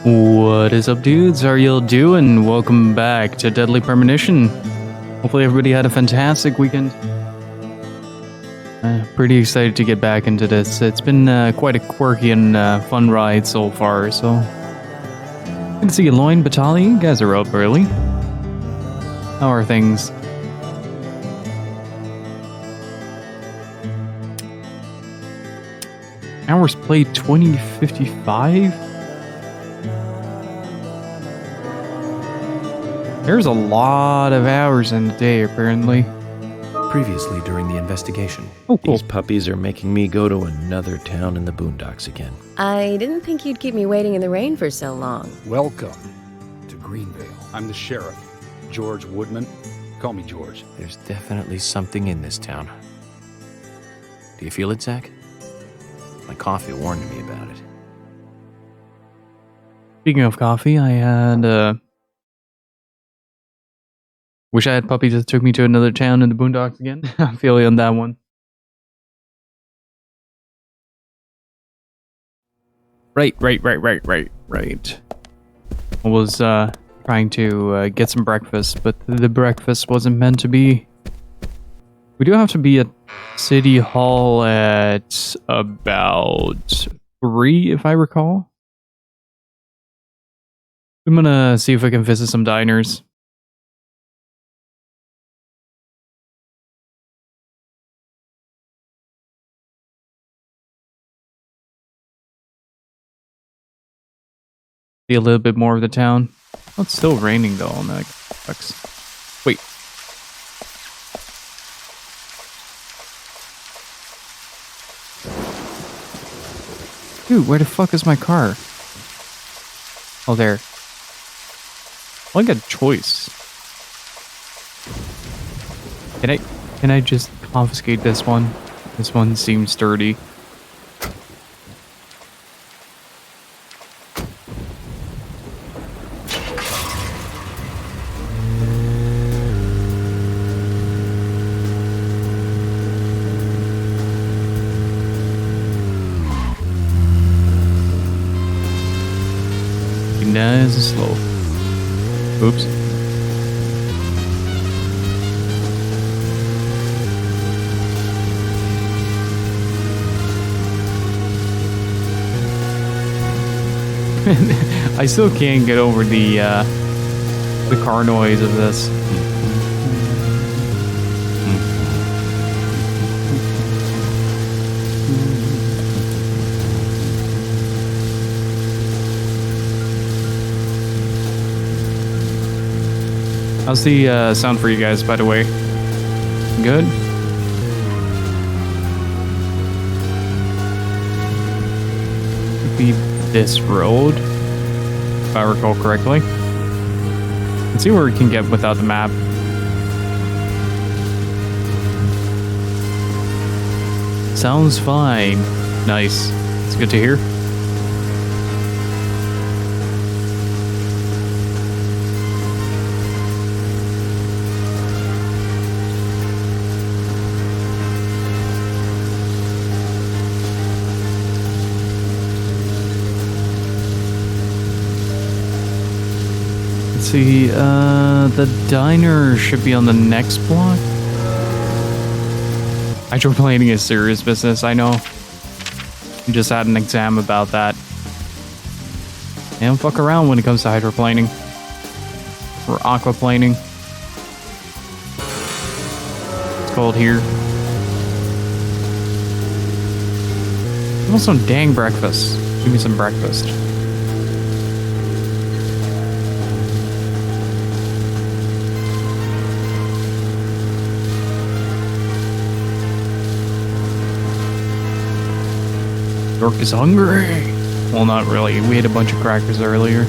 What is up, dudes? How are y'all doing? Welcome back to Deadly Premonition. Hopefully everybody had a fantastic weekend. Pretty excited to get back into this. It's been quite a quirky and fun ride so far, so... Good to see you, Loin, Batali. You guys are up early. How are things? Hours played 2055? There's a lot of hours in the day, apparently. Previously during the investigation. Oh, cool. These puppies are making me go to another town in the boondocks again. I didn't think you'd keep me waiting in the rain for so long. Welcome to Greenvale. I'm the sheriff, George Woodman. Call me George. There's definitely something in this town. Do you feel it, Zach? My coffee warned me about it. Speaking of coffee, I had, wish I had puppies that took me to another town in the boondocks again. I feel you on that one. Right. I was trying to get some breakfast, but the breakfast wasn't meant to be. We do have to be at City Hall at about 3, if I recall. I'm gonna see if I can visit some diners. See a little bit more of the town. Oh, it's still raining though on that. Wait. Dude, where the fuck is my car? Oh, there. Well, I got a choice. Can I just confiscate this one? This one seems sturdy. Nice and slow. Oops. I still can't get over the car noise of this. How's the sound for you guys, by the way? Good? Could be this road, if I recall correctly. Let's see where we can get without the map. Sounds fine. Nice. It's good to hear. See, the diner should be on the next block. Hydroplaning is serious business, I know. We just had an exam about that. I don't fuck around when it comes to hydroplaning. Or aquaplaning. It's called here. I want some dang breakfast. Give me some breakfast. York is hungry. Well, not really. We ate a bunch of crackers earlier.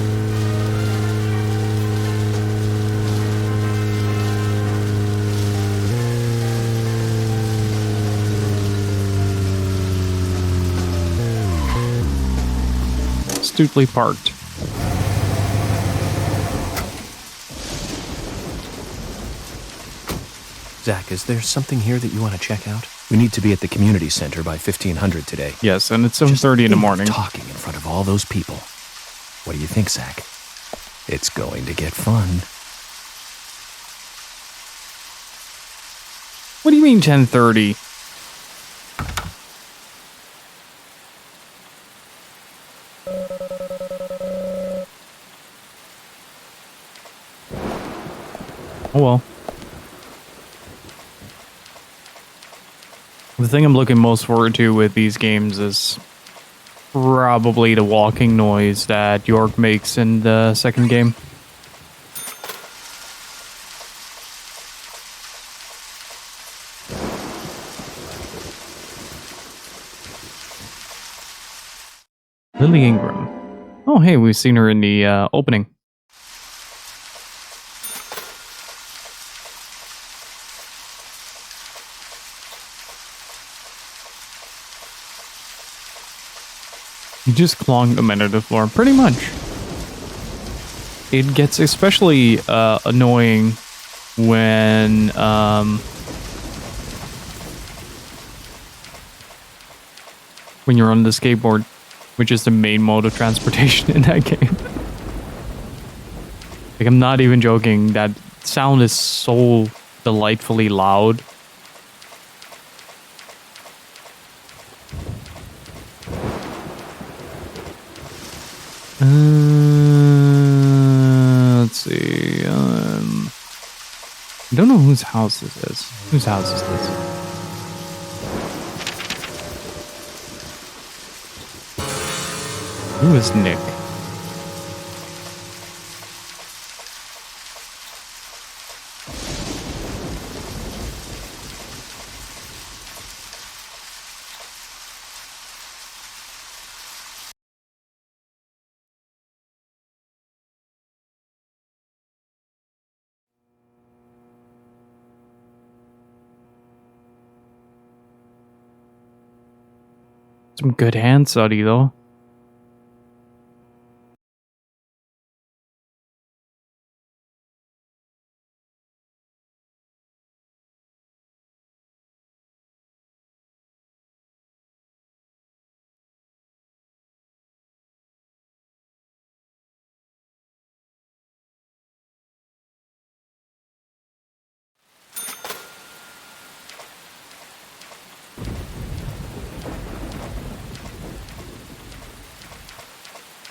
Astutely parked. Zach, is there something here that you want to check out? We need to be at the community center by 1500 today. Yes, and it's 7:30 in the morning. Talking in front of all those people. What do you think, Zach? It's going to get fun. What do you mean 10:30? Oh well. The thing I'm looking most forward to with these games is probably the walking noise that York makes in the second game. Lily Ingram. Oh, hey, we've seen her in the opening. You just clong them into the floor, pretty much. It gets especially annoying when you're on the skateboard, which is the main mode of transportation in that game. Like, I'm not even joking. That sound is so delightfully loud. Let's see. I don't know whose house this is. Whose house is this? Who is Nick? Some good hand study, though.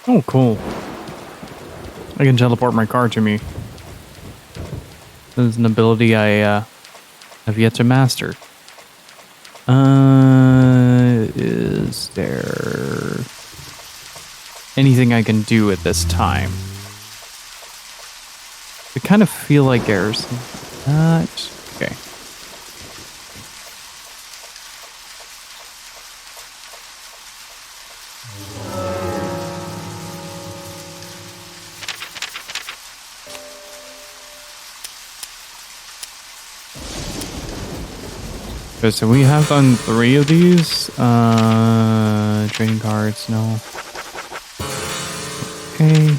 Oh, cool. I can teleport my car to me. This is an ability I have yet to master. Is there anything I can do at this time? I kind of feel like there's not. Okay. Okay, so we have done 3 of these. Trading cards, no. Okay.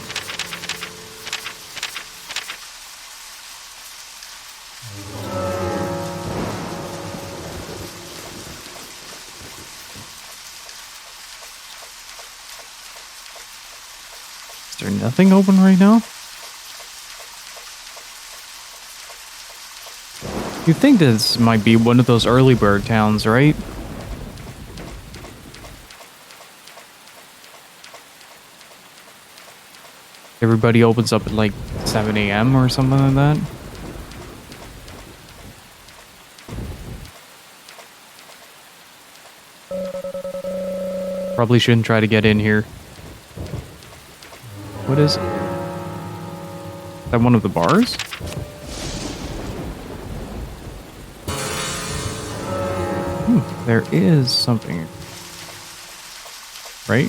Is there nothing open right now? You think this might be one of those early bird towns, right? Everybody opens up at like 7 a.m. or something like that. Probably shouldn't try to get in here. What is it? Is that one of the bars? There is something, right?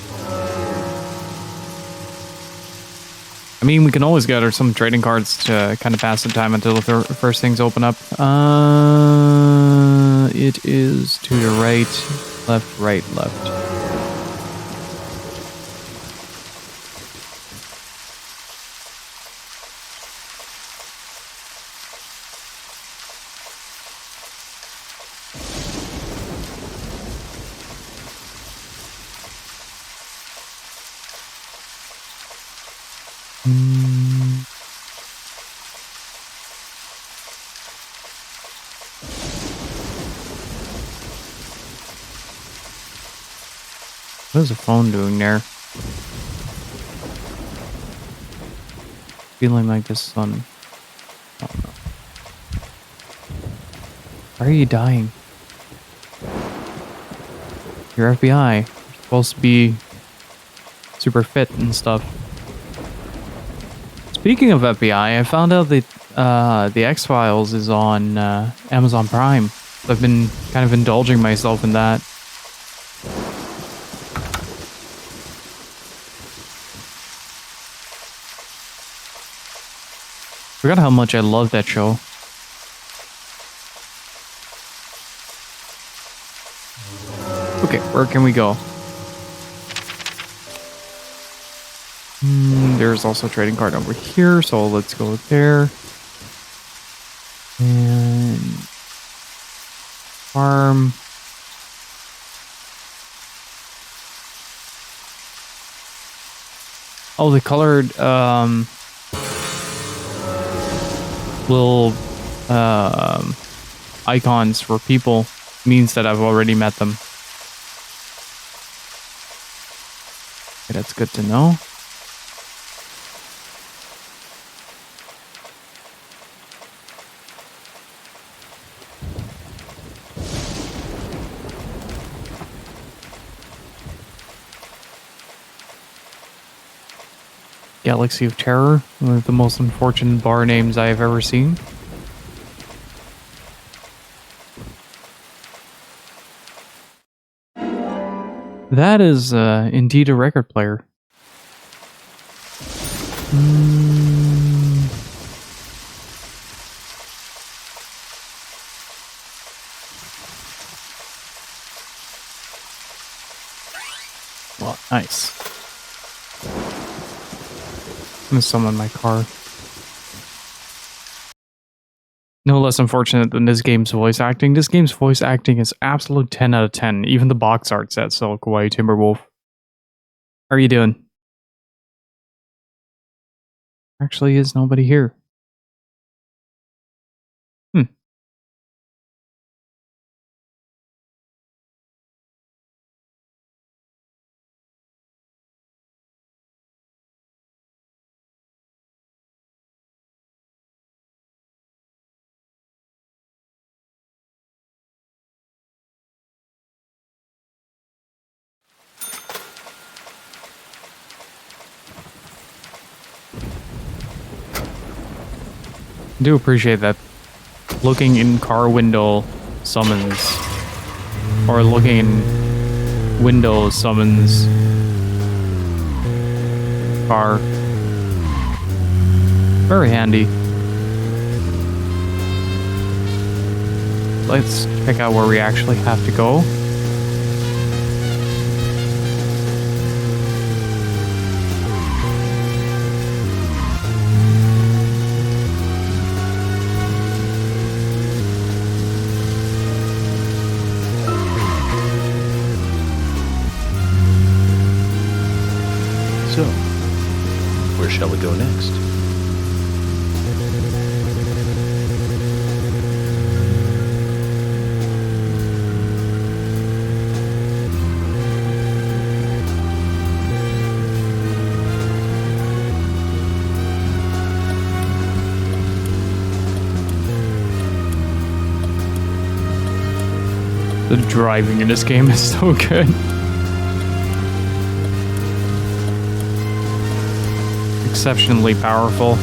I mean, we can always gather some trading cards to kind of pass the time until the first things open up. It is to the right, left. Mm. What is the phone doing there? Feeling like this is on. I don't know. Why are you dying? You're FBI. You're supposed to be super fit and stuff. Speaking of FBI, I found out that the X-Files is on Amazon Prime. So I've been kind of indulging myself in that. Forgot how much I love that show. Okay, where can we go? There's also a trading card over here, so let's go there. And farm. Oh, the colored little icons for people means that I've already met them. Okay, that's good to know. Galaxy of Terror, one of the most unfortunate bar names I have ever seen. That is indeed a record player. Well, nice. I'm gonna summon my car. No less unfortunate than this game's voice acting. This game's voice acting is absolute 10 out of 10. Even the box art says so. Kawaii Timberwolf. How are you doing? Actually, is nobody here. I do appreciate that looking in car window summons, or looking in window summons car. Very handy. Let's check out where we actually have to go. So, where shall we go next? The driving in this game is so good. Exceptionally powerful.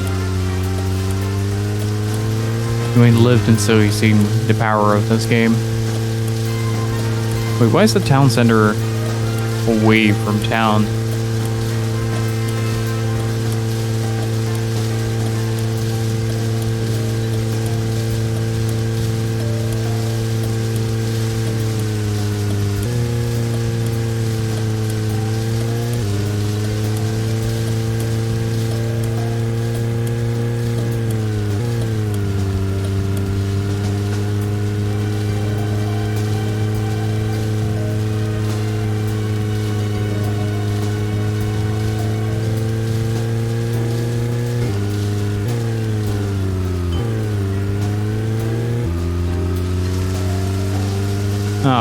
You ain't lived until you've seen the power of this game. Wait, why is the town center away from town?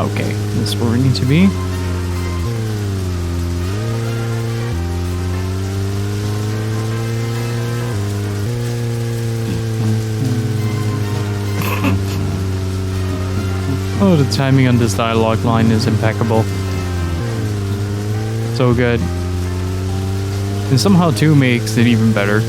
Ah, okay. This is where we need to be. Oh, the timing on this dialogue line is impeccable. So good. And somehow 2 makes it even better.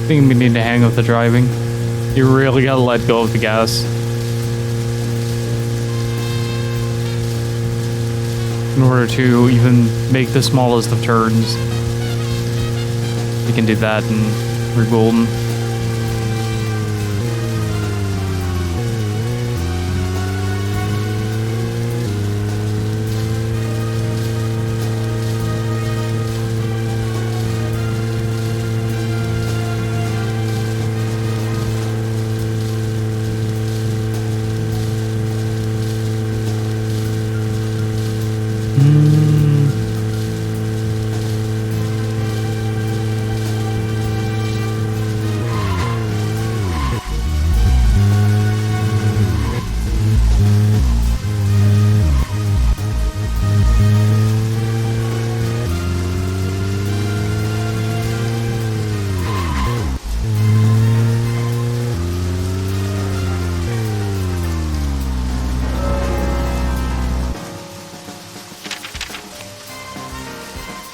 I think we need to hang with the driving. You really gotta let go of the gas. In order to even make the smallest of turns. We can do that and we're golden.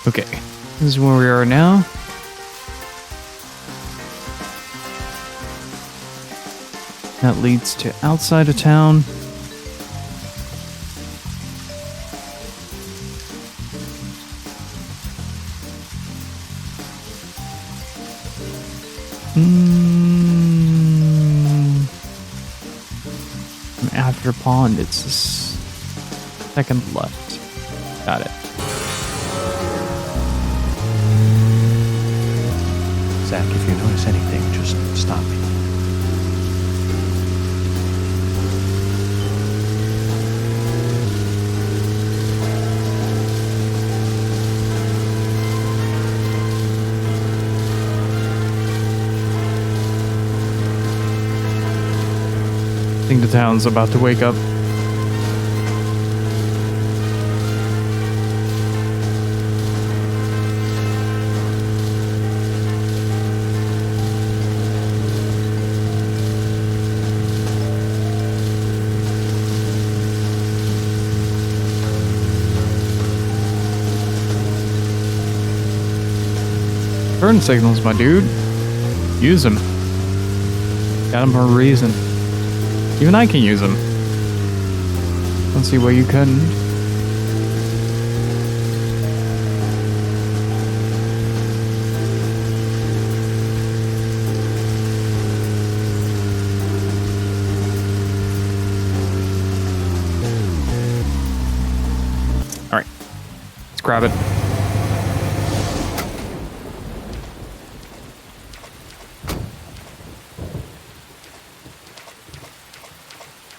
Okay, this is where we are now. That leads to outside of town. After pond, it's the second left. Got it. Zach, if you notice anything, just stop me. I think the town's about to wake up. Turn signals, my dude. Use them. Got them for a reason. Even I can use them. Don't see why you couldn't. All right, let's grab it.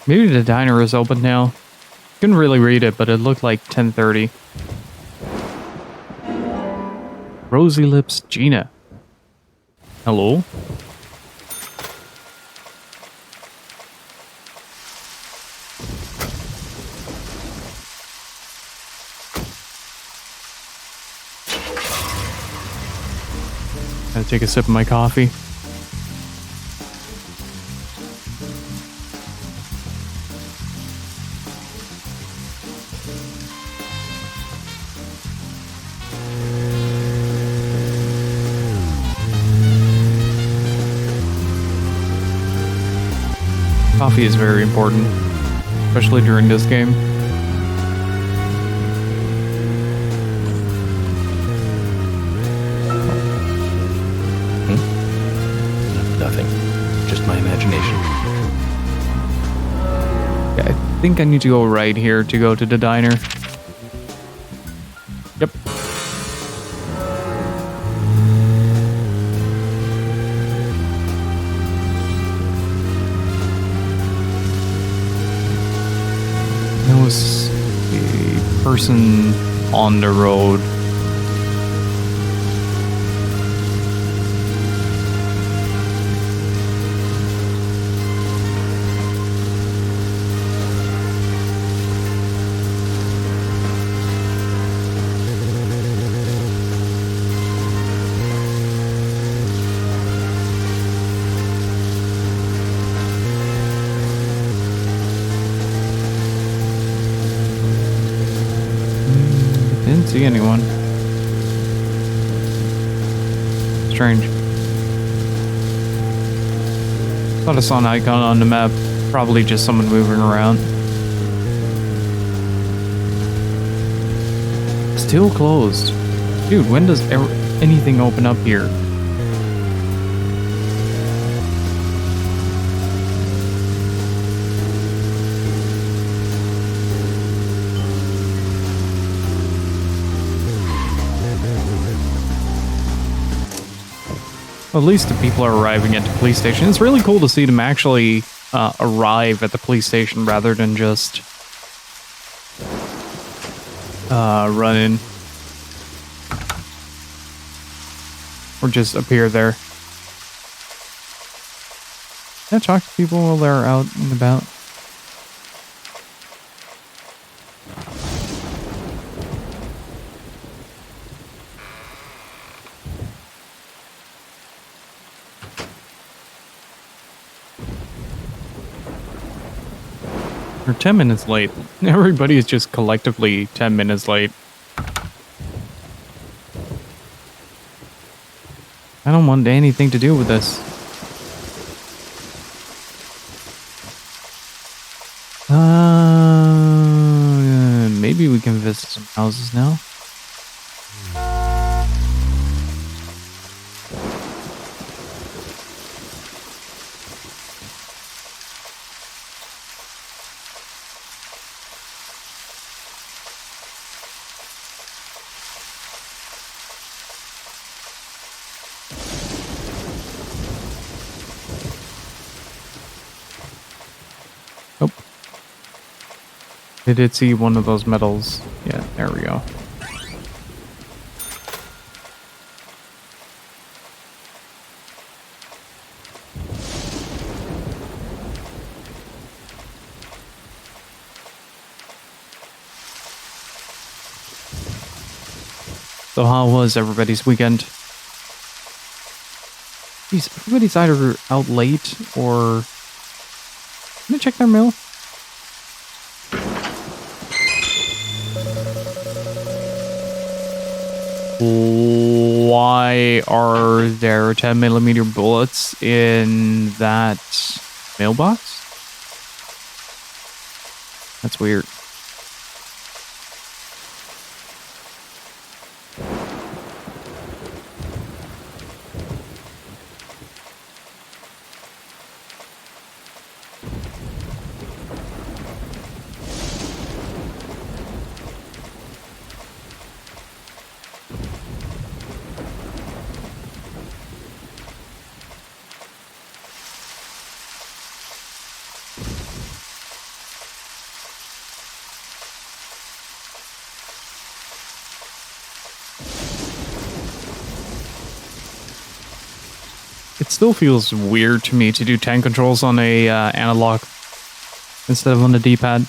Maybe the diner is open now. Couldn't really read it, but it looked like 10:30. Rosy Lips Gina. Hello? Gotta take a sip of my coffee. Coffee is very important, especially during this game. think I need to go right here to go to the diner. Yep. There was a person on the road. Didn't see anyone. Strange. Thought I saw an icon on the map. Probably just someone moving around. Still closed. Dude, when does anything open up here? At least the people are arriving at the police station. It's really cool to see them actually arrive at the police station rather than just run in. Or just appear there. Can I talk to people while they're out and about? We're 10 minutes late. Everybody is just collectively 10 minutes late. I don't want anything to do with this. Maybe we can visit some houses now. Oh. I did see one of those medals. Yeah, there we go. So how was everybody's weekend? Jeez, everybody's either out late or... Can I check their mail? Why are there 10mm bullets in that mailbox? That's weird. It still feels weird to me to do tank controls on a analog instead of on the D-pad.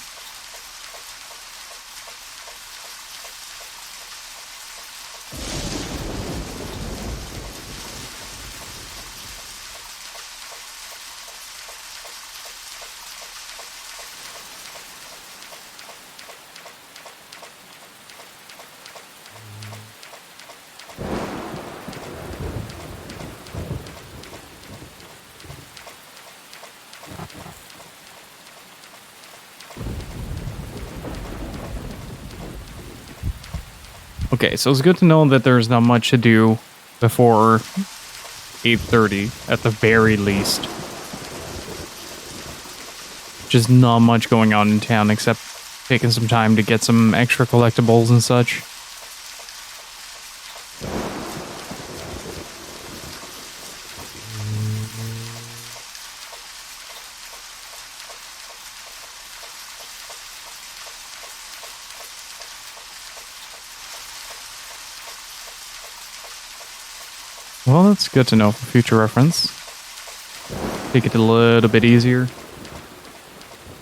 Okay, so it's good to know that there's not much to do before 8:30 at the very least. just not much going on in town except taking some time to get some extra collectibles and such. Well, that's good to know for future reference. Take it a little bit easier.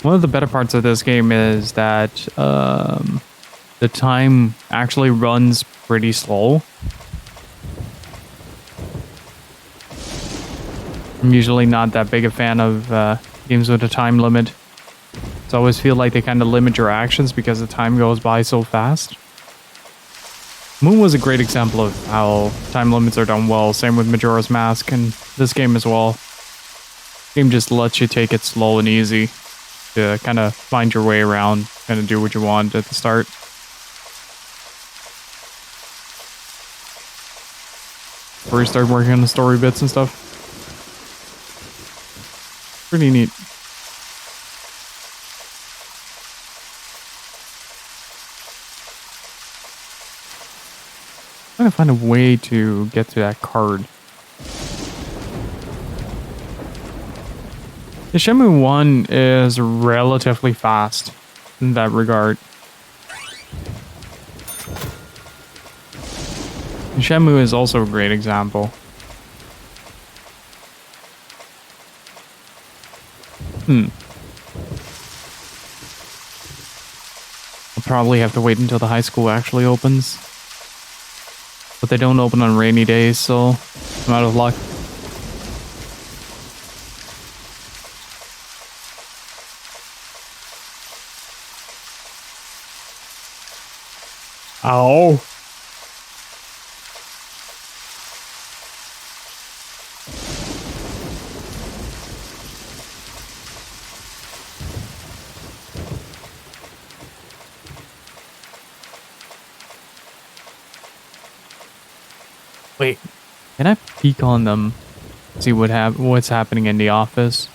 One of the better parts of this game is that the time actually runs pretty slow. I'm usually not that big a fan of games with a time limit. So I always feel like they kind of limit your actions because the time goes by so fast. Moon was a great example of how time limits are done well. Same with Majora's Mask and this game as well. The game just lets you take it slow and easy to kind of find your way around, kind of do what you want at the start. Before you start working on the story bits and stuff. Pretty neat. I'm trying to find a way to get to that card. The Shenmue 1 is relatively fast in that regard. And Shenmue is also a great example. I'll probably have to wait until the high school actually opens. But they don't open on rainy days, so I'm out of luck. Ow. Wait, can I peek on them? See what's happening in the office?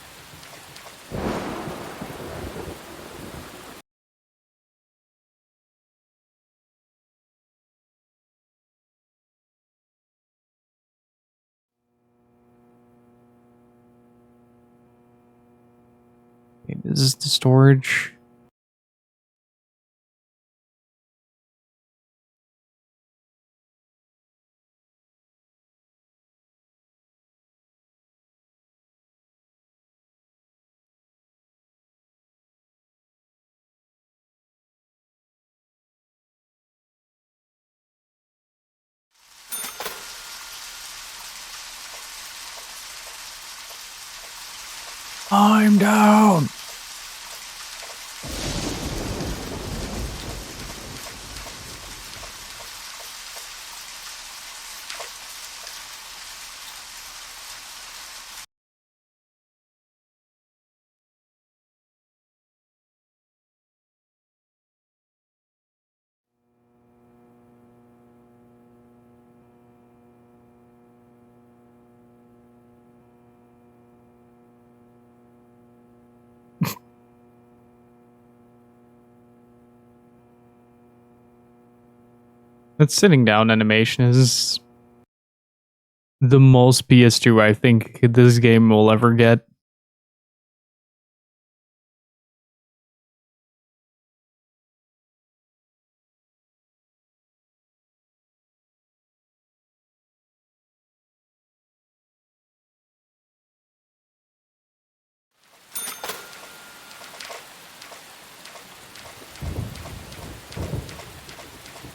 Okay, this is the storage. I'm down. That sitting down animation is the most PS2 I think this game will ever get.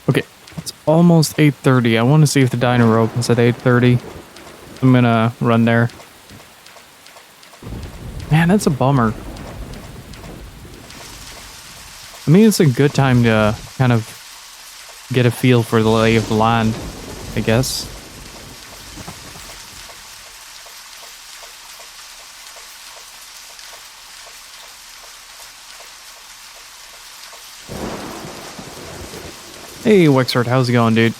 Okay, it's almost 8:30. I want to see if the diner opens at 8:30. I'm gonna run there. Man, that's a bummer. I mean, it's a good time to kind of get a feel for the lay of the land, I guess. Hey, Wexford, how's it going, dude?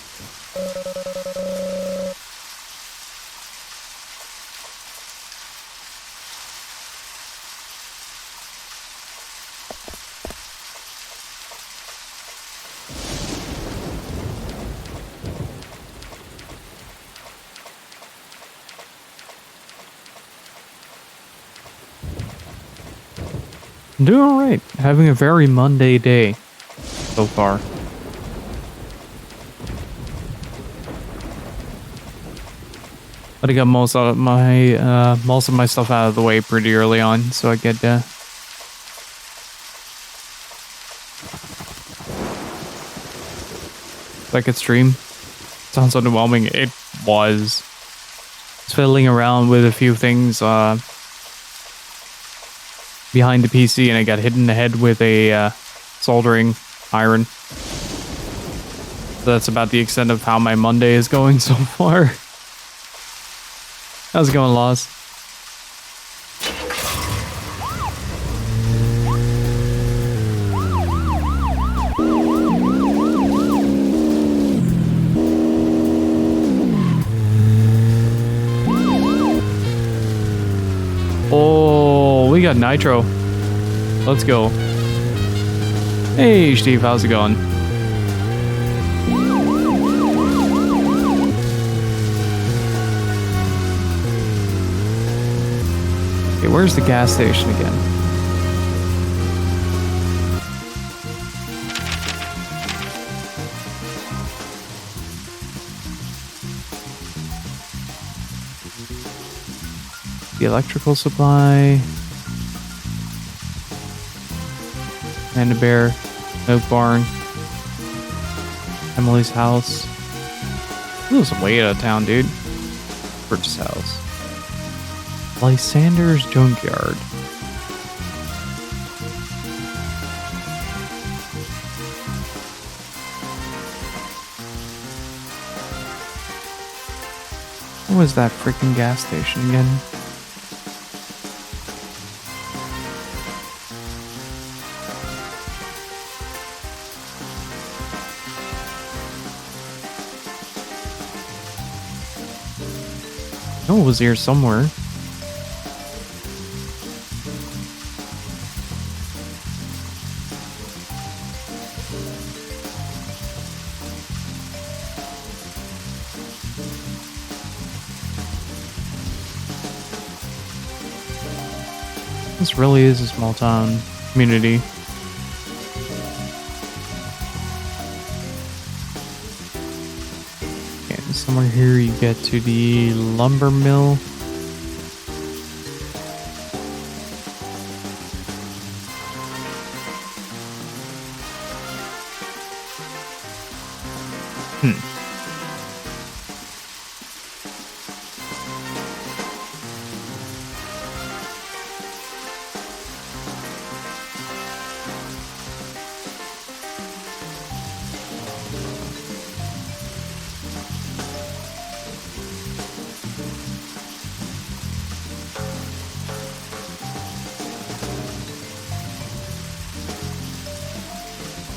I'm doing alright. Having a very Monday day so far. But I got most of my stuff out of the way pretty early on, so I get like a stream. Sounds underwhelming. It was. Just fiddling around with a few things behind the PC, and I got hit in the head with a soldering iron. So that's about the extent of how my Monday is going so far. How's it going, Laws? Oh, we got Nitro. Let's go. Hey, Steve, how's it going? Okay, where's the gas station again? The electrical supply. Panda Bear. Oak Barn. Emily's house. This is way out of town, dude. Purchase house. Lysander's Junkyard. What was that freaking gas station again? No, it was here somewhere. This really is a small town community. Okay, somewhere here you get to the lumber mill.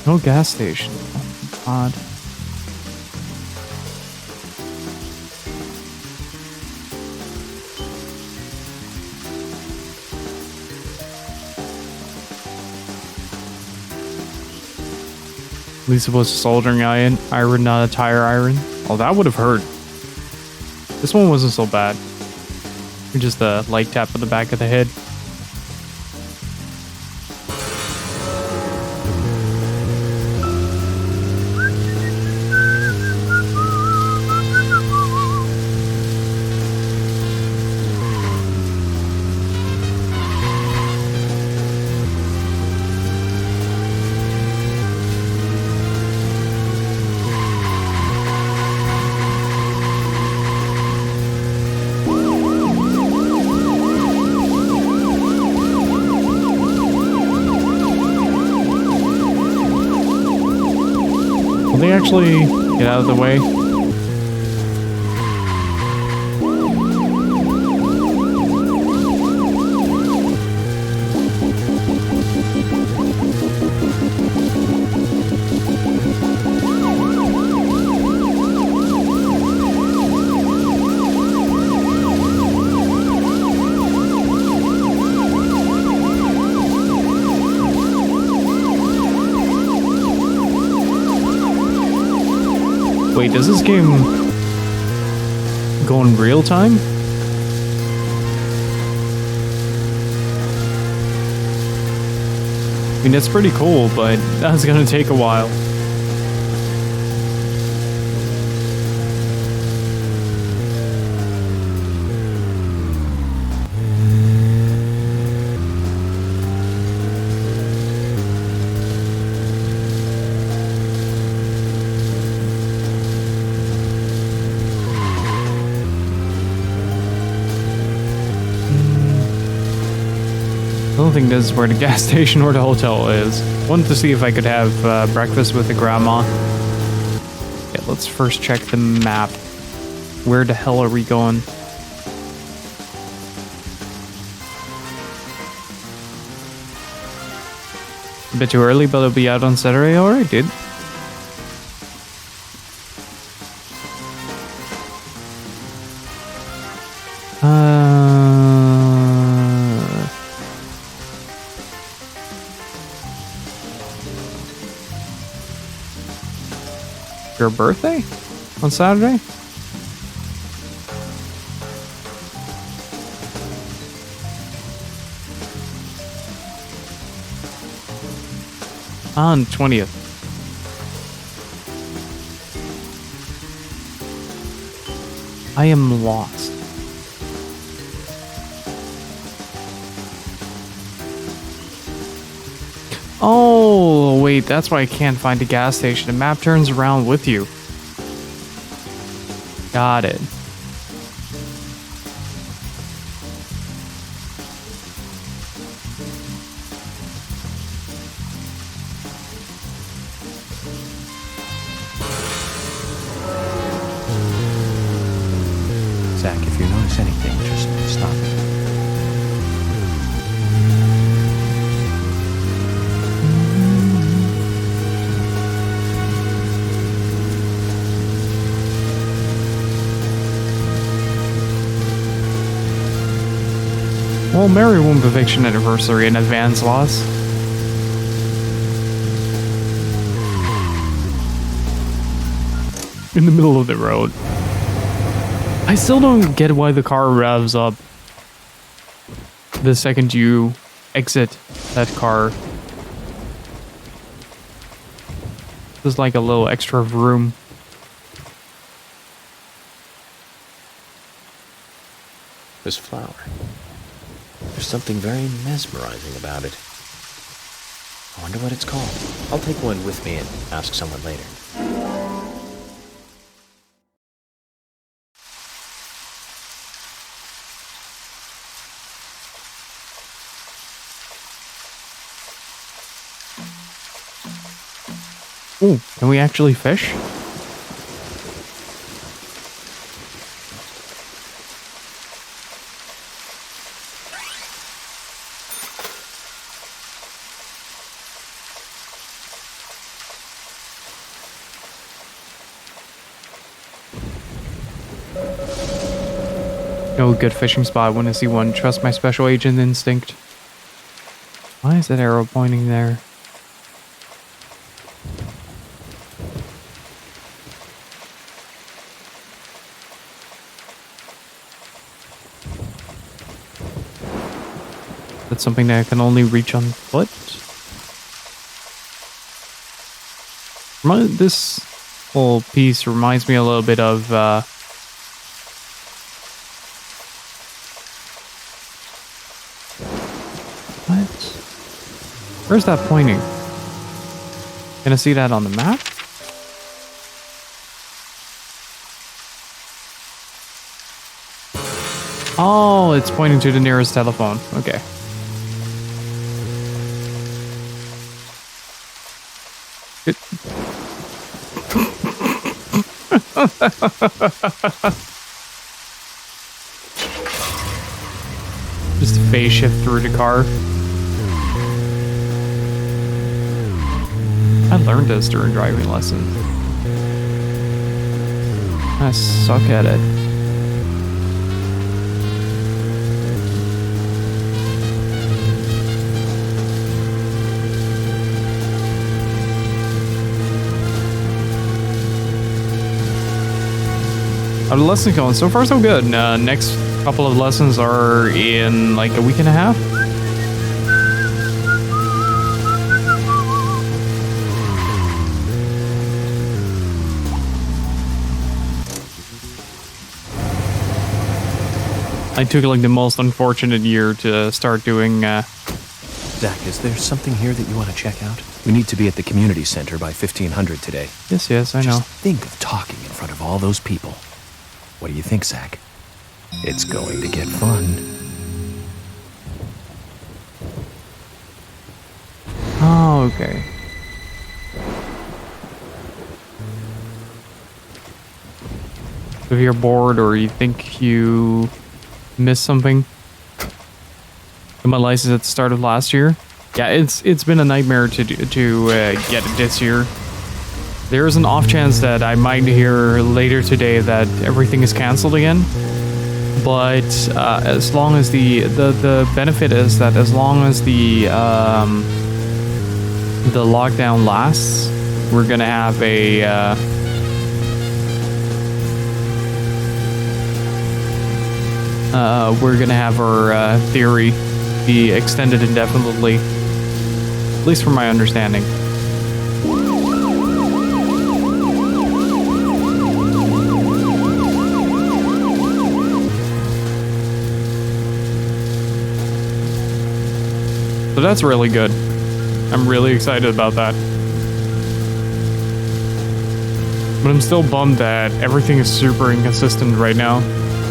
No gas station. Odd. At least it was a soldering iron, not a tire iron. Oh, that would have hurt. This one wasn't so bad. Just a light tap on the back of the head. They actually get out of the way. Wait, does this game go in real time? I mean, it's pretty cool, but that's gonna take a while. I don't think this is where the gas station or the hotel is. Wanted to see if I could have breakfast with the grandma. Yeah, let's first check the map. Where the hell are we going? A bit too early, but it'll be out on Saturday. Alright, dude. Your birthday? On Saturday? On 20th. I am lost. Oh, wait, that's why I can't find a gas station. The map turns around with you. Got it. Zach, if you notice anything, just stop it. Well, Merry Womb Eviction Anniversary and Advance Loss. In the middle of the road. I still don't get why the car revs up the second you exit that car. There's like a little extra room. This flower. There's something very mesmerizing about it. I wonder what it's called. I'll take one with me and ask someone later. Ooh, can we actually fish? No good fishing spot when I see one. Trust my special agent instinct. Why is that arrow pointing there? That's something that I can only reach on foot. This whole piece reminds me a little bit of what? Where's that pointing? Can I see that on the map? Oh, it's pointing to the nearest telephone. Okay. Good. Just phase shift through the car. I learned this during driving lessons. I suck at it. How the lessons going? So far, so good. Next couple of lessons are in like a week and a half. I took like the most unfortunate year to start doing. Zach, is there something here that you want to check out? We need to be at the community center by 1500 today. Yes, I know. Just think of talking in front of all those people. What do you think, Zach? It's going to get fun. Oh, okay. If you're bored or you think you missed something, got my license at the start of last year. Yeah, it's been a nightmare to get it this year. There is an off chance that I might hear later today that everything is canceled again. But as long as the benefit is that as long as the lockdown lasts, we're gonna have a we're gonna have our theory be extended indefinitely, at least from my understanding. So that's really good. I'm really excited about that. But I'm still bummed that everything is super inconsistent right now.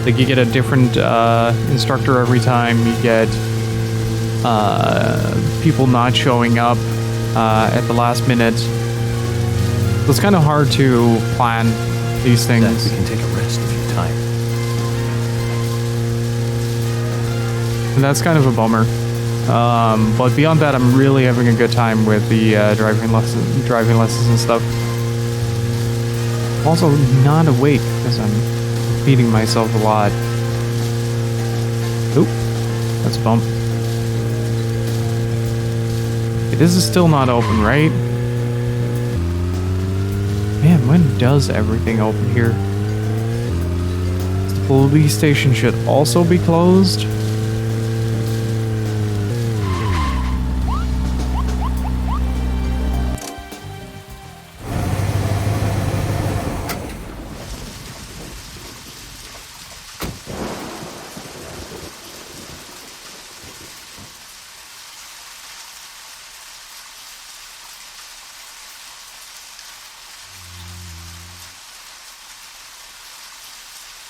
Like, you get a different instructor every time. You get people not showing up at the last minute. So it's kind of hard to plan these things. Zach, we can take a rest if you're tired. And that's kind of a bummer. But beyond that, I'm really having a good time with the driving lessons and stuff. I'm also not awake because I'm feeding myself a lot. Oop, that's a bump. Okay, this is still not open, right? Man, when does everything open here? The police station should also be closed.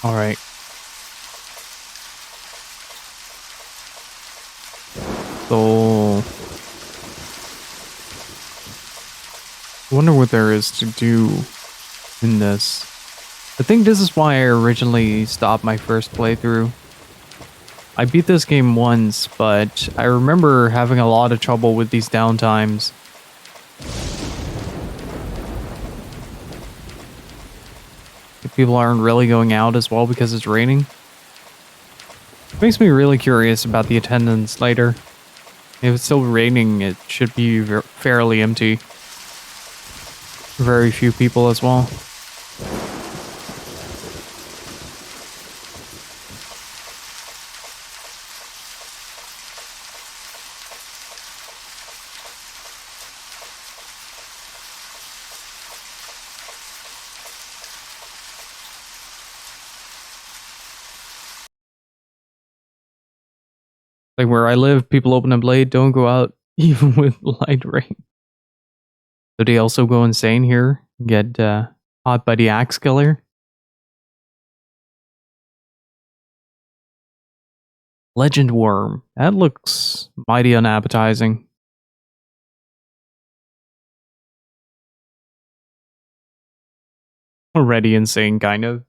All right. So, I wonder what there is to do in this. I think this is why I originally stopped my first playthrough. I beat this game once, but I remember having a lot of trouble with these downtimes. People aren't really going out as well because it's raining. Makes me really curious about the attendance later. If it's still raining, it should be fairly empty. Very few people as well. Like where I live, people open up late, don't go out even with light rain. Do they also go insane here? Get hot by the axe killer? Legend worm. That looks mighty unappetizing. Already insane, kind of.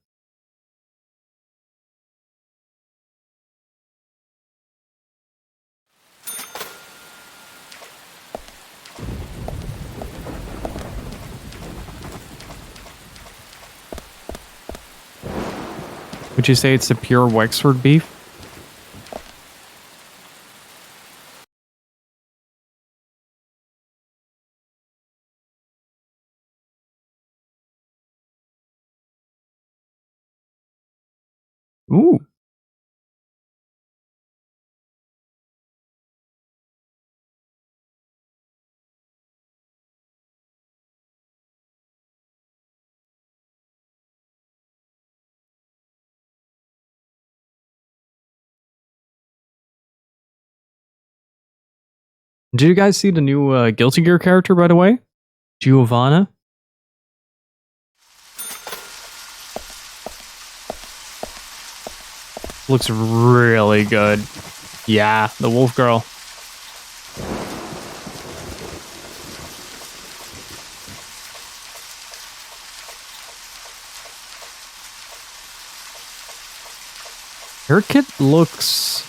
Would you say it's the pure Wexford beef? Ooh. Did you guys see the new Guilty Gear character, by the way? Giovanna? Looks really good. Yeah, the wolf girl. Her kit looks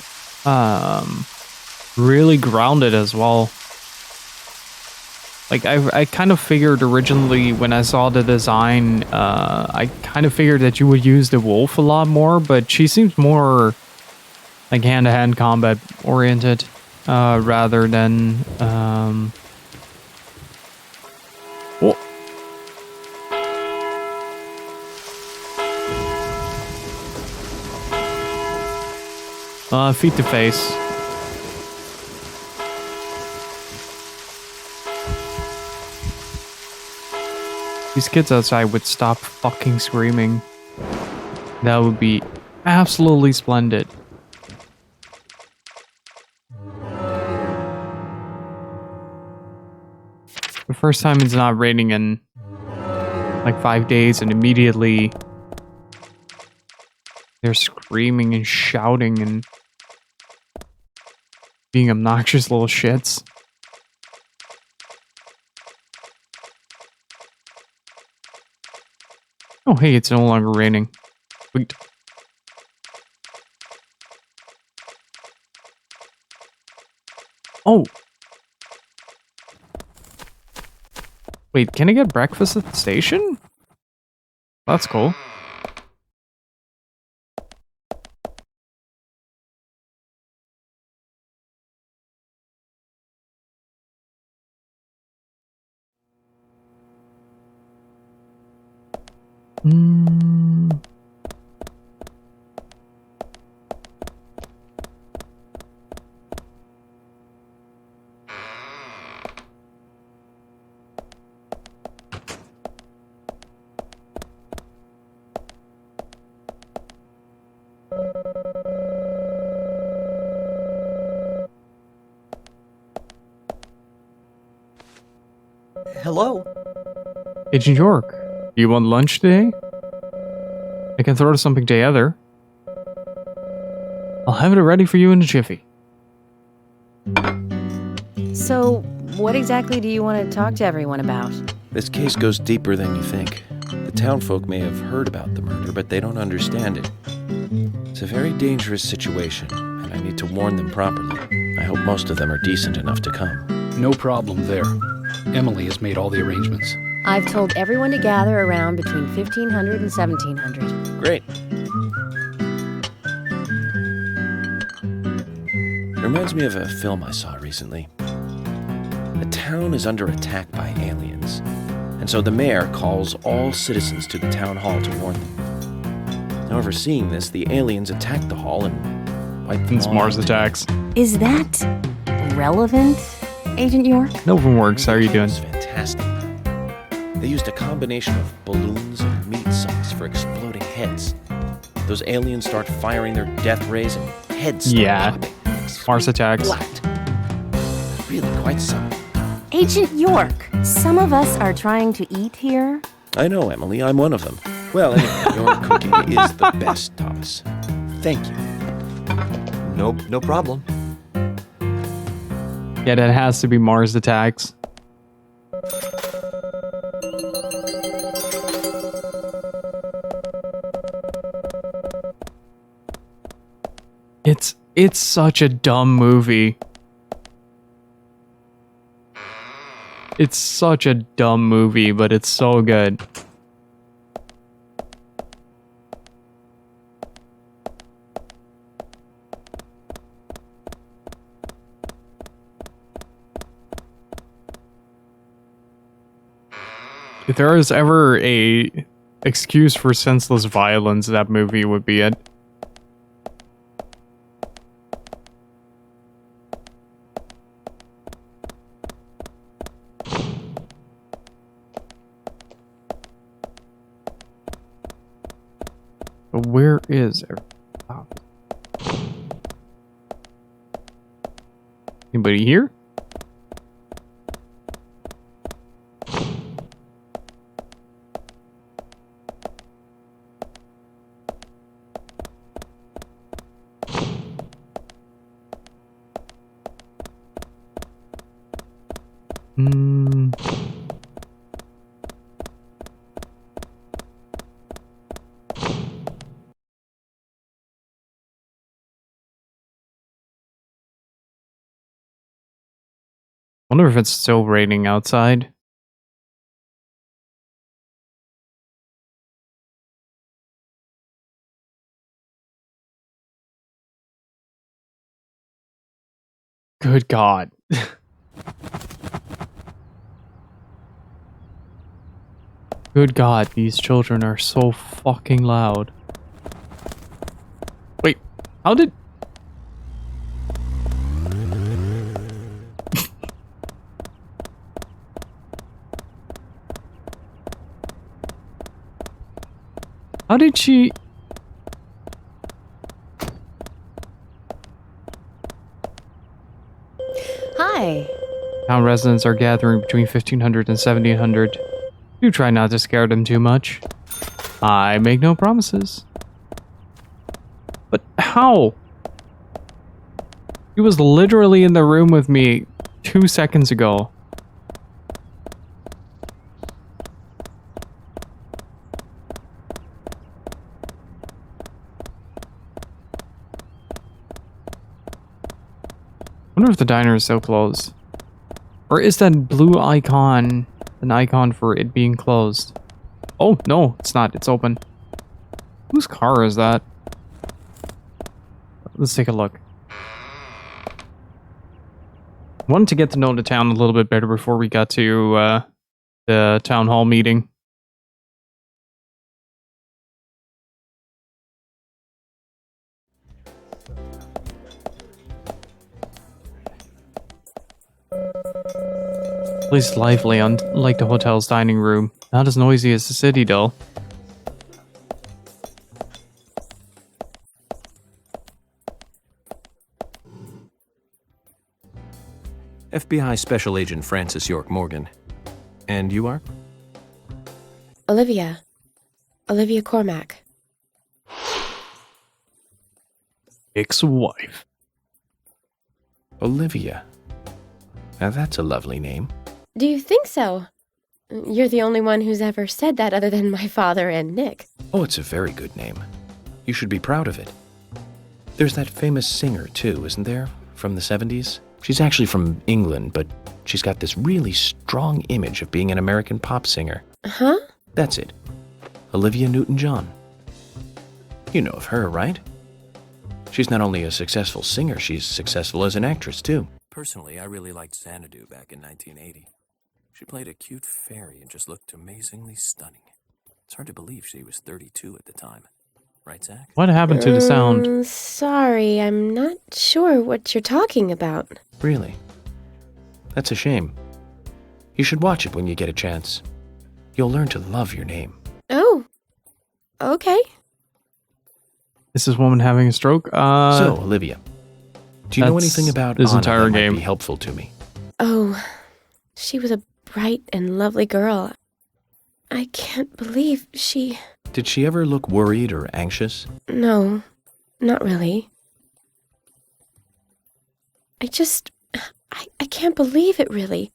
really grounded as well. Like I kind of figured originally when I saw the design, I kind of figured that you would use the wolf a lot more, but she seems more like hand-to-hand combat oriented rather than well, feet to face. These kids outside would stop fucking screaming. That would be absolutely splendid. The first time it's not raining in like 5 days and immediately they're screaming and shouting and being obnoxious little shits. Oh, hey, it's no longer raining. Sweet. Oh. Wait, can I get breakfast at the station? That's cool. Hello? Agent York, do you want lunch today? I can throw something together. I'll have it ready for you in a jiffy. So, what exactly do you want to talk to everyone about? This case goes deeper than you think. The townfolk may have heard about the murder, but they don't understand it. It's a very dangerous situation, and I need to warn them properly. I hope most of them are decent enough to come. No problem there. Emily has made all the arrangements. I've told everyone to gather around between 1500 and 1700. Great. It reminds me of a film I saw recently. A town is under attack by aliens, and so the mayor calls all citizens to the town hall to warn them. However, seeing this, the aliens attack the hall and wipe them It's all Mars out. attacks. Is that relevant, Agent York? Novum works, how are you doing? It's fantastic. They used a combination of balloons and meat socks for exploding heads. Those aliens start firing their death rays and heads start Yeah. popping. Mars attacks. Flat. Really quite something. Agent York, some of us are trying to eat here. I know, Emily. I'm one of them. Well, anyway, your cooking is the best, Thomas. Thank you. Nope, no problem. Yeah, that has to be Mars attacks. It's such a dumb movie. It's such a dumb movie, but it's so good. If there is ever a excuse for senseless violence, that movie would be it. But where is everyone? Anybody here? Wonder if it's still raining outside. Good God. Good God, these children are so fucking loud. Wait, how did... How did she... Hi. Town residents are gathering between 1500 and 1700. Do try not to scare them too much. I make no promises. But how? He was literally in the room with me 2 seconds ago. Wonder if the diner is still closed. Or is that blue icon an icon for it being closed? Oh, no, it's not. It's open. Whose car is that? Let's take a look. Wanted to get to know the town a little bit better before we got to the town hall meeting. Place is lively, unlike the hotel's dining room. Not as noisy as the city, though. FBI Special Agent Francis York Morgan. And you are? Olivia. Olivia Cormack. Ex-wife. Olivia. Now that's a lovely name. Do you think so? You're the only one who's ever said that other than my father and Nick. Oh, it's a very good name. You should be proud of it. There's that famous singer, too, isn't there? From the 70s? She's actually from England, but she's got this really strong image of being an American pop singer. Huh? That's it. Olivia Newton-John. You know of her, right? She's not only a successful singer, she's successful as an actress, too. Personally, I really liked Xanadu back in 1980. She played a cute fairy and just looked amazingly stunning. It's hard to believe she was 32 at the time. Right, Zach? What happened to the sound? Sorry, I'm not sure what you're talking about. Really? That's a shame. You should watch it when you get a chance. You'll learn to love your name. Oh, okay. Is this woman having a stroke? So, Olivia, do you know that's anything about this Anna entire that might game. be helpful to me? Oh, she was a bright and lovely girl. I can't believe she... Did she ever look worried or anxious? No, not really. I can't believe it, really.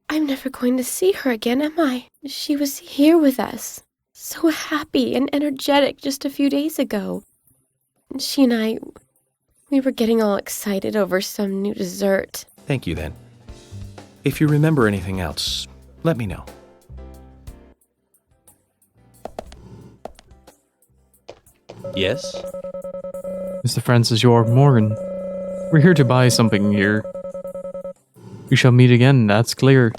I'm never going to see her again, am I? She was here with us, so happy and energetic just a few days ago. She and I, we were getting all excited over some new dessert. Thank you, then. If you remember anything else, let me know. Yes? Mr. Francis York Morgan. We're here to buy something here. We shall meet again, that's clear.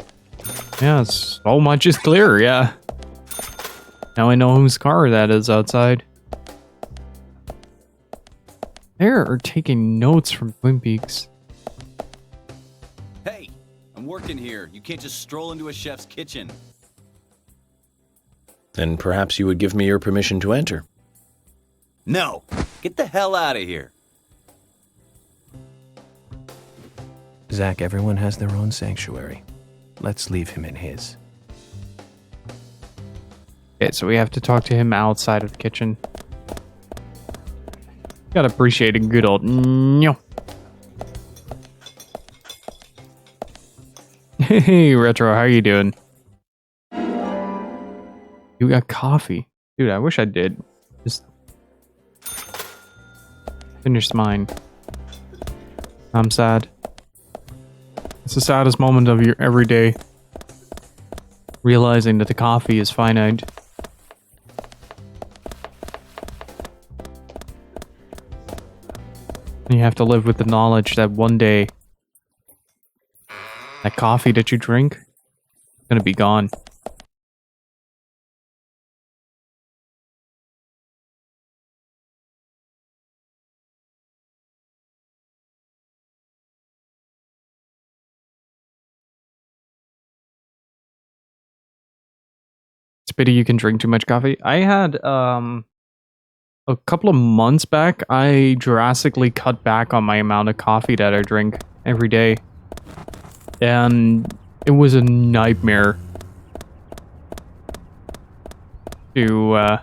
Yeah, so much is clear, yeah. Now I know whose car that is outside. They are taking notes from Twin Peaks. Hey, I'm working here. You can't just stroll into a chef's kitchen. Then perhaps you would give me your permission to enter. No, get the hell out of here. Zach, everyone has their own sanctuary. Let's leave him in his. Okay, so we have to talk to him outside of the kitchen. Gotta appreciate a good old no. Hey, Retro, how you doing? You got coffee. Dude, I wish I did. Just finish mine. I'm sad. It's the saddest moment of your every day. Realizing that the coffee is finite. And you have to live with the knowledge that one day that coffee that you drink is gonna be gone. It's a pity you can drink too much coffee. I had a couple of months back, I drastically cut back on my amount of coffee that I drink every day. And it was a nightmare to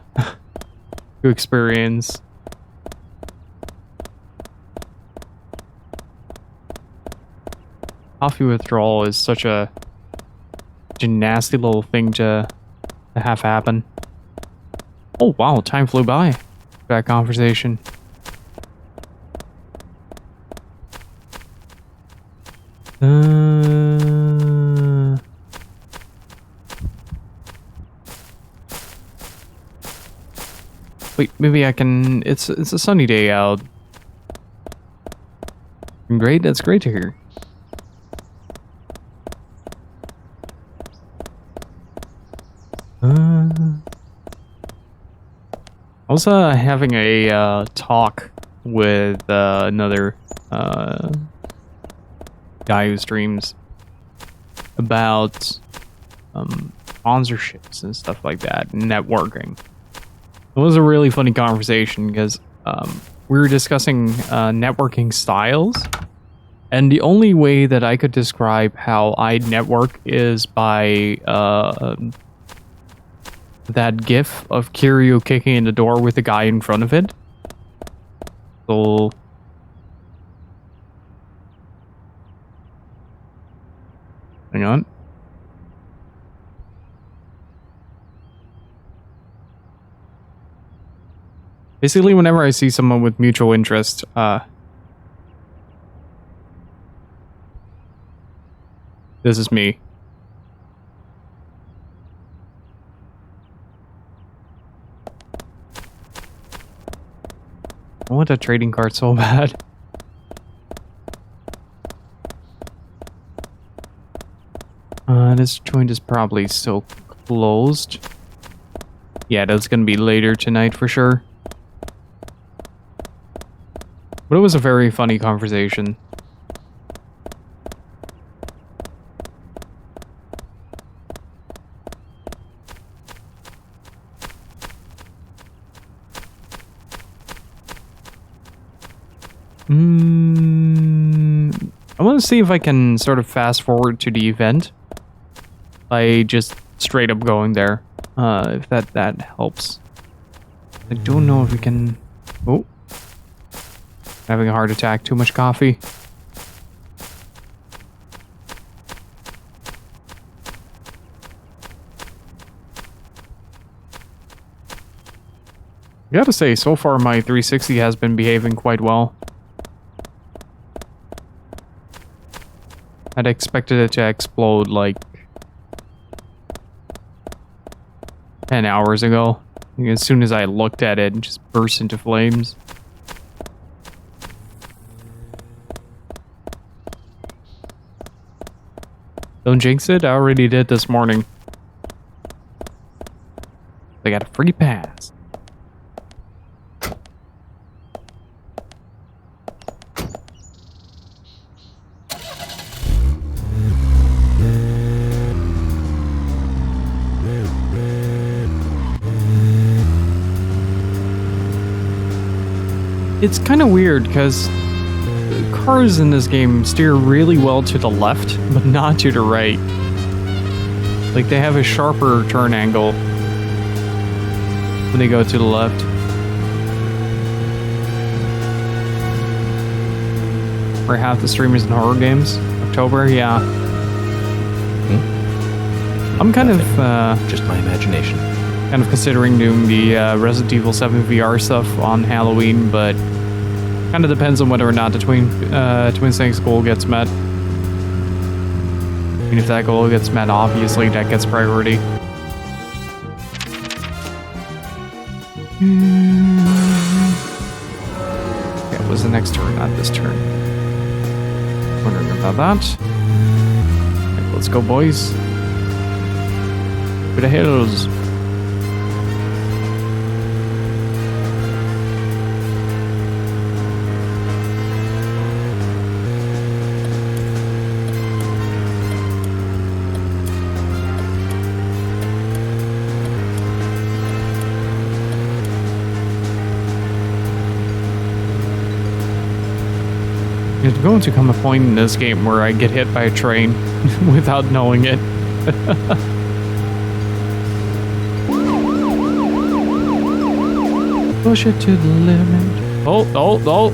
to experience. Coffee withdrawal is such a nasty little thing to have happen. Oh wow, time flew by. That conversation. Wait, maybe I can. It's a sunny day out. Great, that's great to hear. I was having a talk with another guy who streams about sponsorships and stuff like that, networking. It was a really funny conversation because we were discussing networking styles, and the only way that I could describe how I network is by that gif of Kiryu kicking in the door with the guy in front of it. So hang on. Basically, whenever I see someone with mutual interest, this is me. I want a trading card so bad. This joint is probably still closed. Yeah, that's gonna be later tonight for sure. But it was a very funny conversation. I want to see if I can sort of fast forward to the event by just straight up going there. If that helps. I don't know if we can. Oh, having a heart attack. Too much coffee. I gotta say, so far my 360 has been behaving quite well. I'd expected it to explode like 10 hours ago. As soon as I looked at it, it just burst into flames. Don't jinx it, I already did this morning. I got a free pass. It's kind of weird because cars in this game steer really well to the left, but not to the right. Like they have a sharper turn angle when they go to the left. Where half the streamers in horror games. October, yeah. I'm kind Nothing. of Just my imagination. considering doing the Resident Evil 7 VR stuff on Halloween, but kind of depends on whether or not the Twin Snakes goal gets met. I mean, if that goal gets met, obviously that gets priority. Okay, it was the next turn, not this turn. Wondering about that. Okay, let's go, boys. To the hills. There's going to come a point in this game where I get hit by a train without knowing it. Push it to the limit. Oh.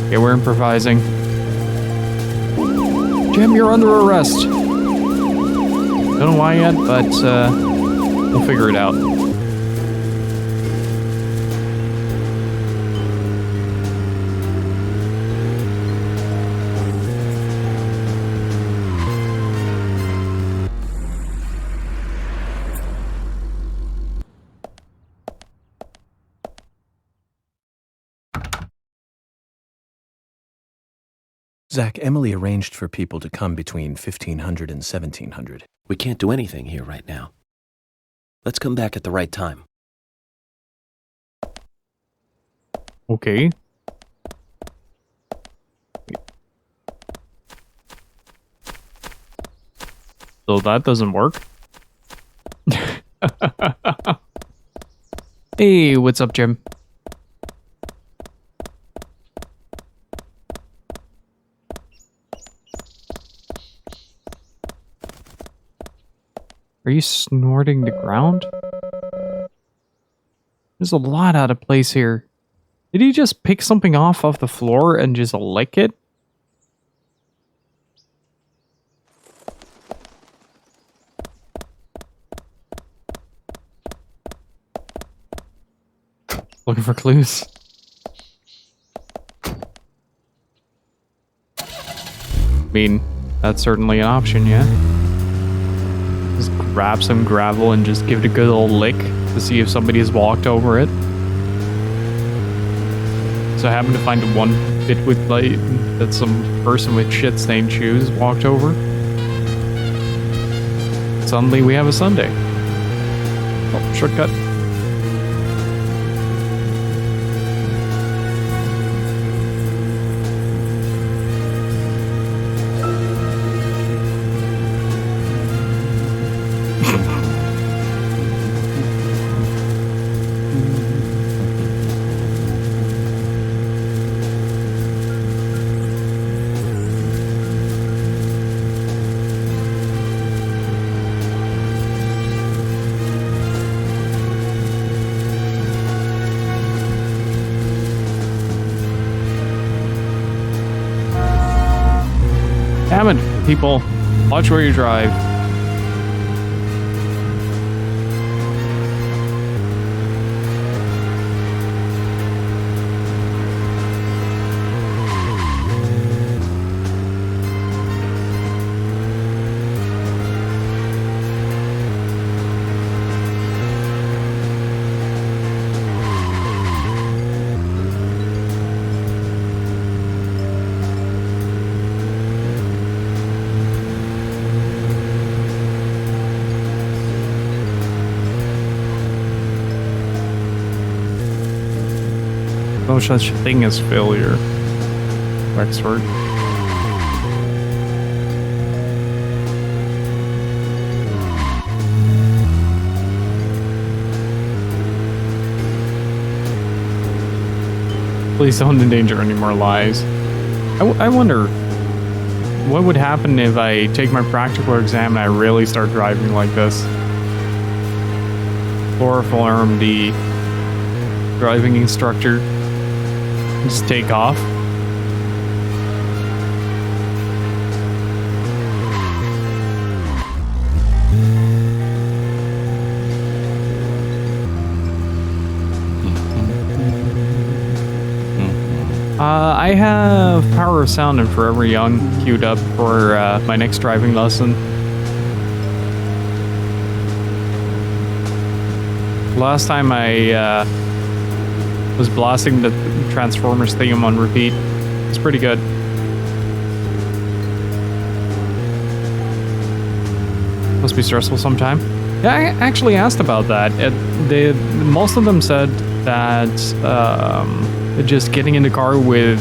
Okay, we're improvising. Jim, you're under arrest. Don't know why yet, but we'll figure it out. Zach, Emily arranged for people to come between 1500 and 1700. We can't do anything here right now. Let's come back at the right time. Okay. So that doesn't work. Hey, what's up, Jim? Are you snorting the ground? There's a lot out of place here. Did he just pick something off the floor and just lick it? Looking for clues. I mean, that's certainly an option, yeah. Just grab some gravel and just give it a good old lick to see if somebody has walked over it. So I happened to find one bit with like that some person with shit-stained shoes walked over. Suddenly we have a Sunday. Oh, shortcut. Damn it, people. Watch where you drive. No such thing as failure. Wexford. Please don't endanger any more lives. I wonder what would happen if I take my practical exam and I really start driving like this. Chloroform the driving instructor. Just take off. I have Power of Sound and Forever Young queued up for my next driving lesson. Last time I was blasting the Transformers theme on repeat. It's pretty good. Must be stressful sometime. Yeah, I actually asked about that. Most of them said that just getting in the car with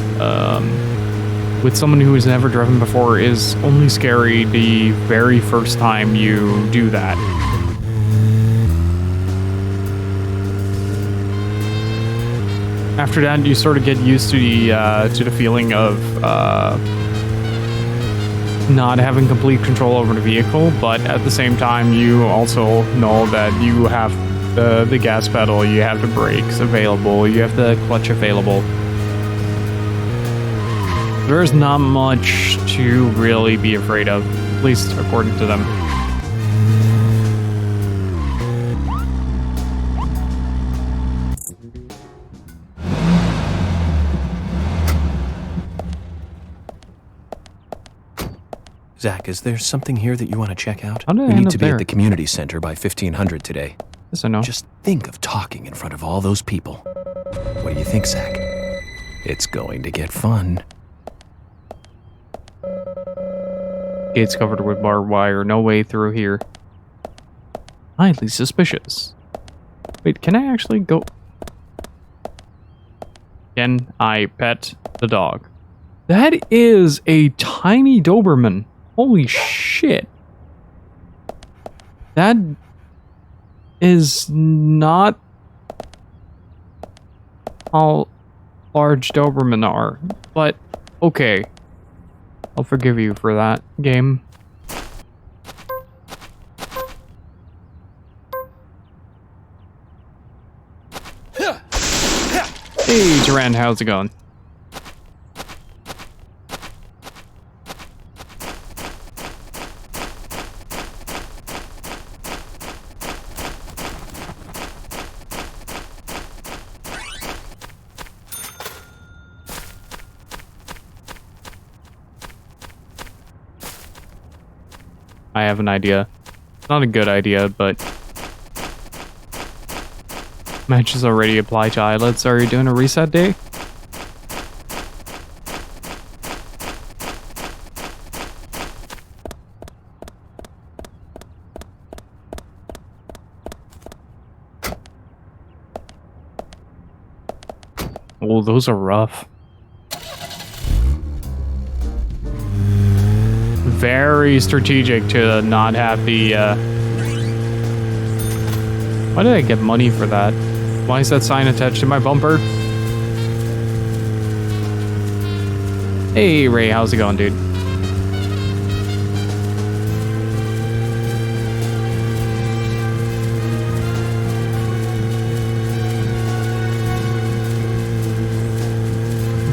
someone who has never driven before is only scary the very first time you do that. After that, you sort of get used to the feeling of not having complete control over the vehicle, but at the same time, you also know that you have the gas pedal, you have the brakes available, you have the clutch available. There's not much to really be afraid of, at least according to them. Zach, is there something here that you want to check out? How did I We end need up to be there? at the community center by 1500 today. Yes, I know. Just think of talking in front of all those people. What do you think, Zach? It's going to get fun. Gates covered with barbed wire. No way through here. Highly suspicious. Wait, can I actually go? Can I pet the dog? That is a tiny Doberman. Holy shit. That is not how large Doberman are, but okay. I'll forgive you for that, game. Hey, Duran, how's it going? I have an idea. It's not a good idea, but matches already apply to islets. Are you doing a reset day? Oh, those are rough. Very strategic to not have the, Why did I get money for that? Why is that sign attached to my bumper? Hey, Ray, how's it going, dude?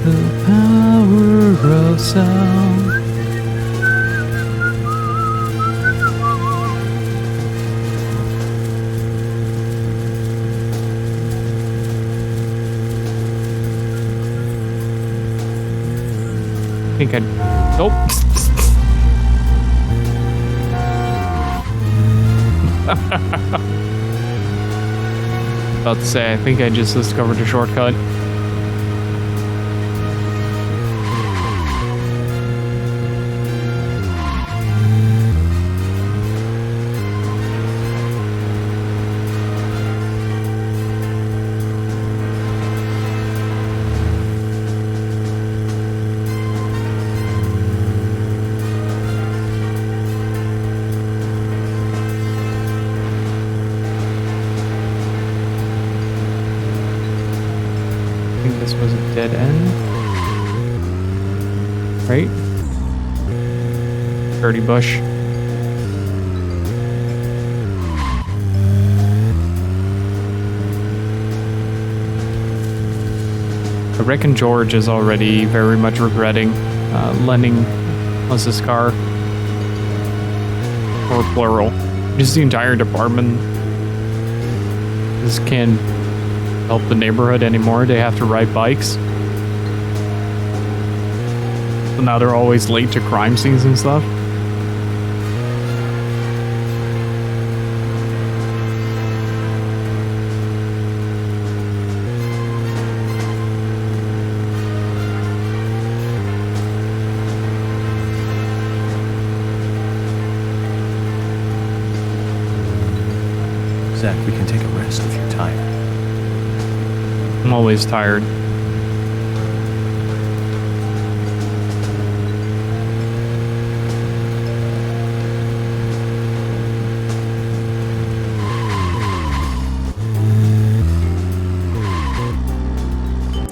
The power of sound. I think I'd... Nope. About to say, I think I just discovered a shortcut. I think this was a dead end. Right? Dirty bush. I reckon George is already very much regretting lending us his car. Or plural. Just the entire department. This can't help the neighborhood anymore. They have to ride bikes. now they're always late to crime scenes and stuff. Zach, we can take a rest if you're tired. I'm always tired.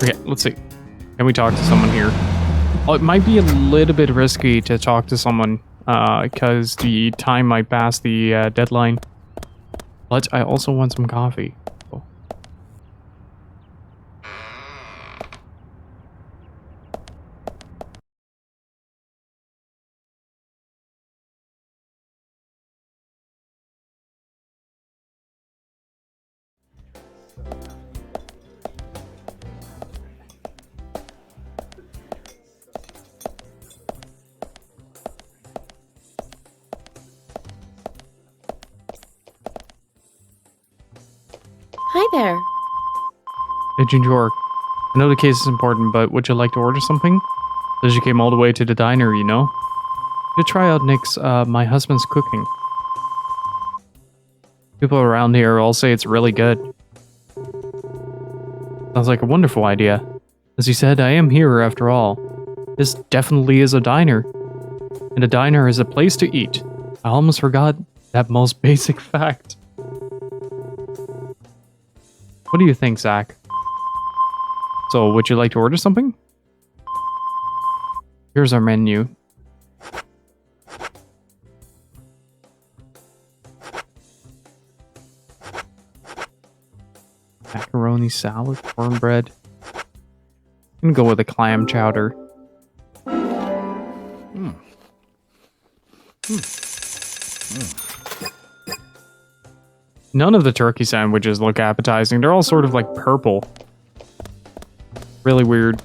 Okay, let's see. Can we talk to someone here? Oh, it might be a little bit risky to talk to someone because the time might pass the deadline. But I also want some coffee. Oh. Hi there. Agent York, I know the case is important, but would you like to order something? Says you came all the way to the diner, you know? You try out Nick's, my husband's cooking. People around here all say it's really good. Sounds like a wonderful idea. As you said, I am here after all. This definitely is a diner. And a diner is a place to eat. I almost forgot that most basic fact. What do you think, Zach? So, would you like to order something? Here's our menu. Macaroni salad, cornbread. I'm gonna go with a clam chowder. None of the turkey sandwiches look appetizing. They're all sort of like purple. Really weird.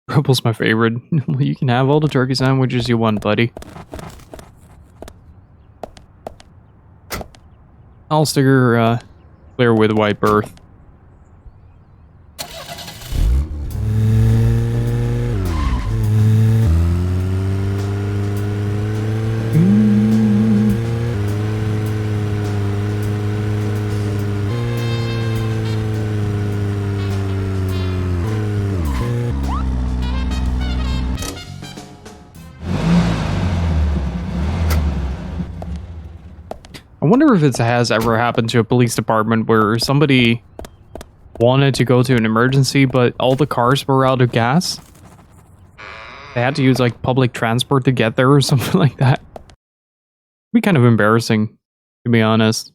Purple's my favorite. Well, you can have all the turkey sandwiches you want, buddy. I'll steer clear with white berth. I wonder if it has ever happened to a police department where somebody wanted to go to an emergency, but all the cars were out of gas. They had to use like public transport to get there or something like that. It'd be kind of embarrassing, to be honest.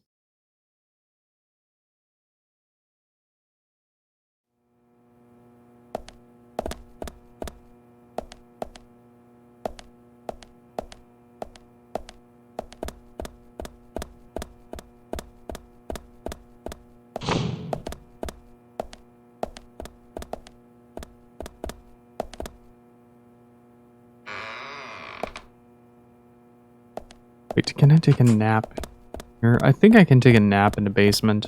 Wait, can I take a nap here? I think I can take a nap in the basement.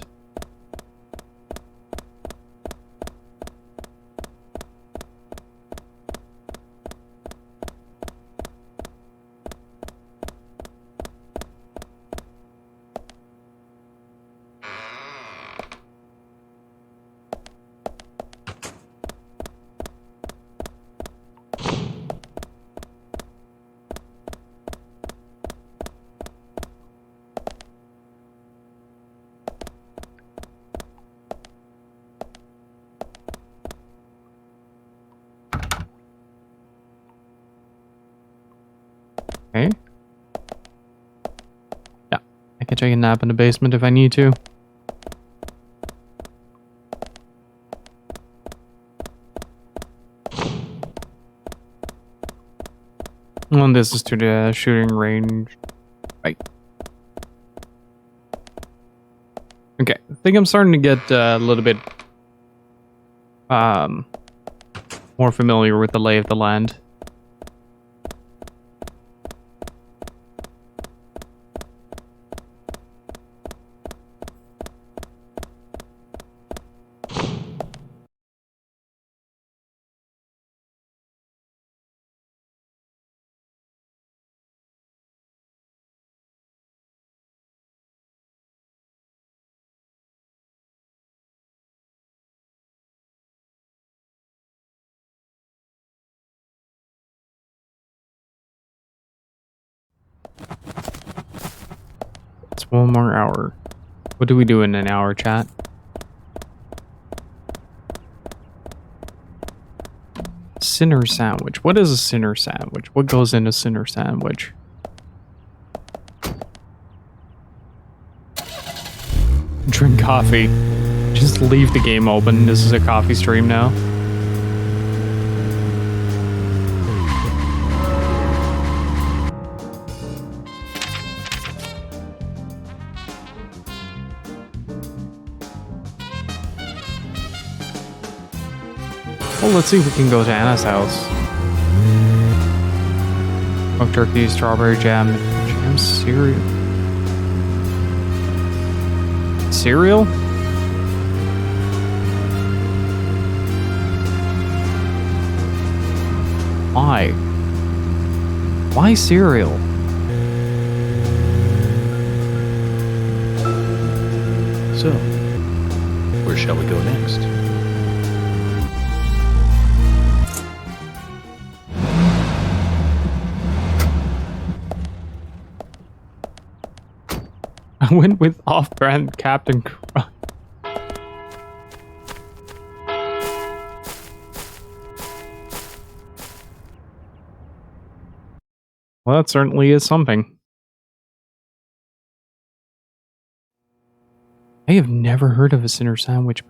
Okay. Yeah, I can take a nap in the basement if I need to. And this is to the shooting range. Right. Okay, I think I'm starting to get a little bit more familiar with the lay of the land. It's 1 more hour. What do we do in an hour, chat? Sinner sandwich. What is a sinner sandwich? What goes in a sinner sandwich? Drink coffee. Just leave the game open. This is a coffee stream now. Well, let's see if we can go to Anna's house. Smoked turkey, strawberry jam, cereal. Cereal? Why? Why cereal? So, where shall we go next? I went with off-brand Captain Crunch. Well, that certainly is something. I have never heard of a sinner sandwich. It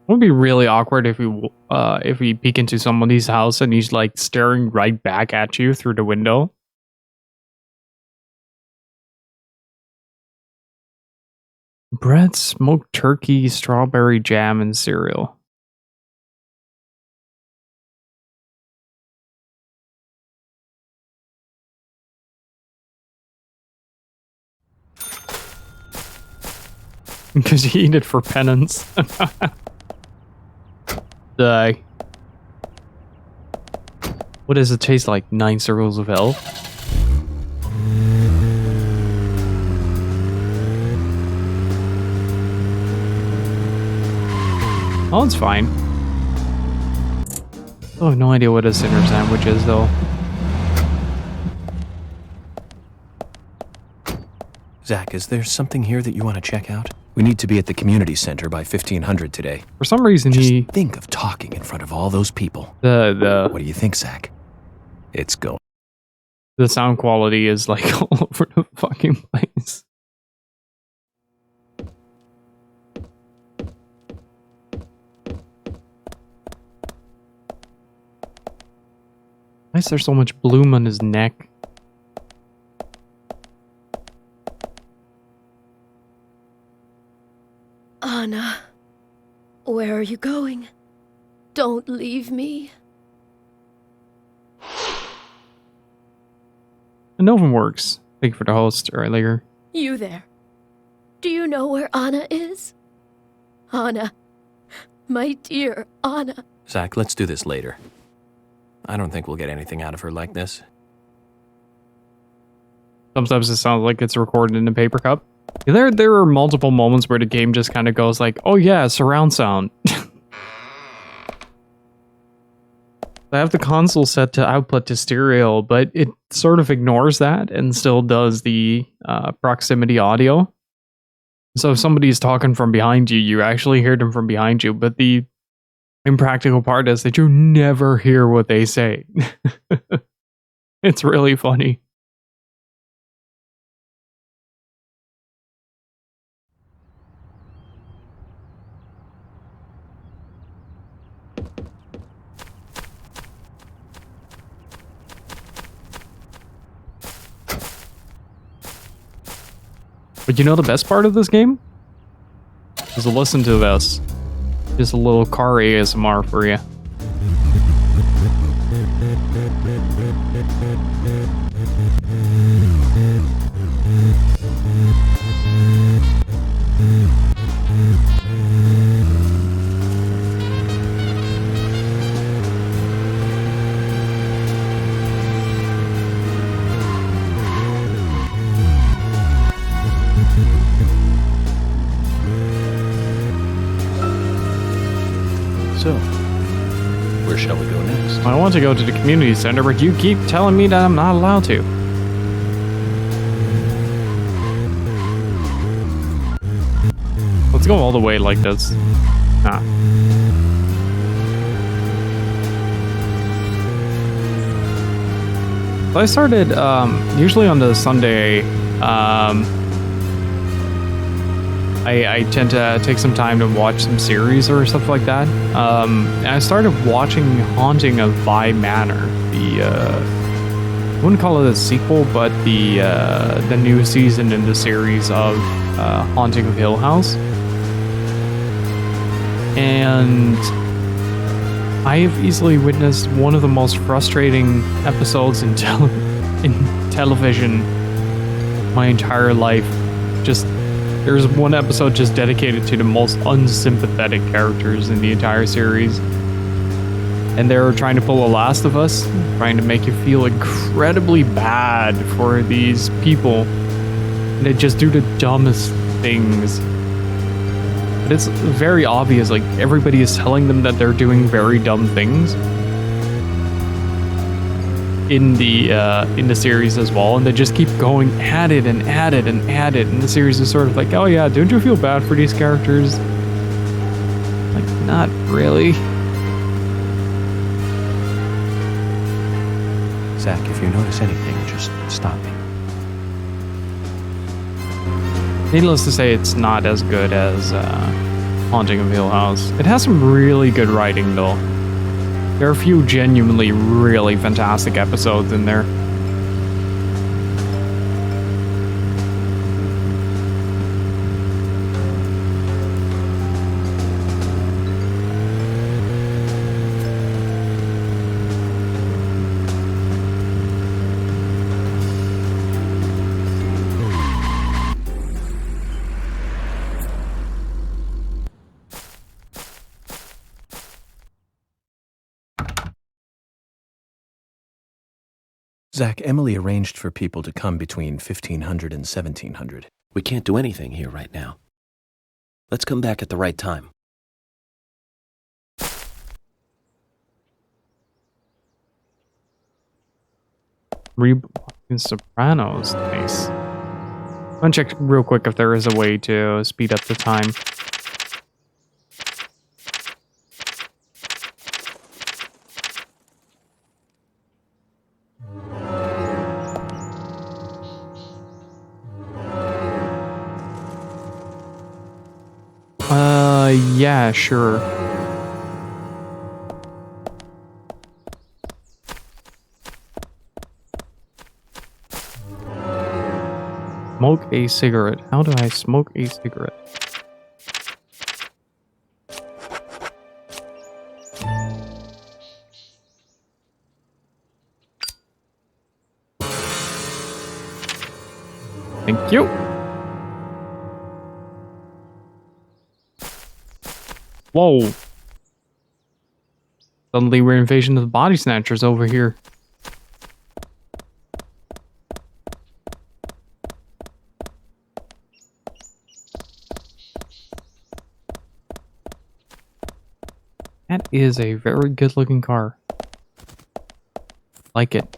would be really awkward if we peek into somebody's house and he's like staring right back at you through the window. Bread, smoked turkey, strawberry jam, and cereal. Because you eat it for penance. Die. What does it taste like? 9 circles of hell? Oh, it's fine. I have no idea what a sinner sandwich is, though. Zach, is there something here that you want to check out? We need to be at the community center by 1500 today. For some reason, Just think of talking in front of all those people. the What do you think, Zach? It's going. the sound quality is like all over the fucking place. Why is there so much bloom on his neck? Anna, where are you going? Don't leave me. The Novum works. Thank you for the host earlier. You there. Do you know where Anna is? Anna. My dear Anna. Zach, let's do this later. I don't think we'll get anything out of her like this. Sometimes it sounds like it's recorded in a paper cup. There are multiple moments where the game just kind of goes like, oh yeah, surround sound. I have the console set to output to stereo, but it sort of ignores that and still does the proximity audio. So if somebody's talking from behind you, you actually hear them from behind you, but the impractical part is that you never hear what they say. It's really funny. But you know the best part of this game? Is to listen to this. Just a little car ASMR for you. So, where shall we go next? I want to go to the community center, but you keep telling me that I'm not allowed to. Let's go all the way like this. Ah. So I started, usually on the Sunday, I tend to take some time to watch some series or stuff like that. And I started watching Haunting of Vi Manor. I wouldn't call it a sequel, but the new season in the series of Haunting of Hill House. And I have easily witnessed one of the most frustrating episodes in television my entire life. Just there's one episode just dedicated to the most unsympathetic characters in the entire series. And they're trying to pull a Last of Us, trying to make you feel incredibly bad for these people. And they just do the dumbest things. But it's very obvious, like everybody is telling them that they're doing very dumb things in the series as well, and they just keep going at it and at it and at it, and the series is sort of like, oh yeah, don't you feel bad for these characters? Like, not really. Zach, if you notice anything, just stop me. Needless to say, it's not as good as Haunting of Hill House. It has some really good writing though. There are a few genuinely really fantastic episodes in there. Zach, Emily arranged for people to come between 1500 and 1700. We can't do anything here right now. Let's come back at the right time. Rewatching Sopranos, nice. I'm gonna check real quick if there is a way to speed up the time. Yeah, sure. Smoke a cigarette. How do I smoke a cigarette? Thank you. Whoa. Suddenly we're invasion of the body snatchers over here. That is a very good looking car. Like it.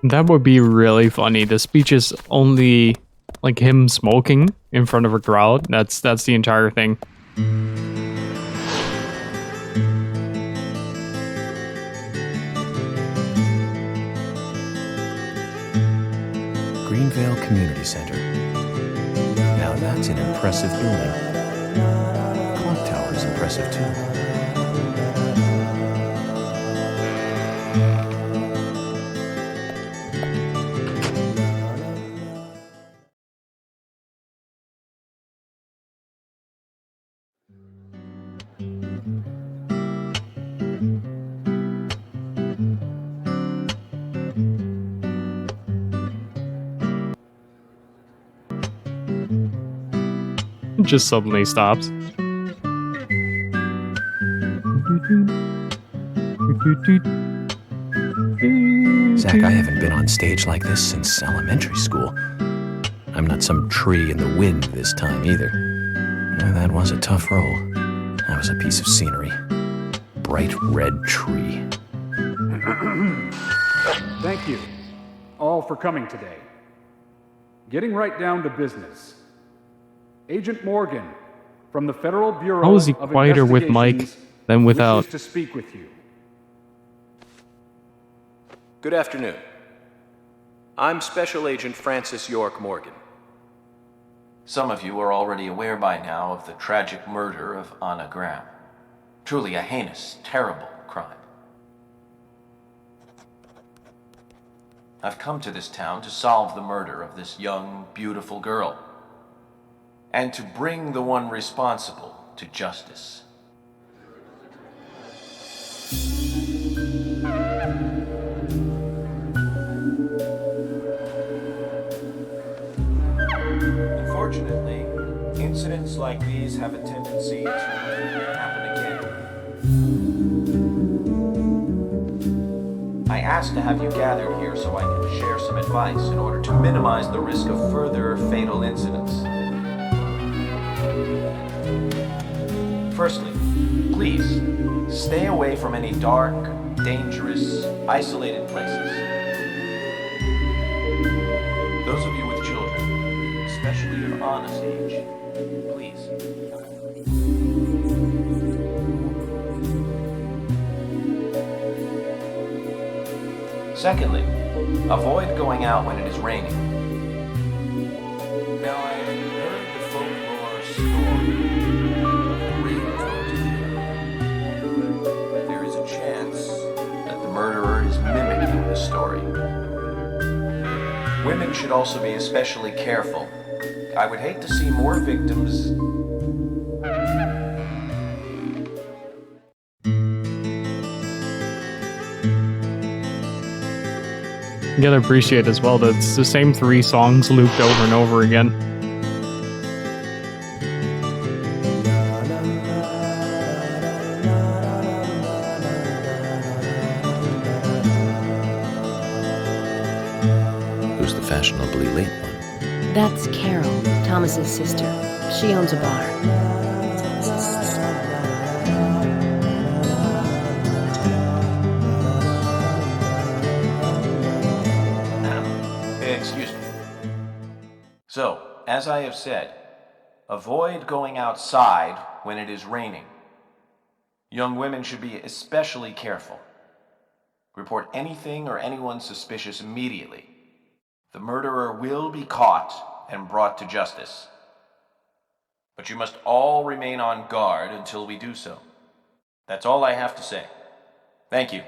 That would be really funny. The speech is only like him smoking in front of a crowd. That's the entire thing. Greenvale Community Center. Now that's an impressive building. Clock tower's impressive too. It just suddenly stops. Zach, I haven't been on stage like this since elementary school. I'm not some tree in the wind this time either. That was a tough role. That was a piece of scenery. Bright red tree. Thank you, all, for coming today. Getting right down to business. Agent Morgan, from the Federal Bureau How is he of quieter with Mike Investigations, than without? wishes to speak with you. Good afternoon. I'm Special Agent Francis York Morgan. Some of you are already aware by now of the tragic murder of Anna Graham. Truly a heinous, terrible crime. I've come to this town to solve the murder of this young, beautiful girl, and to bring the one responsible to justice. Unfortunately, incidents like these have a tendency to happen again. I asked to have you gathered here so I can share some advice in order to minimize the risk of further fatal incidents. Firstly, please stay away from any dark, dangerous, isolated places. Those of you with children, especially of Anna's age, please. Secondly, avoid going out when it is raining. Now, I heard the folklore story of the raincoat. There is a chance that the murderer is mimicking the story. Women should also be especially careful. I would hate to see more victims. You gotta appreciate as well that it's the same 3 songs looped over and over again. Who's the fashionably late one? That's Carol, Thomas's sister. She owns a bar. Excuse me. So, as I have said, avoid going outside when it is raining. Young women should be especially careful. Report anything or anyone suspicious immediately. The murderer will be caught and brought to justice. But you must all remain on guard until we do so. That's all I have to say. Thank you.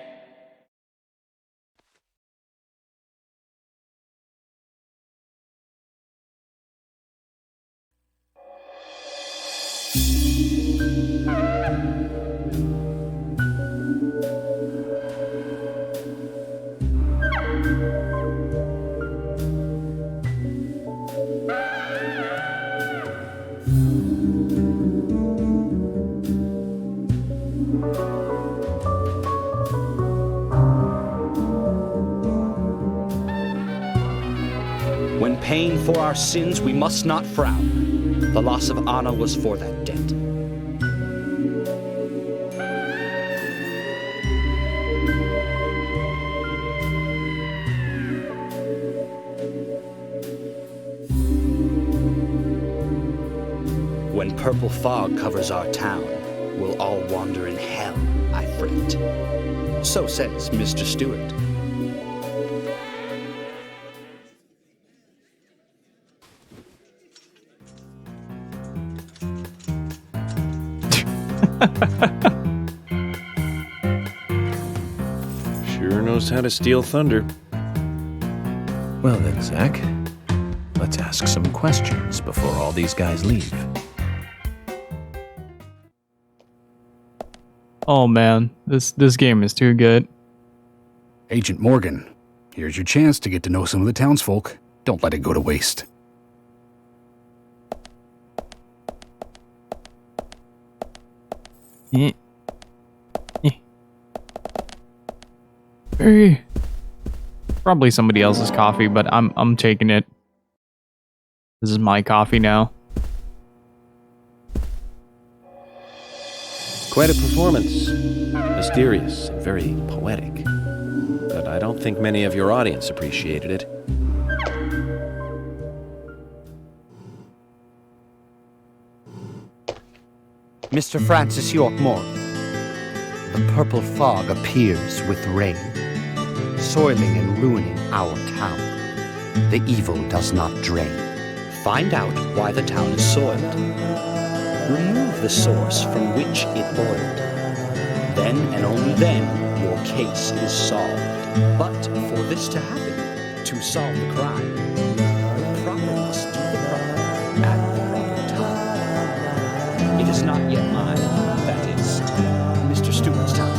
When paying for our sins, we must not frown. The loss of Anna was for that debt. When purple fog covers our town, we'll all wander in hell, I fret. So says Mr. Stewart. Sure knows how to steal thunder. Well then, Zach, let's ask some questions before all these guys leave. Oh man, this game is too good. Agent Morgan, here's your chance to get to know some of the townsfolk. Don't let it go to waste. Eh. Eh. Hey. Probably somebody else's coffee, but I'm taking it. This is my coffee now. Quite a performance. Mysterious and very poetic. But I don't think many of your audience appreciated it. Mr. Francis York Morgan, the purple fog appears with rain, soiling and ruining our town. The evil does not drain. Find out why the town is soiled. Remove the source from which it boiled. Then and only then your case is solved. But for this to happen, to solve the crime, the proper must do the proper at the proper time. It is not yet mine, that is, Mr. Stewart's time,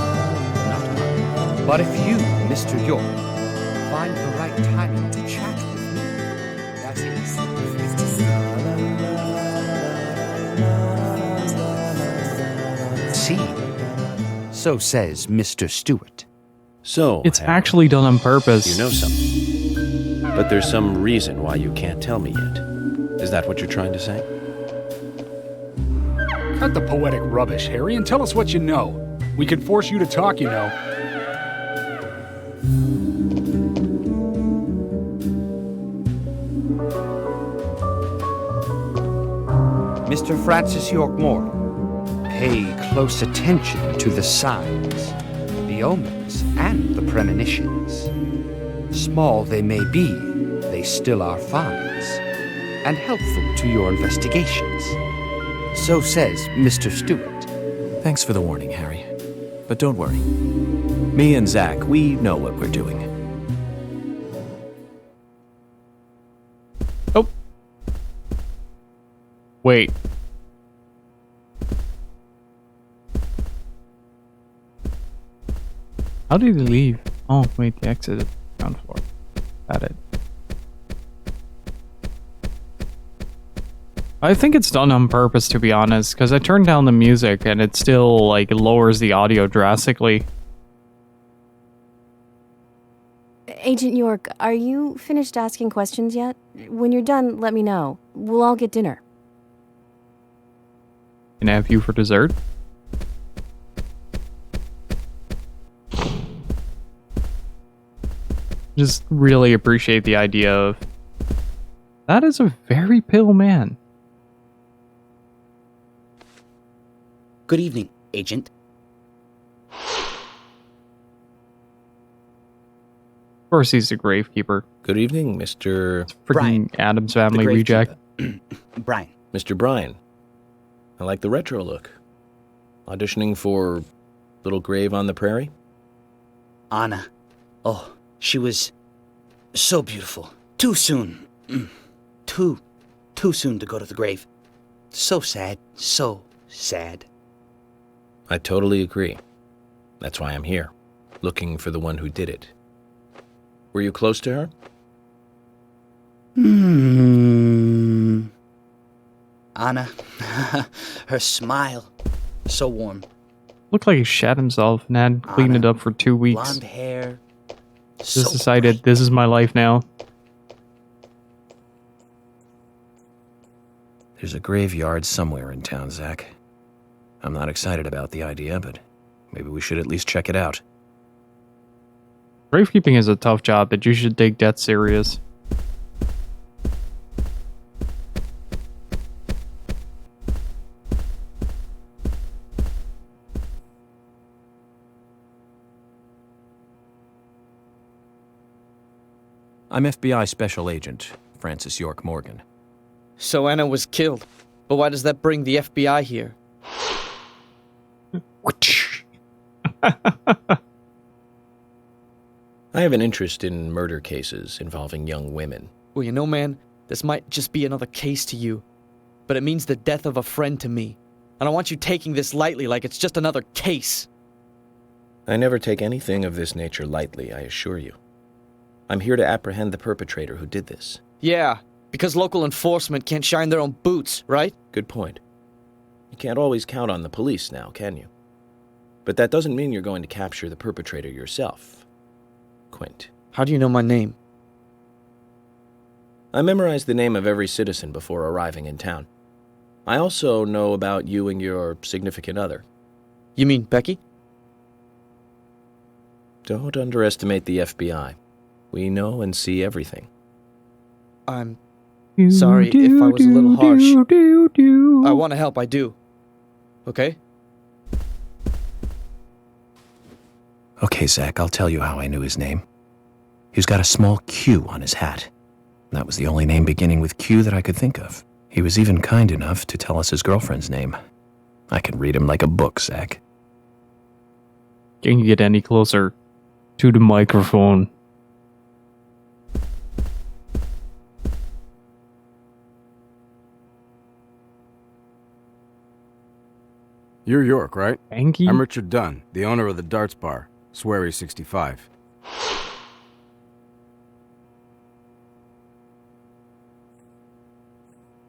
not mine. But if you, Mr. York, find the right timing to chat with me, that is, see, so says Mr. Stewart. So, It's Harry, actually done on purpose. you know something. But there's some reason why you can't tell me yet. Is that what you're trying to say? Cut the poetic rubbish, Harry, and tell us what you know. We can force you to talk, you know. Mr. Francis York Morgan, pay close attention to the signs, the omens, and the premonitions. Small they may be, they still are finds, and helpful to your investigations. So says Mr. Stewart. Thanks for the warning, Harry. But don't worry. Me and Zach, we know what we're doing. Oh. Wait. How did he leave? Oh, wait, the exit is ground floor. Got it. I think it's done on purpose, to be honest, because I turned down the music and it still, like, lowers the audio drastically. Agent York, are you finished asking questions yet? When you're done, let me know. We'll all get dinner. Can I have you for dessert? Just really appreciate the idea of... That is a very pale man. Good evening, Agent. Of course he's the gravekeeper. Good evening, Mr. Freaking Brian, Addams Family The reject. gravekeeper. Brian. Mr. Bryan. I like the retro look. Auditioning for Little Grave on the Prairie? Anna. Oh, she was so beautiful. Too soon. Too soon to go to the grave. So sad. So sad. I totally agree. That's why I'm here, looking for the one who did it. Were you close to her? Anna. Her smile. So warm. Looked like he shat himself and had cleaned it up for 2 weeks. Blonde hair. Just decided this is my life now. There's a graveyard somewhere in town, Zach. I'm not excited about the idea, but maybe we should at least check it out. Gravekeeping is a tough job, but you should take death serious. I'm FBI Special Agent Francis York Morgan. So Anna was killed. But why does that bring the FBI here? I have an interest in murder cases involving young women. Well, you know, man, this might just be another case to you. But it means the death of a friend to me. I don't want you taking this lightly like it's just another case. I never take anything of this nature lightly, I assure you. I'm here to apprehend the perpetrator who did this. Yeah, because local enforcement can't shine their own boots, right? Good point. You can't always count on the police now, can you? But that doesn't mean you're going to capture the perpetrator yourself, Quint. How do you know my name? I memorized the name of every citizen before arriving in town. I also know about you and your significant other. You mean Becky? Don't underestimate the FBI. We know and see everything. I'm sorry if I was a little harsh. I want to help, I do. Okay? Okay, Zach, I'll tell you how I knew his name. He's got a small Q on his hat. That was the only name beginning with Q that I could think of. He was even kind enough to tell us his girlfriend's name. I can read him like a book, Zach. Can you get any closer to the microphone? You're York, right? Thank you. I'm Richard Dunn, the owner of the Darts Bar, Swery 65.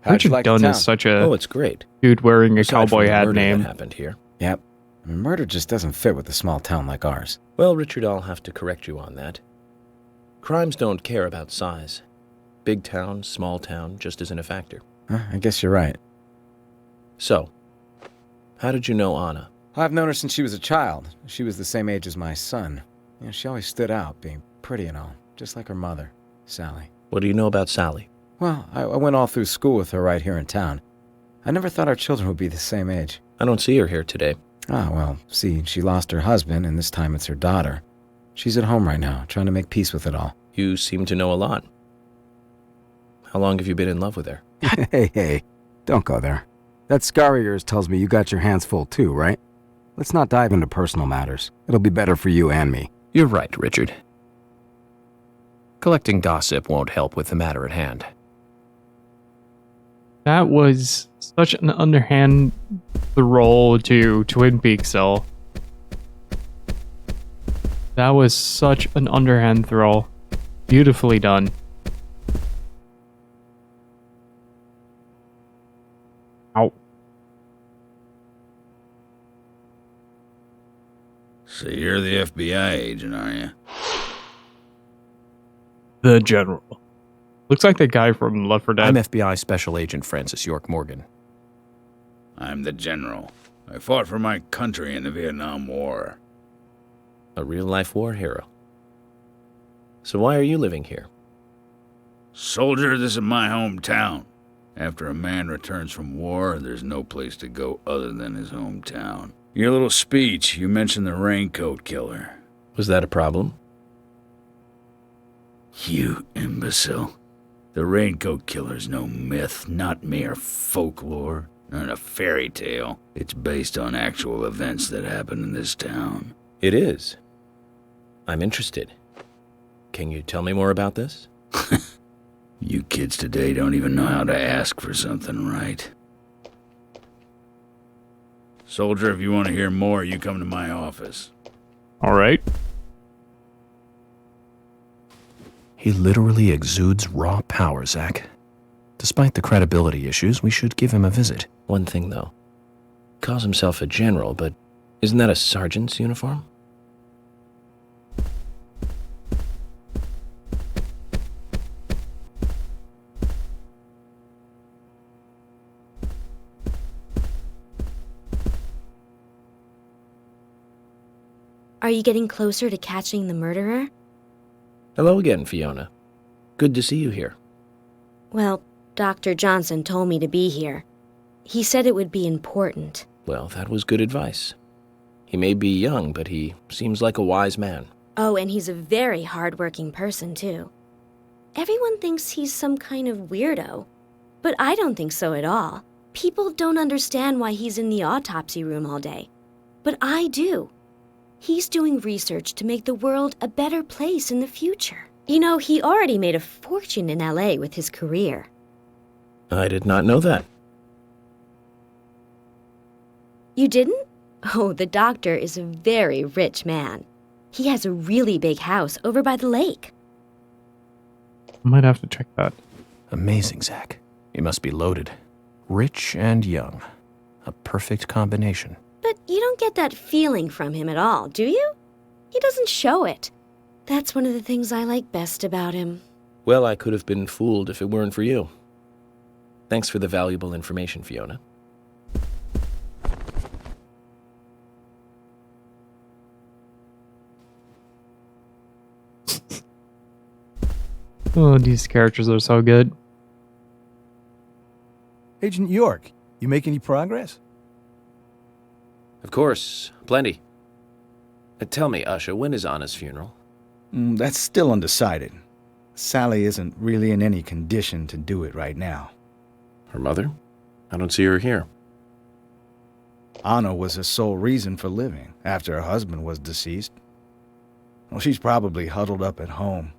How'd you Richard like Dunn the is town? such a Oh, it's great. dude wearing a Aside from cowboy the hat murder name. that happened here. Yep. Murder just doesn't fit with a small town like ours. Well, Richard, I'll have to correct you on that. Crimes don't care about size. Big town, small town, just isn't a factor. I guess you're right. So, how did you know Anna? I've known her since she was a child. She was the same age as my son. You know, she always stood out, being pretty and all, just like her mother, Sally. What do you know about Sally? Well, I went all through school with her right here in town. I never thought our children would be the same age. I don't see her here today. Ah, well, see, she lost her husband, and this time it's her daughter. She's at home right now, trying to make peace with it all. You seem to know a lot. How long have you been in love with her? Hey, don't go there. That scar of yours tells me you got your hands full too, right? Let's not dive into personal matters. It'll be better for you and me. You're right, Richard. Collecting gossip won't help with the matter at hand. That was such an underhand throw to Twin Peaks, though. That was such an underhand throw. Beautifully done. Ow. So you're the FBI agent, are you? The General. Looks like the guy from Left 4 Dead. I'm FBI Special Agent Francis York Morgan. I'm the general. I fought for my country in the Vietnam War. A real-life war hero. So why are you living here? Soldier, this is my hometown. After a man returns from war, there's no place to go other than his hometown. Your little speech, you mentioned the raincoat killer. Was that a problem? You imbecile. The raincoat killer's no myth, not mere folklore, not a fairy tale. It's based on actual events that happened in this town. It is. I'm interested. Can you tell me more about this? You kids today don't even know how to ask for something right. Soldier, if you want to hear more, you come to my office. All right. He literally exudes raw power, Zach. Despite the credibility issues, we should give him a visit. One thing, though. Calls himself a general, but isn't that a sergeant's uniform? Are you getting closer to catching the murderer? Hello again, Fiona. Good to see you here. Well, Dr. Johnson told me to be here. He said it would be important. Well, that was good advice. He may be young, but he seems like a wise man. Oh, and he's a very hard-working person, too. Everyone thinks he's some kind of weirdo, but I don't think so at all. People don't understand why he's in the autopsy room all day, but I do. He's doing research to make the world a better place in the future. You know, he already made a fortune in LA with his career. I did not know that. You didn't? Oh, the doctor is a very rich man. He has a really big house over by the lake. I might have to check that. Amazing, Zach. He must be loaded. Rich and young. A perfect combination. But you don't get that feeling from him at all, do you? He doesn't show it. That's one of the things I like best about him. Well, I could have been fooled if it weren't for you. Thanks for the valuable information, Fiona. Oh, these characters are so good. Agent York, you make any progress? Of course, plenty. Tell me, Usha, when is Anna's funeral? That's still undecided. Sally isn't really in any condition to do it right now. Her mother? I don't see her here. Anna was her sole reason for living after her husband was deceased. Well, she's probably huddled up at home.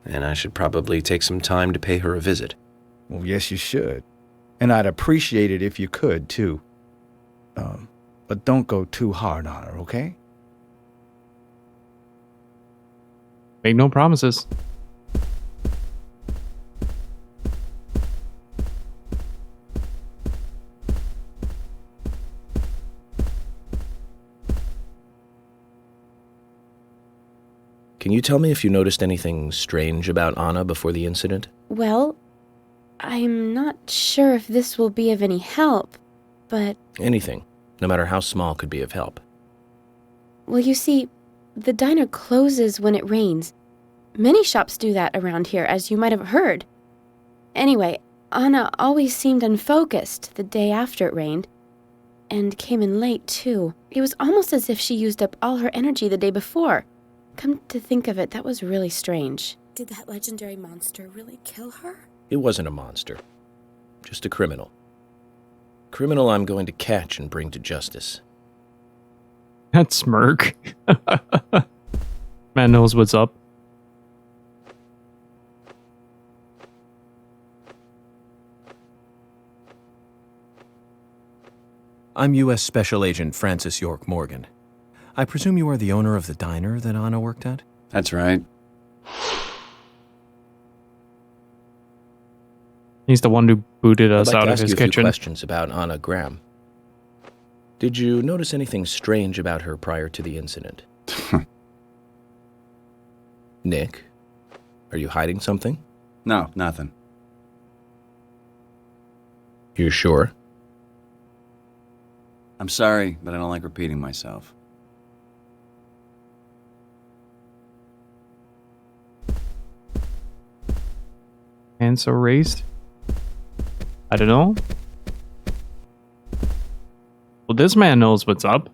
And I should probably take some time to pay her a visit. Well, yes, you should. And I'd appreciate it if you could, too. But don't go too hard on her, okay? Make no promises. Can you tell me if you noticed anything strange about Anna before the incident? Well, I'm not sure if this will be of any help, but... Anything, no matter how small, could be of help. Well, you see, the diner closes when it rains. Many shops do that around here, as you might have heard. Anyway, Anna always seemed unfocused the day after it rained, and came in late, too. It was almost as if she used up all her energy the day before. Come to think of it, that was really strange. Did that legendary monster really kill her? It wasn't a monster. Just a criminal. Criminal I'm going to catch and bring to justice. That smirk. Man knows what's up. I'm U.S. Special Agent Francis York Morgan. I presume you are the owner of the diner that Anna worked at? That's right. He's the one who booted us I'd like out to of ask his you a few kitchen. questions about Anna Graham. Did you notice anything strange about her prior to the incident? Nick, are you hiding something? No, nothing. You sure? I'm sorry, but I don't like repeating myself. Hands so raised? I don't know. Well, this man knows what's up.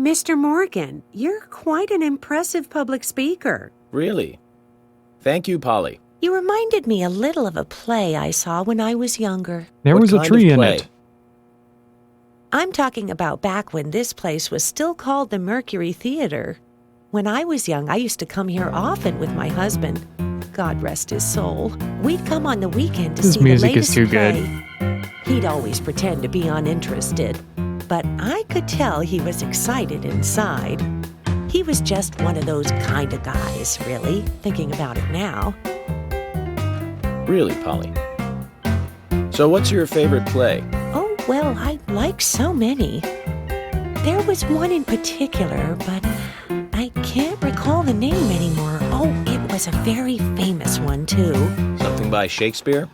Mr. Morgan, you're quite an impressive public speaker. Really? Thank you, Polly. You reminded me a little of a play I saw when I was younger. There was a tree in it. I'm talking about back when this place was still called the Mercury Theater. When I was young, I used to come here often with my husband. God rest his soul. We'd come on the weekend to This see the music is latest too play. good. He'd always pretend to be uninterested, but I could tell he was excited inside. He was just one of those kind of guys, really, thinking about it now. Really, Polly? So what's your favorite play? Oh, well, I like so many. There was one in particular, but I can't recall the name anymore. Oh, it was a very famous one, too. Something by Shakespeare?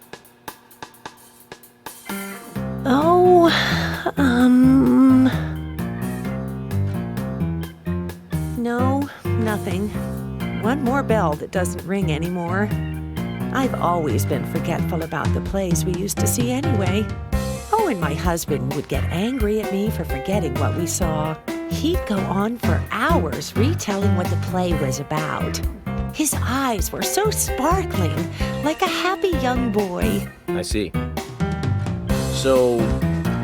Oh, no, nothing. One more bell that doesn't ring anymore. I've always been forgetful about the plays we used to see anyway. Oh, and my husband would get angry at me for forgetting what we saw. He'd go on for hours retelling what the play was about. His eyes were so sparkling, like a happy young boy. I see. So,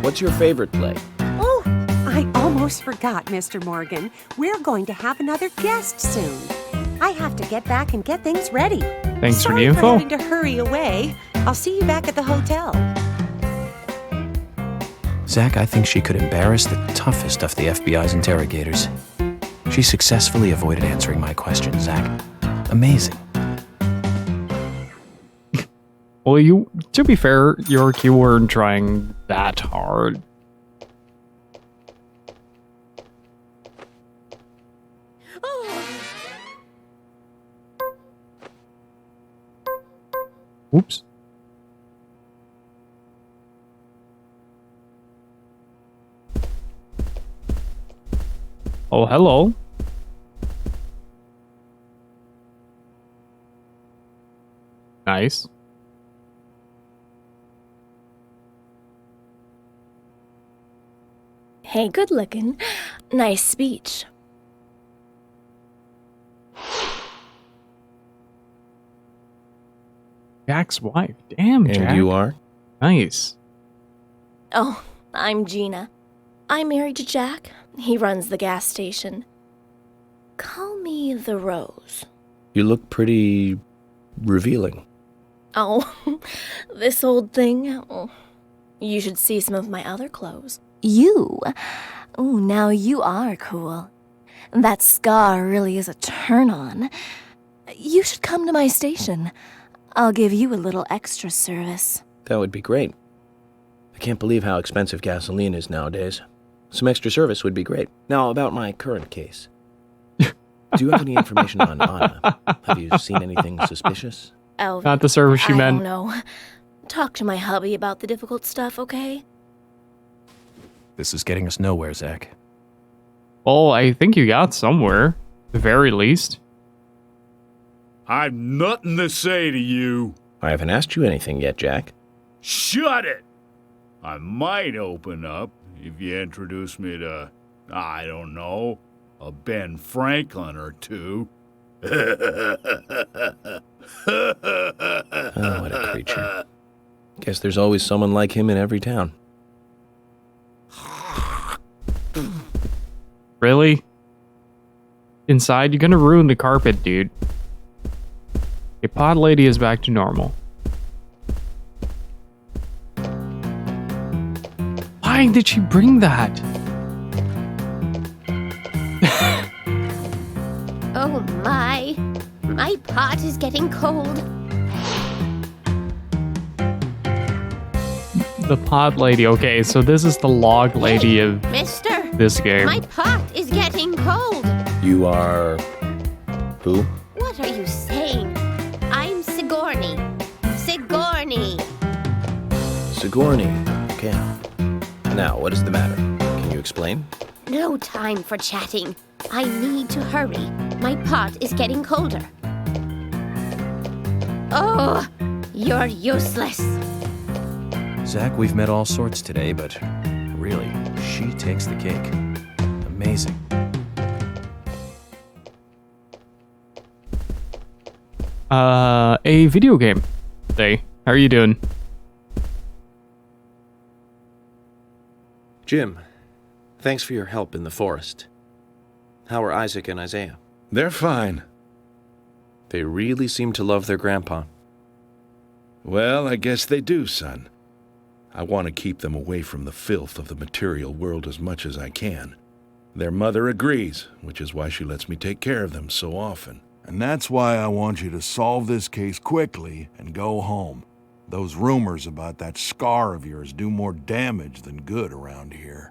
what's your favorite play? Oh, I almost forgot, Mr. Morgan. We're going to have another guest soon. I have to get back and get things ready. Thanks for the Sorry info. for having to hurry away. I'll see you back at the hotel. Zach, I think she could embarrass the toughest of the FBI's interrogators. She successfully avoided answering my questions, Zach. Amazing. Well, to be fair, York, you weren't trying that hard. Oops. Oh, hello. Nice. Hey, good looking. Nice speech. Jack's wife. Damn, Jack. And you are? Nice. Oh, I'm Gina. I'm married to Jack. He runs the gas station. Call me the Rose. You look pretty revealing. Oh, this old thing. Oh, you should see some of my other clothes. You? Oh, now you are cool. That scar really is a turn-on. You should come to my station. I'll give you a little extra service. That would be great. I can't believe how expensive gasoline is nowadays. Some extra service would be great. Now, about my current case. Do you have any information on Anna? Have you seen anything suspicious? Oh, Not the service she I meant. don't know. Talk to my hubby about the difficult stuff, okay? This is getting us nowhere, Zach. Well, I think you got somewhere. At the very least. I've nothing to say to you. I haven't asked you anything yet, Jack. Shut it! I might open up if you introduce me to, I don't know, a Ben Franklin or two. Oh, what a creature. Guess there's always someone like him in every town. Really? Inside, you're gonna ruin the carpet, dude. Okay, pod lady is back to normal. Why did she bring that? Oh my pot is getting cold. The pod lady. Okay, so this is the log lady of Mister, this game. my pot is getting cold. You are... who? What are you saying? I'm Sigourney. Sigourney. Sigourney. Okay. Now, what is the matter? Can you explain? No time for chatting. I need to hurry. My pot is getting colder. Oh, you're useless. Zach, we've met all sorts today, but really, she takes the cake. Amazing. A video game. Hey, how are you doing? Jim, thanks for your help in the forest. How are Isaac and Isaiah? They're fine. They really seem to love their grandpa. Well, I guess they do, son. I want to keep them away from the filth of the material world as much as I can. Their mother agrees, which is why she lets me take care of them so often. And that's why I want you to solve this case quickly and go home. Those rumors about that scar of yours do more damage than good around here.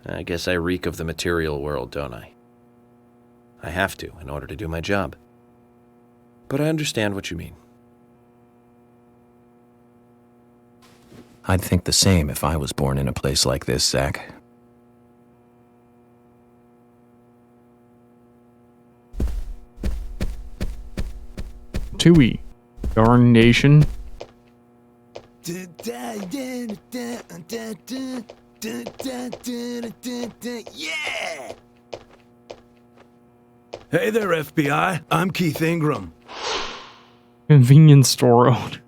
I guess I reek of the material world, don't I? I have to in order to do my job. But I understand what you mean. I'd think the same if I was born in a place like this, Zach. Tui. Darn nation. Yeah! Hey there, FBI. I'm Keith Ingram. Convenience store owner.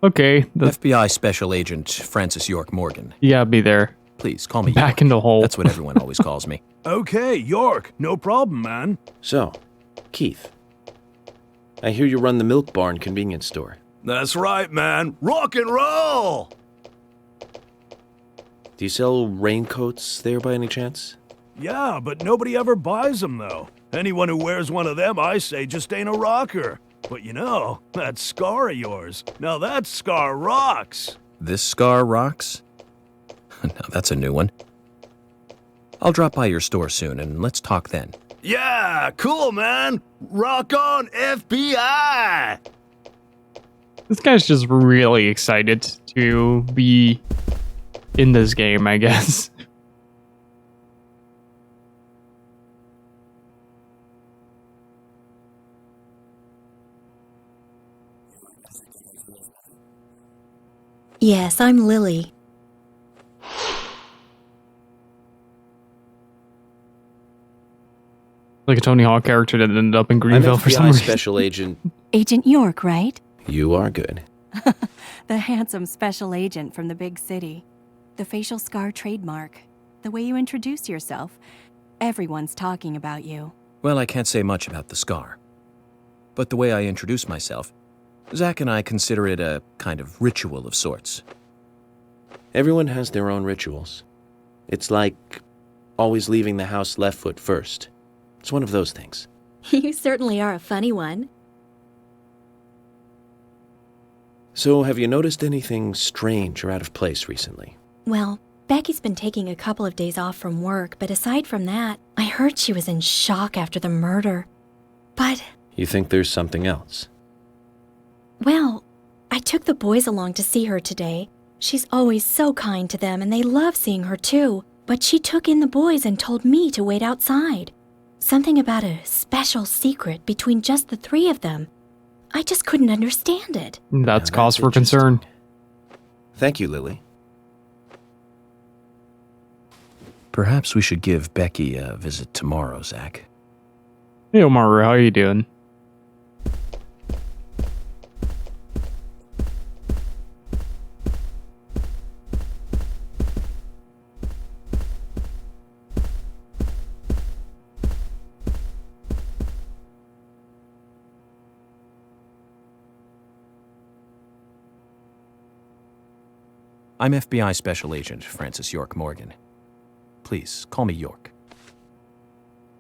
Okay. FBI Special Agent Francis York Morgan. Yeah, be there. Please call me Back York. in the hole. That's what everyone always calls me. Okay, York. No problem, man. So, Keith, I hear you run the Milk Barn convenience store. That's right, man. Rock and roll! Do you sell raincoats there by any chance? Yeah, but nobody ever buys them, though. Anyone who wears one of them, I say, just ain't a rocker. But you know, that scar of yours, now that scar rocks. This scar rocks? Now that's a new one. I'll drop by your store soon and let's talk then. Yeah, cool, man. Rock on, FBI! This guy's just really excited to be in this game, I guess. Yes, I'm Lily. Like a Tony Hawk character that ended up in I'm Greenvale for some FBI reason. Special Agent. Agent York, right? You are good. The handsome special agent from the big city. The facial scar trademark. The way you introduce yourself. Everyone's talking about you. Well, I can't say much about the scar. But the way I introduce myself, Zach and I consider it a kind of ritual of sorts. Everyone has their own rituals. It's like always leaving the house left foot first. It's one of those things. You certainly are a funny one. So, have you noticed anything strange or out of place recently? Well, Becky's been taking a couple of days off from work, but aside from that, I heard she was in shock after the murder. But, You think there's something else? well, I took the boys along to see her today. She's always so kind to them, and they love seeing her too. But she took in the boys and told me to wait outside. Something about a special secret between just the three of them. I just couldn't understand it. That's cause for concern. Thank you, Lily. Perhaps we should give Becky a visit tomorrow, Zach. Hey, Omaru, how are you doing? I'm FBI Special Agent Francis York Morgan. Please, call me York.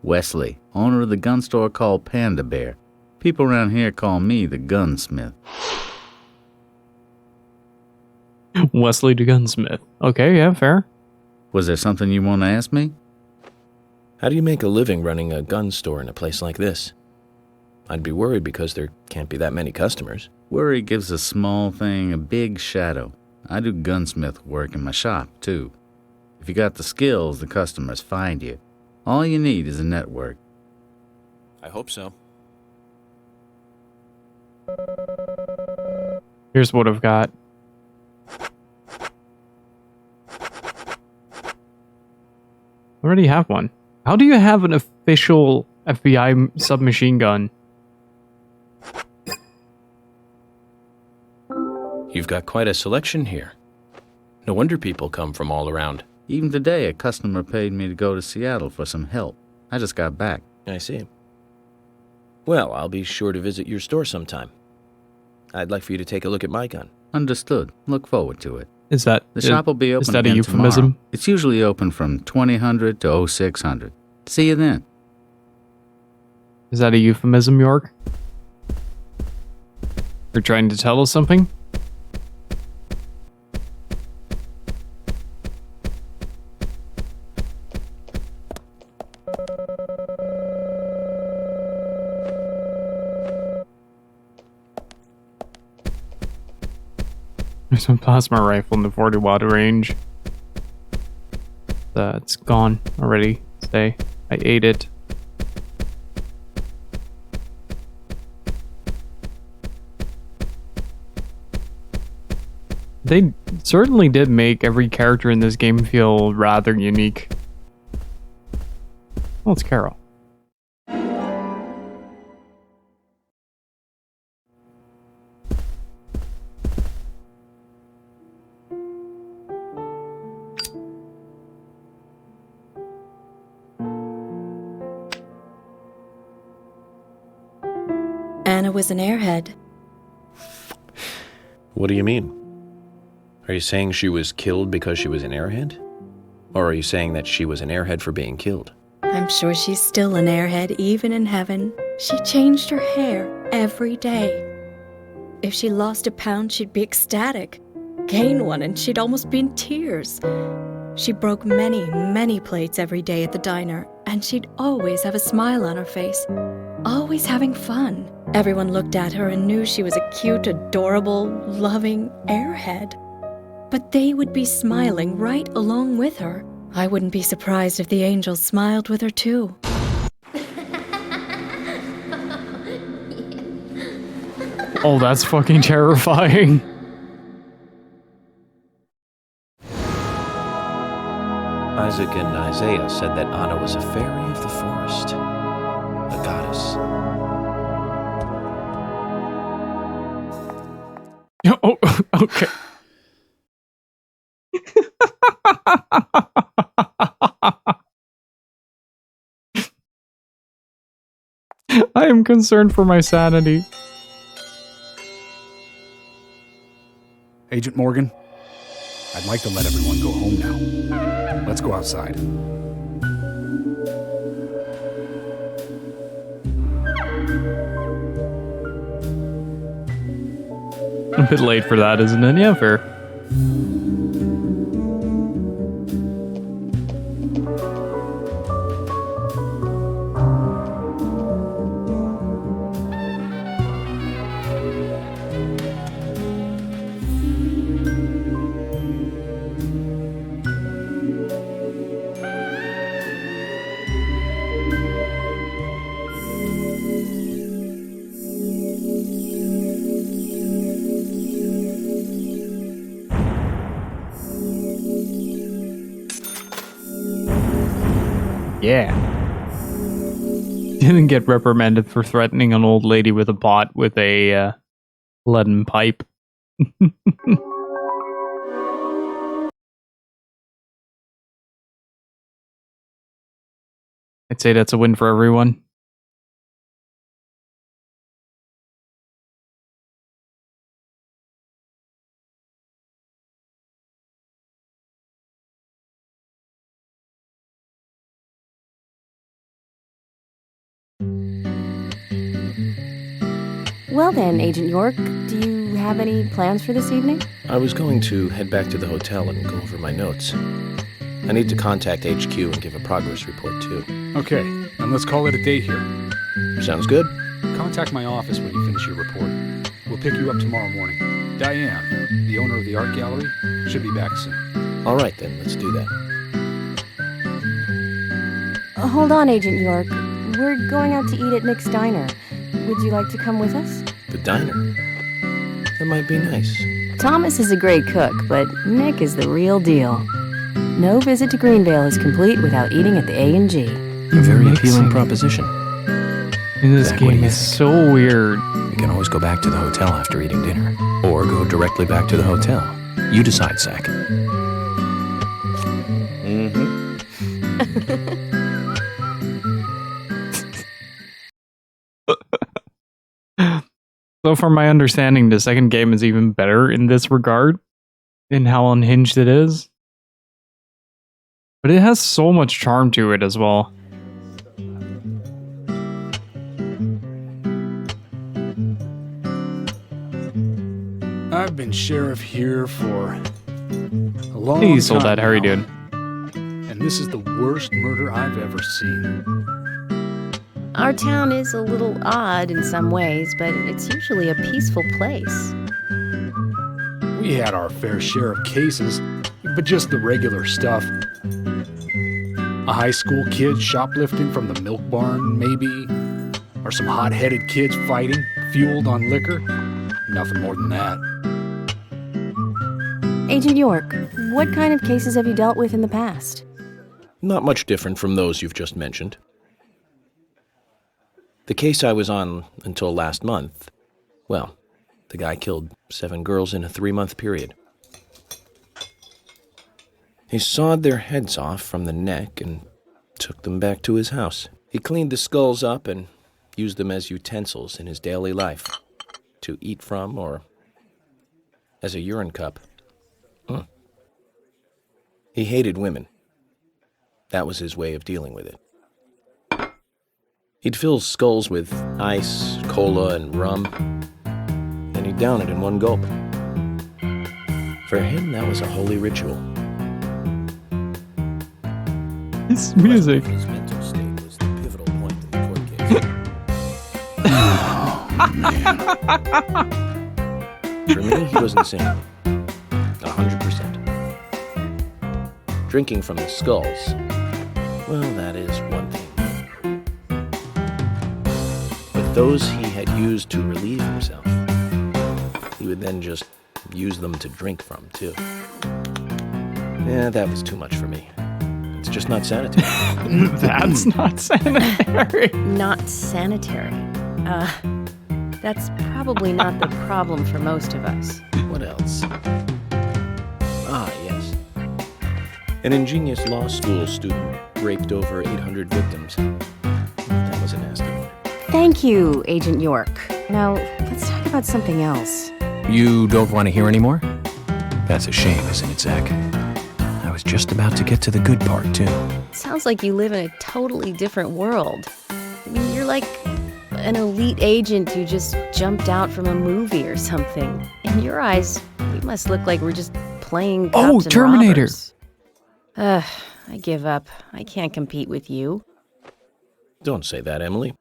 Wesley, owner of the gun store called Panda Bear. People around here call me the gunsmith. Wesley the gunsmith. Okay, yeah, fair. Was there something you want to ask me? How do you make a living running a gun store in a place like this? I'd be worried because there can't be that many customers. Worry gives a small thing a big shadow. I do gunsmith work in my shop, too. If you got the skills, the customers find you. All you need is a network. I hope so. Here's what I've got. I already have one. How do you have an official FBI submachine gun? You've got quite a selection here. No wonder people come from all around. Even today, a customer paid me to go to Seattle for some help. I just got back. I see. Well, I'll be sure to visit your store sometime. I'd like for you to take a look at my gun. Understood. Look forward to it. Is that the shop will be open is that again a euphemism? tomorrow. It's usually open from 2000 to 0600. See you then. Is that a euphemism, York? You're trying to tell us something? There's a plasma rifle in the 40 watt range. It's gone already. Stay. I ate it. They certainly did make every character in this game feel rather unique. Well, it's Carol. Anna was an airhead. What do you mean? Are you saying she was killed because she was an airhead? Or are you saying that she was an airhead for being killed? I'm sure she's still an airhead, even in heaven. She changed her hair every day. If she lost a pound, she'd be ecstatic. Gain one, and she'd almost be in tears. She broke many, many plates every day at the diner, and she'd always have a smile on her face. Always having fun. Everyone looked at her and knew she was a cute, adorable, loving airhead. But they would be smiling right along with her. I wouldn't be surprised if the angels smiled with her too. Oh, that's fucking terrifying. Isaac and Isaiah said that Anna was a fairy of the forest, a goddess. Oh, okay. I am concerned for my sanity. Agent Morgan, I'd like to let everyone go home now. Let's go outside. A bit late for that, isn't it? Yeah, fair. Yeah. Didn't get reprimanded for threatening an old lady with a pot with a leaden pipe. I'd say that's a win for everyone. Well then, Agent York, do you have any plans for this evening? I was going to head back to the hotel and go over my notes. I need to contact HQ and give a progress report too. Okay, and let's call it a day here. Sounds good. Contact my office when you finish your report. We'll pick you up tomorrow morning. Diane, the owner of the art gallery, should be back soon. All right then, let's do that. Hold on, Agent York. We're going out to eat at Nick's Diner. Would you like to come with us? The diner? That might be nice. Thomas is a great cook, but Nick is the real deal. No visit to Greenvale is complete without eating at the A&G. A very appealing proposition. And this game is so weird. We can always go back to the hotel after eating dinner. Or go directly back to the hotel. You decide, Zach. So from my understanding, the second game is even better in this regard, in how unhinged it is. But it has so much charm to it as well. I've been sheriff here for a long Hey, time Soldat, how are you now, doing? and this is the worst murder I've ever seen. Our town is a little odd in some ways, but it's usually a peaceful place. We had our fair share of cases, but just the regular stuff. A high school kid shoplifting from the milk barn, maybe? Or some hot-headed kids fighting, fueled on liquor? Nothing more than that. Agent York, what kind of cases have you dealt with in the past? Not much different from those you've just mentioned. The case I was on until last month, well, the guy killed 7 girls in a 3-month period. He sawed their heads off from the neck and took them back to his house. He cleaned the skulls up and used them as utensils in his daily life, to eat from or as a urine cup. He hated women. That was his way of dealing with it. He'd fill skulls with ice, cola, and rum, and he'd down it in one gulp. For him, that was a holy ritual. It's music. His mental state was the pivotal point in the court case. For me, he was insane. 100%. Drinking from the skulls, well, that is one thing. But those he had used to relieve himself, he would then just use them to drink from, too. Yeah, that was too much for me. It's just not sanitary. That's not sanitary. Not sanitary. That's probably not the problem for most of us. What else? Ah, yes. An ingenious law school student raped over 800 victims. That was a nasty one. Thank you, Agent York. Now, let's talk about something else. You don't want to hear anymore? That's a shame, isn't it, Zach? I was just about to get to the good part, too. Sounds like you live in a totally different world. I mean, you're like an elite agent who just jumped out from a movie or something. In your eyes, we must look like we're just playing cops and Terminator. robbers. I give up. I can't compete with you. Don't say that, Emily.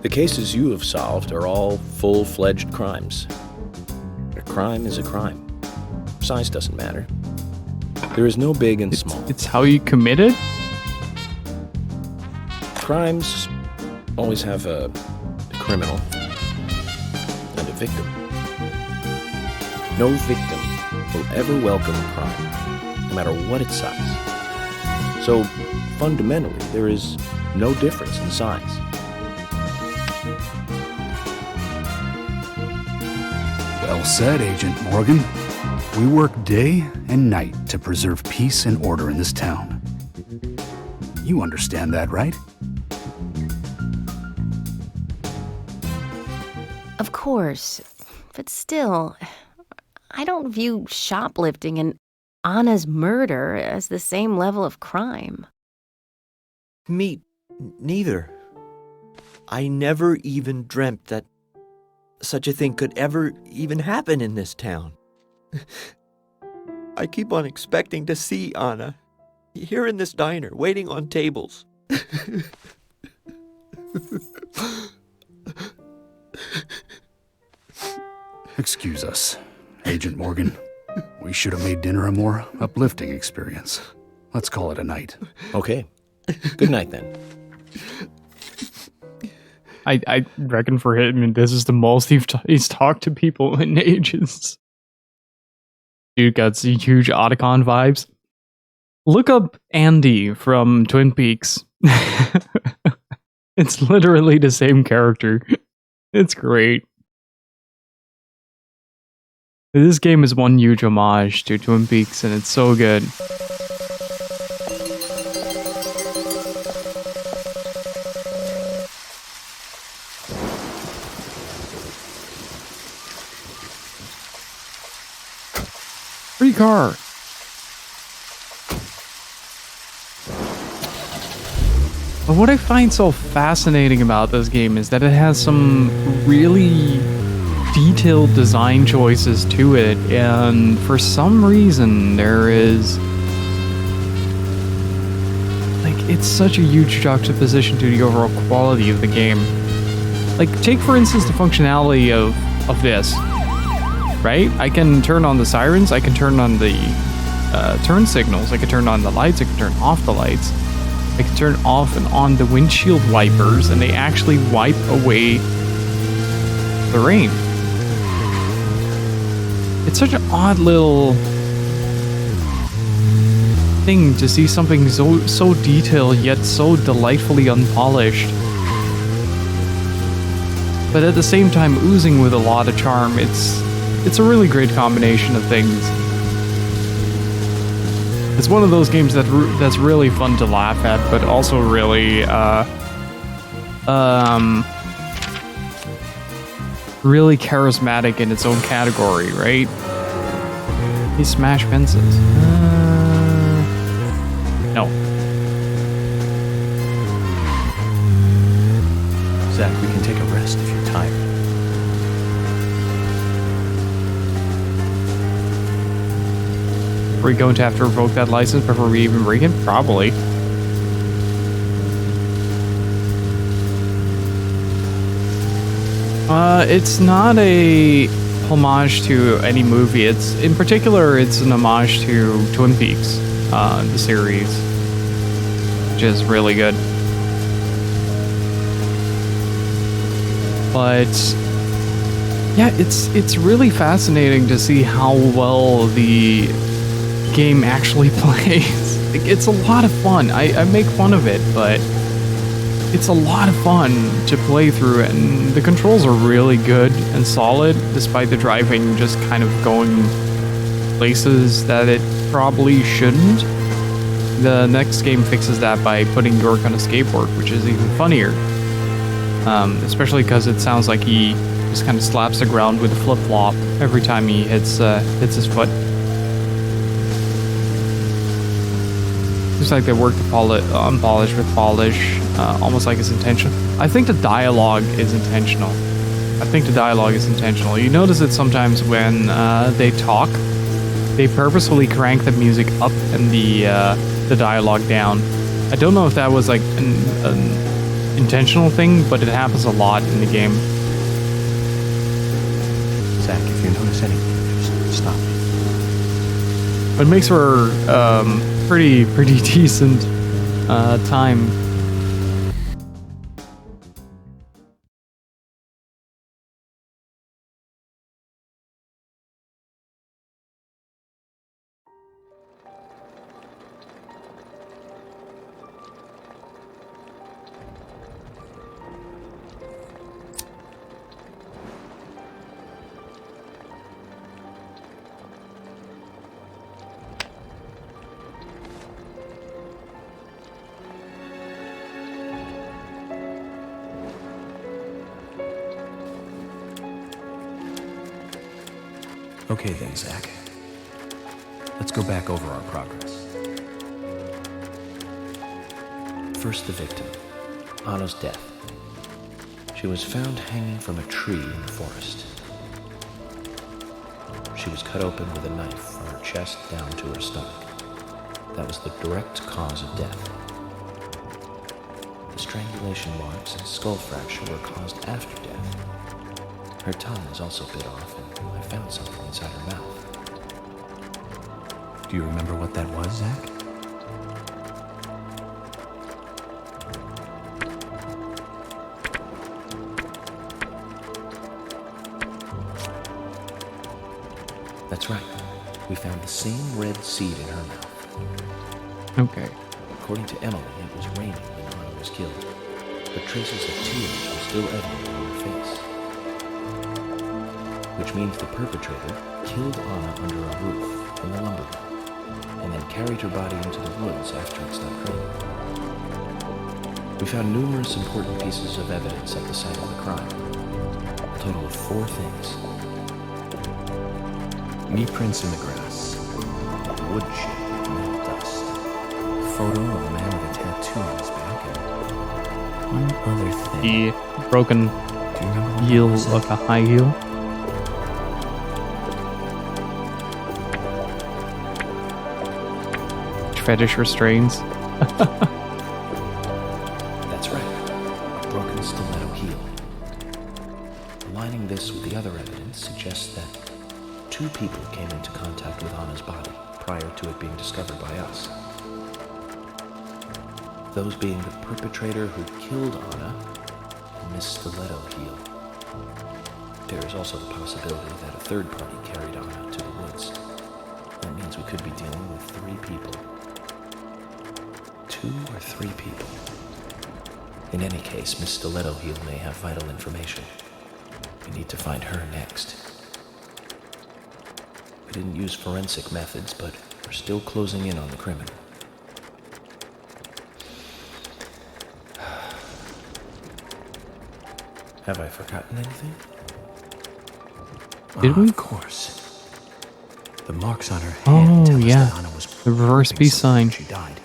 The cases you have solved are all full-fledged crimes. A crime is a crime. Size doesn't matter. There is no big and small. It's how you commit it? Crimes always have a criminal and a victim. No victim will ever welcome crime, no matter what its size. So, fundamentally, there is no difference in size. Well said, Agent Morgan. We work day and night to preserve peace and order in this town. You understand that, right? Of course. But still, I don't view shoplifting and Anna's murder as the same level of crime. Me neither. I never even dreamt that such a thing could ever even happen in this town. I keep on expecting to see Anna here in this diner, waiting on tables. Excuse us, Agent Morgan. We should have made dinner a more uplifting experience. Let's call it a night. Okay. Good night, then. I reckon for him, this is the most he's talked to people in ages. Dude got some huge Otacon vibes. Look up Andy from Twin Peaks. It's literally the same character. It's great. This game is one huge homage to Twin Peaks, and it's so good. Free car. But what I find so fascinating about this game is that it has some really detailed design choices to it, and for some reason there is like, it's such a huge juxtaposition to the overall quality of the game. Like, take for instance the functionality of this, right? I can turn on the sirens, I can turn on the turn signals, I can turn on the lights, I can turn off the lights, I can turn off and on the windshield wipers, and they actually wipe away the rain. It's such an odd little thing to see something so detailed yet so delightfully unpolished. But at the same time oozing with a lot of charm. It's a really great combination of things. It's one of those games that's really fun to laugh at, but also really really charismatic in its own category, right? He smash fences. No. Zach, we can take a rest if you're tired. Are we going to have to revoke that license before we even break it? Probably. It's not a homage to any movie. It's in particular, it's an homage to Twin Peaks, the series, which is really good. But yeah, it's really fascinating to see how well the game actually plays. It's a lot of fun. I make fun of it, but it's a lot of fun to play through, and the controls are really good and solid, despite the driving just kind of going places that it probably shouldn't. The next game fixes that by putting York on a skateboard, which is even funnier. Especially because it sounds like he just kind of slaps the ground with a flip-flop every time he hits his foot. Seems like they work on polish with polish, almost like it's intentional. I think the dialogue is intentional. You notice it sometimes when they talk, they purposefully crank the music up and the dialogue down. I don't know if that was like an intentional thing, but it happens a lot in the game. Zach, if you notice anything, just stop me. It makes for pretty decent time. Okay then, Zach. Let's go back over our progress. First, the victim, Anna's death. She was found hanging from a tree in the forest. She was cut open with a knife from her chest down to her stomach. That was the direct cause of death. The strangulation marks and skull fracture were caused after death. Her tongue was also bit off, and I found something inside her mouth. Do you remember what that was, Zach? That's right. We found the same red seed in her mouth. Okay. According to Emily, it was raining when Anna was killed, but traces of tears were still evident on her face. Which means the perpetrator killed Anna under a roof in the lumber room, and then carried her body into the woods after it stopped raining. We found numerous important pieces of evidence at the site of the crime. A total of 4 things. Knee prints in the grass, a wood chip with metal dust, a photo of a man with a tattoo on his back, and one other thing. The broken heel of a high heel. Fetish restraints. That's right, a broken stiletto heel. Aligning this with the other evidence suggests that 2 people came into contact with Anna's body prior to it being discovered by us. Those being the perpetrator who killed Anna and Miss Stiletto Heel. There is also the possibility that a third party carried on out to the woods. That means we could be dealing with 3 people. 2 or 3 people. In any case, Miss Stiletto Heel may have vital information. We need to find her next. We didn't use forensic methods, but we're still closing in on the criminal. Have I forgotten anything? Did we? Of course. The marks on her hand tell us yeah. that Anna was The reverse holding peace something when sign. she died.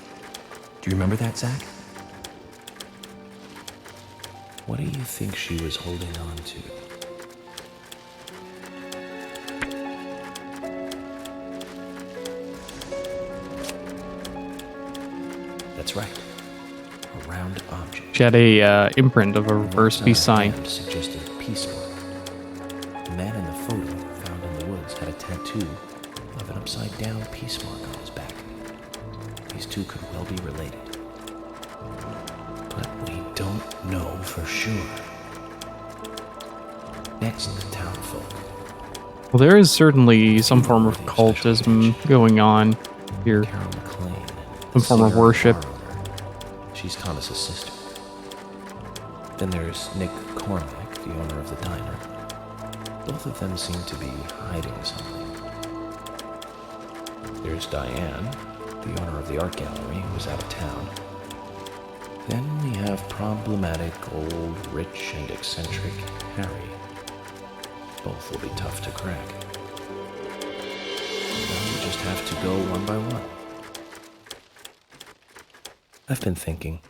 Do you remember that, Zach? What do you think she was holding on to? That's right. A round object. She had a imprint of a reverse peace sign. Suggested a peace mark. The man in the photo found in the woods had a tattoo of an upside-down peace mark on his back. These two could well be related. But we don't know for sure. Next, the townfolk. Well, there is certainly some form of cultism going on here. Carol McLean. Some form of worship. She's Thomas's sister. Then there's Nick Cormack, the owner of the diner. Both of them seem to be hiding something. There's Diane, the owner of the art gallery, who was out of town. Then we have problematic, old, rich, and eccentric Harry. Both will be tough to crack. Now we just have to go one by one. I've been thinking,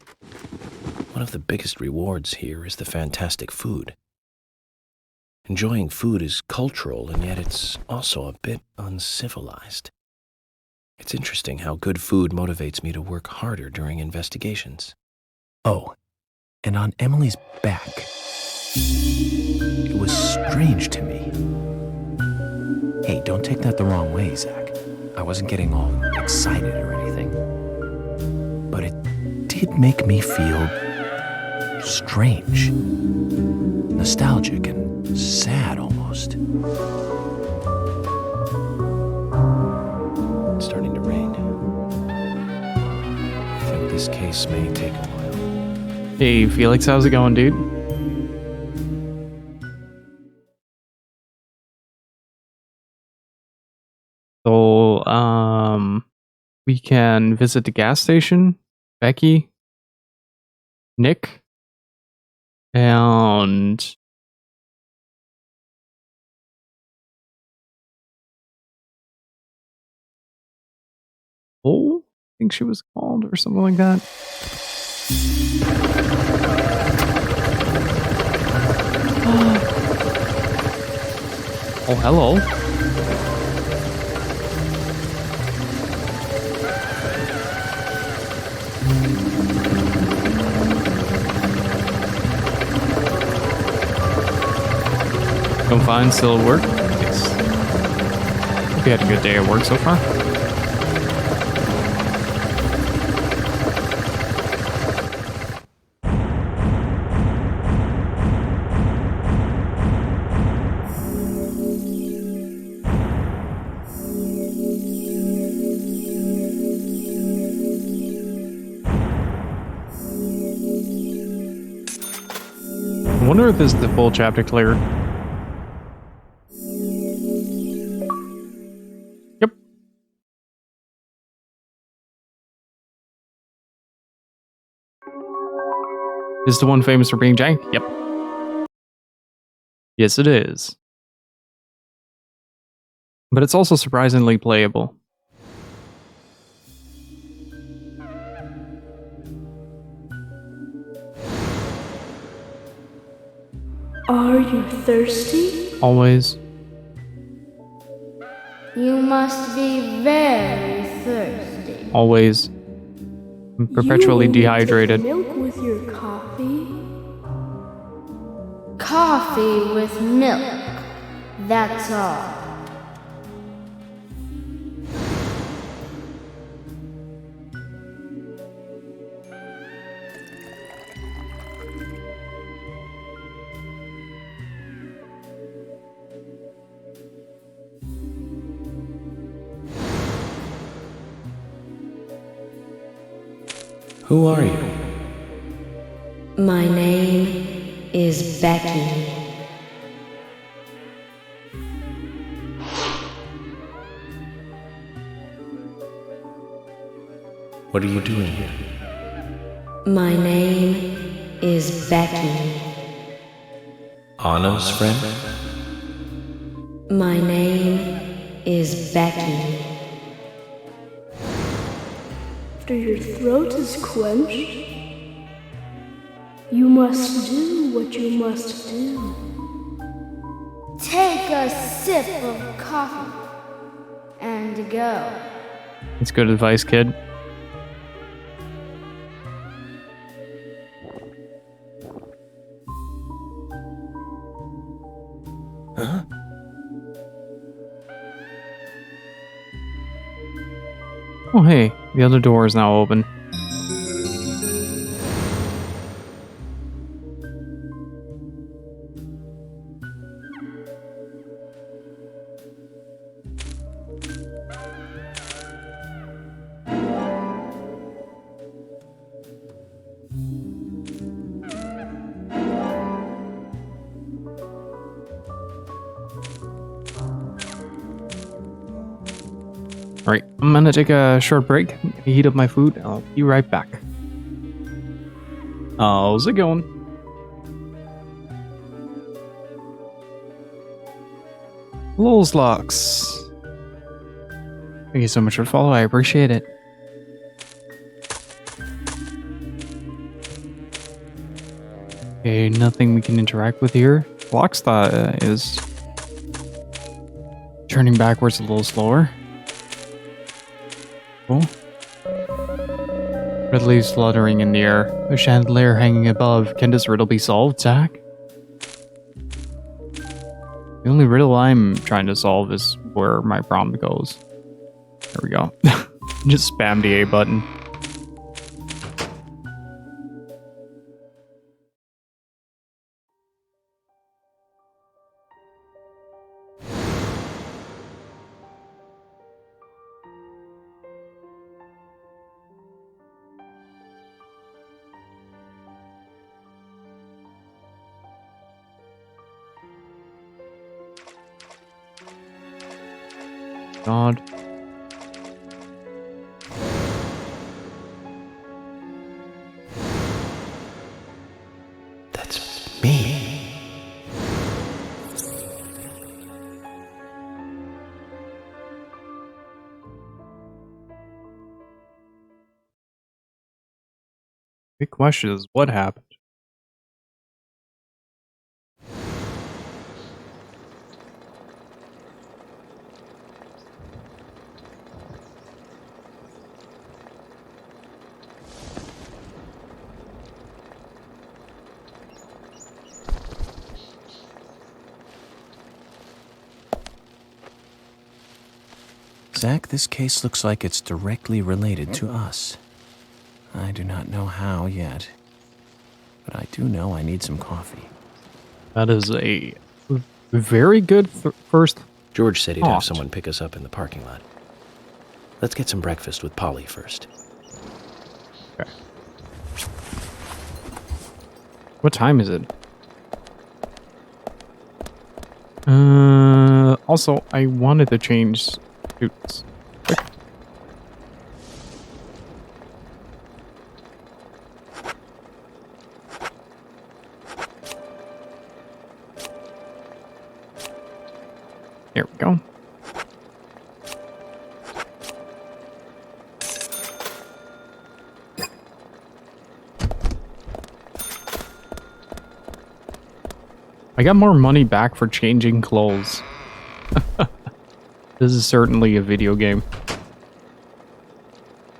one of the biggest rewards here is the fantastic food. Enjoying food is cultural, and yet it's also a bit uncivilized. It's interesting how good food motivates me to work harder during investigations. Oh, and on Emily's back, it was strange to me. Hey, don't take that the wrong way, Zach. I wasn't getting all excited or anything. But it did make me feel strange, nostalgic, and sad almost. It's starting to rain. I think this case may take a while. Hey, Felix, how's it going, dude? So, we can visit the gas station, Becky, Nick, and Oh, I think she was called or something like that. Oh, hello. Don't find still at work? Nice. Hope you had a good day at work so far. I wonder if this is the full chapter clear. Yep. Is the one famous for being jank? Yep. Yes, it is. But it's also surprisingly playable. Are you thirsty? Always. You must be very thirsty. Always. I'm perpetually You will dehydrated. take milk with your coffee? Coffee with milk. That's all. Who are you? My name is Becky. What are you doing here? My name is Becky. Anna's friend? My name is Becky. After your throat is quenched, you must do what you must do. Take a sip of coffee and go. That's good advice, kid. Huh? Oh, hey, the other door is now open. Alright, I'm gonna take a short break, heat up my food, I'll be right back. How's it going? Lols Locks. Thank you so much for the follow, I appreciate it. Okay, nothing we can interact with here. Lockstha is turning backwards a little slower. Cool. Red leaves fluttering in the air. A chandelier hanging above. Can this riddle be solved, Zach? The only riddle I'm trying to solve is where my prompt goes. There we go. Just spam the A button. God. That's me. Big question is, what happened? Zach, this case looks like it's directly related to us. I do not know how yet, but I do know I need some coffee. That is a very good first. George said he'd have someone pick us up in the parking lot. Let's get some breakfast with Polly first. Okay. What time is it? Also, I wanted to change suits. There we go. I got more money back for changing clothes. This is certainly a video game.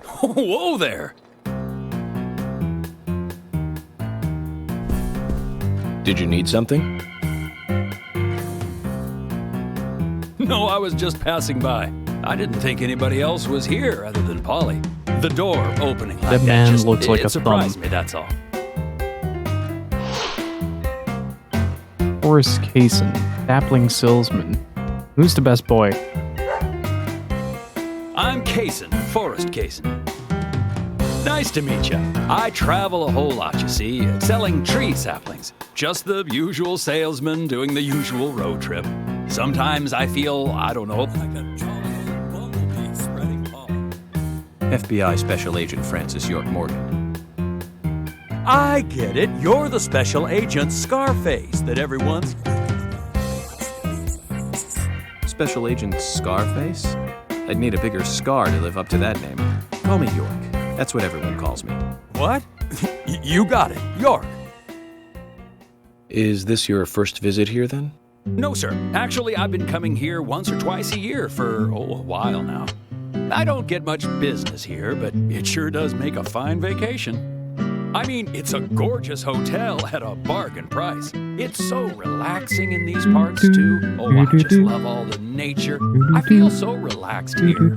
Whoa there! Did you need something? No, I was just passing by. I didn't think anybody else was here other than Polly. The door opening like That man just, looks like it a surprised thumb. me, that's all. Forrest Kaysen, dappling salesman. Who's the best boy? I'm Kaysen, Forrest Kaysen. Nice to meet you. I travel a whole lot, you see, selling tree saplings. Just the usual salesman doing the usual road trip. Sometimes I feel, I don't know, like a jolly old bumblebee spreading pollen. FBI Special Agent Francis York Morgan. I get it. You're the special agent Scarface that everyone's... Special Agent Scarface? I'd need a bigger scar to live up to that name. Call me York. That's what everyone calls me. What? You got it. York. Is this your first visit here, then? No, sir. Actually, I've been coming here once or twice a year for, a while now. I don't get much business here, but it sure does make a fine vacation. I mean, it's a gorgeous hotel at a bargain price. It's so relaxing in these parts, too. Oh, I just love all the nature. I feel so relaxed here.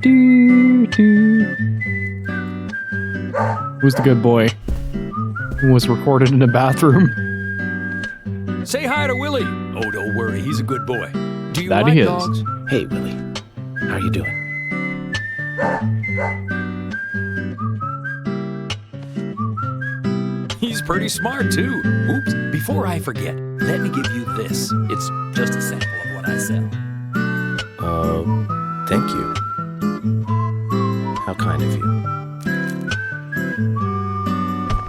Who's the good boy? Who was recorded in a bathroom? Say hi to Willie. Oh, don't worry, he's a good boy. Do you That like he is. dogs? Hey, Willie. How you doing? He's pretty smart, too. Oops, before I forget, let me give you this. It's just a sample of what I sell. Thank you. How kind of you.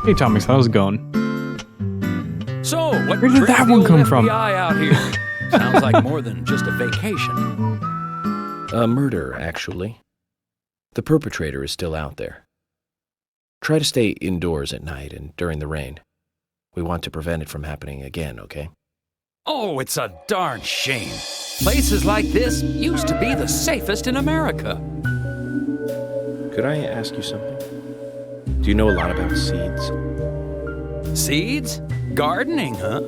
Hey, Thomas, how's it going? So, what Where did that brings one the come old from? FBI out here? Sounds like more than just a vacation. A murder, actually. The perpetrator is still out there. Try to stay indoors at night and during the rain. We want to prevent it from happening again, okay? Oh, it's a darn shame. Places like this used to be the safest in America. Could I ask you something? Do you know a lot about seeds? Seeds? Gardening, huh?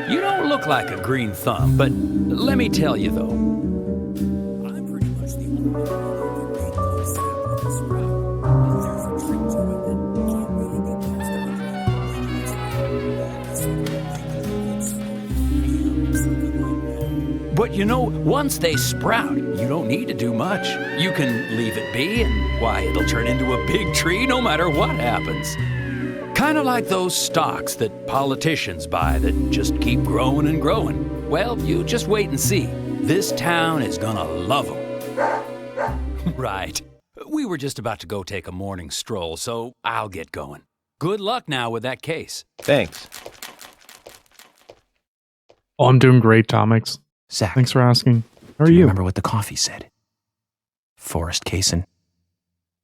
You don't look like a green thumb, but let me tell you, though. I'm pretty much the only one who can make those saplings sprout. And there's a trick to it that can't really be passed. But you know, once they sprout, you don't need to do much. You can leave it be, and why, it'll turn into a big tree no matter what happens. Kind of like those stocks that politicians buy that just keep growing and growing. Well, you just wait and see. This town is gonna love them. Right. We were just about to go take a morning stroll, so I'll get going. Good luck now with that case. Thanks. Oh, I'm doing great, Tomix. Zach. Thanks for asking. How are Do you you? remember what the coffee said? Forrest Kaysen.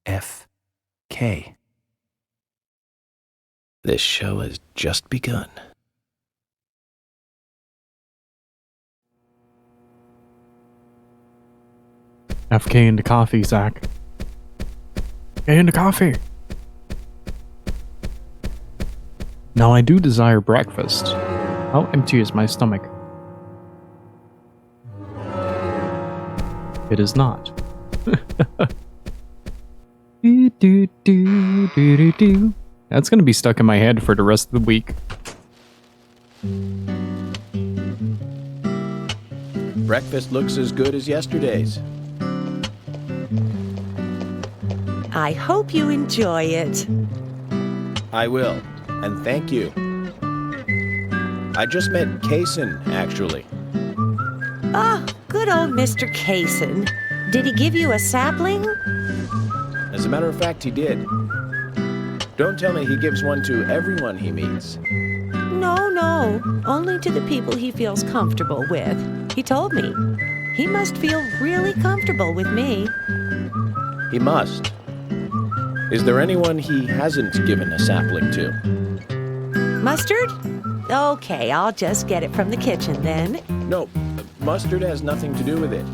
F.K. This show has just begun. FK into coffee, Zach. K into coffee. Now I do desire breakfast. How empty is my stomach? It is not. Do, do, do, do, do, do. That's gonna be stuck in my head for the rest of the week. Breakfast looks as good as yesterday's. I hope you enjoy it. I will, and thank you. I just met Kaysen, actually. Oh, good old Mr. Kaysen. Did he give you a sapling? As a matter of fact, he did. Don't tell me he gives one to everyone he meets. No, only to the people he feels comfortable with. He told me. He must feel really comfortable with me. He must. Is there anyone he hasn't given a sapling to? Mustard? Okay, I'll just get it from the kitchen then. No, mustard has nothing to do with it.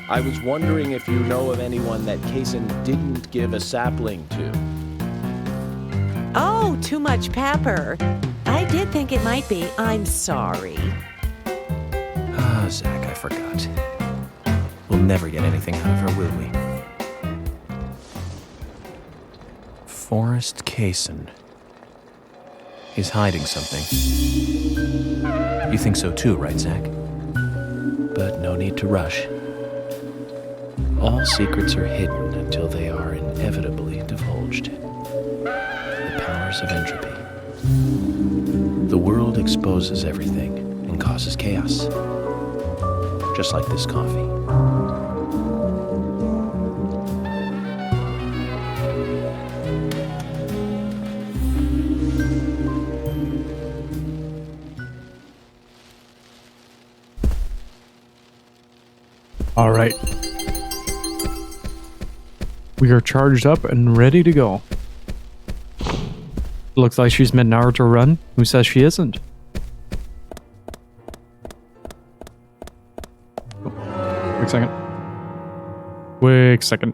I was wondering if you know of anyone that Kaysen didn't give a sapling to. Oh, too much pepper. I did think it might be. I'm sorry. Ah, Zach, I forgot. We'll never get anything out of her, will we? Forrest Kaysen. He's hiding something. You think so too, right, Zach? But no need to rush. All secrets are hidden until they are inevitably divulged. The powers of entropy. The world exposes everything and causes chaos. Just like this coffee. All right. We are charged up and ready to go. Looks like she's meant an hour to run. Who says she isn't? Quick second. Quick second.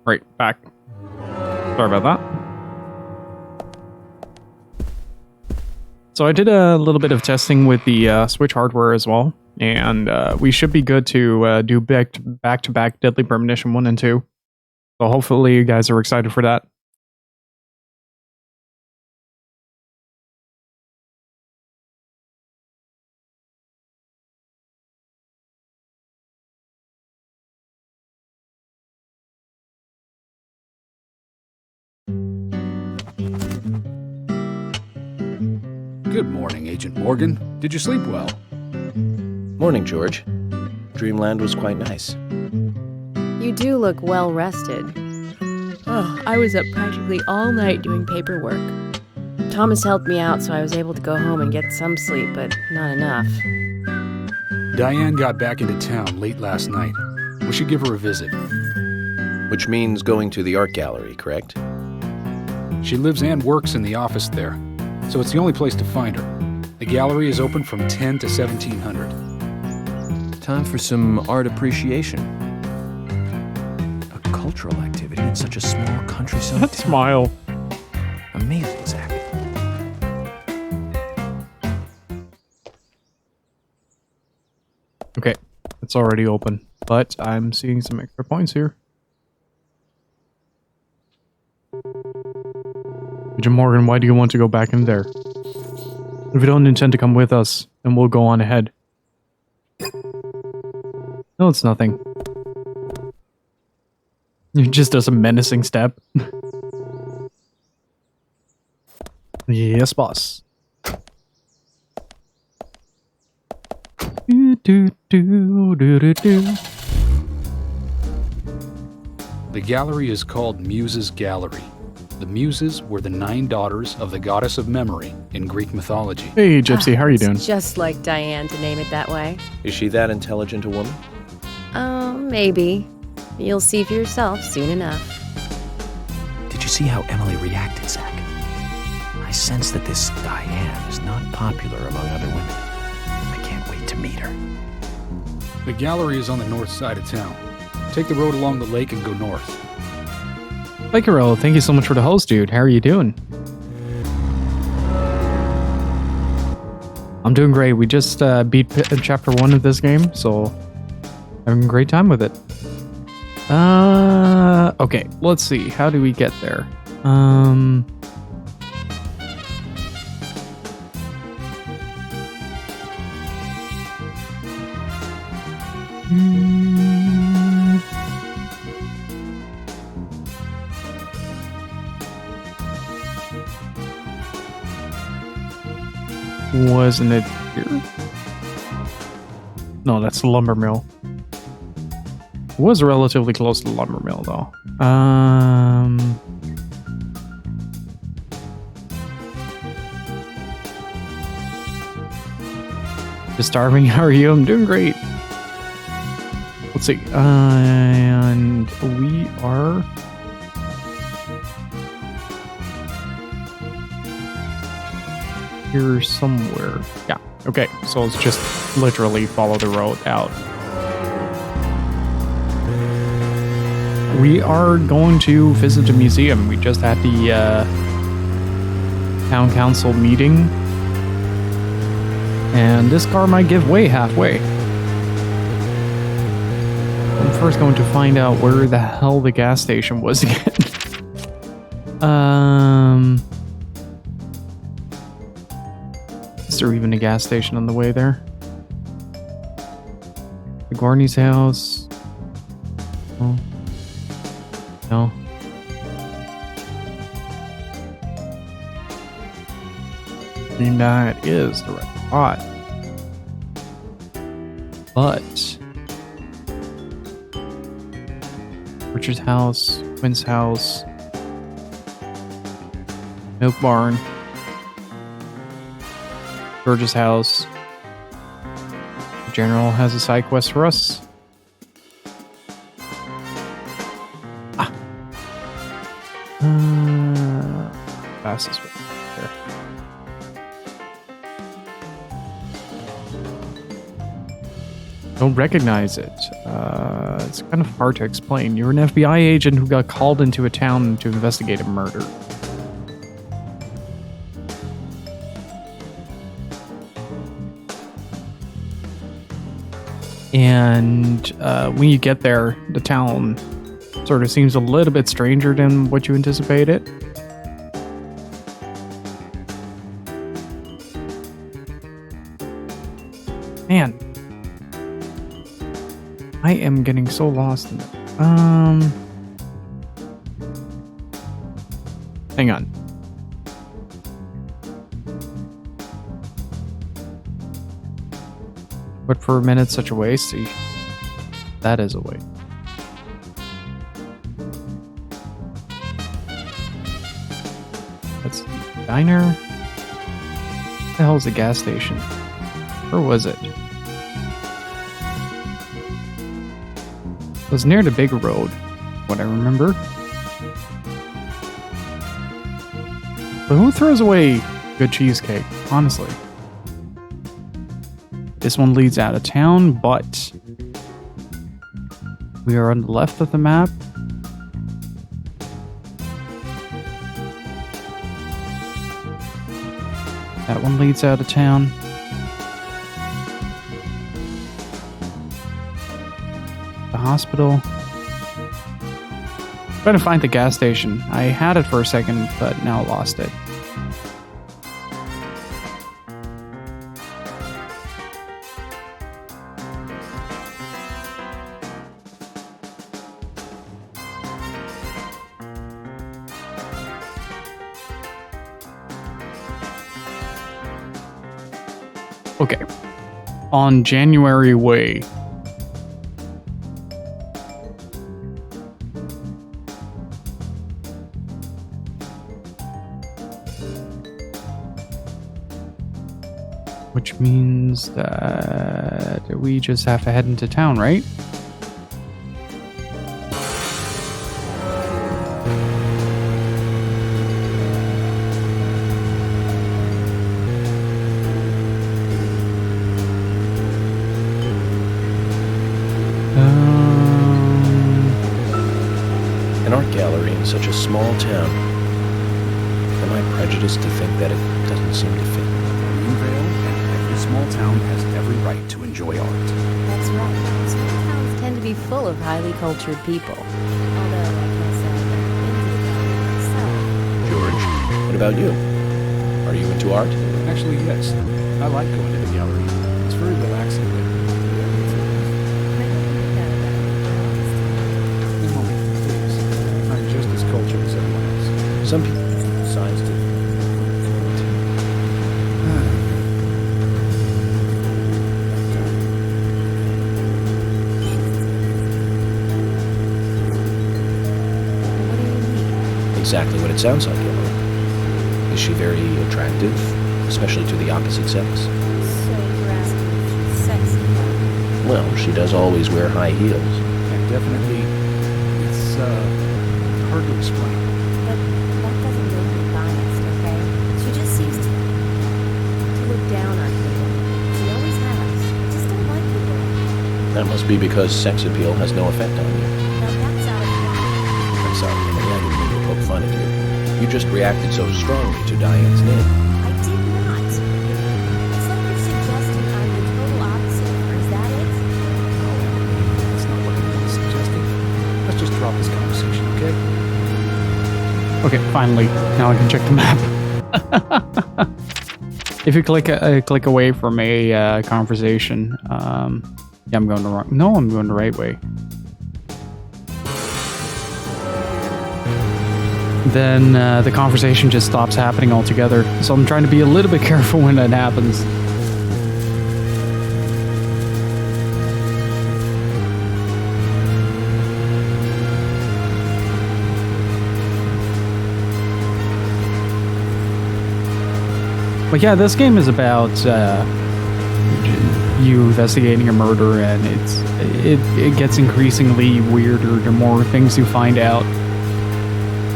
Right, back. Sorry about that. So I did a little bit of testing with the Switch hardware as well, and we should be good to do back-to-back Deadly Premonition 1 and 2. So hopefully you guys are excited for that. Good morning, Agent Morgan. Did you sleep well? Morning, George. Dreamland was quite nice. You do look well rested. Oh, I was up practically all night doing paperwork. Thomas helped me out, so I was able to go home and get some sleep, but not enough. Diane got back into town late last night. We should give her a visit. Which means going to the art gallery, correct? She lives and works in the office there, so it's the only place to find her. The gallery is open from 10 to 1700. Time for some art appreciation. A cultural activity in such a small countryside That smile. Amazing, Zach. Okay, it's already open, but I'm seeing some extra points here. Agent Morgan, why do you want to go back in there? If you don't intend to come with us, then we'll go on ahead. No, it's nothing. He just does a menacing step. Yes, boss. The gallery is called Muses Gallery. The Muses were the 9 daughters of the goddess of memory in Greek mythology. Hey, Gypsy, how are you doing? Just like Diane to name it that way. Is she that intelligent a woman? Maybe. You'll see for yourself soon enough. Did you see how Emily reacted, Zach? I sense that this Diane is not popular among other women. I can't wait to meet her. The gallery is on the north side of town. Take the road along the lake and go north. Hi, Carell. Thank you so much for the host, dude. How are you doing? I'm doing great. We just beat chapter 1 of this game, so having a great time with it. Okay, let's see. How do we get there? Wasn't it here? No, that's the lumber mill. It was relatively close to the lumber mill, though. Just starving. How are you? I'm doing great. Let's see. And we are... here somewhere. Yeah. Okay. So let's just literally follow the road out. We are going to visit the museum. We just had the town council meeting. And this car might give way halfway. I'm first going to find out where the hell the gas station was again. Is there even a gas station on the way there? The Gorney's house. Oh. No. I mean, that is the right spot. But Richard's house, Quinn's house, Milk Barn, George's house. The General has a side quest for us. Fastest way there. Don't recognize it. It's kind of hard to explain. You're an FBI agent who got called into a town to investigate a murder. And when you get there, the town sort of seems a little bit stranger than what you anticipated. Man, I am getting so lost in it. Hang on. But for a minute, such a waste. See, that is a waste. That's the diner. What the hell is the gas station? Where was it? It was near the big road, what I remember. But who throws away good cheesecake, honestly? This one leads out of town, but we are on the left of the map. That one leads out of town. The hospital. Trying to find the gas station. I had it for a second, but now I lost it. Okay. On January Way. Which means that we just have to head into town, right? An art gallery in such a small town. Am I prejudiced to think that it doesn't seem to fit? Greenvale and every small town has every right to enjoy art. That's right. Small towns tend to be full of highly cultured people. Although, I can't say that George, what about you? Are you into art? Actually, yes. I like going to the gallery. It's very relaxing there. I'm just as cultured as everyone else. Some people use signs to... Exactly what it sounds like, Emily. Is she very attractive, especially to the opposite sex? So you're asking if she's sexy? Well, she does always wear high heels. Yeah, definitely. It's hard to explain. But that doesn't make me biased, okay? She just seems to look down on people. She always has. I just don't like people. That must be because sex appeal has no effect on you. Now that's out of line. I'm sorry, Emily, I didn't mean to poke fun at you. You just reacted so strongly to Diane's name. I did not. It's like you're suggesting I'm the total opposite of her. Is that it? That's not what anyone's suggesting. Let's just drop this conversation, okay? Okay, finally. Now I can check the map. If you click away from a conversation, yeah, I'm going the wrong. No, I'm going the right way. Then the conversation just stops happening altogether. So I'm trying to be a little bit careful when that happens. But yeah, this game is about you investigating a murder, and it gets increasingly weirder the more things you find out.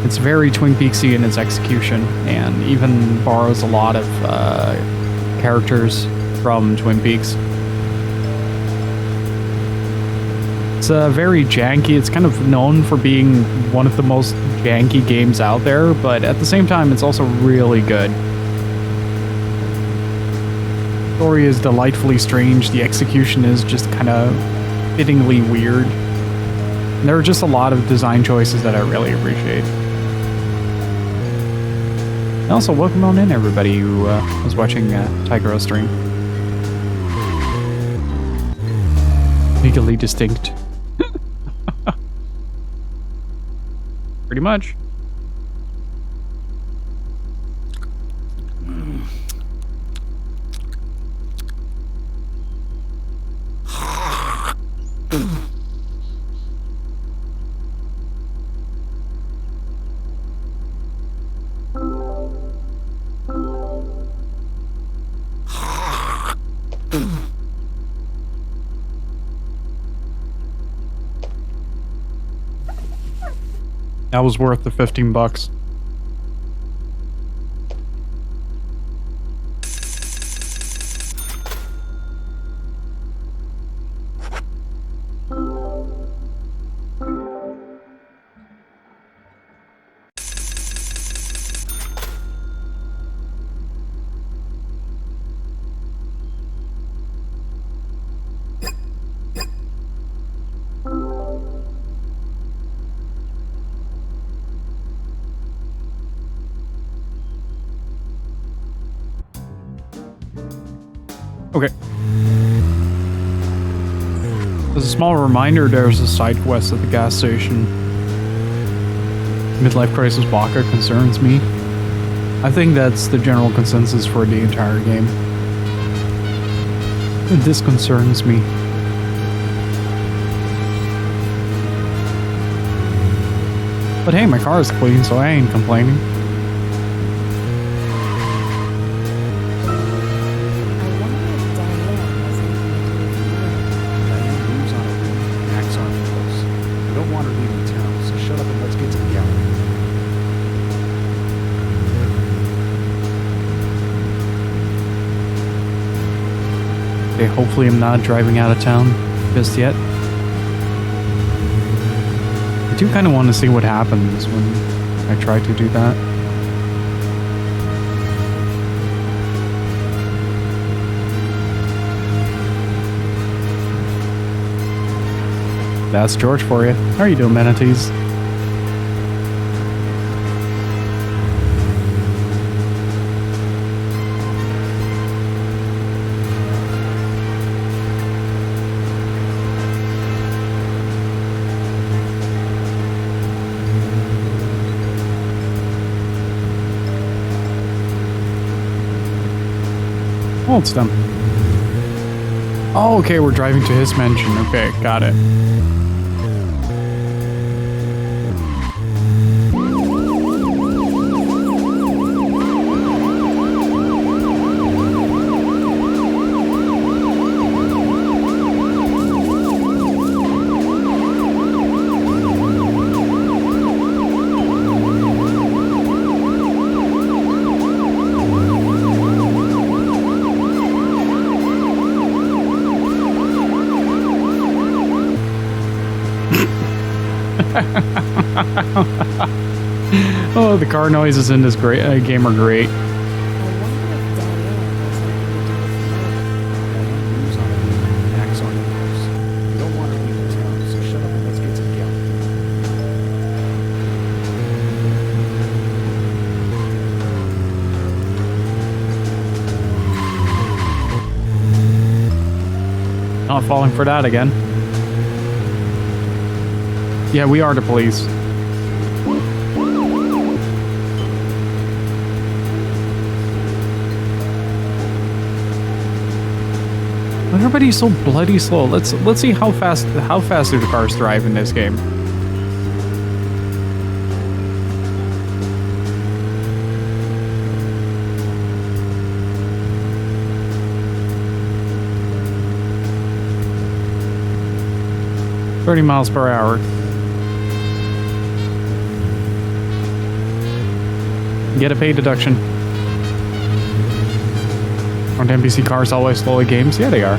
It's very Twin Peaksy in its execution, and even borrows a lot of characters from Twin Peaks. It's very janky. It's kind of known for being one of the most janky games out there, but at the same time, it's also really good. The story is delightfully strange. The execution is just kind of fittingly weird. And there are just a lot of design choices that I really appreciate. And also, welcome on in, everybody who was watching Tiger stream. Legally distinct. Pretty much. That was worth the $15. Okay. As a small reminder, there's a side quest at the gas station. Midlife crisis Baka concerns me. I think that's the general consensus for the entire game. This concerns me. But hey, my car is clean, so I ain't complaining. Okay, hopefully I'm not driving out of town just yet. I do kind of want to see what happens when I try to do that. That's George for you. How are you doing, manatees? Oh, it's done. Oh, okay, we're driving to his mansion. Okay, got it. Oh, the car noises in this game are great. Acts on impulse. You don't want to leave the town, so shut up and let's get to the gallery. Not falling for that again. Yeah, we are the police. Everybody's so bloody slow. Let's see how fast do the cars drive in this game. $30 mph. Get a pay deduction. Aren't NPC cars always slow at games? Yeah, they are.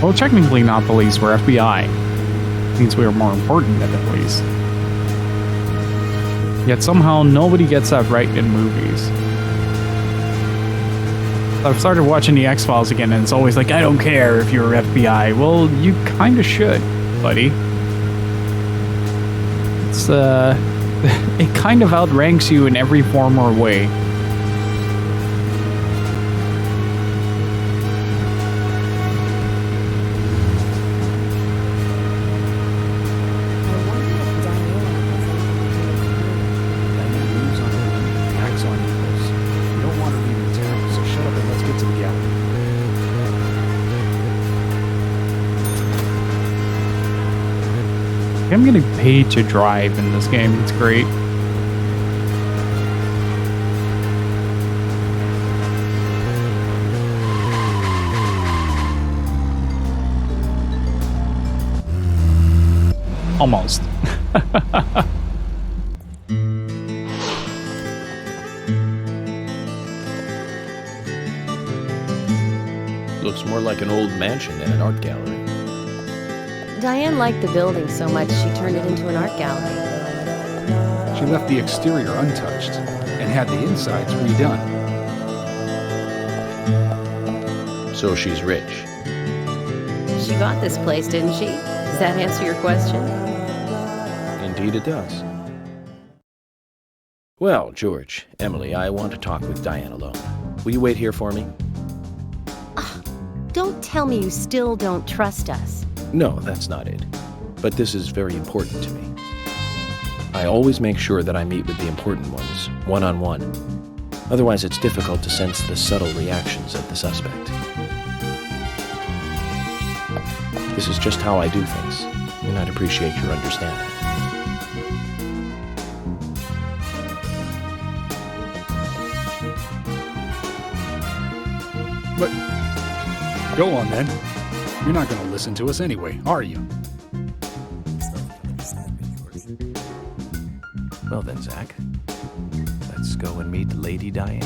Well, technically not police, we're FBI. Means we are more important than the police. Yet somehow nobody gets that right in movies. I've started watching the X-Files again, and it's always like, I don't care if you're FBI. Well, you kinda should, buddy. It's, it kind of outranks you in every form or way. Acts on impulse. You don't want to leave the town, so shut up and let's get to the gallery. I'm getting paid to drive in this game. It's great. Almost. Looks more like an old mansion than an art gallery. Diane liked the building so much she turned it into an art gallery. She left the exterior untouched and had the insides redone. So she's rich. She bought this place, didn't she? Does that answer your question? Indeed it does. Well, George, Emily, I want to talk with Diane alone. Will you wait here for me? Don't tell me you still don't trust us. No, that's not it. But this is very important to me. I always make sure that I meet with the important ones, one-on-one. Otherwise, it's difficult to sense the subtle reactions of the suspect. This is just how I do things, and I'd appreciate your understanding. But go on then. You're not going to listen to us anyway, are you? Well then, Zach, let's go and meet Lady Diane.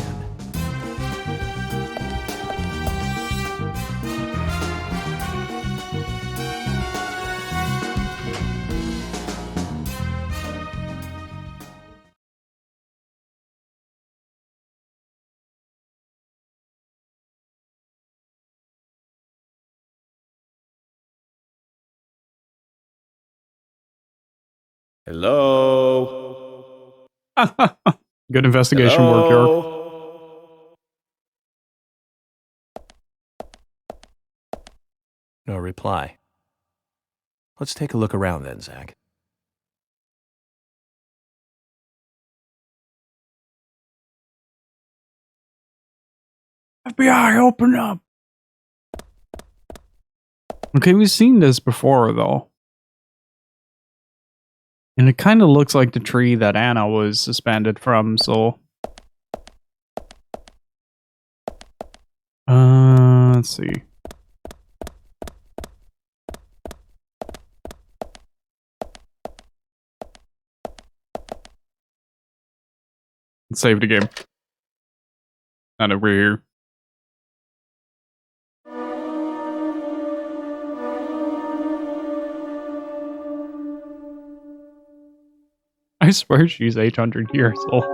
Hello? Good investigation work, York. No reply. Let's take a look around then, Zach. FBI, open up! Okay, we've seen this before, though. And it kind of looks like the tree that Anna was suspended from, so... let's see. Let's save the game. Not over here. I swear she's 800 years old. Oh.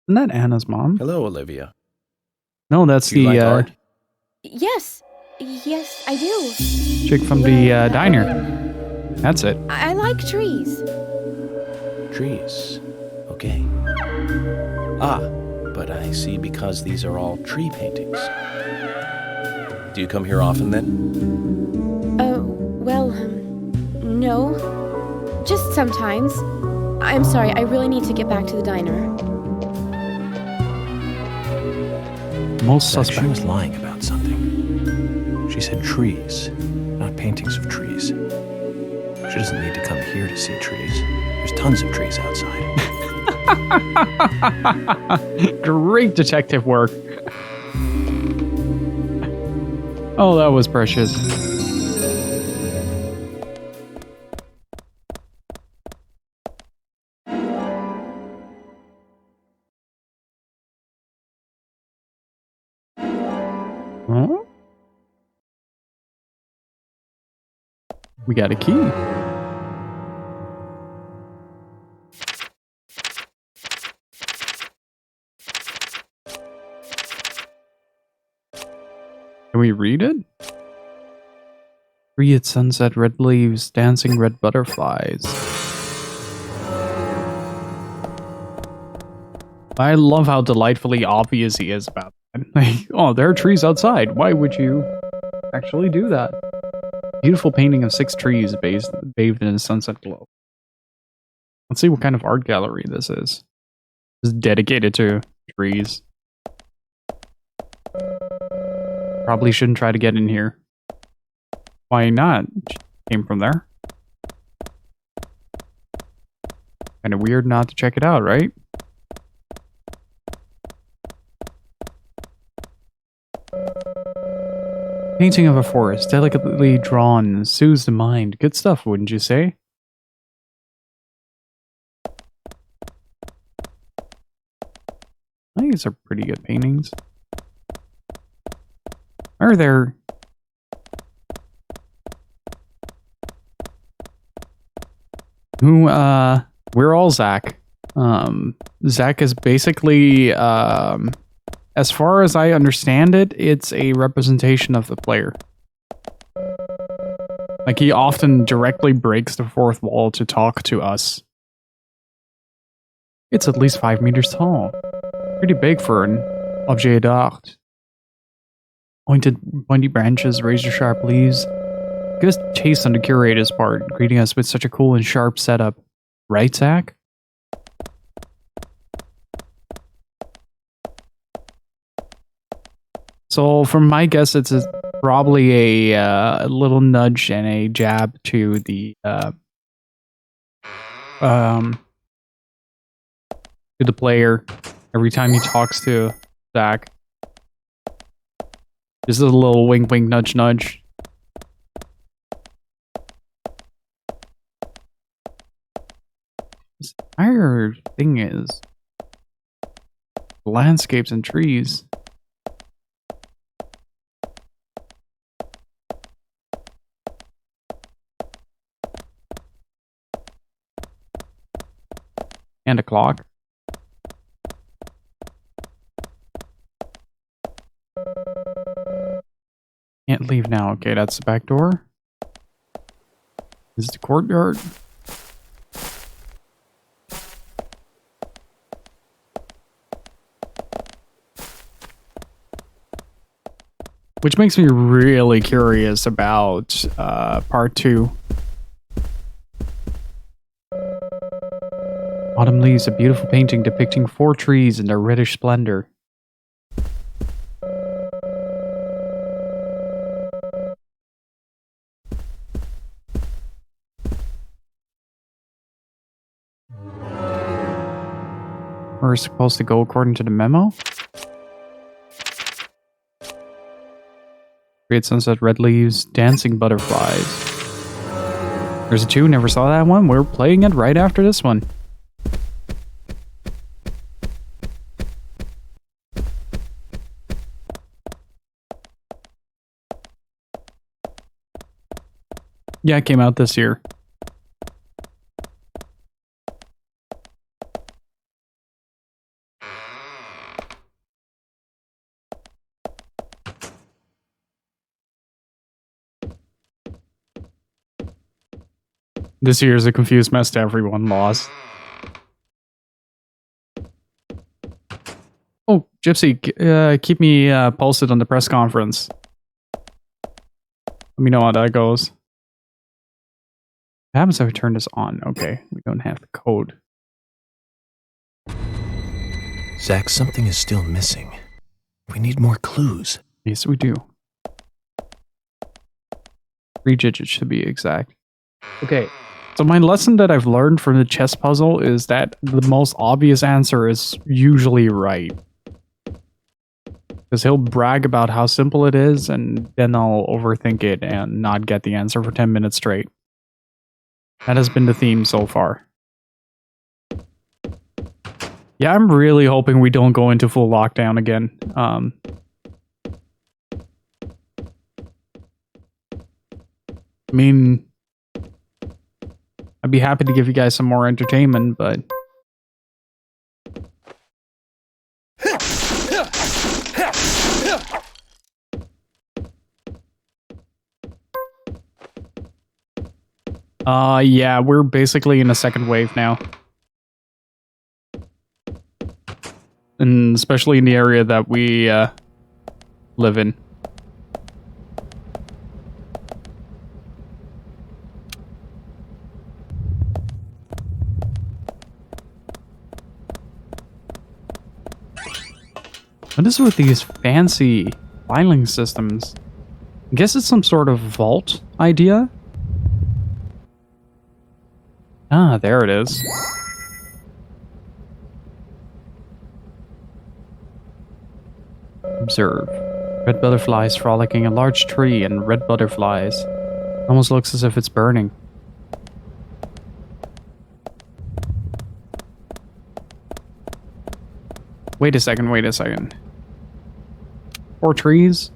Isn't that Anna's mom? Hello, Olivia. No, that's Do you like art? Yes. Yes, I do. chick from the diner. That's it. I like trees. Trees. Okay. Ah, but I see because these are all tree paintings. Do you come here often then? Well, no. Just sometimes. I'm sorry, I really need to get back to the diner. Most Zach, suspect. she was lying about something. She said trees, not paintings of trees. She doesn't need to come here to see trees. There's tons of trees outside. Great detective work. Oh, that was precious. Huh? We got a key. Can we read it? Free at sunset, red leaves, dancing red butterflies. I love how delightfully obvious he is about that. Like, oh, there are trees outside. Why would you actually do that? Beautiful painting of 6 trees bathed in a sunset glow. Let's see what kind of art gallery this is. It's dedicated to trees. Probably shouldn't try to get in here. Why not? She came from there. Kind of weird not to check it out, right? Painting of a forest, delicately drawn, soothes the mind. Good stuff, wouldn't you say? I think these are pretty good paintings. Are there... We're all Zach. Zach is basically, as far as I understand it, it's a representation of the player. Like, he often directly breaks the fourth wall to talk to us. It's at least 5 meters tall. Pretty big for an objet d'art. Pointy branches, razor-sharp leaves. Good taste on the curator's part, greeting us with such a cool and sharp setup. Right, Zach? So, from my guess, it's probably a little nudge and a jab to the player every time he talks to Zach. Just a little wink, wink, nudge, nudge. This entire thing is landscapes and trees. And a clock. Can't leave now. Okay, that's the back door. This is the courtyard. Which makes me really curious about part 2. Autumn Leaves, a beautiful painting depicting 4 trees in their reddish splendor. We're supposed to go according to the memo? Create sunset, red leaves, dancing butterflies. There's a 2, never saw that one. We're playing it right after this one. Yeah, it came out this year. This year is a confused mess to everyone. Lost. Oh, Gypsy, keep me posted on the press conference. Let me know how that goes. What happens if I turn this on? Okay, we don't have the code. Zach, something is still missing. We need more clues. Yes, we do. 3 digits to be exact. Okay, so my lesson that I've learned from the chess puzzle is that the most obvious answer is usually right. Because he'll brag about how simple it is, and then I'll overthink it and not get the answer for 10 minutes straight. That has been the theme so far. Yeah, I'm really hoping we don't go into full lockdown again. I mean, I'd be happy to give you guys some more entertainment, but... yeah, we're basically in a second wave now. And especially in the area that we, live in. What is with these fancy filing systems? I guess it's some sort of vault idea? Ah, there it is. Observe. Red butterflies frolicking a large tree and red butterflies. Almost looks as if it's burning. Wait a second, wait a second. 4 trees?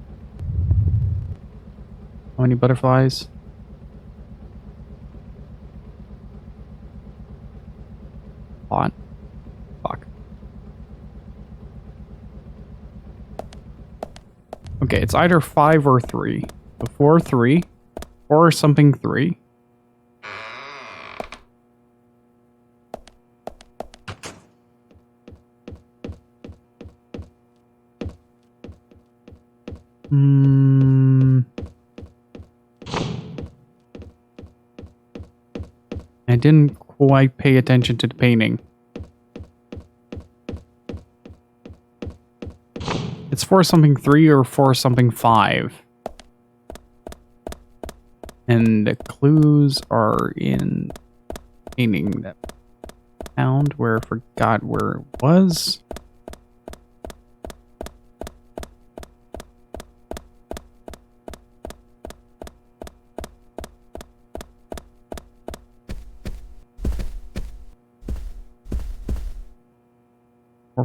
How many butterflies? On. Fuck. Okay, it's either 5 or 3. So 4, 3. Or something 3. I didn't quite pay attention to the painting. It's for something 3 or for something 5. And the clues are in painting that found where I forgot where it was.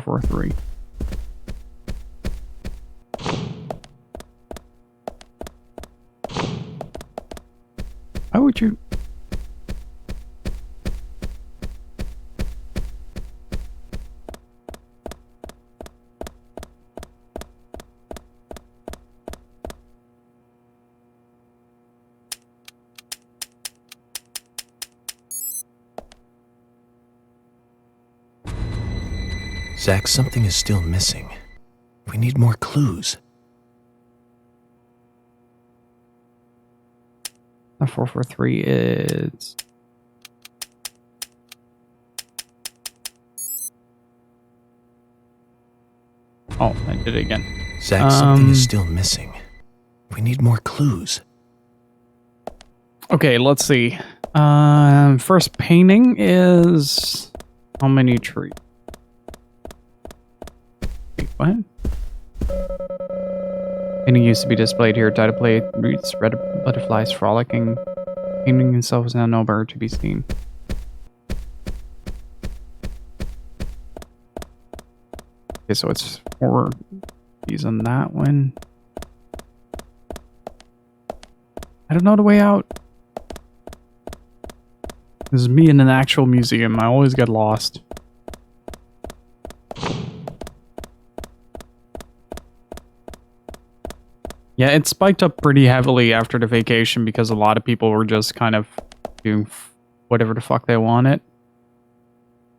Four, 3. Why would you? Zach, something is still missing. We need more clues. A 443 is... Oh, I did it again. Zach, something is still missing. We need more clues. Okay, let's see. First painting is... How many trees? What? Painting used to be displayed here. Data plate reads red butterflies frolicking. Painting itself is now nowhere to be seen. Okay, so it's 4 keys on that one. I don't know the way out. This is me in an actual museum. I always get lost. Yeah, it spiked up pretty heavily after the vacation because a lot of people were just kind of doing whatever the fuck they wanted.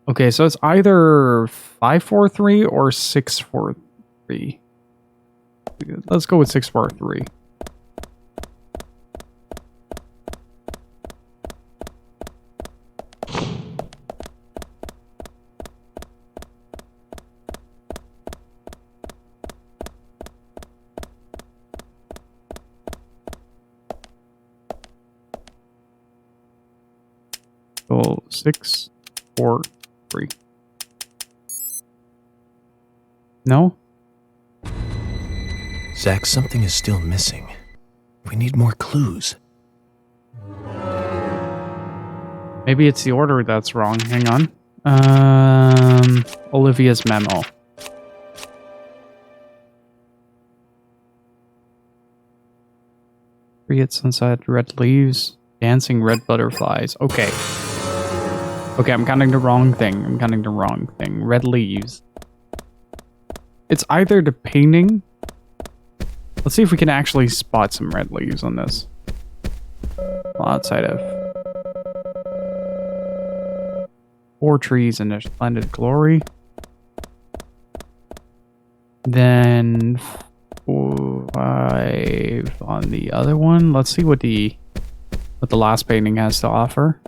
Okay, so it's either 543 or 643. Let's go with 643. So 6, 4, 3. No? Zach, something is still missing. We need more clues. Maybe it's the order that's wrong. Hang on. Olivia's memo. Tree at sunset, red leaves, dancing red butterflies. Okay. Okay, I'm counting the wrong thing. Red leaves. It's either the painting. Let's see if we can actually spot some red leaves on this. Well, outside of 4 trees in their splendid glory. Then 5 on the other one. Let's see what the last painting has to offer.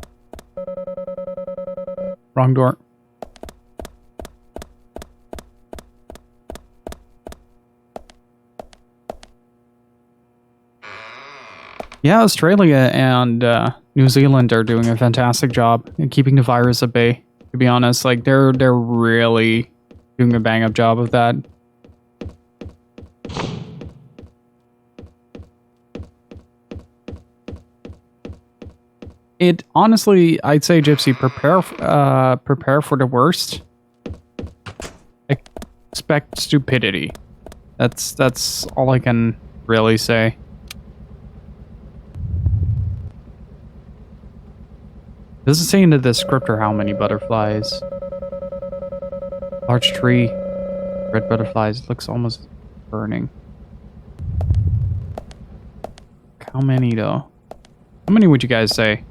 Wrong door. Yeah, Australia and New Zealand are doing a fantastic job in keeping the virus at bay. To be honest, like they're really doing a bang up job of that. It honestly, I'd say, Gypsy, prepare for the worst. Expect stupidity. That's all I can really say. Does it say in the descriptor how many butterflies? Large tree, red butterflies. It looks almost burning. How many though? How many would you guys say?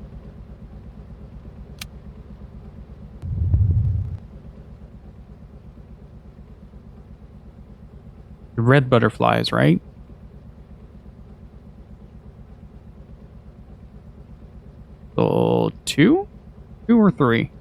The red butterflies, right? So 2? 2 or 3?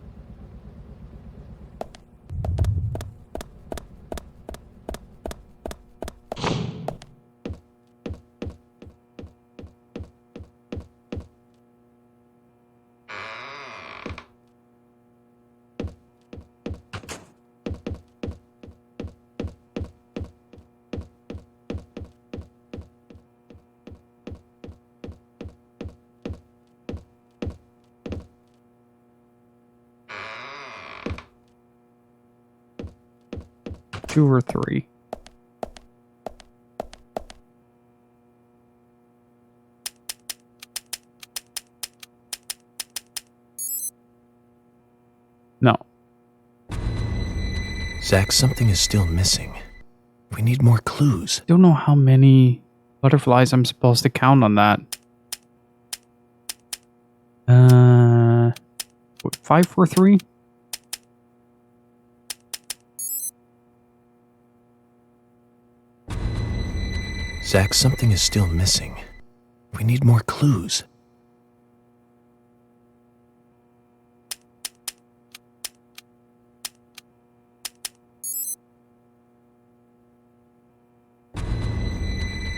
Two or 3. No. Zach, something is still missing. We need more clues. Don't know how many butterflies I'm supposed to count on that. 5 for 3? Zach, something is still missing. We need more clues.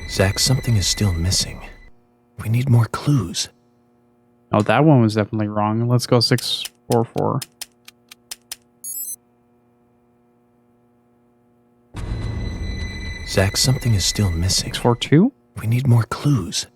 Zach, something is still missing. We need more clues. Oh, that one was definitely wrong. Let's go 644. Zach, something is still missing. 642? We need more clues.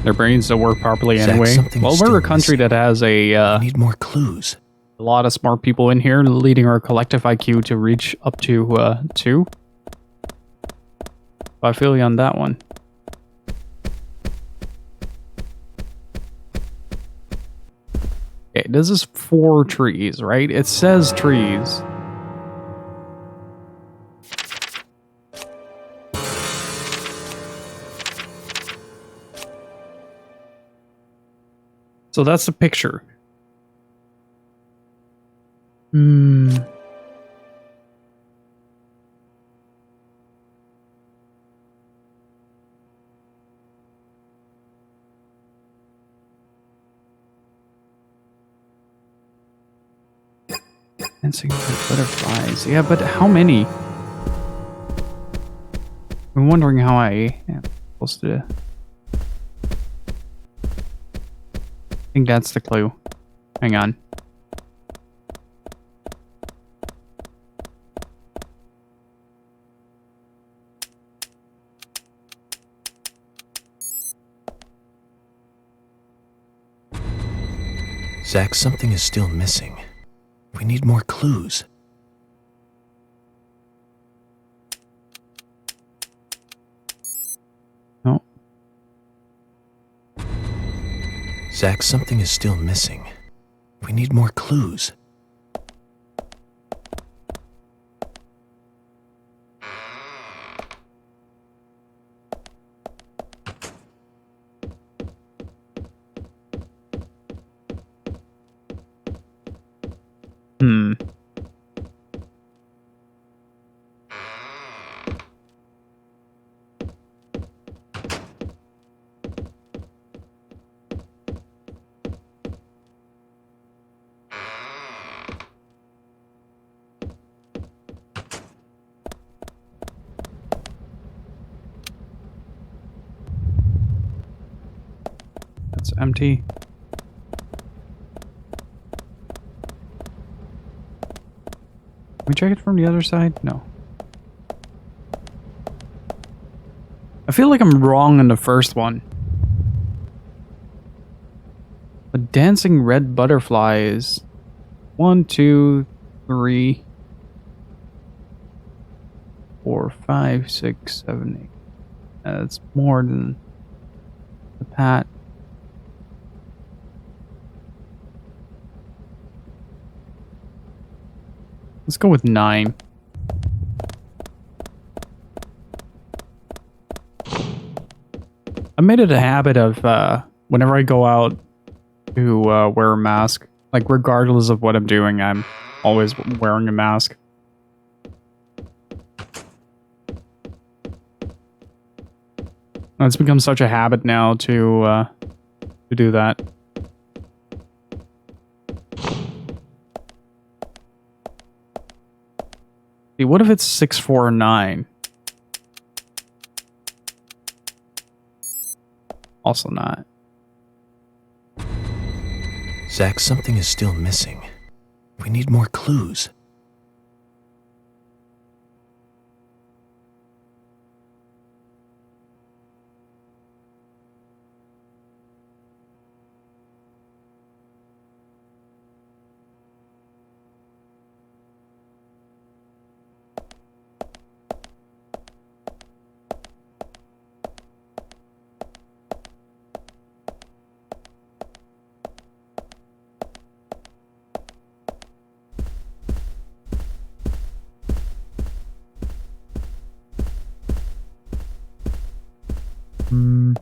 Their brains don't work properly Zach, anyway. something Well, is we're still a country missing. that has a We need more clues. a lot of smart people in here, leading our collective IQ to reach up to 2. I feel you on that one. Okay, this is 4 trees, right? It says trees. So that's the picture. Hmm. Dancing with butterflies. Yeah, but how many? I'm wondering how I am supposed to. I think that's the clue. Hang on. Zach, something is still missing. We need more clues. No. Zach, something is still missing. We need more clues. Hmm. That's empty. Can we check it from the other side? No. I feel like I'm wrong on the first one. A dancing red butterfly is 1, 2, 3, 4, 5, 6, 7, 8. That's more than the pat. Let's go with 9. I made it a habit of whenever I go out to wear a mask, like regardless of what I'm doing, I'm always wearing a mask. It's become such a habit now to do that. See, what if it's 649? Also not. Zach, something is still missing. We need more clues. Hmm.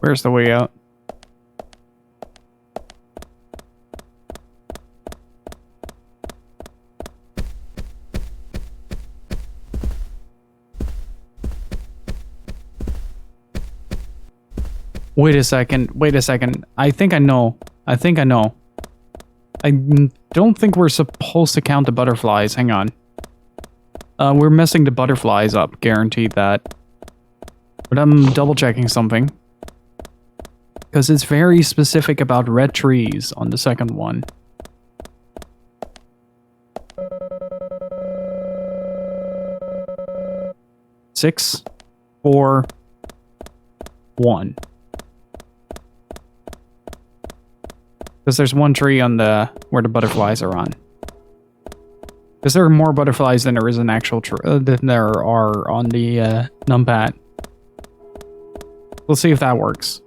Where's the way out? Wait a second. I think I know. I don't think we're supposed to count the butterflies. Hang on. We're messing the butterflies up. Guaranteed that. But I'm double checking something. Because it's very specific about red trees on the second one. Six, 4, 1. Because there's one tree on the where the butterflies are on. Because there are more butterflies than there is an actual than there are on the numpad. We'll see if that works.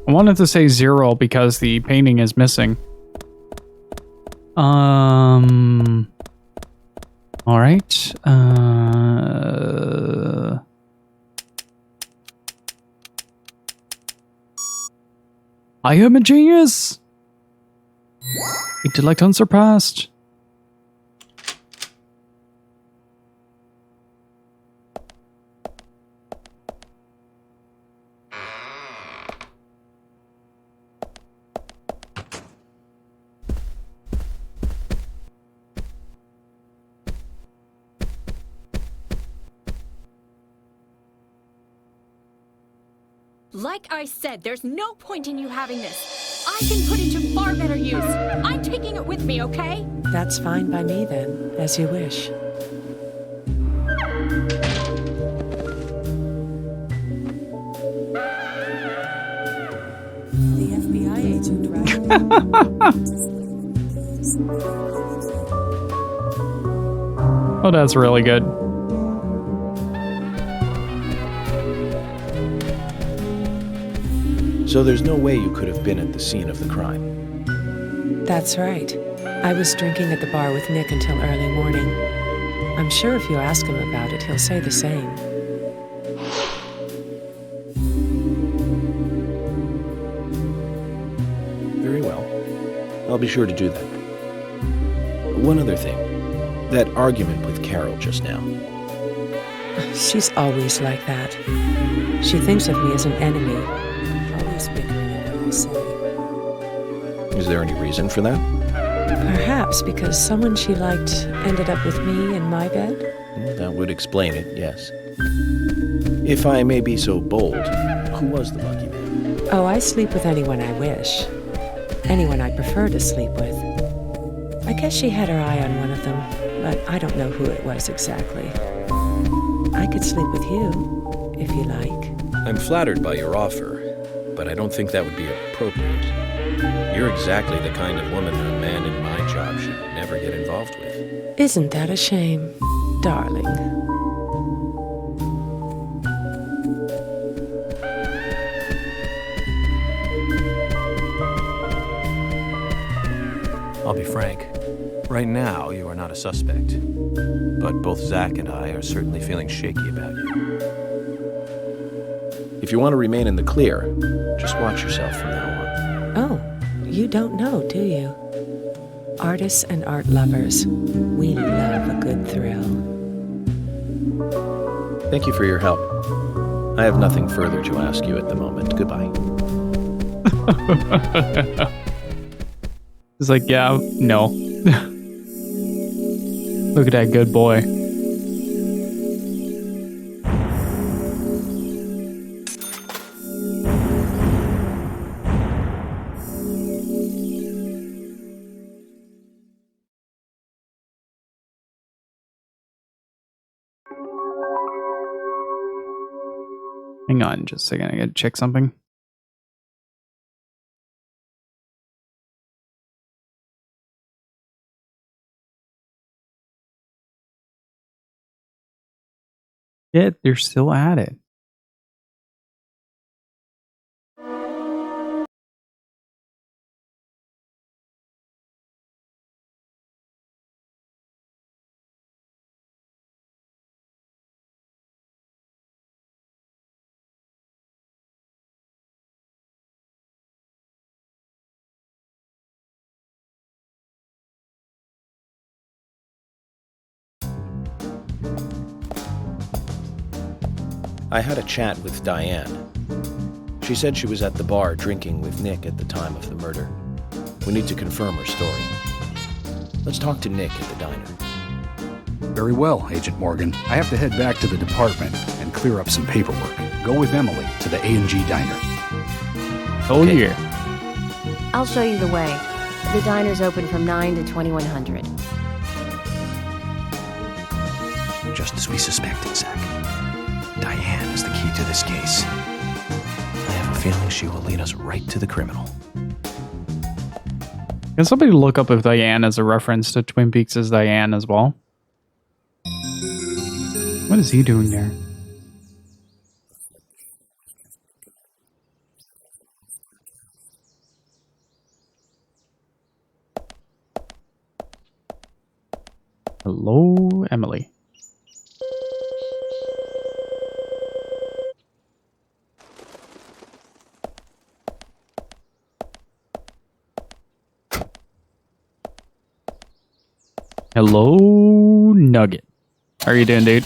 I wanted to say 0 because the painting is missing. All right. I am a genius. Intellect unsurpassed. Like I said, there's no point in you having this. I can put it to far better use. I'm taking it with me, okay? That's fine by me then, as you wish. The FBI agent, right? Oh, that's really good. So there's no way you could have been at the scene of the crime. That's right. I was drinking at the bar with Nick until early morning. I'm sure if you ask him about it, he'll say the same. Very well. I'll be sure to do that. One other thing. That argument with Carol just now. She's always like that. She thinks of me as an enemy. Always bickering at what I say. Is there any reason for that? Perhaps because someone she liked ended up with me in my bed? That would explain it, yes. If I may be so bold, who was the lucky man? Oh, I sleep with anyone I wish. Anyone I prefer to sleep with. I guess she had her eye on one of them, but I don't know who it was exactly. I could sleep with you, if you like. I'm flattered by your offer, but I don't think that would be appropriate. You're exactly the kind of woman a man in my job should never get involved with. Isn't that a shame, darling? I'll be frank. Right now, you are not a suspect. But both Zach and I are certainly feeling shaky about you. If you want to remain in the clear, just watch yourself from now on. Oh, you don't know, do you? Artists and art lovers, we love a good thrill. Thank you for your help. I have nothing further to ask you at the moment. Goodbye. It's like, yeah, no. Look at that good boy. Hang on just a second, I gotta check something. Yeah, they're still at it. I had a chat with Diane. She said she was at the bar drinking with Nick at the time of the murder. We need to confirm her story. Let's talk to Nick at the diner. Very well, Agent Morgan. I have to head back to the department and clear up some paperwork. Go with Emily to the A&G diner. Oh, yeah. I'll show you the way. The diner's open from 9 to 2100. Just as we suspected, Zach. Diane is the key to this case. I have a feeling she will lead us right to the criminal. Can somebody look up if Diane is a reference to Twin Peaks as Diane as well? What is he doing there? Hello, Emily. Hello, Nugget. How are you doing, dude?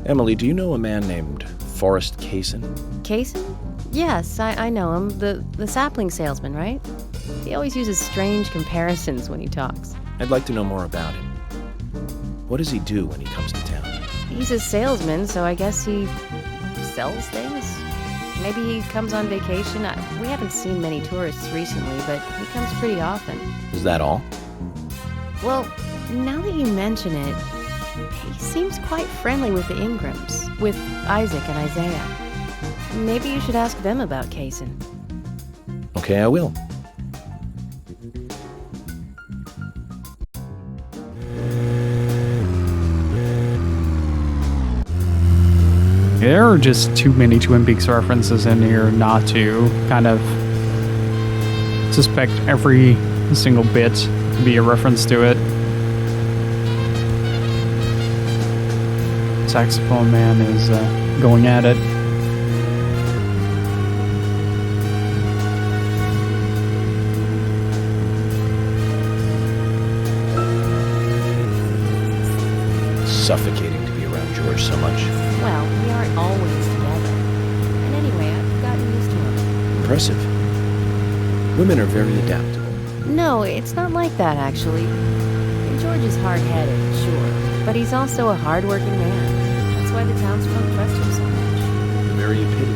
Emily, do you know a man named Forrest Kaysen? Kaysen? Yes, I know him. The sapling salesman, right? He always uses strange comparisons when he talks. I'd like to know more about him. What does he do when he comes to town? He's a salesman, so I guess he sells things? Maybe he comes on vacation. We haven't seen many tourists recently, but he comes pretty often. Is that all? Well, now that you mention it, he seems quite friendly with the Ingrams, with Isaac and Isaiah. Maybe you should ask them about Kaysen. Okay, I will. There are just too many Twin Peaks references in here not to kind of suspect every single bit to be a reference to it. Saxophone man is going at it. Suffocating to be around George so much. Well, we aren't always together. And anyway, I've gotten used to him. Impressive. Women are very adaptable. No, it's not like that, actually. George is hard-headed, sure, but he's also a hard-working man. That's why the townsfolk trust him so much. Very epitome.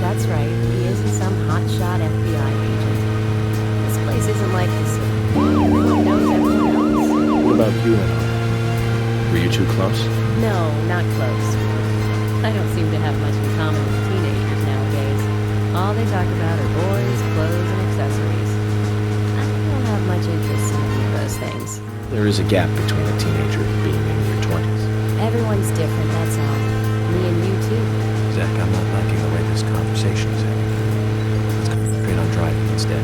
That's right. He isn't some hotshot FBI agent. This place isn't like the city. Everyone knows everyone else. What about you and I? Were you too close? No, not close. I don't seem to have much in common with teenagers nowadays. All they talk about are boys, clothes, and accessories. I don't have much interest in any of those things. There is a gap between a teenager and being in your 20s. Everyone's different, that's all. Me and you too. Zach, I'm not liking the way this conversation is heading. Let's concentrate on driving instead.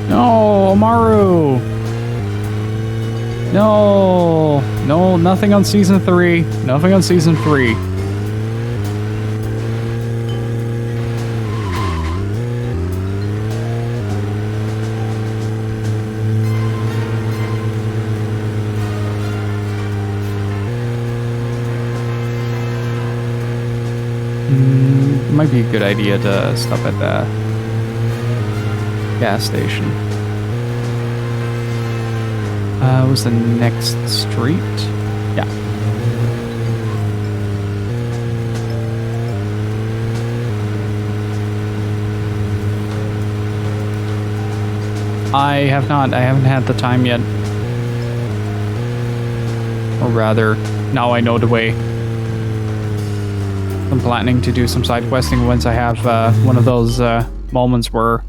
No, Maru. No, nothing on season 3. Nothing on season 3. Might be a good idea to stop at the gas station. Was the next street? Yeah. I haven't had the time yet. Or rather, now I know the way. I'm planning to do some side questing once I have one of those moments where...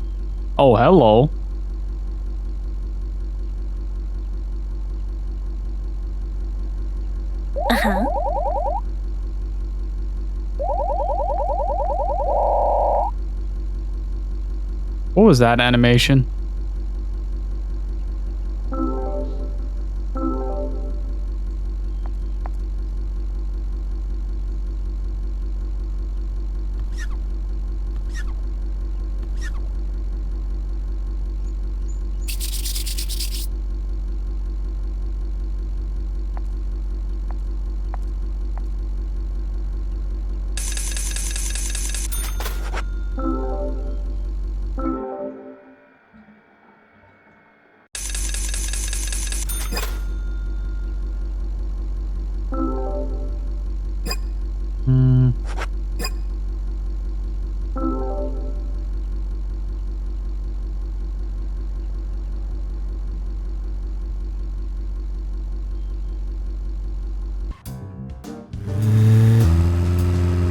Oh, hello. Uh-huh. What was that animation?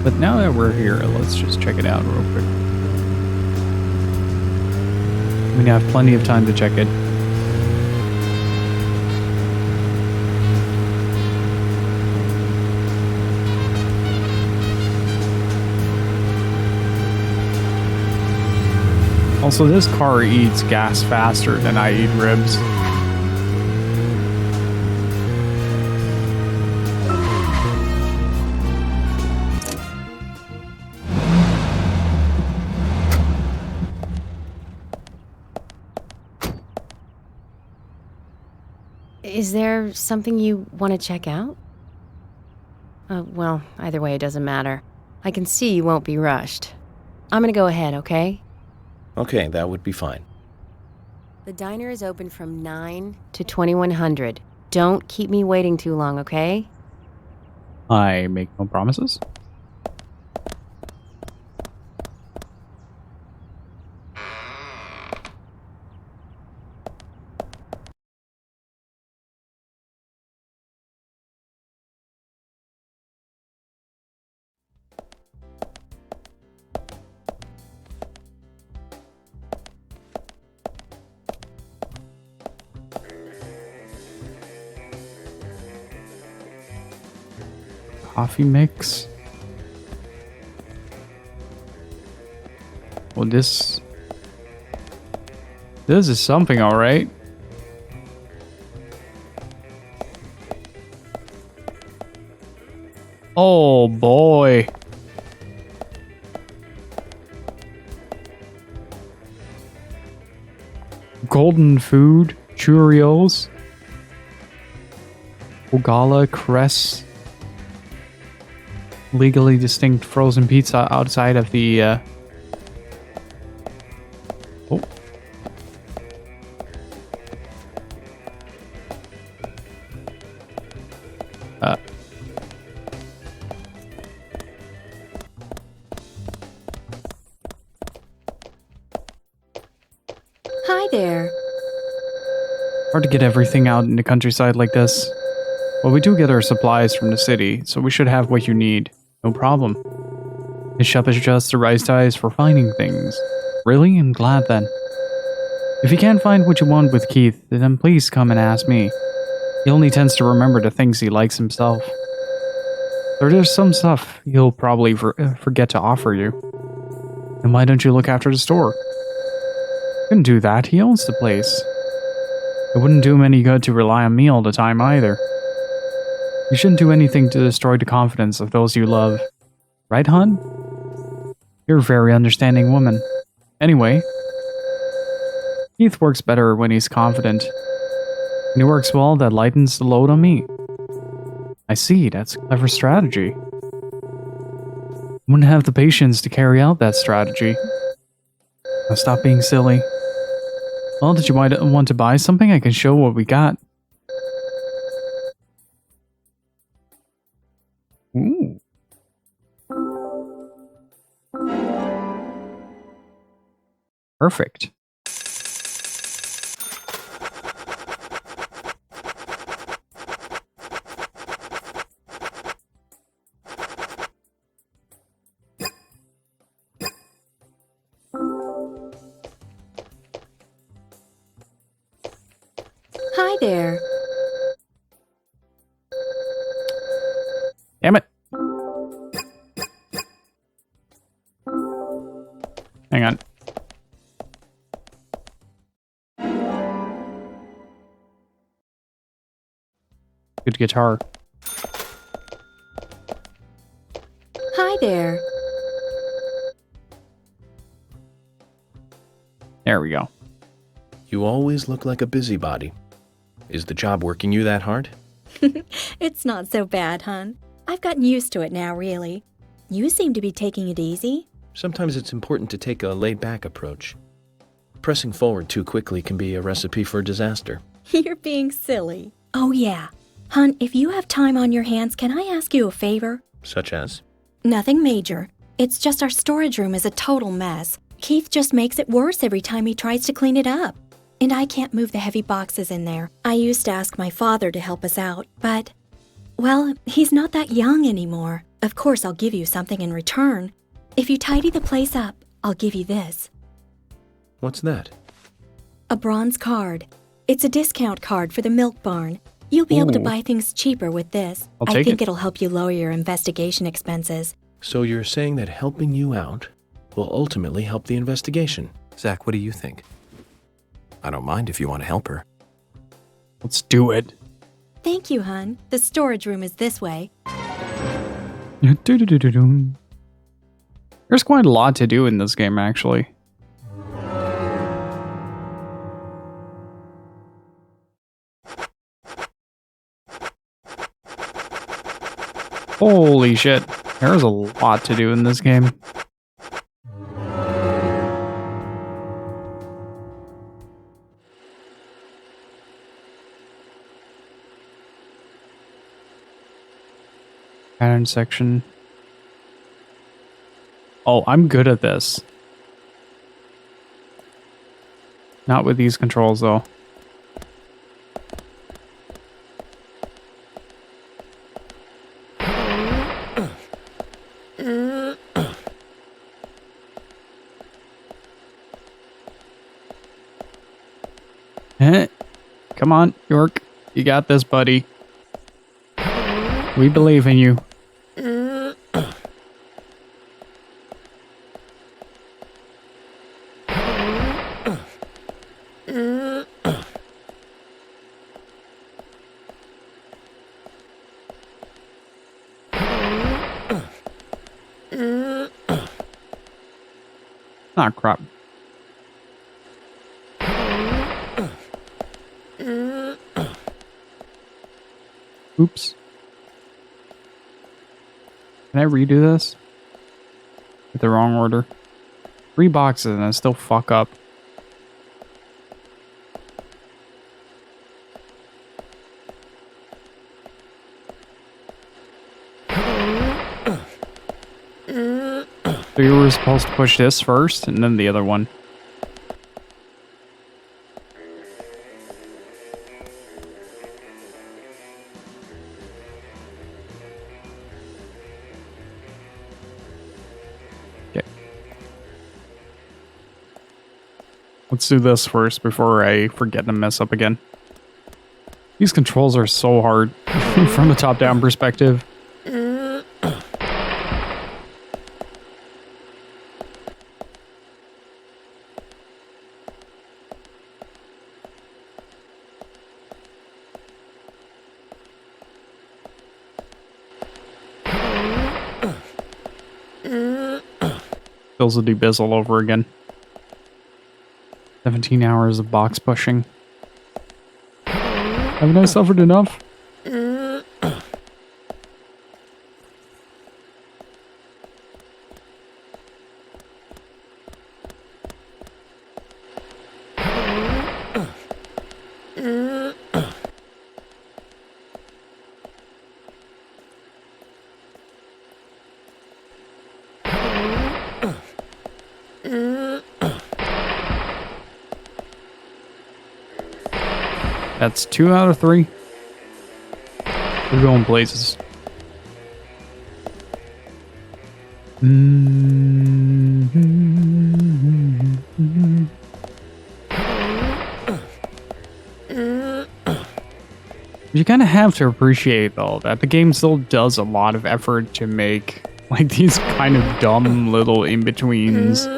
But now that we're here, let's just check it out real quick. We have plenty of time to check it. Also, this car eats gas faster than I eat ribs. Is there something you want to check out? Well, either way, it doesn't matter. I can see you won't be rushed. I'm gonna go ahead, okay? Okay, that would be fine. The diner is open from 9 to 2100. Don't keep me waiting too long, okay? I make no promises. Coffee mix. Well, this is something, all right. Oh boy. Golden food, Cheerios, Ogala cress. Legally distinct frozen pizza outside of the oh. Hi there. Hard to get everything out in the countryside like this. Well, we do get our supplies from the city, so we should have what you need. No problem. This shop is just the right size for finding things. Really? I'm glad then. If you can't find what you want with Keith, then please come and ask me. He only tends to remember the things he likes himself. There's some stuff he'll probably forget to offer you. Then why don't you look after the store? Couldn't do that, he owns the place. It wouldn't do him any good to rely on me all the time either. You shouldn't do anything to destroy the confidence of those you love. Right, hon? You're a very understanding woman. Anyway, Keith works better when he's confident. When he works well, that lightens the load on me. I see, that's a clever strategy. I wouldn't have the patience to carry out that strategy. Now stop being silly. Well, did you want to buy something? I can show what we got. Ooh. Perfect. Hi there. Damn it. Hang on. Good guitar. Hi there. There we go. You always look like a busybody. Is the job working you that hard? It's not so bad, hon. I've gotten used to it now, really. You seem to be taking it easy. Sometimes it's important to take a laid-back approach. Pressing forward too quickly can be a recipe for disaster. You're being silly. Oh, yeah. Hon, if you have time on your hands, can I ask you a favor? Such as? Nothing major. It's just our storage room is a total mess. Keith just makes it worse every time he tries to clean it up. And I can't move the heavy boxes in there. I used to ask my father to help us out, but, well, he's not that young anymore. Of course, I'll give you something in return. If you tidy the place up, I'll give you this. What's that? A bronze card. It's a discount card for the milk barn. You'll be able to Ooh. buy things cheaper with this. I'll I take think it. it'll help you lower your investigation expenses. So you're saying that helping you out will ultimately help the investigation? Zach, what do you think? I don't mind if you want to help her. Let's do it. Thank you, hun. The storage room is this way. There's quite a lot to do in this game, actually. Holy shit. There's a lot to do in this game. Pattern section. Oh, I'm good at this. Not with these controls, though. Come on, York. You got this, buddy. We believe in you. Ah, crap. Oops. Can I redo this? With the wrong order. 3 boxes and I still fuck up. So you were supposed to push this first and then the other one. Let's do this first before I forget to mess up again. These controls are so hard from a top-down perspective. Feels the abyss all over again. 17 hours of box pushing. Haven't I suffered enough? That's 2 out of 3. We're going places. You kind of have to appreciate, though, that the game still does a lot of effort to make like these kind of dumb little in-betweens.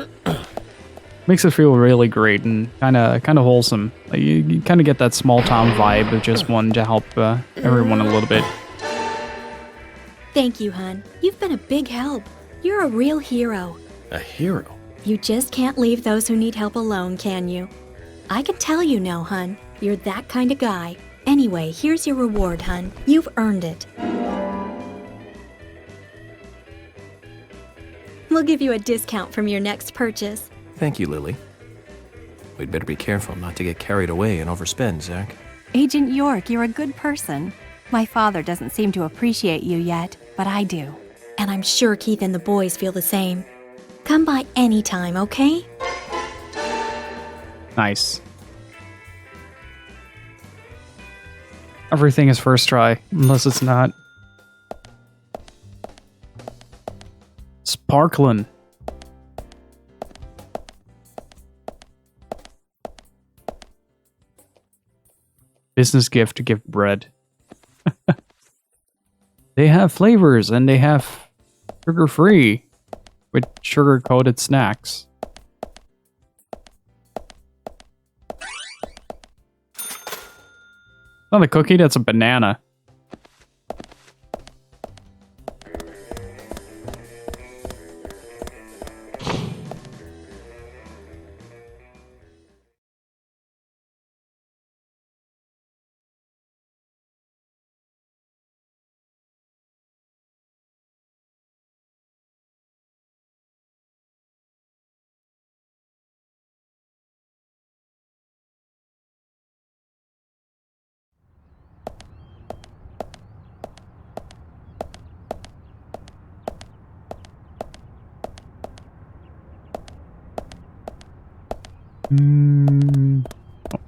Makes it feel really great and kind of wholesome. Like you kind of get that small town vibe of just wanting to help everyone a little bit. Thank you, hun. You've been a big help. You're a real hero. A hero? You just can't leave those who need help alone, can you? I can tell you know, hun. You're that kind of guy. Anyway, here's your reward, hun. You've earned it. We'll give you a discount from your next purchase. Thank you, Lily. We'd better be careful not to get carried away and overspend, Zach. Agent York, you're a good person. My father doesn't seem to appreciate you yet, but I do. And I'm sure Keith and the boys feel the same. Come by anytime, okay? Nice. Everything is first try, unless it's not. Parkland. Business gift to give bread. They have flavors and they have sugar-free with sugar-coated snacks. Not a cookie, that's a banana. Oh,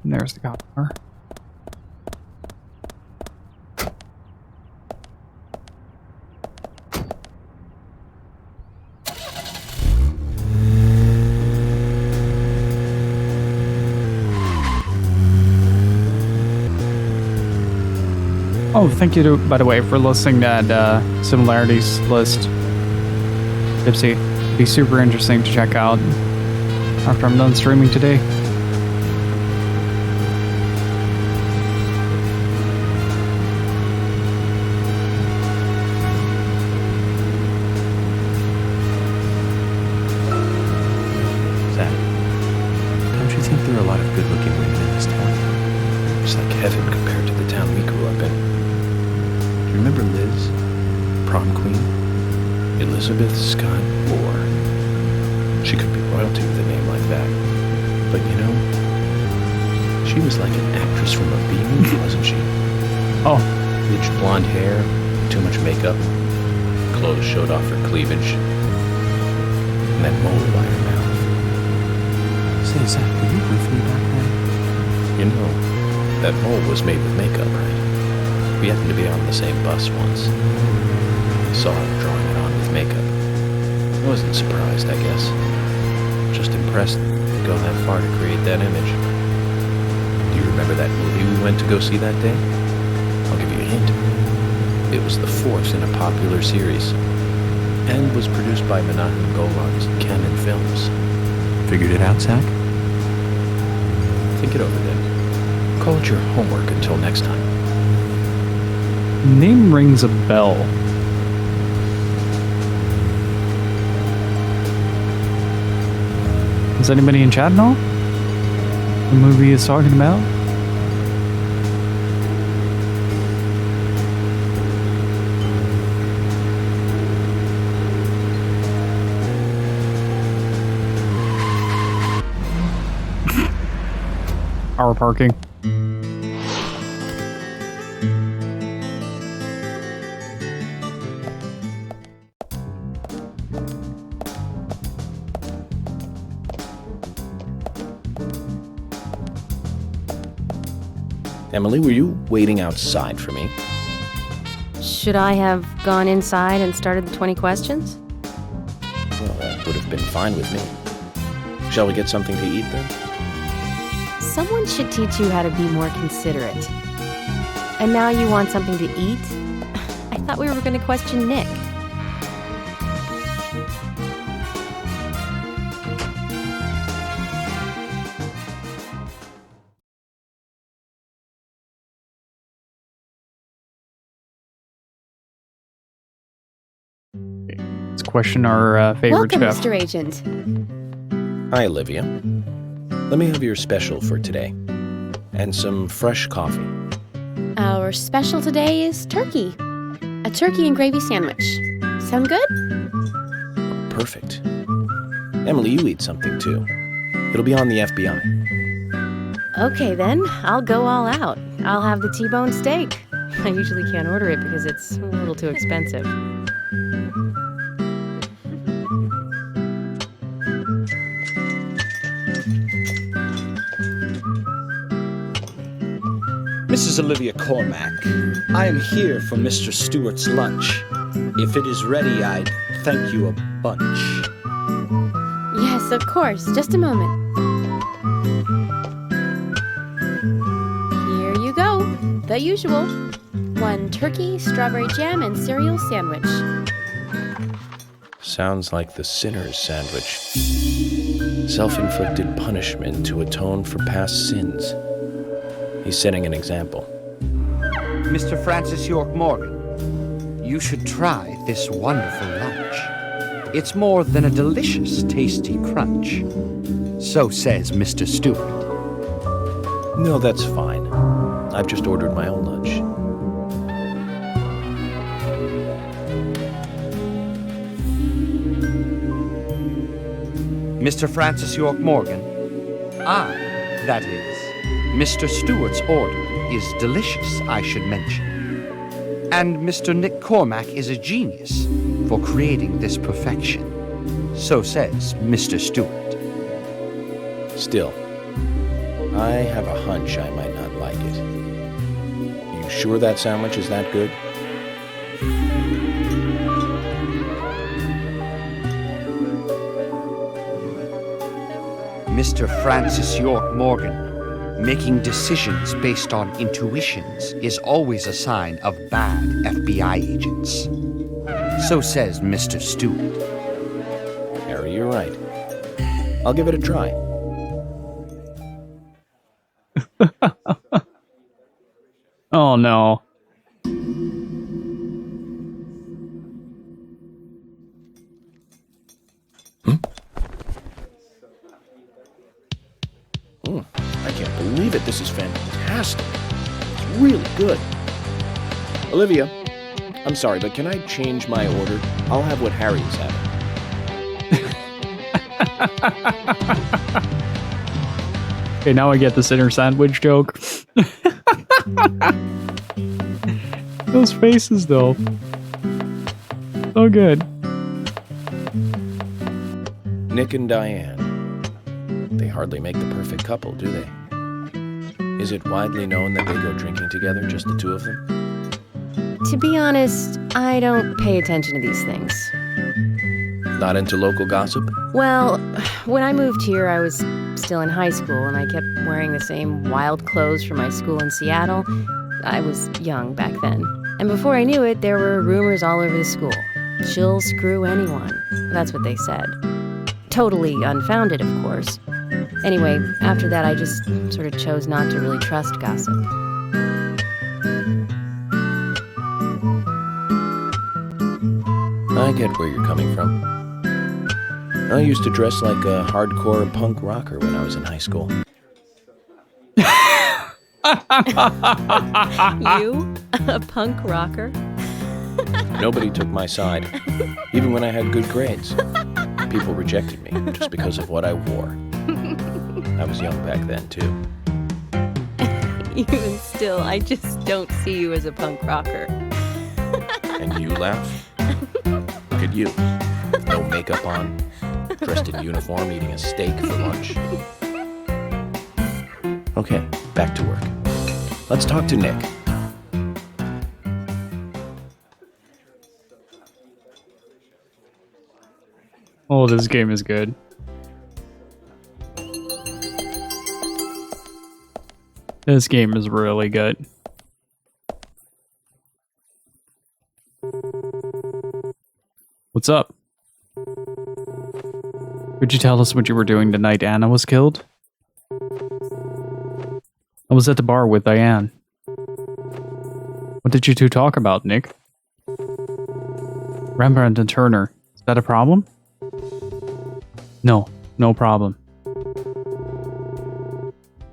there's the cop car. Oh, thank you, by the way, for listing that similarities list. Gypsy. It'd be super interesting to check out after I'm done streaming today. Zach, don't you think there are a lot of good-looking women in this town? It's like heaven compared to the town we grew up in. Do you remember Liz? Prom queen? Elizabeth Scott Moore. She could be royalty with a name like that. But you know, she was like an actress from a B-movie, wasn't she? Oh. Bleached blonde hair, too much makeup, clothes showed off her cleavage, and that mole by her mouth. Say, Zach, were you with me back then? You know, that mole was made with makeup, right? We happened to be on the same bus once. I saw her drawing it on with makeup. I wasn't surprised, I guess. Just impressed to go that far to create that image. Do you remember that movie we went to go see that day? I'll give you a hint. It was the fourth in a popular series, and was produced by Menahem Golan's Canon Films. Figured it out, Zach? Think it over then. Call it your homework until next time. Name rings a bell. Does anybody in chat know the movie is talking about? Car parking. Emily, were you waiting outside for me? Should I have gone inside and started the 20 questions? Well, that would have been fine with me. Shall we get something to eat then? Someone should teach you how to be more considerate. And now you want something to eat? I thought we were going to question Nick. Let's question our favorite Welcome, chef. Mr. Agent. Hi, Olivia. Let me have your special for today. And some fresh coffee. Our special today is turkey. A turkey and gravy sandwich. Sound good? Perfect. Emily, you eat something too. It'll be on the FBI. Okay then, I'll go all out. I'll have the T-bone steak. I usually can't order it because it's a little too expensive. Mrs. Olivia Cormack, I am here for Mr. Stewart's lunch. If it is ready, I'd thank you a bunch. Yes, of course. Just a moment. Here you go. The usual. 1 turkey, strawberry jam, and cereal sandwich. Sounds like the sinner's sandwich. Self-inflicted punishment to atone for past sins. He's setting an example. Mr. Francis York Morgan, you should try this wonderful lunch. It's more than a delicious, tasty crunch. So says Mr. Stewart. No, that's fine. I've just ordered my own lunch. Mr. Francis York Morgan, that is, Mr. Stewart's order is delicious, I should mention. And Mr. Nick Cormack is a genius for creating this perfection. So says Mr. Stewart. Still, I have a hunch I might not like it. You sure that sandwich is that good? Mr. Francis York Morgan, making decisions based on intuitions is always a sign of bad FBI agents. So says Mr. Stewart. Harry, you're right. I'll give it a try. Oh no. I can't believe it. This is fantastic. It's really good. Olivia, I'm sorry, but can I change my order? I'll have what Harry is having. Okay, now I get the sinner sandwich joke. Those faces, though. So good. Nick and Diane. They hardly make the perfect couple, do they? Is it widely known that they go drinking together, just the two of them? To be honest, I don't pay attention to these things. Not into local gossip? Well, when I moved here, I was still in high school, and I kept wearing the same wild clothes from my school in Seattle. I was young back then. And before I knew it, there were rumors all over the school. She'll screw anyone. That's what they said. Totally unfounded, of course. Anyway, after that, I just sort of chose not to really trust gossip. I get where you're coming from. I used to dress like a hardcore punk rocker when I was in high school. You? A punk rocker? Nobody took my side, even when I had good grades. People rejected me just because of what I wore. I was young back then, too. Even still, I just don't see you as a punk rocker. And you laugh? Look at you. No makeup on, dressed in uniform, eating a steak for lunch. Okay, back to work. Let's talk to Nick. Oh, this game is good. This game is really good. What's up? Could you tell us what you were doing the night Anna was killed? I was at the bar with Diane. What did you two talk about, Nick? Rembrandt and Turner. Is that a problem? No, no problem.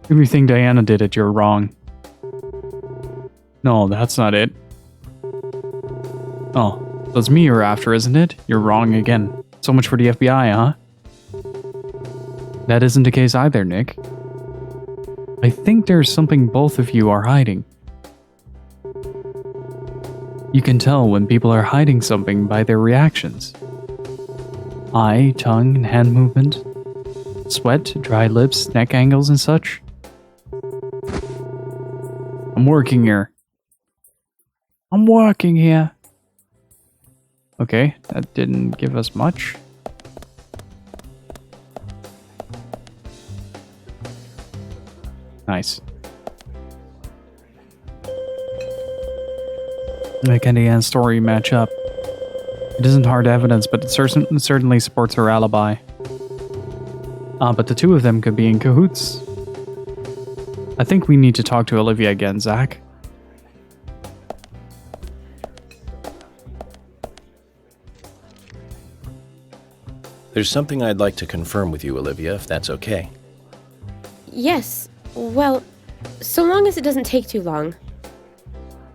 If you think Diana did it, you're wrong. No, that's not it. Oh, so it's me you're after, isn't it? You're wrong again. So much for the FBI, huh? That isn't the case either, Nick. I think there's something both of you are hiding. You can tell when people are hiding something by their reactions. Eye, tongue, and hand movement. Sweat, dry lips, neck angles, and such. I'm working here. Okay, that didn't give us much. Nice. Nick and Diane's story match up. It isn't hard evidence, but it certainly supports her alibi. But the two of them could be in cahoots. I think we need to talk to Olivia again, Zach. There's something I'd like to confirm with you, Olivia, if that's okay. Yes, well, so long as it doesn't take too long.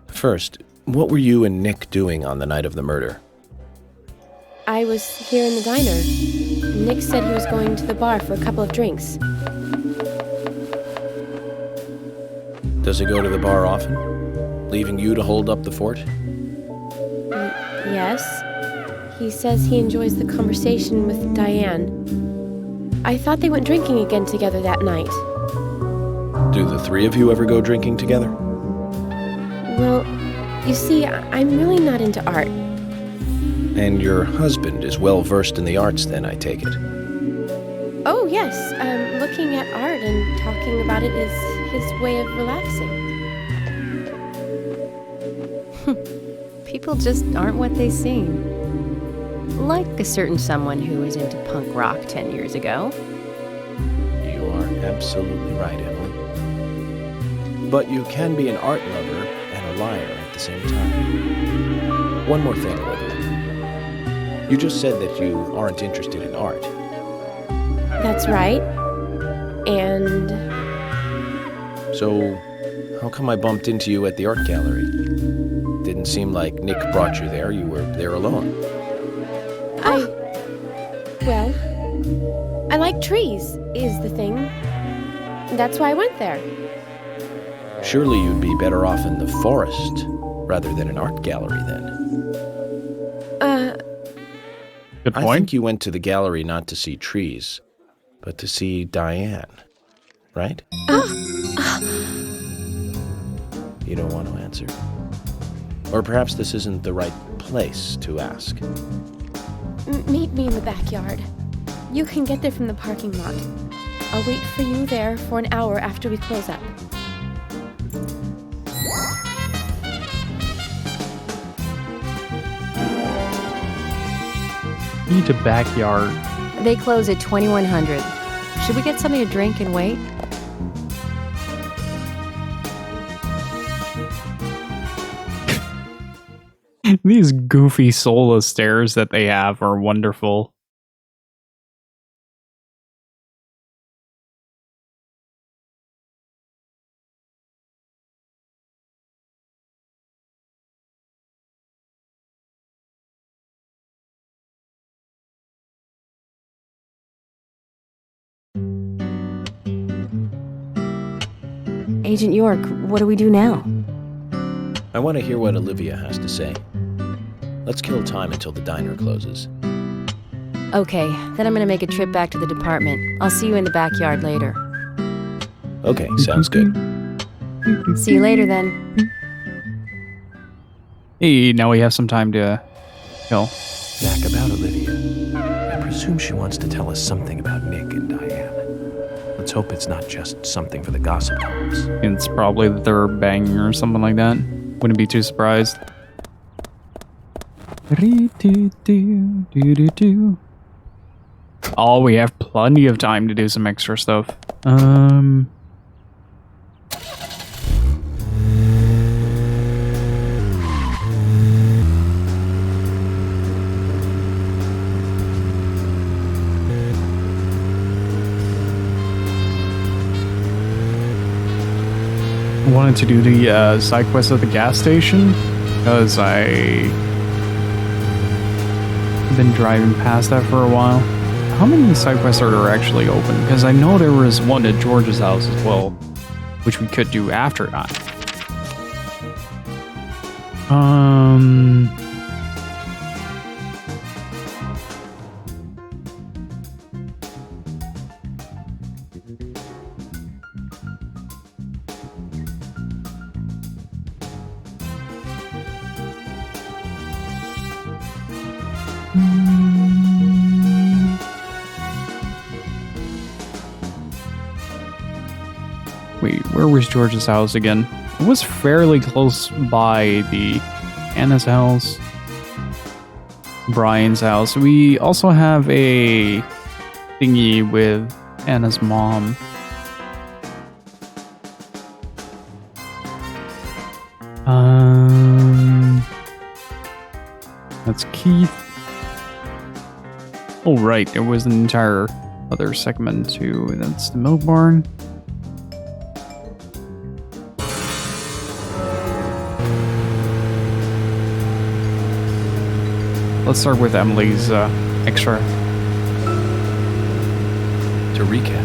First, what were you and Nick doing on the night of the murder? I was here in the diner. Nick said he was going to the bar for a couple of drinks. Does he go to the bar often? Leaving you to hold up the fort? Yes. He says he enjoys the conversation with Diane. I thought they went drinking again together that night. Do the three of you ever go drinking together? Well, you see, I'm really not into art. And your husband is well versed in the arts then, I take it? Oh, yes. Looking at art and talking about it is his way of relaxing. People just aren't what they seem. Like a certain someone who was into punk rock 10 years ago. You are absolutely right, Emily. But you can be an art lover and a liar at the same time. One more thing, Olivia. You just said that you aren't interested in art. That's right. And... So, how come I bumped into you at the art gallery? Didn't seem like Nick brought you there. You were there alone. Well, I like trees, is the thing. That's why I went there. Surely you'd be better off in the forest rather than an art gallery then. Good point. I think you went to the gallery not to see trees, but to see Diane, right? You don't want to answer. Or perhaps this isn't the right place to ask. Meet me in the backyard. You can get there from the parking lot. I'll wait for you there for an hour after we close up. Need a backyard. They close at 2100. Should we get something to drink and wait? These goofy soulless stairs that they have are wonderful. Agent York, what do we do now? I want to hear what Olivia has to say. Let's kill time until the diner closes. Okay, then I'm gonna make a trip back to the department. I'll see you in the backyard later. Okay, sounds good. See you later then. Hey, now we have some time to kill. Zach, about Olivia. I presume she wants to tell us something about Nick and Diane. Let's hope it's not just something for the gossip columns. It's probably that they're banging or something like that. Wouldn't be too surprised. Oh, we have plenty of time to do some extra stuff. I wanted to do the side quest at the gas station because I've been driving past that for a while. How many side quests are there actually open? Because I know there was one at George's house as well, which we could do after that. Wait, where was George's house again? It was fairly close by the Anna's house, Brian's house. We also have a thingy with Anna's mom. That's Keith. Oh, right. There was an entire other segment too. That's the milk barn. Let's start with Emily's extra. To recap,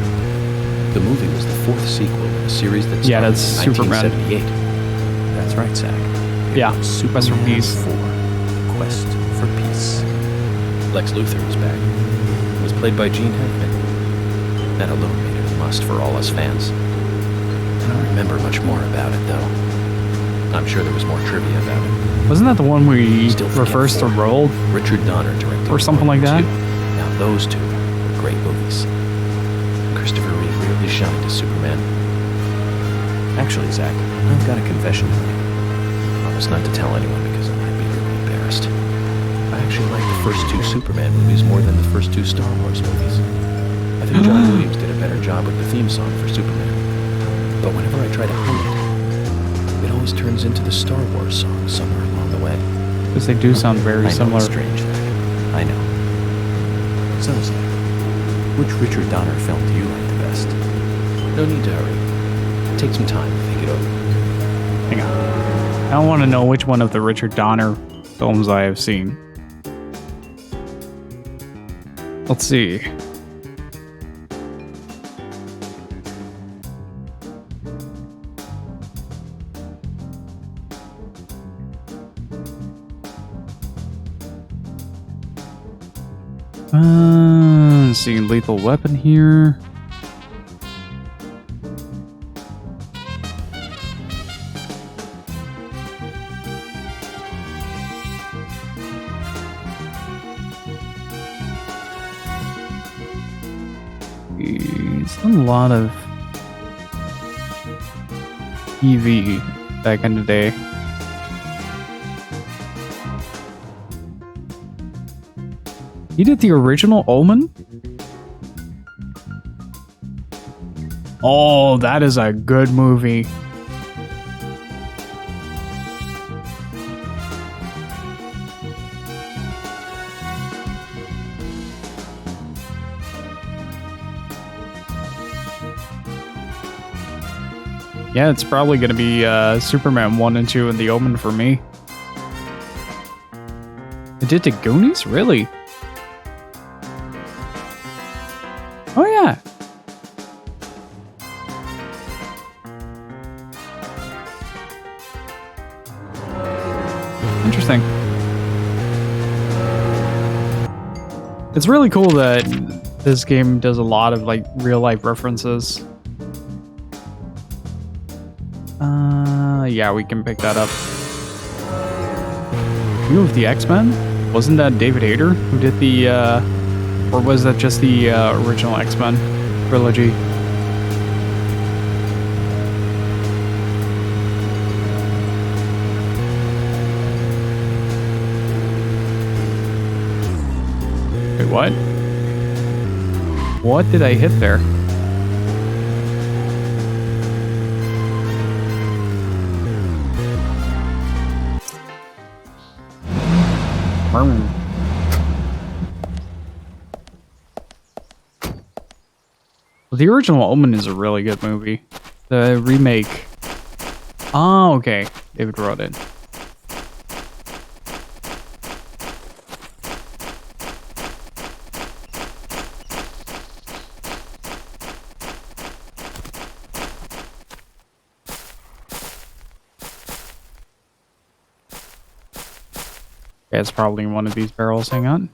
the movie was the fourth sequel in a series that started that's in Superman. 1978. That's right, Zach. Yeah, Superman Quest for Peace. 4, Quest for Peace. Lex Luthor is back. It was played by Gene Hackman. That alone made it a must for all us fans. I don't remember much more about it, though. I'm sure there was more trivia about it. Wasn't that the one where he refers to Roll? Richard Donner directed Or something like that? Now those two were great movies. Christopher Reeve really shined as Superman. Actually, Zach, I've got a confession to make. Promise not to tell anyone because I might be really embarrassed. I actually like the first two Superman movies more than the first two Star Wars movies. I think John Williams did a better job with the theme song for Superman. But whenever I try to hum it always turns into the Star Wars song somewhere along the way. Because they do sound very similar. It's strange, Zach. I know. So, Zach, which Richard Donner film do you like the best? No need to hurry. Take some time to think it over. Hang on. I don't want to know which one of the Richard Donner films I have seen. Let's see. Seeing Lethal Weapon here. It's a lot of TV back in the day. He did the original Omen? Oh, that is a good movie. Yeah, it's probably going to be Superman 1 and 2 and The Omen for me. It did the Goonies? Really? Oh, yeah. Interesting. It's really cool that this game does a lot of like real life references. Yeah, we can pick that up. View of the X-Men? Wasn't that David Hayter who did the, or was that just the original X-Men trilogy? Wait, what? What did I hit there? Well, the original Omen is a really good movie. The remake... Oh, okay. David wrote it. Yeah, it's probably in one of these barrels. Hang on.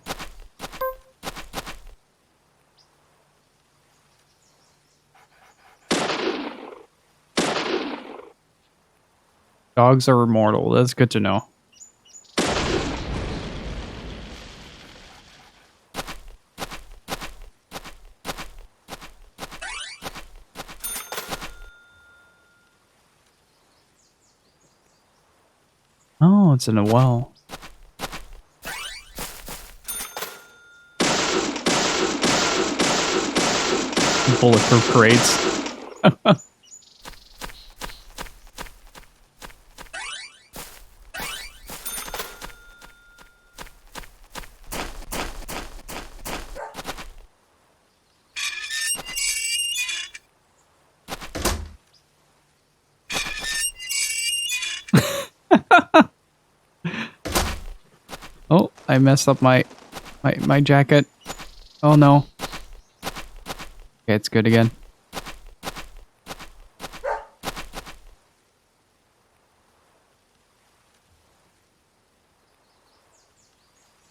Dogs are immortal. That's good to know. Oh, it's in a well. Bulletproof crates. Oh, I messed up my jacket. Oh no. Okay, it's good again.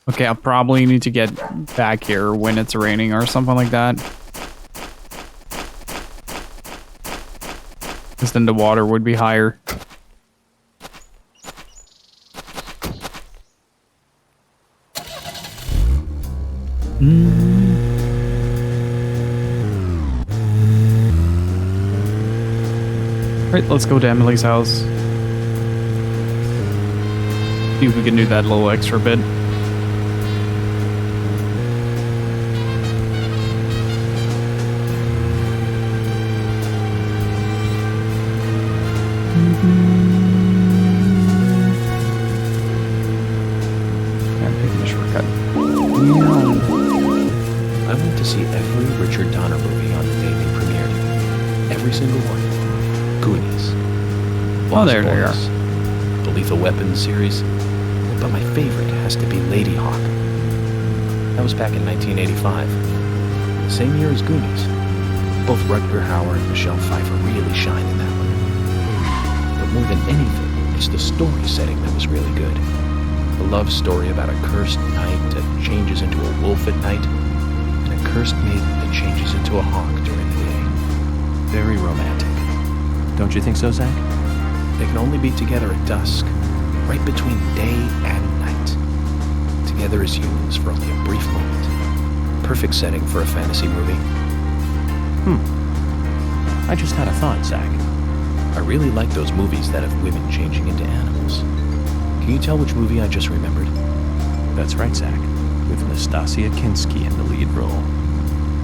Okay, I'll probably need to get back here when it's raining or something like that. Because then the water would be higher. Right, let's go to Emily's house. See if we can do that little extra bit. I'm taking the shortcut. I went to see every Richard Donner movie on the day they premiered. Every single one. Goonies. Oh, there they are. The Lethal Weapon series. But my favorite has to be Lady Hawk. That was back in 1985. The same year as Goonies. Both Rutger Hauer and Michelle Pfeiffer really shine in that one. But more than anything, it's the story setting that was really good. A love story about a cursed knight that changes into a wolf at night, and a cursed maiden that changes into a hawk during the day. Very romantic. Don't you think so, Zach? They can only be together at dusk, right between day and night. Together as humans for only a brief moment. Perfect setting for a fantasy movie. I just had a thought, Zach. I really like those movies that have women changing into animals. Can you tell which movie I just remembered? That's right, Zach. With Nastasia Kinski in the lead role.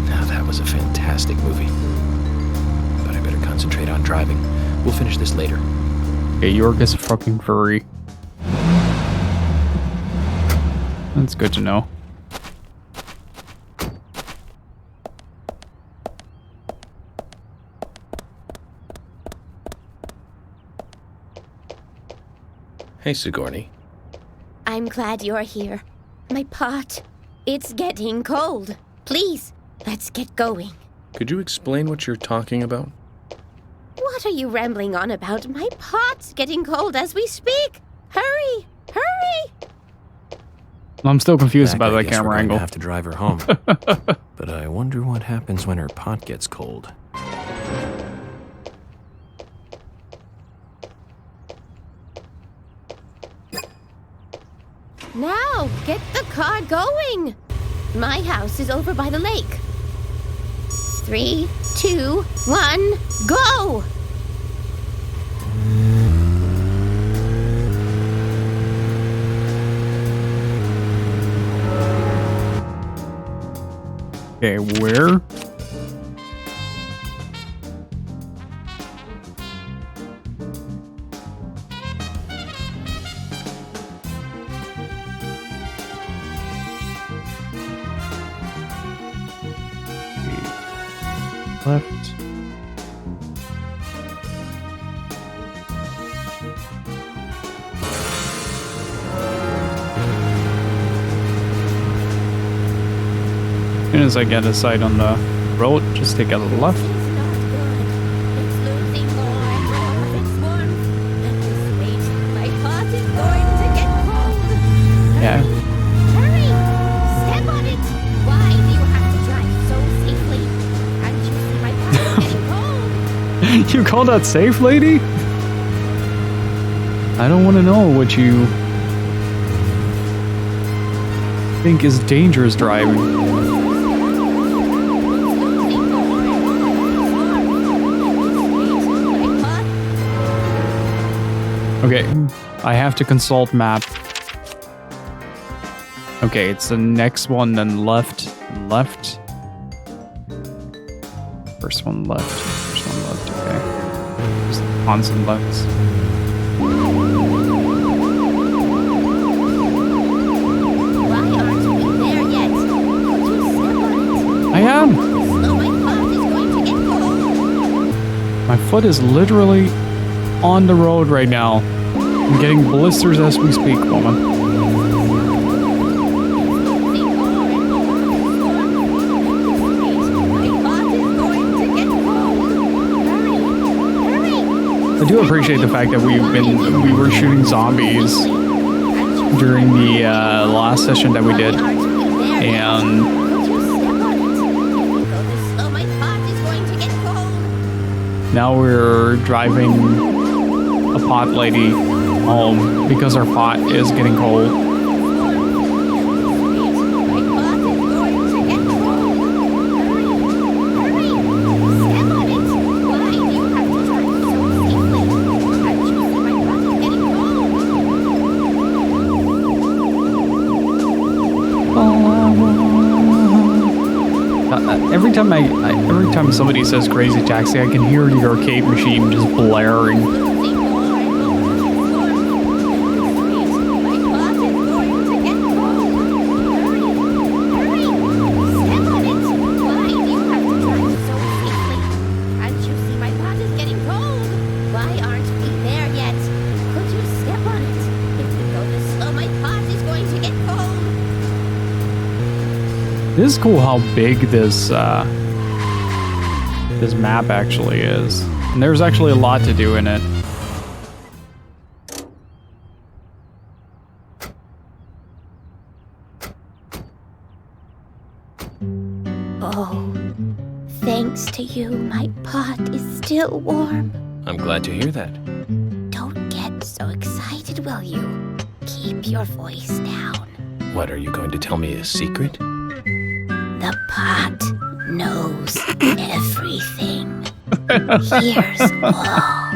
Now, that was a fantastic movie. But I better concentrate on driving. We'll finish this later. Okay, York is a fucking furry. That's good to know. Hey, Sigourney. I'm glad you're here. My pot. It's getting cold. Please, let's get going. Could you explain what you're talking about? What are you rambling on about? My pot's getting cold as we speak. Hurry! Hurry! I'm still confused Zach, about I that guess we're camera going to angle. have to drive her home. But I wonder what happens when her pot gets cold. Now, get the car going. My house is over by the lake. 3, 2, 1, go! Okay, where? Left. As soon as I get a sight on the road, just take a left. Yeah. Hurry! Step on it! Why do you have to drive so safely? Can't you see my pot is getting cold? You call that safe, lady? I don't want to know what you think is dangerous driving. Okay, I have to consult map. Okay, it's the next one, then left, left. First one left, okay. Just constant lefts. I am! My foot is literally on the road right now. I'm getting blisters as we speak, woman. I do appreciate the fact that we were shooting zombies during the last session that we did, and now we're driving a pot lady home because our pot is getting cold. Every time somebody says Crazy Taxi, I can hear the arcade machine just blaring. It is cool how big this this map actually is. And there's actually a lot to do in it. Oh, thanks to you, my pot is still warm. I'm glad to hear that. Don't get so excited, will you? Keep your voice down. What, are you going to tell me a secret? The pot knows everything. Here's all.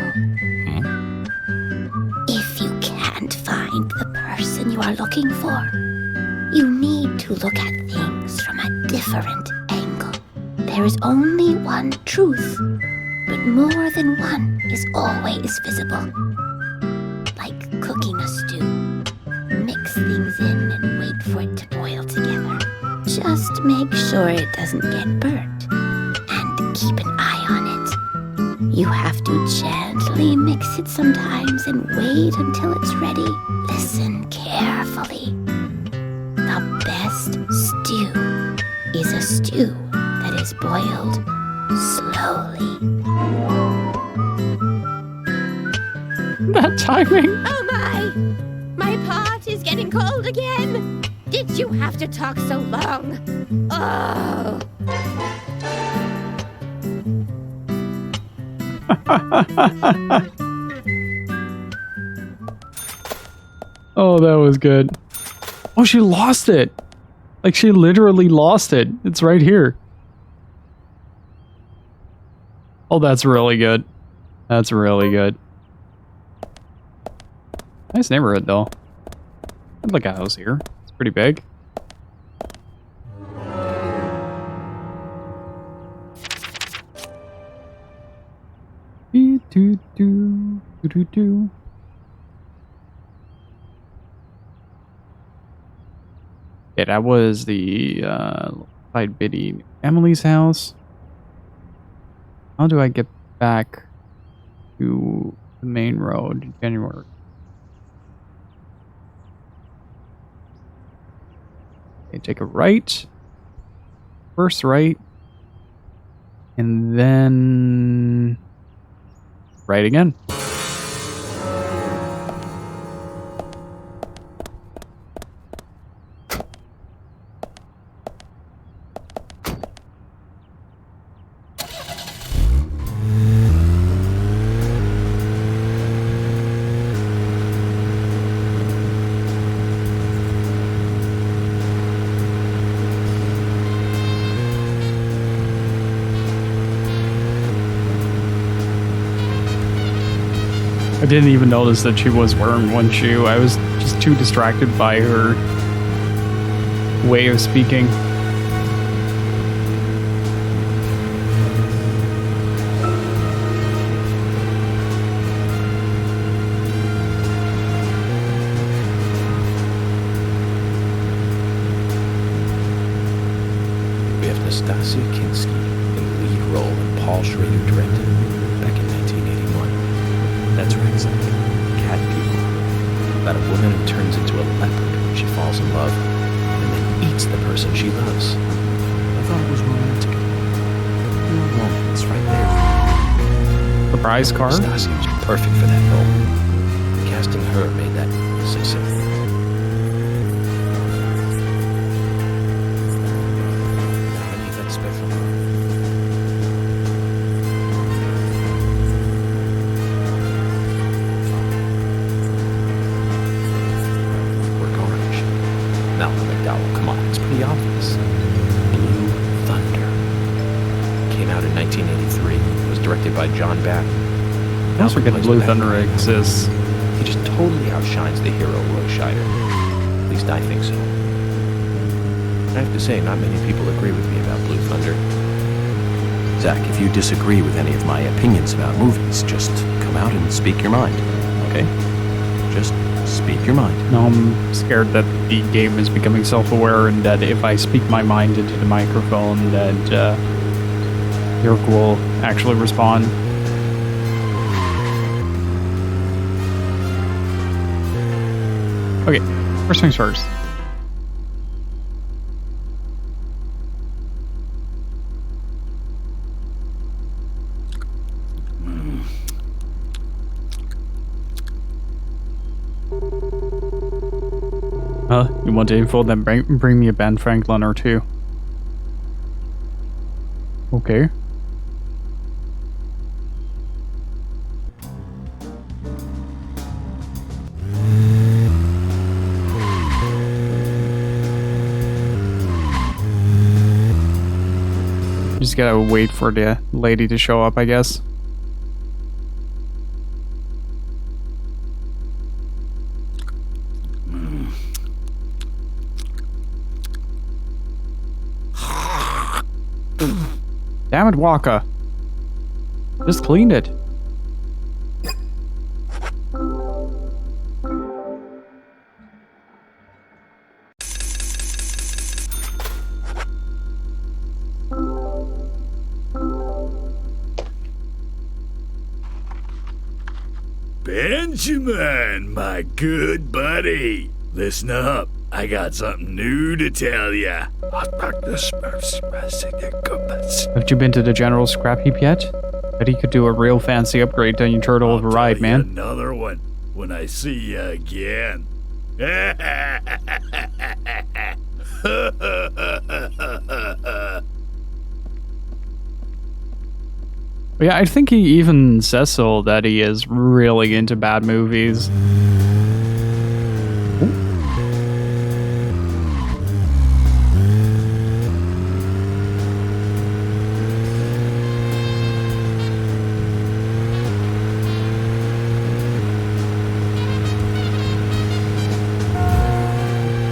If you can't find the person you are looking for, you need to look at things from a different angle. There is only one truth, but more than one is always visible. Like cooking a stew. Mix things in and wait for it to boil together. Just make sure it doesn't get burnt, and keep an eye on it. You have to gently mix it sometimes and wait until it's ready. Listen carefully. The best stew is a stew that is boiled slowly. That timing. Oh my! My pot is getting cold again! Did you have to talk so long? Oh! Oh, that was good. Oh, she lost it. Like, she literally lost it. It's right here. Oh, that's really good. That's really good. Nice neighborhood, though. I'd like a house here. It's pretty big. Yeah, that was the Clyde Biddy Emily's house. How do I get back to the main road? January. Okay, take a right. First right. And then right again. didn't even notice that she was wearing one shoe. I was just too distracted by her way of speaking. We have Nastasia Kinski in the lead role and Paul Schrader directed back in 1981. That's right, Zach. Cat People. About a woman who turns into a leopard when she falls in love and then eats the person she loves. I thought it was romantic. Real romance right there. Surprise card? Nastasia was perfect for that role. Casting her made that success. Pretty obvious. Blue Thunder. Came out in 1983. Was directed by John Batten. I also forget Blue Thunder exists. He just totally outshines the hero Roy Scheider. At least I think so. I have to say, not many people agree with me about Blue Thunder. Zach, if you disagree with any of my opinions about movies, just come out and speak your mind, okay? Just speak your mind. No, I'm scared that the game is becoming self-aware and that if I speak my mind into the microphone that Yerk will actually respond. Okay, first things first. You want info? Then bring me a Ben Franklin or two. Okay. Just gotta wait for the lady to show up, I guess. Damn it, Walker. Just cleaned it. Benjamin, my good buddy. Listen up. I got something new to tell ya. Have you been to the general scrap heap yet? Bet he could do a real fancy upgrade on your turtle override, man. Another one when I see ya again. Yeah, I think he even says so that he is really into bad movies.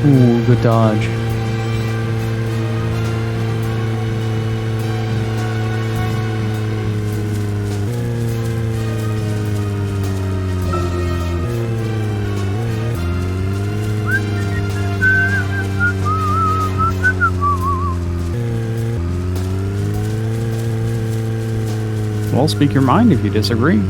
Ooh, good dodge. Well, speak your mind if you disagree.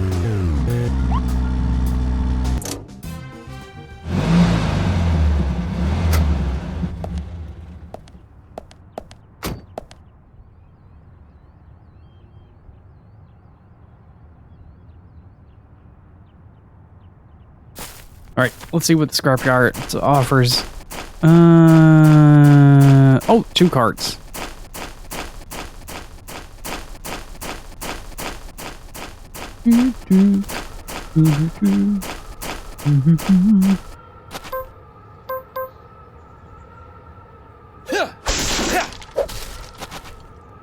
Alright, let's see what the scrapyard offers. Oh, 2 carts. How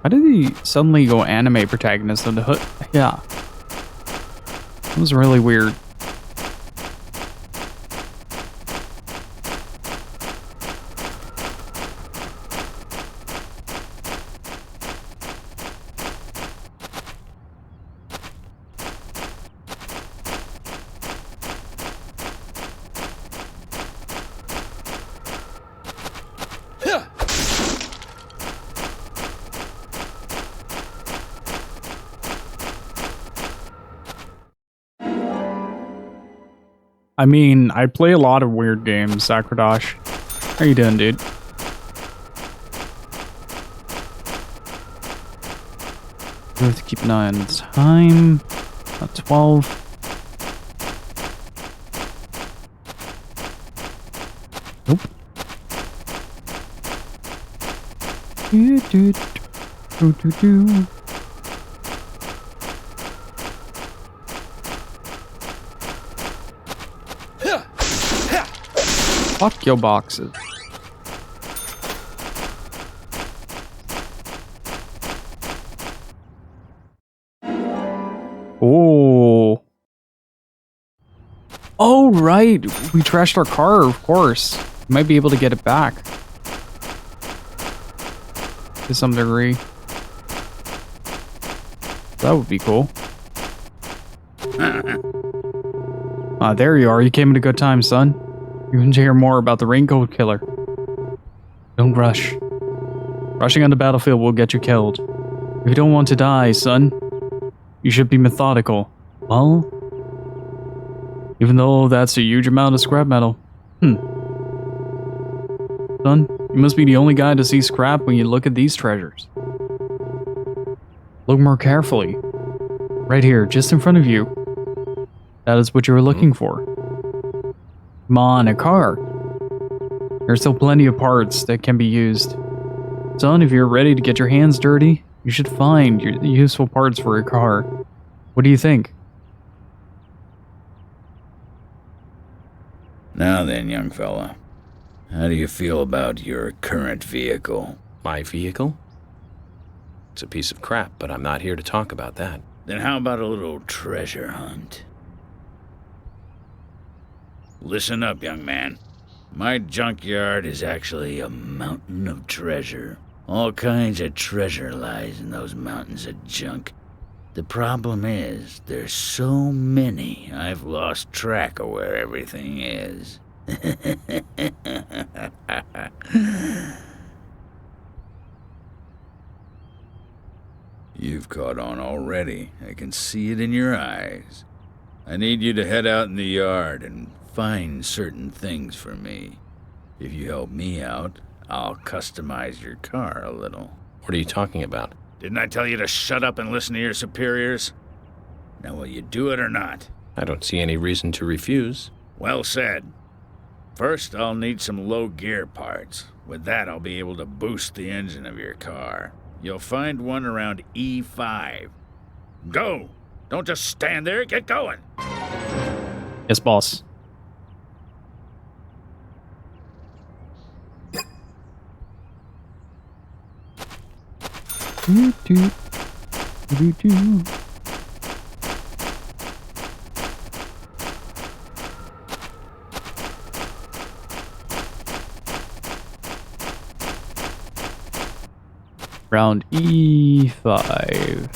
did he suddenly go anime protagonist on the hood? Yeah. That was really weird. I mean, I play a lot of weird games, Sakradosh. How you doing, dude? We have to keep an eye on the time. About 12. Nope. Do, do, do, do, do. Fuck your boxes. Oh. Oh, right. We trashed our car, of course. We might be able to get it back. To some degree. That would be cool. Ah, there you are. You came at a good time, son. You want to hear more about the Raincoat Killer. Don't rush. Rushing on the battlefield will get you killed. If you don't want to die, son, you should be methodical. Well, even though that's a huge amount of scrap metal. Son, you must be the only guy to see scrap when you look at these treasures. Look more carefully. Right here, just in front of you. That is what you were looking for. Come on, a car. There's still plenty of parts that can be used. Son, if you're ready to get your hands dirty, you should find your useful parts for your car. What do you think? Now then, young fella. How do you feel about your current vehicle? My vehicle? It's a piece of crap, but I'm not here to talk about that. Then how about a little treasure hunt? Listen up, young man. My junkyard is actually a mountain of treasure. All kinds of treasure lies in those mountains of junk. The problem is, there's so many, I've lost track of where everything is. You've caught on already. I can see it in your eyes. I need you to head out in the yard and find certain things for me. If you help me out, I'll customize your car a little. What are you talking about? Didn't I tell you to shut up and listen to your superiors? Now, will you do it or not? I don't see any reason to refuse. Well said. First, I'll need some low gear parts. With that, I'll be able to boost the engine of your car. You'll find one around E5. Go! Don't just stand there, get going! Yes, boss. Do, do, do, do. Round E5.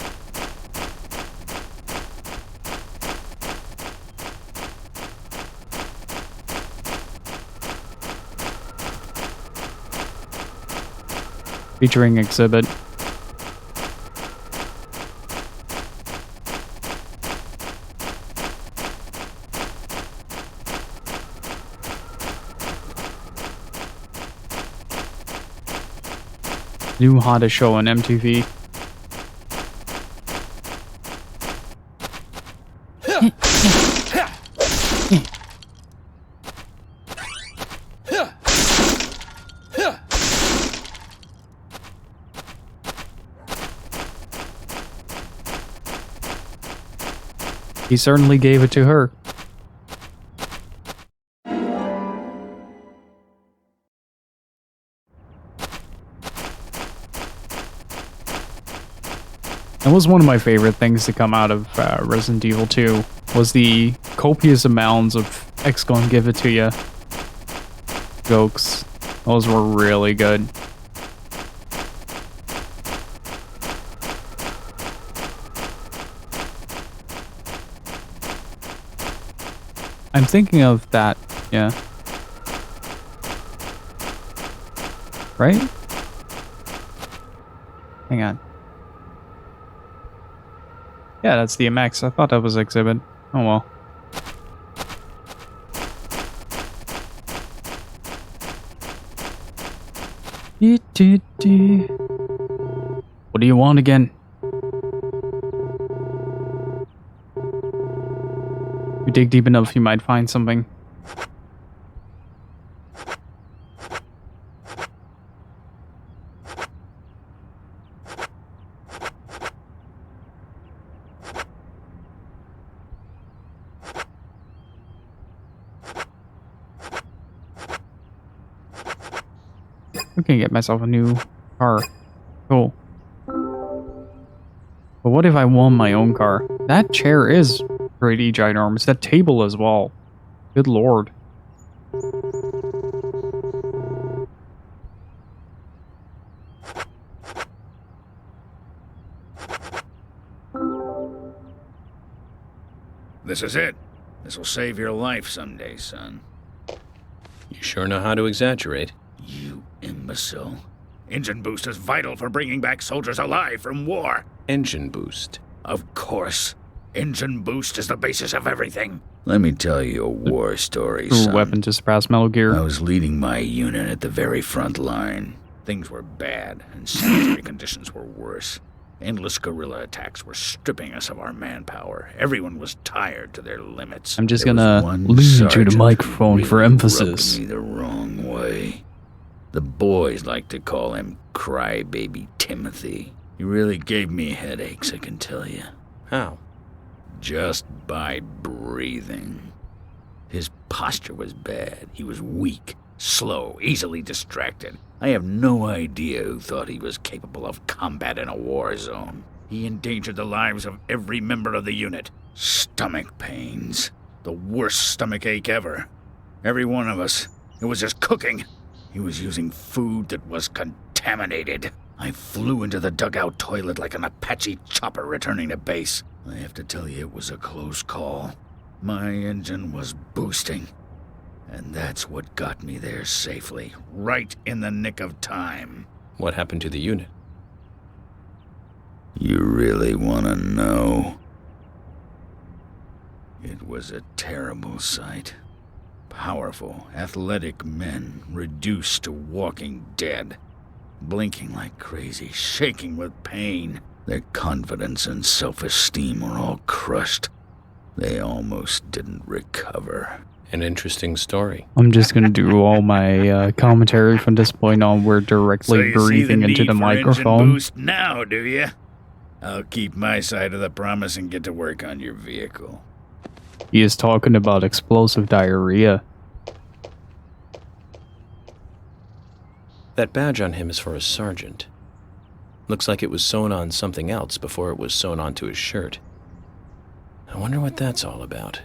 Featuring exhibit. New hottest show on MTV. He certainly gave it to her. That was one of my favorite things to come out of Resident Evil 2, was the copious amounts of X gonna give it to ya jokes. Those were really good. I'm thinking of that, yeah. Right? Hang on. Yeah, that's the MX. I thought that was exhibit. Oh well. What do you want again? If you dig deep enough, you might find something. I can get myself a new car. Cool. But what if I want my own car? That chair is pretty ginormous. That table as well. Good lord. This is it. This will save your life someday, son. You sure know how to exaggerate. You imbecile. Engine boost is vital for bringing back soldiers alive from war. Engine boost? Of course. Engine boost is the basis of everything. Let me tell you a war story, son. Weapon to surpass Metal Gear. I was leading my unit at the very front line. Things were bad, and sanitary conditions were worse. Endless guerrilla attacks were stripping us of our manpower. Everyone was tired to their limits. I'm just gonna lean into the microphone for emphasis. Rubbed me the wrong way. The boys like to call him Crybaby Timothy. He really gave me headaches, I can tell you. How? Just by breathing. His posture was bad. He was weak, slow, easily distracted. I have no idea who thought he was capable of combat in a war zone. He endangered the lives of every member of the unit. Stomach pains. The worst stomach ache ever. Every one of us. It was just cooking. He was using food that was contaminated. I flew into the dugout toilet like an Apache chopper returning to base. I have to tell you, it was a close call. My engine was boosting. And that's what got me there safely, right in the nick of time. What happened to the unit? You really want to know? It was a terrible sight. Powerful, athletic men reduced to walking dead, blinking like crazy, shaking with pain. Their confidence and self-esteem were all crushed. They almost didn't recover. An interesting story. I'm just gonna do all my commentary from this point on. We're directly breathing into the microphone. Engine boost now, do you? I'll keep my side of the promise and get to work on your vehicle. He is talking about explosive diarrhea. That badge on him is for a sergeant. Looks like it was sewn on something else before it was sewn onto his shirt. I wonder what that's all about.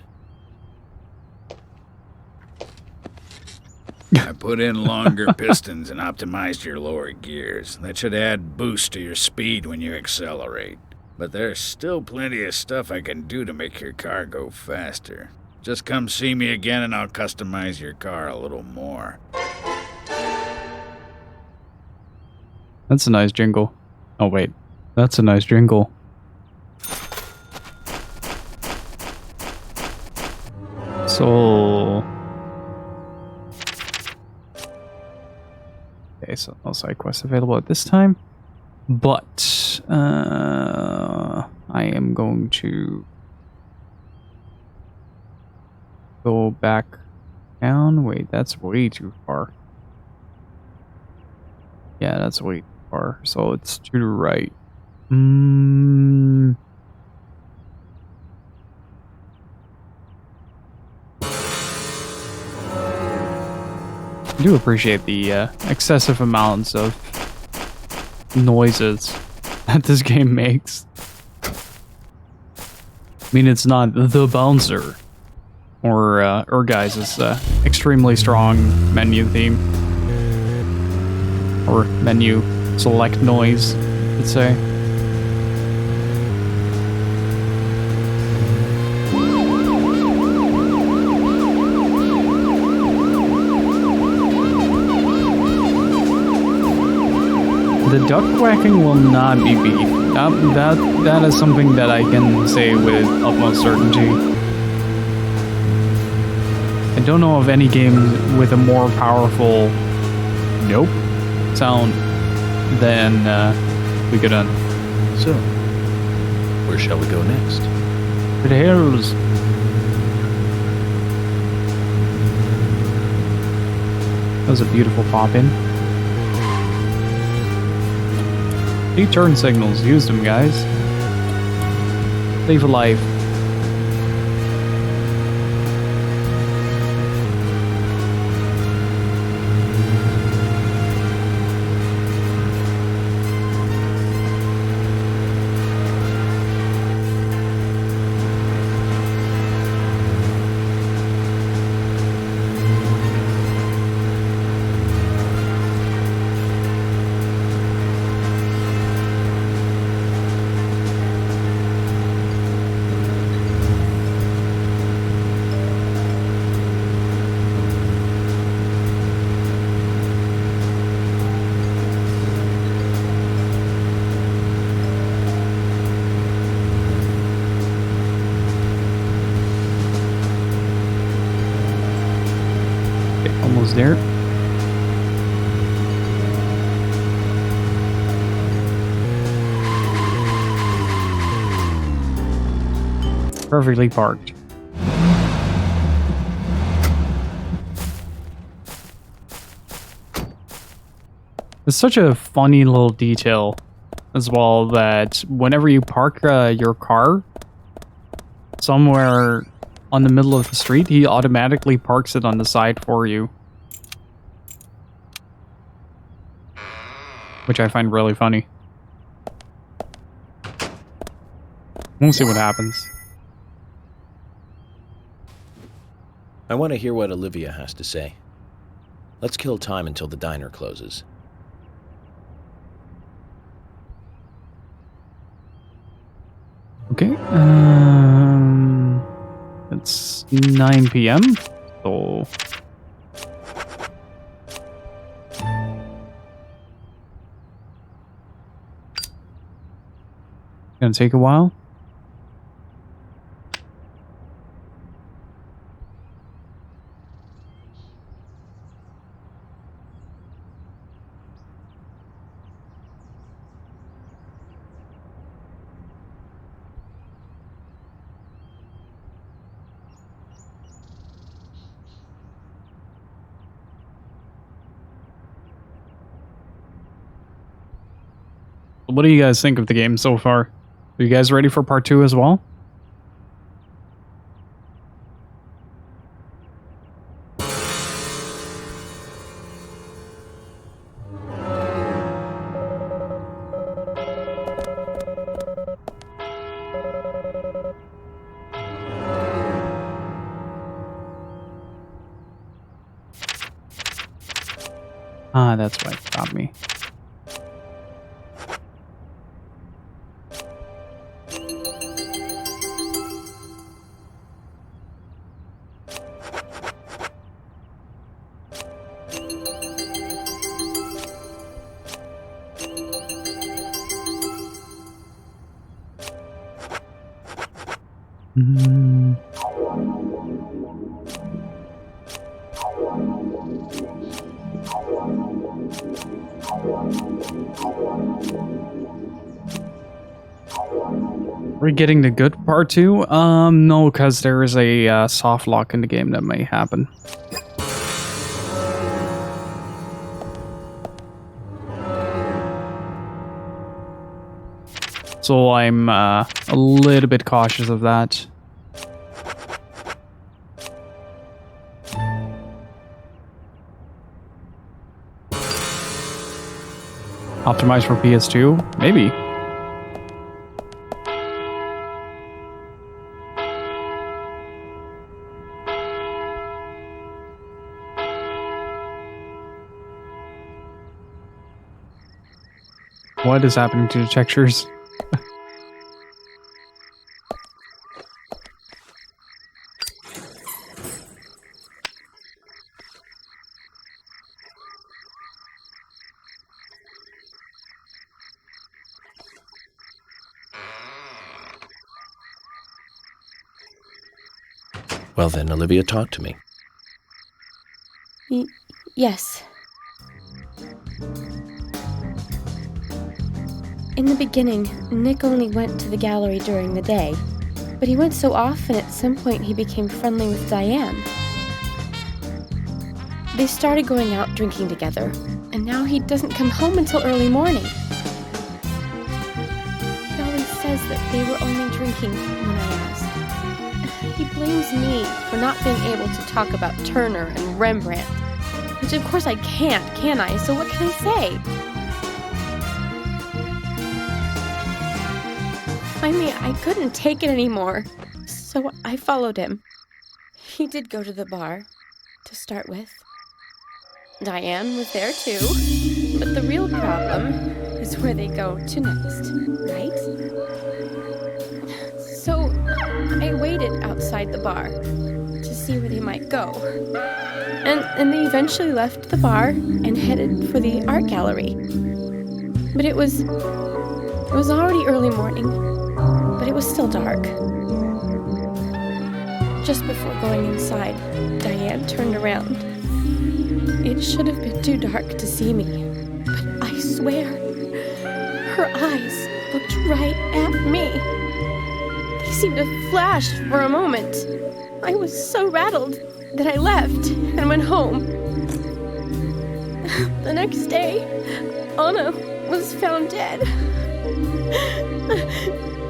I put in longer pistons and optimized your lower gears. That should add boost to your speed when you accelerate. But there's still plenty of stuff I can do to make your car go faster. Just come see me again and I'll customize your car a little more. That's a nice jingle. Oh wait, that's a nice jingle. So... Okay, so no side quests available at this time. But, I am going to go back down. Wait, that's way too far. Yeah, that's way too far. So it's to the right. I do appreciate the excessive amounts of noises that this game makes. I mean, it's not the bouncer or guys' extremely strong menu theme or menu select noise, let's say. The duck quacking will not be beef. That is something that I can say with utmost certainty. I don't know of any game with a more powerful nope sound, then we could end. So, where shall we go next? To the hills. That was a beautiful pop-in. 8 turn signals. Use them, guys. Save a life. Almost there. Perfectly parked. It's such a funny little detail as well that whenever you park your car somewhere on the middle of the street, he automatically parks it on the side for you. Which I find really funny. We'll see what happens. I want to hear what Olivia has to say. Let's kill time until the diner closes. Okay, it's 9 p.m. So gonna take a while. What do you guys think of the game so far? Are you guys ready for part 2 as well? Ah, that's why it got me. We're getting the good part 2? No, because there is a soft lock in the game that may happen. So I'm a little bit cautious of that. Optimized for PS2? Maybe. What is happening to the textures? Well then, Olivia, talk to me. Yes. In the beginning, Nick only went to the gallery during the day, but he went so often at some point he became friendly with Diane. They started going out drinking together, and now he doesn't come home until early morning. He always says that they were only drinking when I asked. He blames me for not being able to talk about Turner and Rembrandt, which of course I can't, can I? So what can I say? Finally, I couldn't take it anymore, so I followed him. He did go to the bar, to start with. Diane was there too, but the real problem is where they go to next, right? So I waited outside the bar to see where they might go. And they eventually left the bar and headed for the art gallery. But it was already early morning, but it was still dark. Just before going inside, Diane turned around. It should have been too dark to see me, but I swear, her eyes looked right at me. They seemed to flash for a moment. I was so rattled that I left and went home. The next day, Anna was found dead.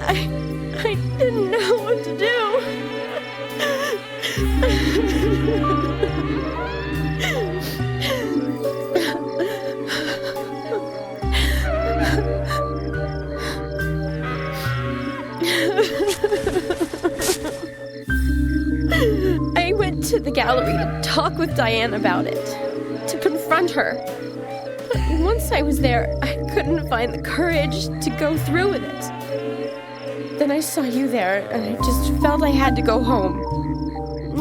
I didn't know what to do. I went to the gallery to talk with Diane about it, to confront her. But once I was there, I couldn't find the courage to go through with it. Then I saw you there, and I just felt I had to go home.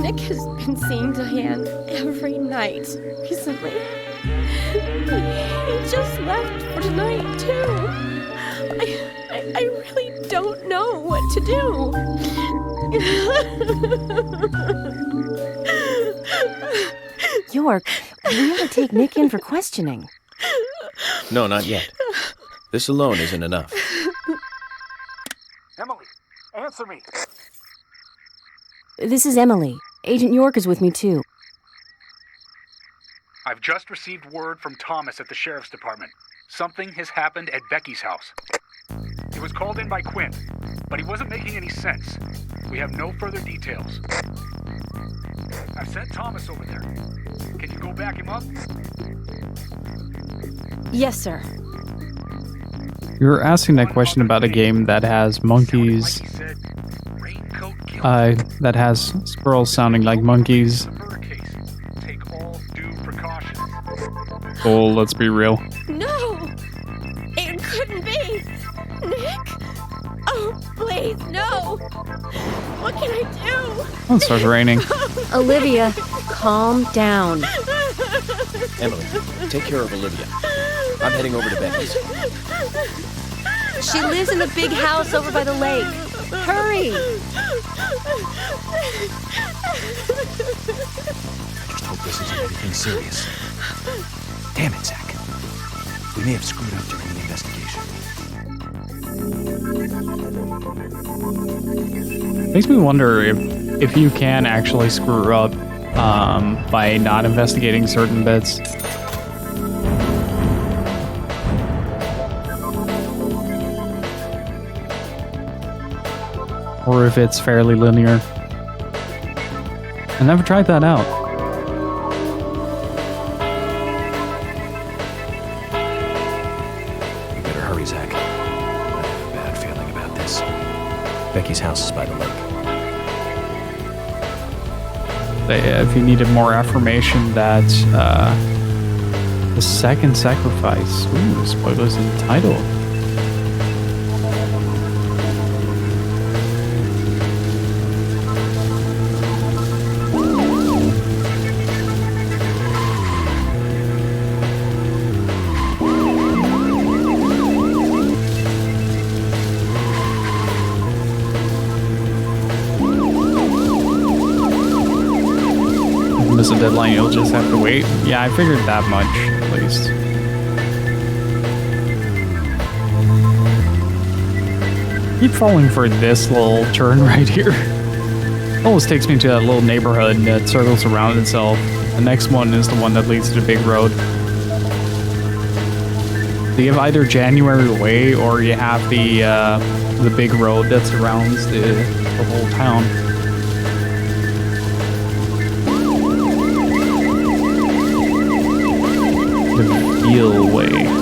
Nick has been seeing Diane every night recently. He just left for tonight, too. I really don't know what to do. York, we ought to take Nick in for questioning. No, not yet. This alone isn't enough. Emily, answer me. This is Emily. Agent York is with me, too. I've just received word from Thomas at the sheriff's department. Something has happened at Becky's house. He was called in by Quinn, but he wasn't making any sense. We have no further details. I've sent Thomas over there. Can you go back him up? Yes, sir. You're asking that question about a game that has monkeys, that has squirrels sounding like monkeys. Oh, let's be real. No! It couldn't be! Nick! Oh, please, no! What can I do? Oh, it starts raining. Olivia, calm down. Emily, take care of Olivia. I'm heading over to Becky's. She lives in the big house over by the lake. Hurry! Just hope this isn't anything serious. Damn it, Zach. We may have screwed up during the investigation. Makes me wonder if you can actually screw up by not investigating certain bits. Or if it's fairly linear. I never tried that out. We better hurry, Zach. I have a bad feeling about this. Becky's house is by the lake. If you needed more affirmation that the second sacrifice, ooh, spoilers in the title. Miss a deadline, you'll just have to wait. Yeah, I figured that much, at least. keep falling for this little turn right here. Almost takes me to that little neighborhood that circles around itself. The next one is the one that leads to the big road. So you have either January Way or you have the big road that surrounds the whole town. The Veal Way.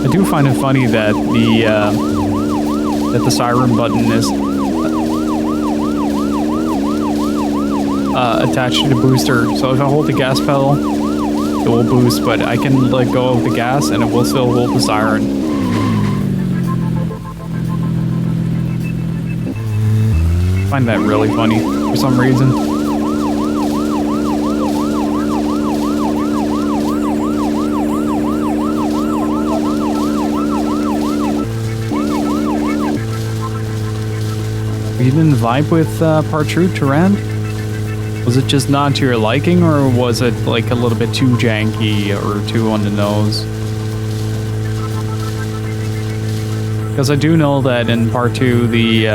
I do find it funny that the siren button is attached to the booster. So if I hold the gas pedal, it will boost, but I can let go of the gas and it will still hold the siren. I find that really funny for some reason. You didn't vibe with Partrue Terran? Was it just not to your liking, or was it like a little bit too janky or too on the nose? Because I do know that in Part 2 the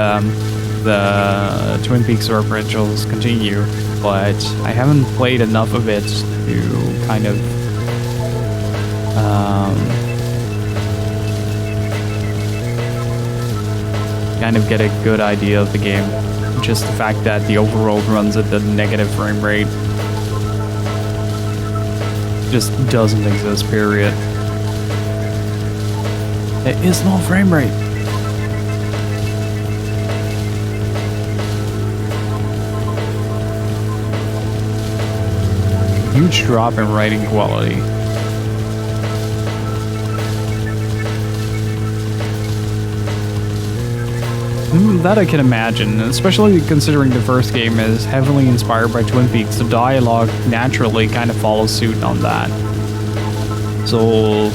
Twin Peaks referentials continue, but I haven't played enough of it to kind of get a good idea of the game. Just the fact that the overworld runs at the negative frame rate just doesn't exist, period. There is no frame rate. Huge drop in writing quality. That I can imagine, especially considering the first game is heavily inspired by Twin Peaks. The dialogue naturally kind of follows suit on that. So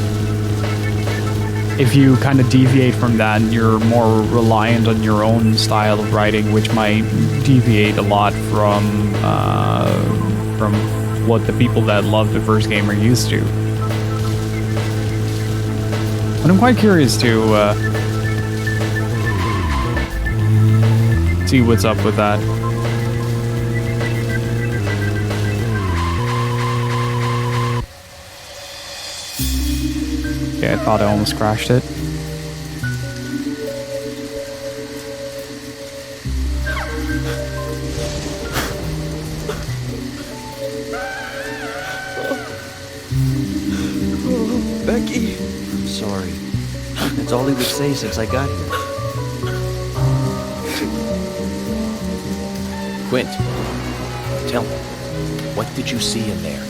if you kind of deviate from that, you're more reliant on your own style of writing, which might deviate a lot from what the people that love the first game are used to. But I'm quite curious to see what's up with that. Yeah, I thought I almost crashed it. Becky! Sorry. That's all he would say since I got here. Quint, tell me, what did you see in there?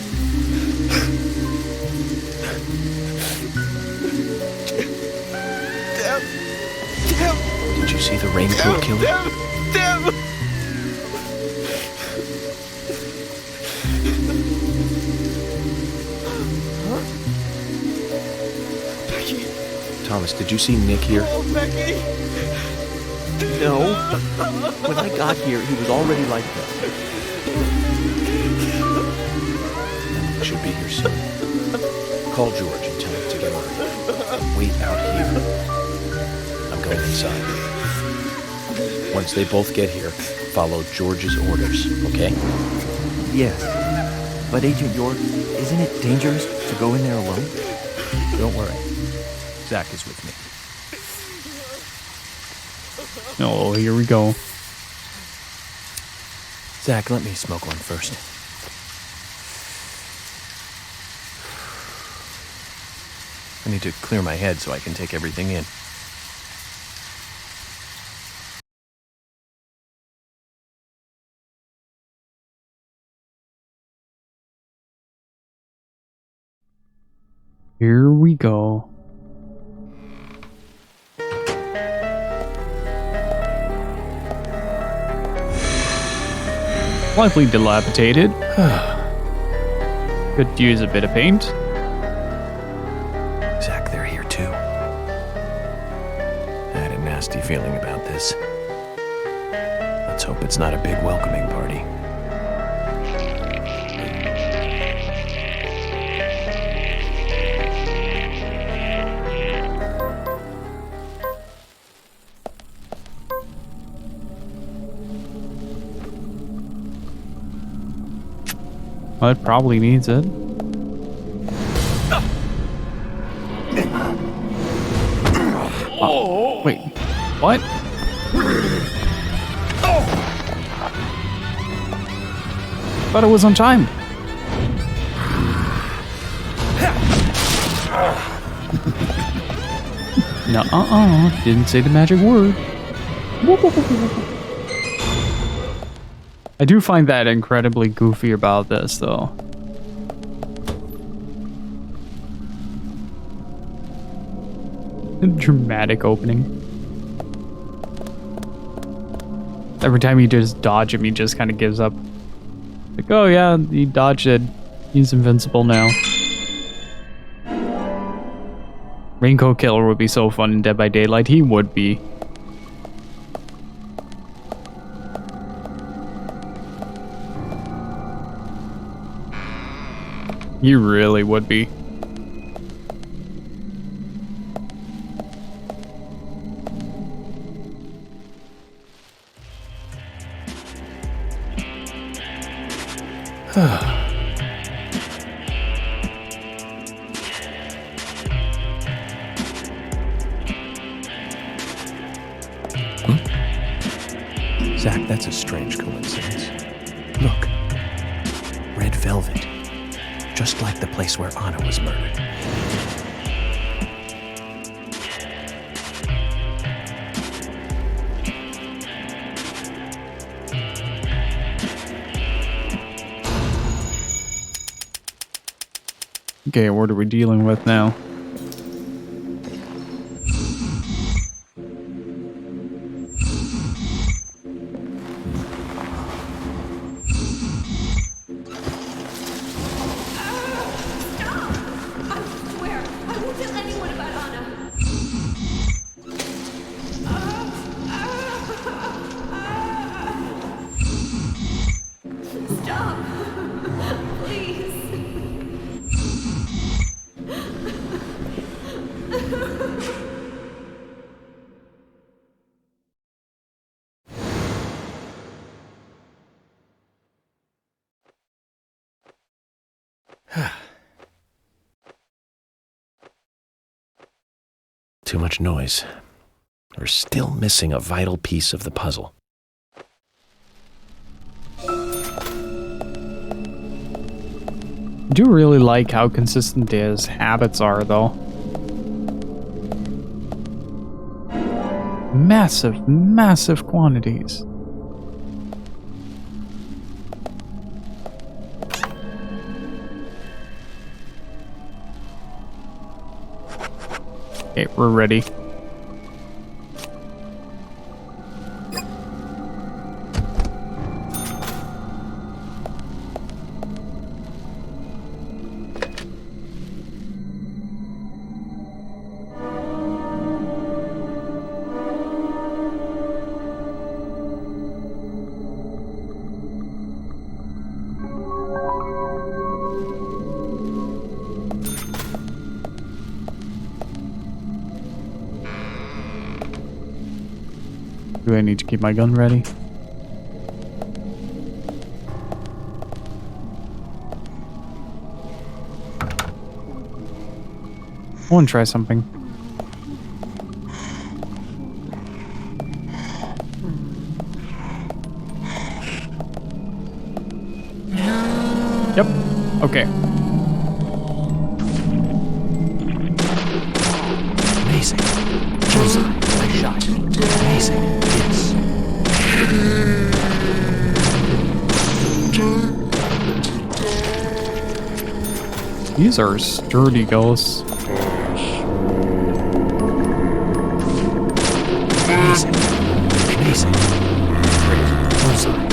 Did you see the raincoat killer? Thomas, did you see Nick here? Becky! No. When I got here, he was already like that. He should be here soon. Call George and tell him to get on. Wait out here. I'm going inside. Once they both get here, follow George's orders, okay? Yes. But Agent York, isn't it dangerous to go in there alone? Don't worry. Zach is with me. Oh, here we go. Zach, let me smoke one first. I need to clear my head so I can take everything in. Here we go. Slightly dilapidated. Could use a bit of paint. Zach, they're here too. I had a nasty feeling about this. Let's hope it's not a big welcoming party. Well, it probably needs it. Oh, wait, what? Thought it was on time. No, didn't say the magic word. I do find that incredibly goofy about this, though. Dramatic opening. Every time he just dodge him, he just kind of gives up. Like, oh yeah, he dodged it. He's invincible now. Raincoat Killer would be so fun in Dead by Daylight. He would be. He really would be. Zach, that's a strange coincidence. Look. Red velvet. Just like the place where Anna was murdered. Okay, what are we dealing with now? Too much noise. We're still missing a vital piece of the puzzle. I do really like how consistent his habits are, though. Massive, massive quantities. Okay, we're ready. Do I need to keep my gun ready? I want to try something. Yep. Okay. Amazing. Bullseye. Nice shot. Amazing. Yes. These are sturdy ghosts. Amazing. Amazing. Great. Bullseye.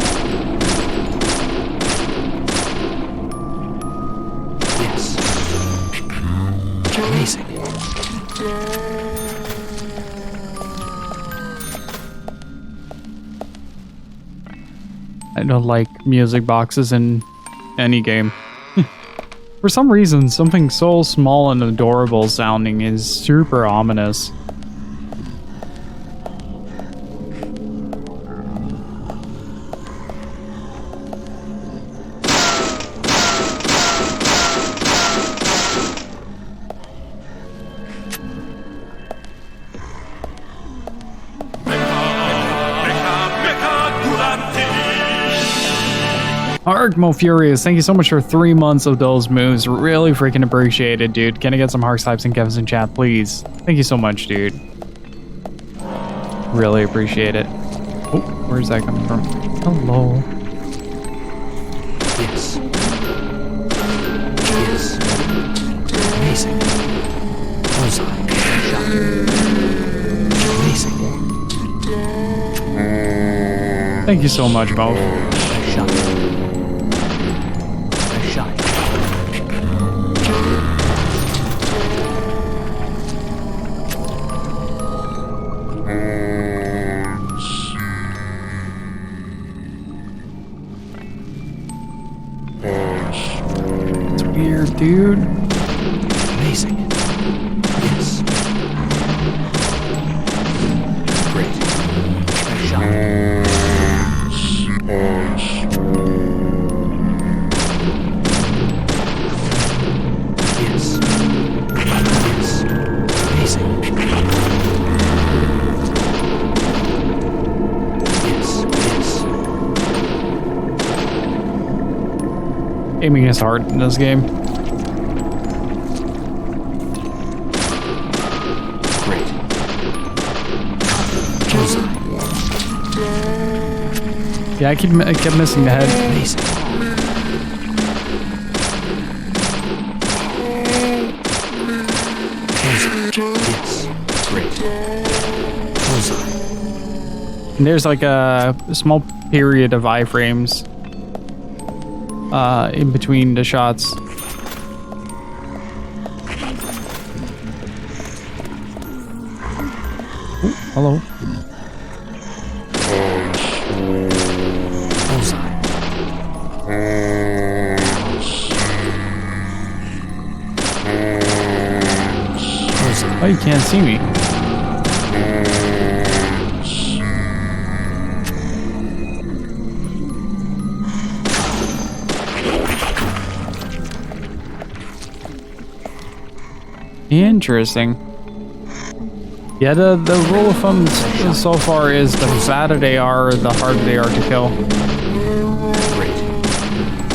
I don't like music boxes in any game. For some reason, something so small and adorable sounding is super ominous. Argmo Furious, thank you so much for 3 months of those moves. Really freaking appreciate it, dude. Can I get some hearts, types, and Kevs in chat, please? Thank you so much, dude. Really appreciate it. Oh, where's that coming from? Hello. Yes. Yes. Amazing. Bullseye. Shot. Amazing. Thank you so much, Mo. Shot. It's weird, dude. Amazing. Yes. Great. Nice shot. Yes. Yes. Amazing. Yes. Yes. Aiming is hard in this game. Great. Bullseye. Yeah, I kept missing the head. Amazing. Yes. Great. Bullseye. And there's like a small period of iframes in between the shots. Ooh, hello. Bullseye. Oh, you can't see me. Interesting. Yeah, the rule of thumb so far is the fatter they are, the harder they are to kill. Great.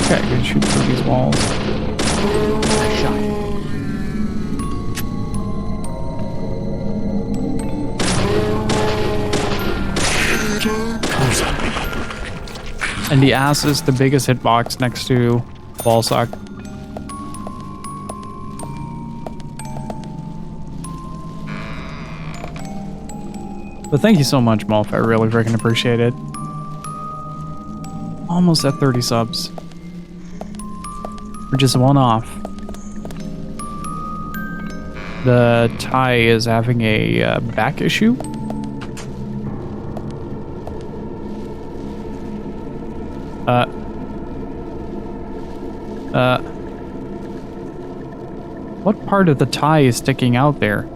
Okay, I can shoot through these walls. Nice shot. And the ass is the biggest hitbox next to ballsack. But thank you so much, Molf. I really freaking appreciate it. Almost at 30 subs. We're just one off. The tie is having a back issue. What part of the tie is sticking out there?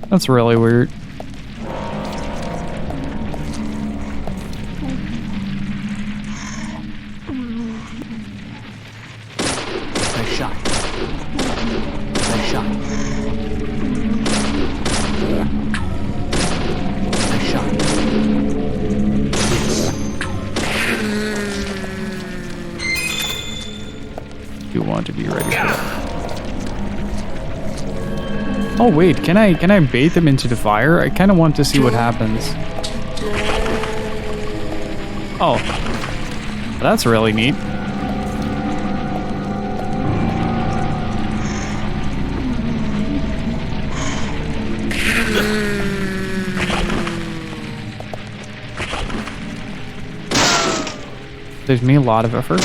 That's really weird. Nice shot. Nice shot. Nice shot. Yes. You want to be ready for that. Oh wait, can I bait them into the fire? I kind of want to see what happens. Oh, that's really neat. Saves me a lot of effort.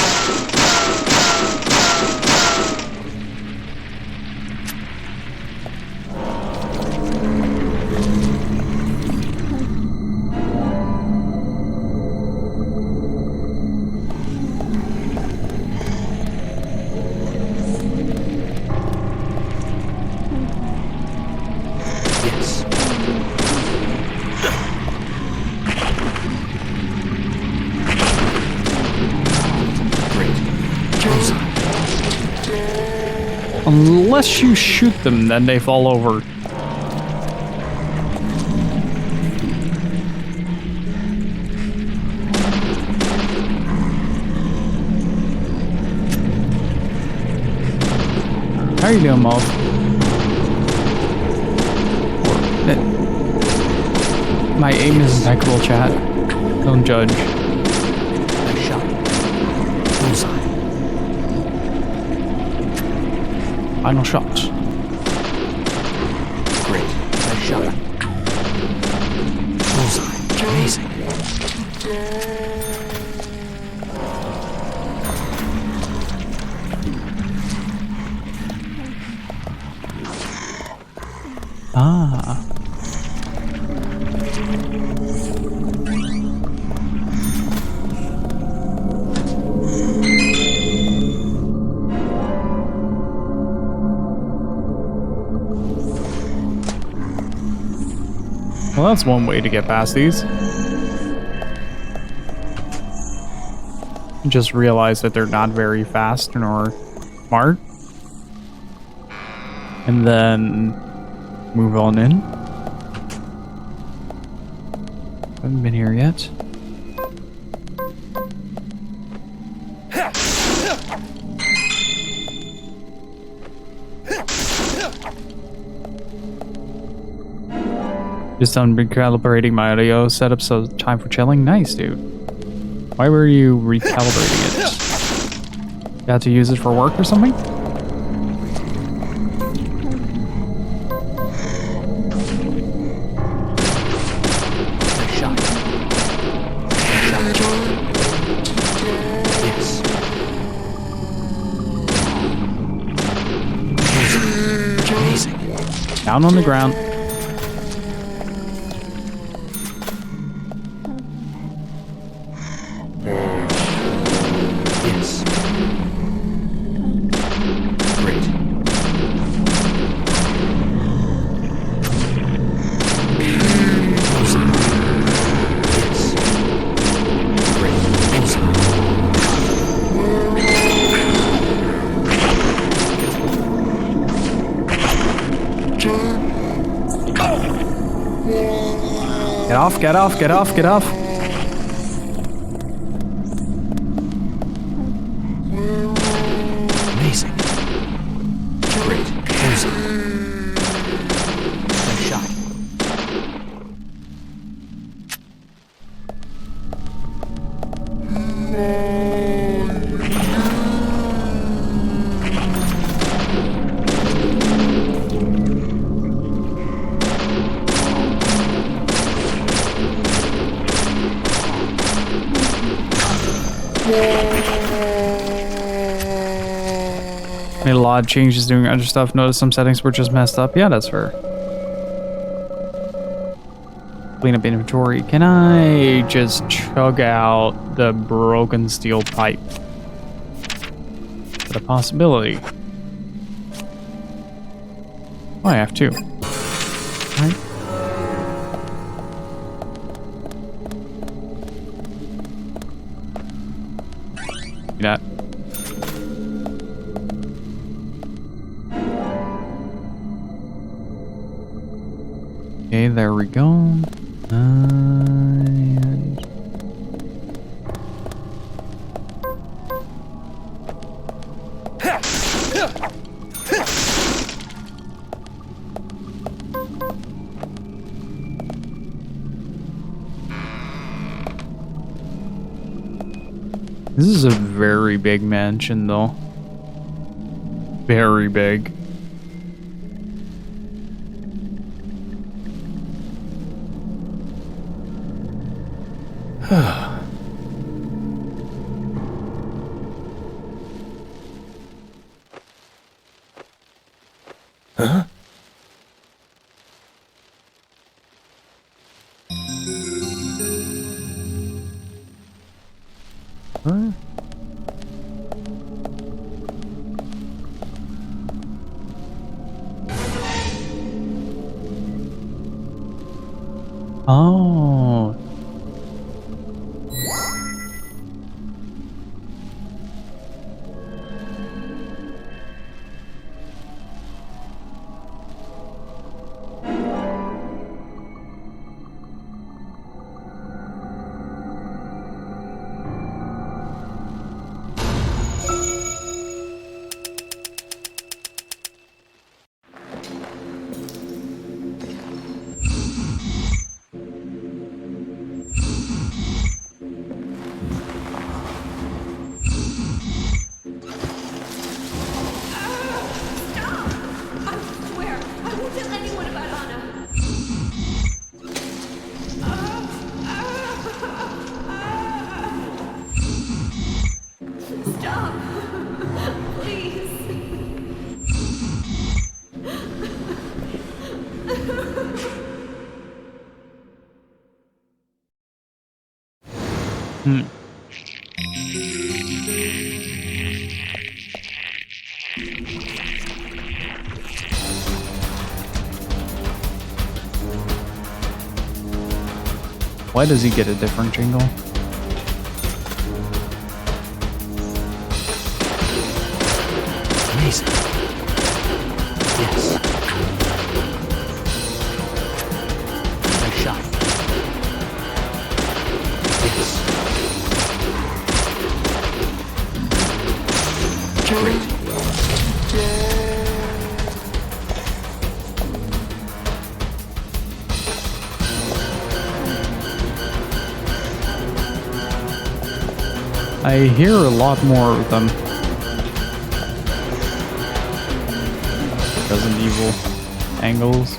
Unless you shoot them, then they fall over. How you doing, Mauve? My aim is impeccable, chat. Don't judge. Nice shot. Bullseye. Final shots. Great. Nice shot. Bullseye. Amazing. Ah. Well, that's one way to get past these. Just realize that they're not very fast nor smart. And then move on in. Haven't been here yet. Just done recalibrating my audio setup, so time for chilling. Nice, dude. Why were you recalibrating it? Got to use it for work or something? Down on the ground. Yes. Great. Bullseye. Yes. Great. Bullseye. Get off, get off, get off, get off. Amazing. Great. Bullseye. Nice shot. Made a lot of changes doing other stuff. Noticed some settings were just messed up. Yeah, that's fair. Clean up inventory. Can I just chug out the broken steel pipe? Is that a possibility? Oh, I have to. Right. See that? Okay, there we go. And this is a very big mansion, though. Very big. Huh? Huh? Oh. Why does he get a different jingle? Amazing. Yes. Nice shot. Yes. Great. I hear a lot more of them. Resident Evil angles.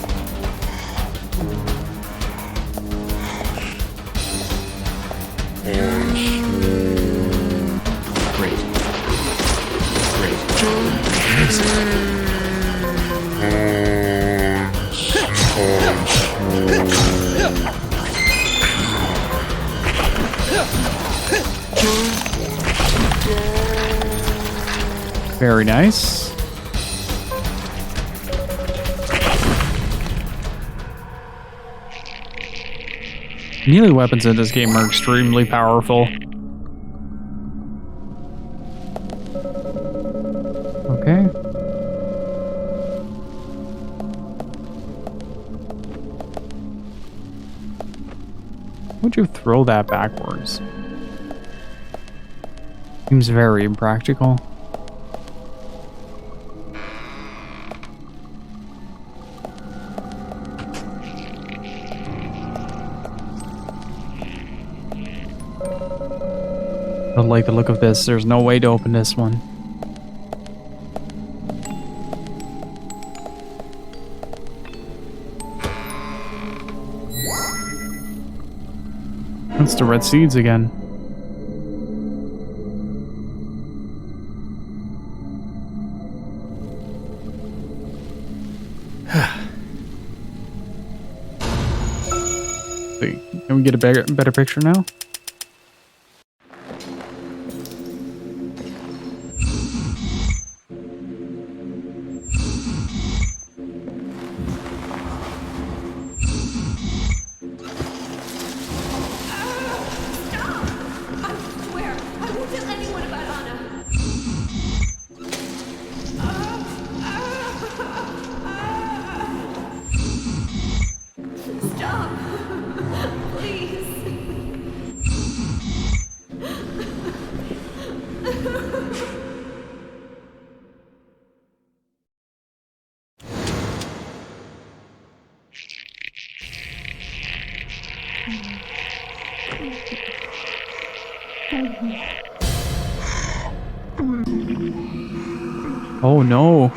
Great. Very nice. Melee weapons in this game are extremely powerful. Okay. Would you throw that backwards? Seems very impractical. I don't like the look of this. There's no way to open this one. That's the red seeds again. Wait, can we get a better picture now? Oh no.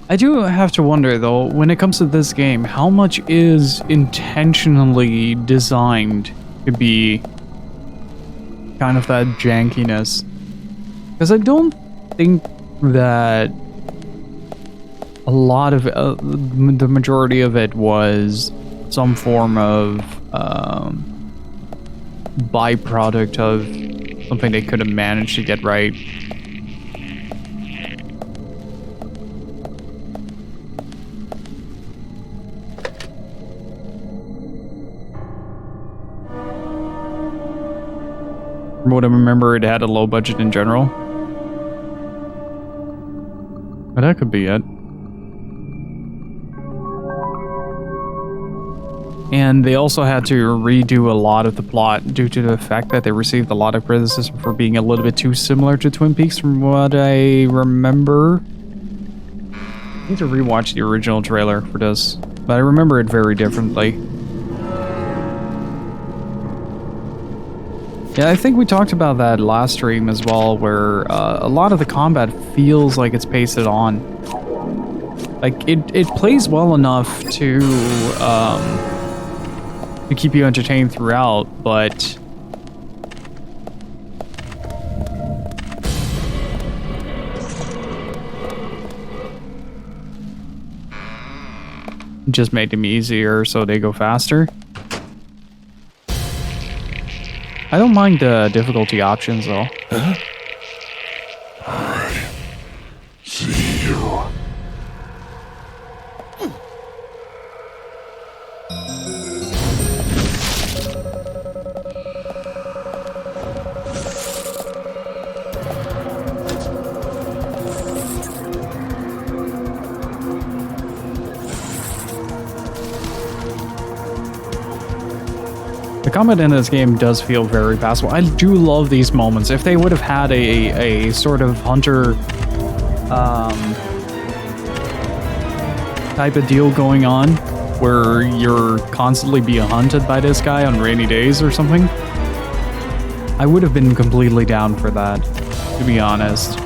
I do have to wonder, though, when it comes to this game, how much is intentionally designed to be kind of that jankiness? Because I don't think that a lot of the majority of it was some form of byproduct of something they could have managed to get right. From what I remember, it had a low budget in general. But that could be it. And they also had to redo a lot of the plot due to the fact that they received a lot of criticism for being a little bit too similar to Twin Peaks from what I remember. I need to rewatch the original trailer for this, but I remember it very differently. Yeah, I think we talked about that last stream as well, where a lot of the combat feels like it's pasted on. Like, it plays well enough to keep you entertained throughout, but... just made them easier so they go faster. I don't mind the difficulty options though. I see you. The combat in this game does feel very passable. I do love these moments. If they would have had a sort of hunter type of deal going on, where you're constantly being hunted by this guy on rainy days or something, I would have been completely down for that, to be honest.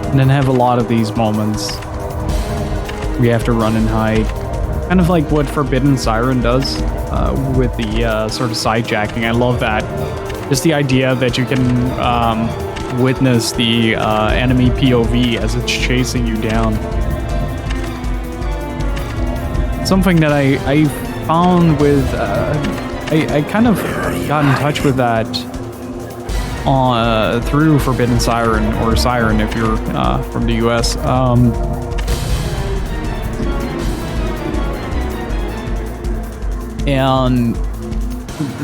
And then have a lot of these moments we have to run and hide. Kind of like what Forbidden Siren does with the sort of sidejacking. I love that. Just the idea that you can witness the enemy POV as it's chasing you down. Something that I found with... I kind of got in touch with that through Forbidden Siren, or Siren if you're from the US. And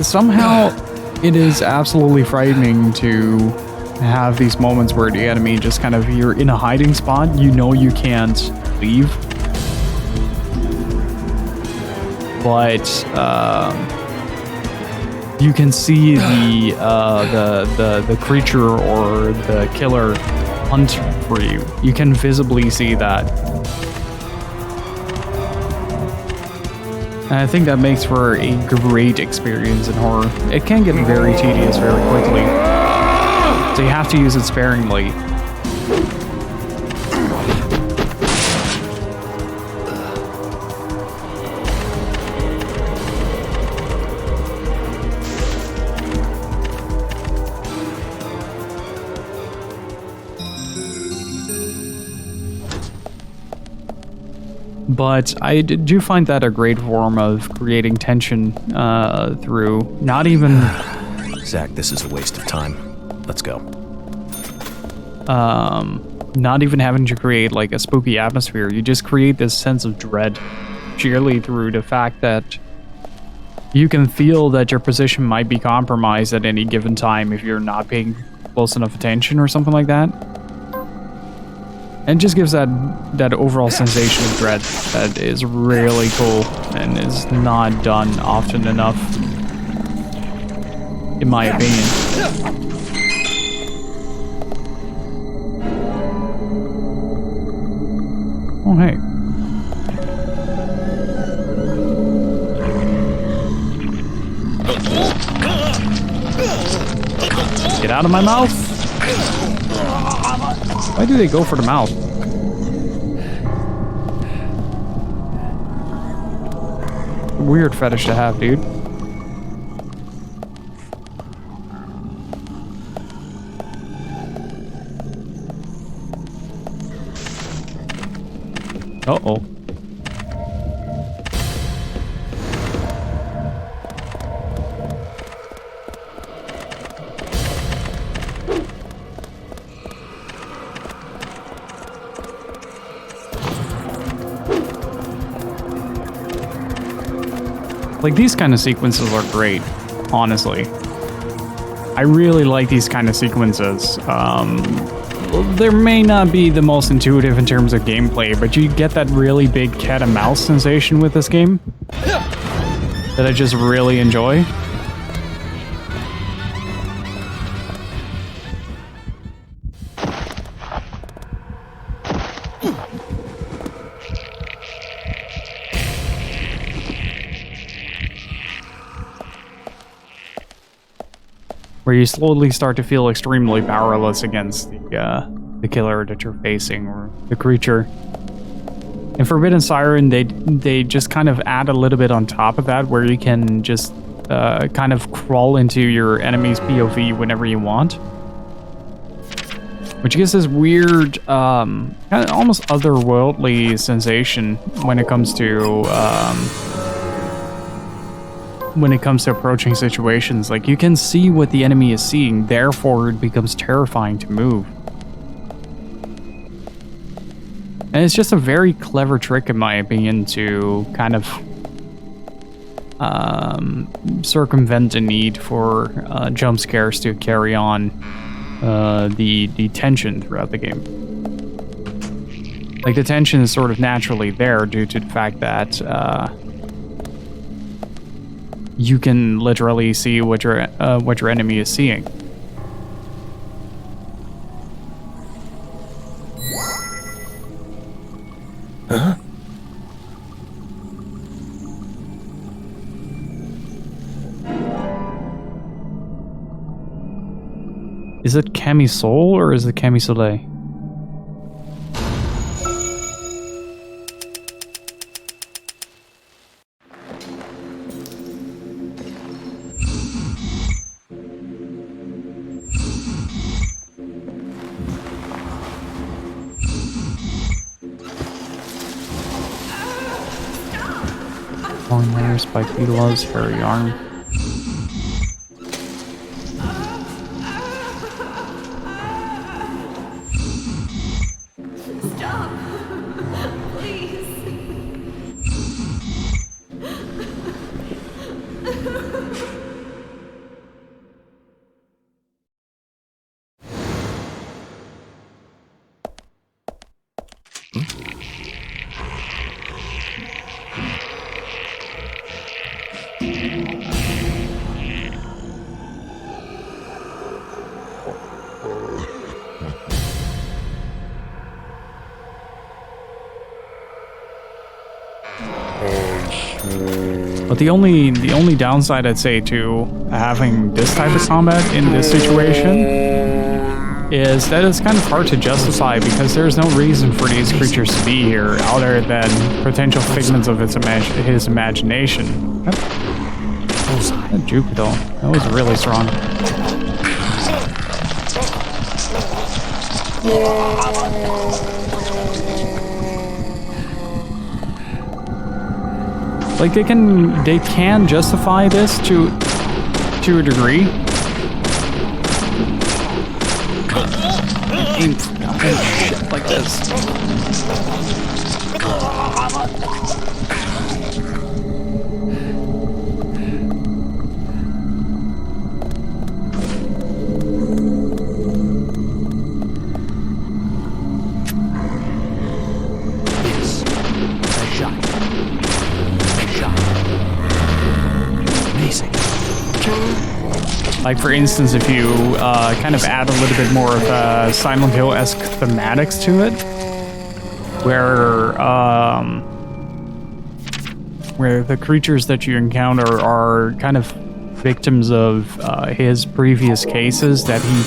somehow it is absolutely frightening to have these moments where the enemy just kind of, you're in a hiding spot, you know you can't leave. But you can see the creature or the killer hunt for you. You can visibly see that. And I think that makes for a great experience in horror. It can get very tedious very quickly, so you have to use it sparingly. But I do find that a great form of creating tension through not even... Zach, this is a waste of time. Let's go. Not even having to create like a spooky atmosphere. You just create this sense of dread purely through the fact that you can feel that your position might be compromised at any given time if you're not paying close enough attention or something like that. And just gives that overall sensation of dread that is really cool and is not done often enough, in my opinion. Oh, hey. Get out of my mouth! Why do they go for the mouth? Weird fetish to have, dude. Uh-oh. Like, these kind of sequences are great, honestly. I really like these kind of sequences. There may not be the most intuitive in terms of gameplay, but you get that really big cat and mouse sensation with this game that I just really enjoy. where you slowly start to feel extremely powerless against the killer that you're facing, or the creature. In Forbidden Siren, they just kind of add a little bit on top of that, where you can just kind of crawl into your enemy's POV whenever you want. Which gives this weird, kind of almost otherworldly sensation when it comes to approaching situations. Like, you can see what the enemy is seeing, therefore it becomes terrifying to move. And it's just a very clever trick, in my opinion, to kind of circumvent the need for jump scares to carry on the tension throughout the game. Like, the tension is sort of naturally there due to the fact that you can literally see what your enemy is seeing. Huh? Is it Camisole or is it Camisole? Long hair, spiky gloves, hairy arm. But the only downside, I'd say, to having this type of combat in this situation is that it's kind of hard to justify, because there's no reason for these creatures to be here other than potential figments of his imagination. That Jupiter, that was really strong. Like, they can justify this to a degree. Aim shit like this. Like, for instance, if you kind of add a little bit more of Silent Hill-esque thematics to it, where the creatures that you encounter are kind of victims of his previous cases that he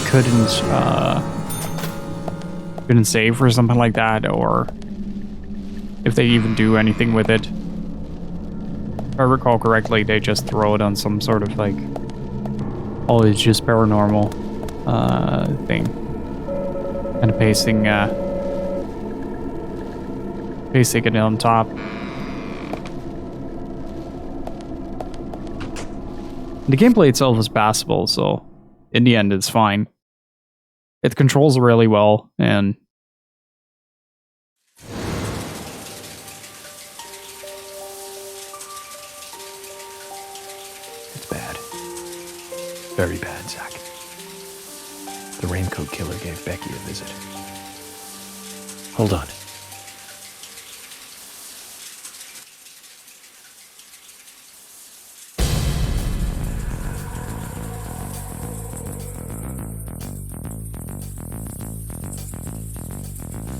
couldn't save or something like that, or if they even do anything with it. If I recall correctly, they just throw it on some sort of, like, oh, it's just paranormal thing. Kind of pasting it on top. The gameplay itself is passable, so in the end it's fine. It controls really well, and it's bad. Very bad, Zach. The raincoat killer gave Becky a visit. Hold on.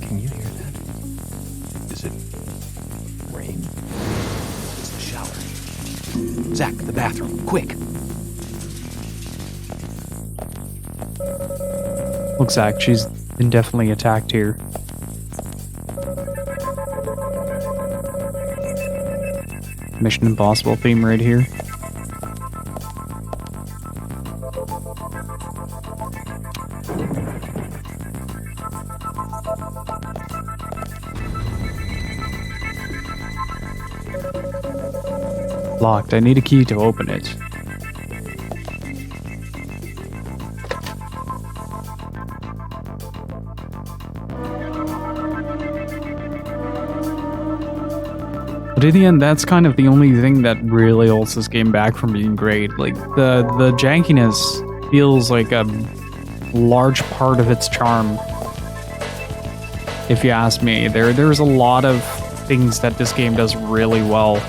Can you hear that? Is it rain? It's the shower. Zach, the bathroom, quick! Looks like she's been definitely attacked here. Mission Impossible theme right here. Locked. I need a key to open it. But in the end, that's kind of the only thing that really holds this game back from being great. Like, the jankiness feels like a large part of its charm. If you ask me, there's a lot of things that this game does really well.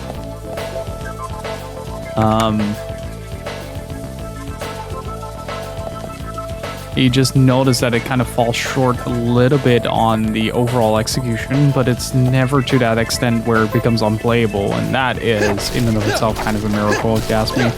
You just notice that it kind of falls short a little bit on the overall execution, but it's never to that extent where it becomes unplayable, and that is, in and of itself, kind of a miracle, if you ask me.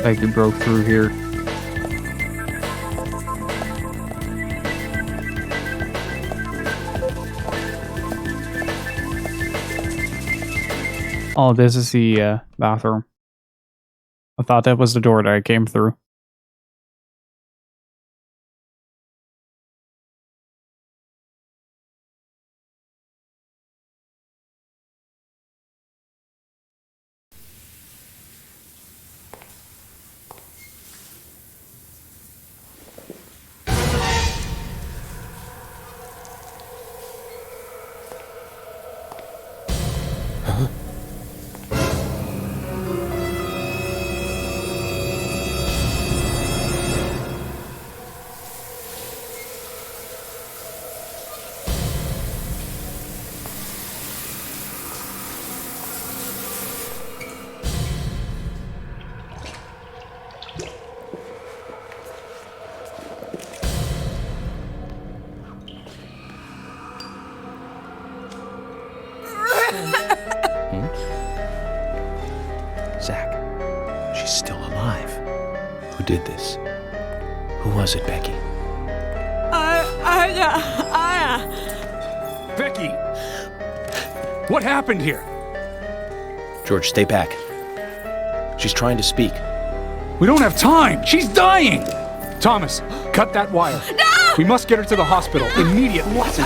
Like it broke through here. Oh, this is the bathroom. I thought that was the door that I came through. Zach, she's still alive. Who did this? Who was it, Becky? Becky! What happened here? George, stay back. She's trying to speak. We don't have time! She's dying! Thomas, cut that wire. No! We must get her to the hospital immediately. What?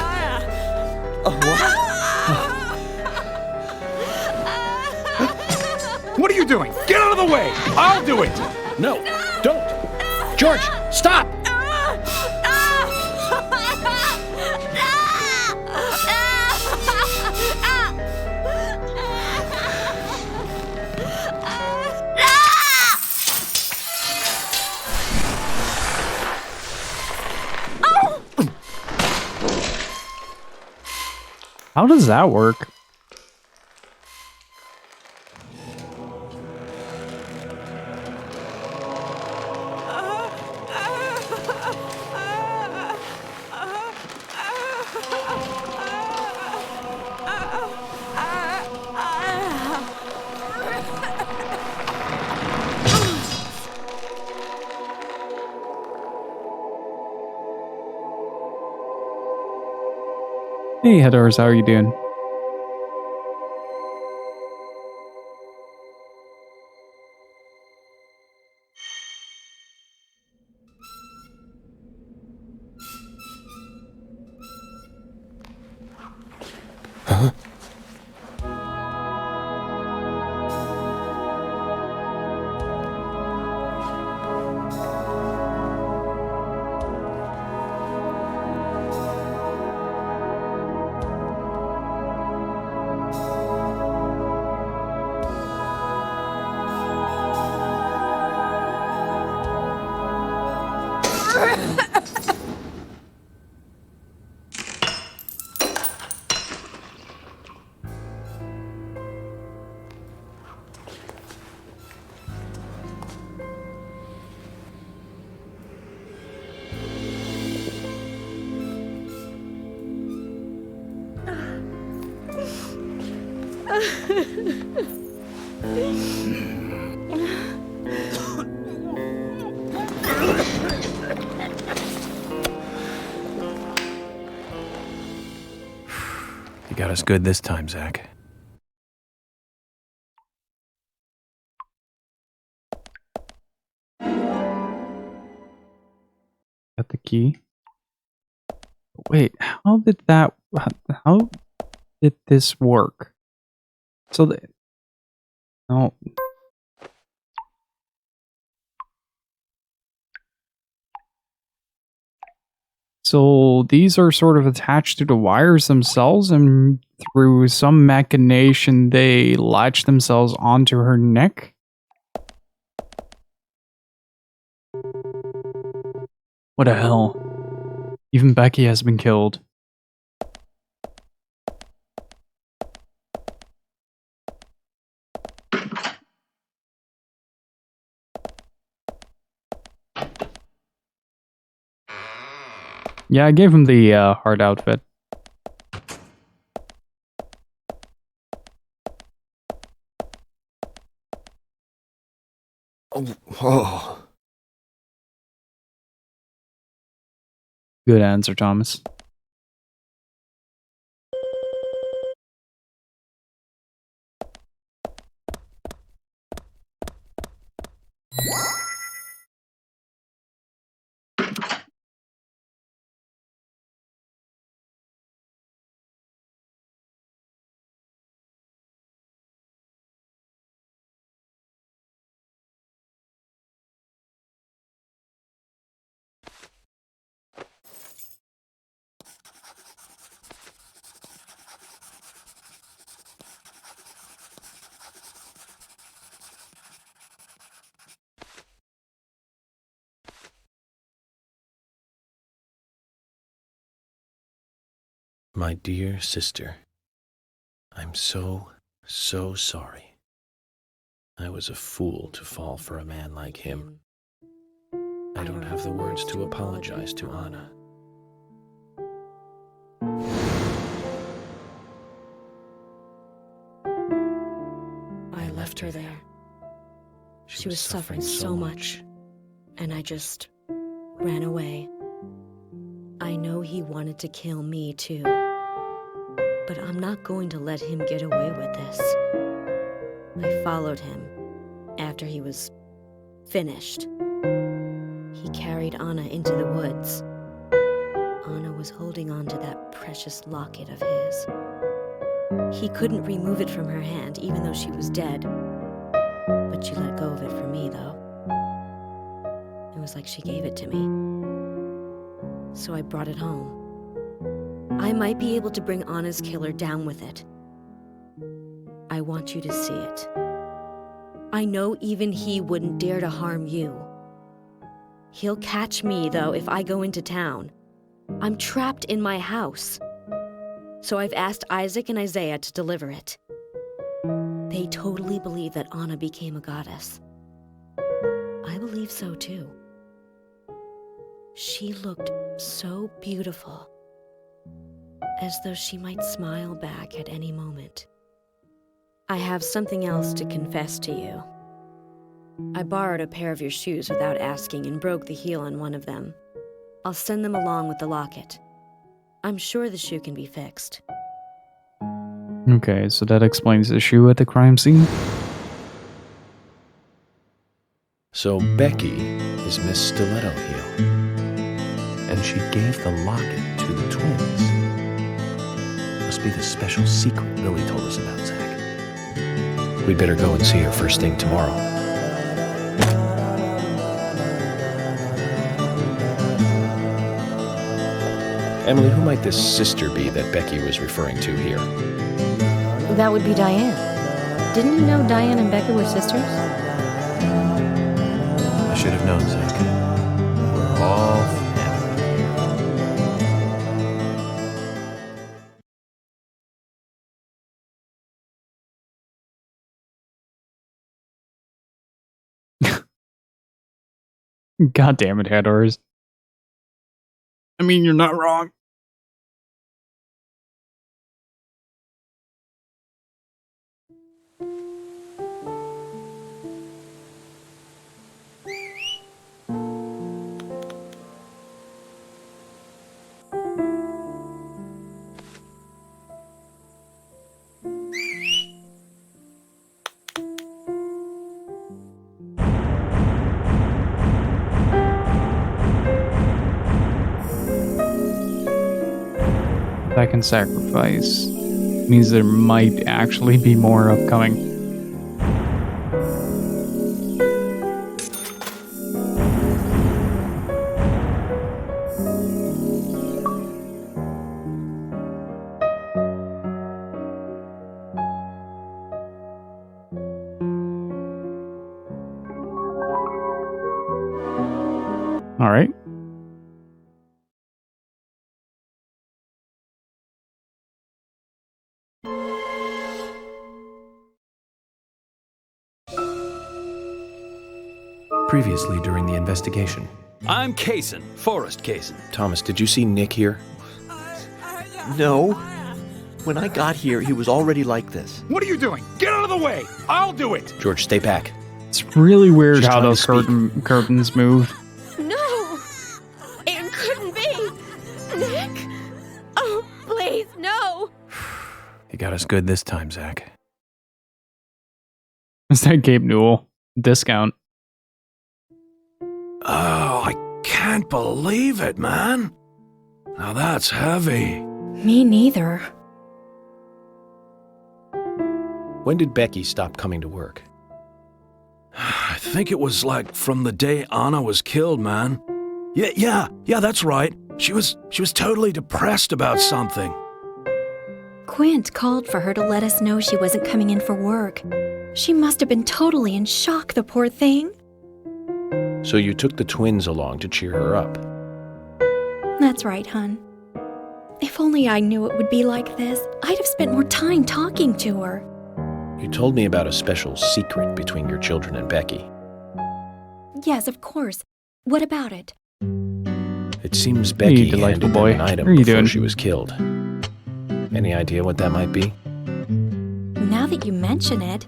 What are you doing? Get out of the way! I'll do it! No, don't! George, stop! How does that work? Hey, Hedors, how are you doing? Huh? You got us good this time, Zach. Got the key. Wait, how did this work? So no. So these are sort of attached to the wires themselves, and through some machination they latch themselves onto her neck? What the hell? Even Becky has been killed. Yeah, I gave him the hard outfit. Oh. Good answer, Thomas. My dear sister, I'm so sorry. I was a fool to fall for a man like him. I don't have the words to apologize to Anna. I left her there. She was suffering so much, and I just ran away. I know he wanted to kill me too, but I'm not going to let him get away with this. I followed him after he was finished. He carried Anna into the woods. Anna was holding on to that precious locket of his. He couldn't remove it from her hand, even though she was dead. But she let go of it for me, though. It was like she gave it to me. So I brought it home. I might be able to bring Anna's killer down with it. I want you to see it. I know even he wouldn't dare to harm you. He'll catch me, though, if I go into town. I'm trapped in my house. So I've asked Isaac and Isaiah to deliver it. They totally believe that Anna became a goddess. I believe so, too. She looked so beautiful, as though she might smile back at any moment. I have something else to confess to you. I borrowed a pair of your shoes without asking and broke the heel on one of them. I'll send them along with the locket. I'm sure the shoe can be fixed. Okay, so that explains the shoe at the crime scene. So Becky is Miss Stiletto Heel. And she gave the locket to the twins. Must be the special secret Billy told us about, Zach. We'd better go and see her first thing tomorrow. Emily, who might this sister be that Becky was referring to here? That would be Diane. Didn't you know Diane and Becca were sisters? I should have known, Zach. We're all family. God damn it, Hadors. I mean, you're not wrong. Second sacrifice means there might actually be more upcoming. All right. Previously during the investigation. I'm Kaysen, Forrest Kaysen. Thomas, did you see Nick here? No. When I got here, he was already like this. What are you doing? Get out of the way! I'll do it! George, stay back. It's really weird She's how trying those to curtains move. No! It couldn't be! Nick! Oh, please, no! You got us good this time, Zach. Is that Gabe Newell? Discount. Oh, I can't believe it, man. Now that's heavy. Me neither. When did Becky stop coming to work? I think it was like from the day Anna was killed, man. Yeah, that's right. She was totally depressed about something. Quint called for her to let us know she wasn't coming in for work. She must have been totally in shock, the poor thing. So you took the twins along to cheer her up. That's right, hon. If only I knew it would be like this, I'd have spent more time talking to her. You told me about a special secret between your children and Becky. Yes, of course. What about it? It seems Becky delightful handed them boy. an item How are you before doing? she was killed. Any idea what that might be? Now that you mention it,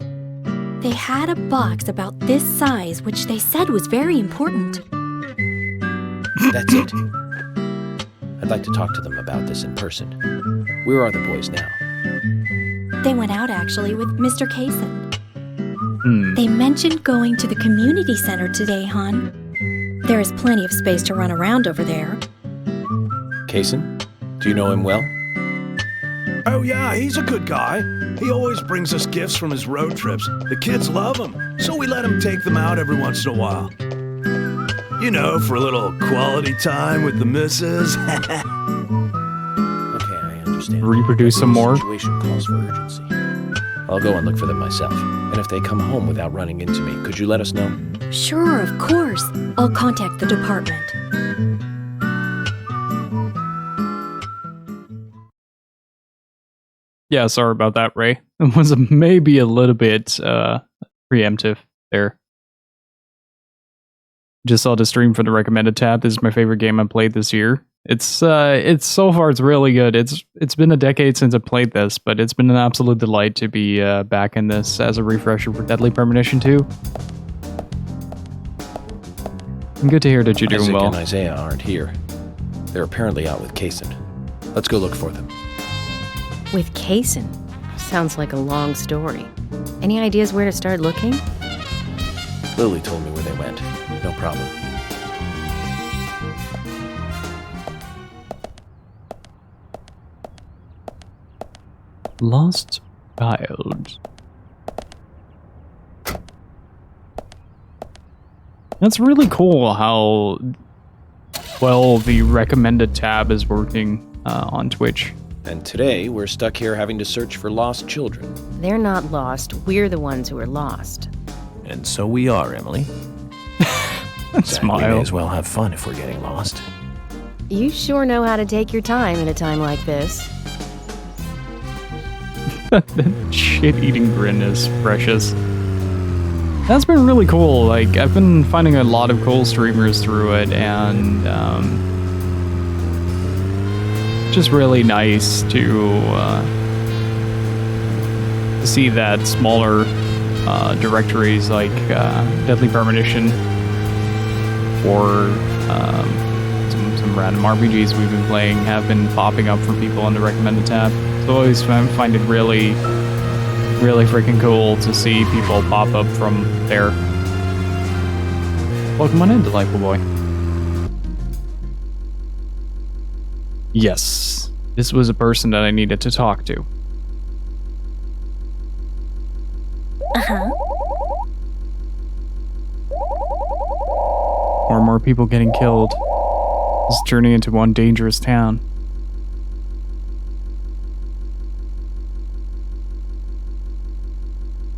they had a box about this size, which they said was very important. That's it. I'd like to talk to them about this in person. Where are the boys now? They went out, actually, with Mr. Kaysen. They mentioned going to the community center today, hon. There is plenty of space to run around over there. Kaysen? Do you know him well? Oh yeah, he's a good guy. He always brings us gifts from his road trips. The kids love him, so we let him take them out every once in a while. You know, for a little quality time with the missus. Okay, I understand. Reproduce some more. The situation calls for urgency. I'll go and look for them myself. And if they come home without running into me, could you let us know? Sure, of course. I'll contact the department. Yeah, sorry about that, Ray. It was maybe a little bit preemptive there. Just saw the stream for the recommended tab. This is my favorite game I played this year. It's so far it's really good. It's been a decade since I played this, but it's been an absolute delight to be back in this as a refresher for Deadly Premonition 2. Good to hear that you're doing Isaac well. and Isaiah aren't here. They're apparently out with Kaysen. Let's go look for them. With Kaysen? Sounds like a long story. Any ideas where to start looking? Lily told me where they went. No problem. Lost Child. That's really cool how well the recommended tab is working on Twitch. And today, we're stuck here having to search for lost children. They're not lost. We're the ones who are lost. And so we are, Emily. Zach, we may as well have fun if we're getting lost. You sure know how to take your time in a time like this. That shit-eating grin is precious. That's been really cool. Like, I've been finding a lot of cool streamers through it, and just really nice to see that smaller directories like Deadly Premonition or some random RPGs we've been playing have been popping up for people on the recommended tab. So I always find it really freaking cool to see people pop up from there. Welcome on in, Delightful Boy. Yes, this was a person that I needed to talk to. Uh-huh. More and more people getting killed. This journey into one dangerous town.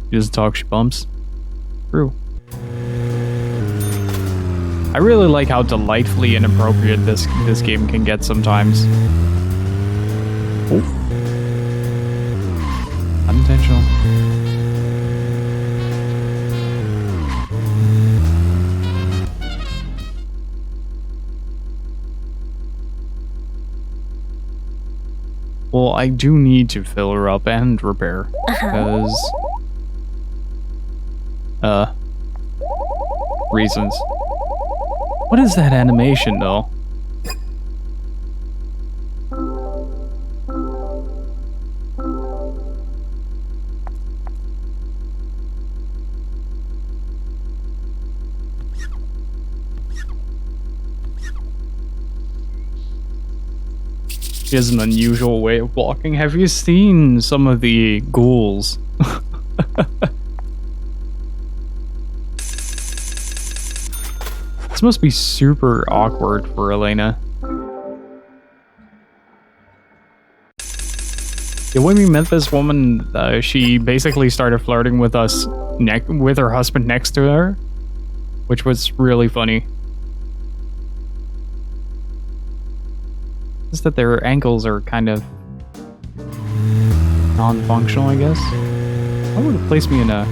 She doesn't talk, she bumps. True. I really like how delightfully inappropriate this game can get sometimes. Oh. Unintentional. Well, I do need to fill her up and repair. Because... reasons. What is that animation, though? She has an unusual way of walking. Have you seen some of the ghouls? This must be super awkward for Elena. Yeah, when we met this woman, she basically started flirting with us, with her husband next to her, which was really funny. Just that their ankles are kind of non-functional, I guess. Why would it place me in a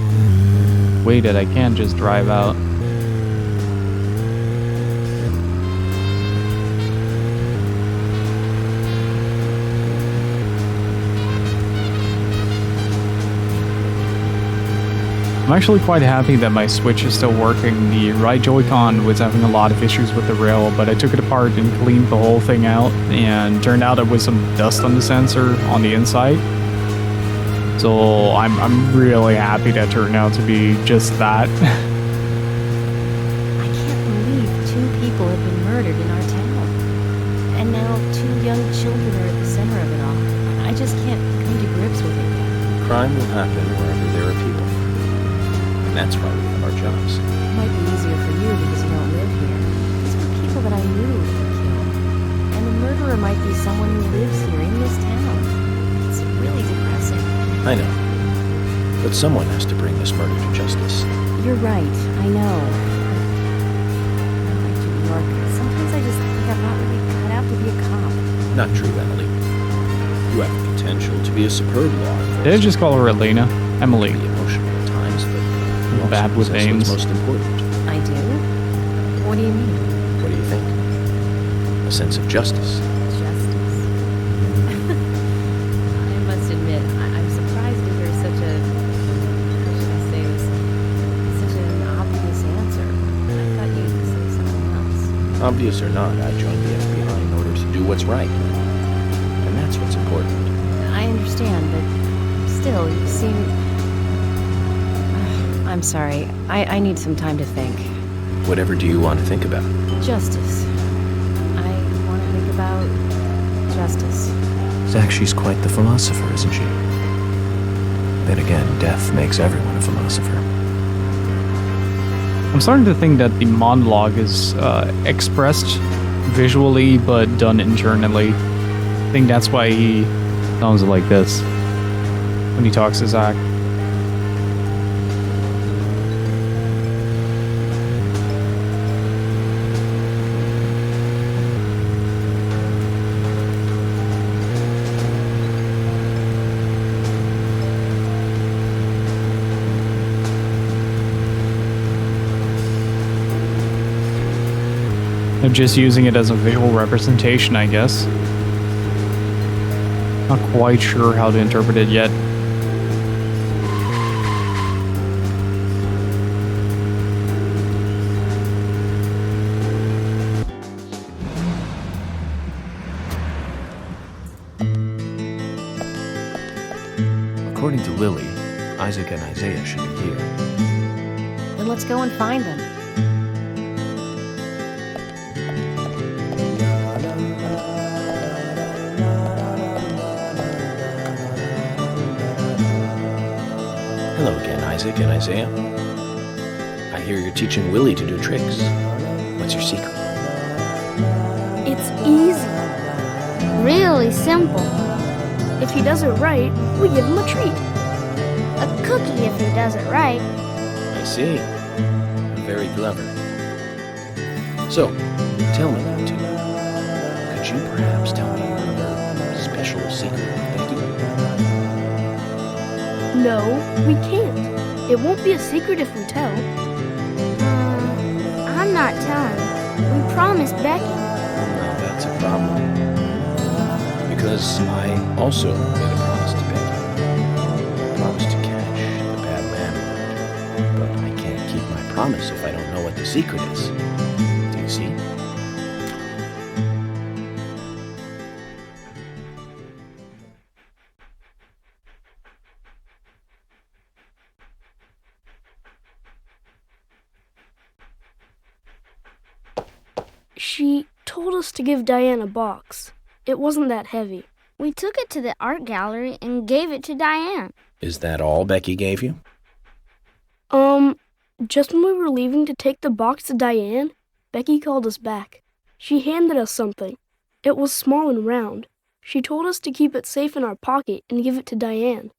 way that I can't just drive out? I'm actually quite happy that my Switch is still working. The right Joy-Con was having a lot of issues with the rail, but I took it apart and cleaned the whole thing out, and turned out it was some dust on the sensor on the inside. So I'm really happy that turned out to be just that. I can't believe 2 people have been murdered in our town. And now 2 young children are at the center of it all. I just can't come to grips with it yet. Crime will happen wherever there are people. And that's why we have our jobs. It might be easier for you because you don't live here. These were people that I knew who were killed. And the murderer might be someone who lives here in this town. It's really depressing. I know. But someone has to bring this murder to justice. You're right, I know. I like New York. Sometimes I just think I'm not really cut out to be a cop. Not true, Emily. You have the potential to be a superb law enforcement. Did I just call her Elena? Emily. Be emotional at times, but you bad with names. Most important. I do? What do you mean? What do you think? A sense of justice. Justice? I must admit, I'm surprised to hear such a, how should I say this, such an obvious answer. I thought you'd say something else. Obvious or not, I joined the FBI in order to do what's right. And that's what's important. I understand, but still, you seem... I'm sorry. I need some time to think. Whatever do you want to think about? Justice. I want to think about justice. Zach, she's quite the philosopher, isn't she? Then again, death makes everyone a philosopher. I'm starting to think that the monologue is expressed visually but done internally. I think that's why he sounds like this when he talks to Zach. I'm just using it as a visual representation, I guess. Not quite sure how to interpret it yet. According to Lily, Isaac and Isaiah should be here. Then let's go and find them. Hello again, Isaac and Isaiah. I hear you're teaching Willie to do tricks. What's your secret? It's easy. Really simple. If he does it right, we give him a treat. A cookie if he does it right. I see. Very clever. So, tell me, you two. Could you perhaps tell me your other special secret with Becky? No, we can't. It won't be a secret if we tell. I'm not telling. We promised Becky. Now that's a problem. Because I also made a promise to Becky. I promised to catch the bad man. But I can't keep my promise if I don't know what the secret is. Do you see? She told us to give Diane a box. It wasn't that heavy. We took it to the art gallery and gave it to Diane. Is that all Becky gave you? Just when we were leaving to take the box to Diane, Becky called us back. She handed us something. It was small and round. She told us to keep it safe in our pocket and give it to Diane.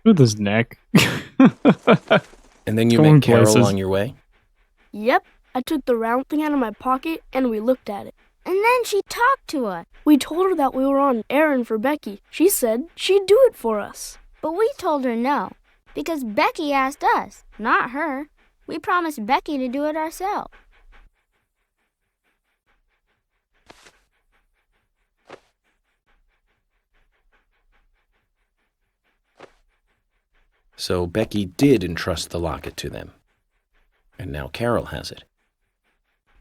With his neck. And then you Going met Carol places. on your way? Yep, I took the round thing out of my pocket and we looked at it. And then she talked to us. We told her that we were on an errand for Becky. She said she'd do it for us. But we told her no, because Becky asked us, not her. We promised Becky to do it ourselves. So Becky did entrust the locket to them. And now Carol has it.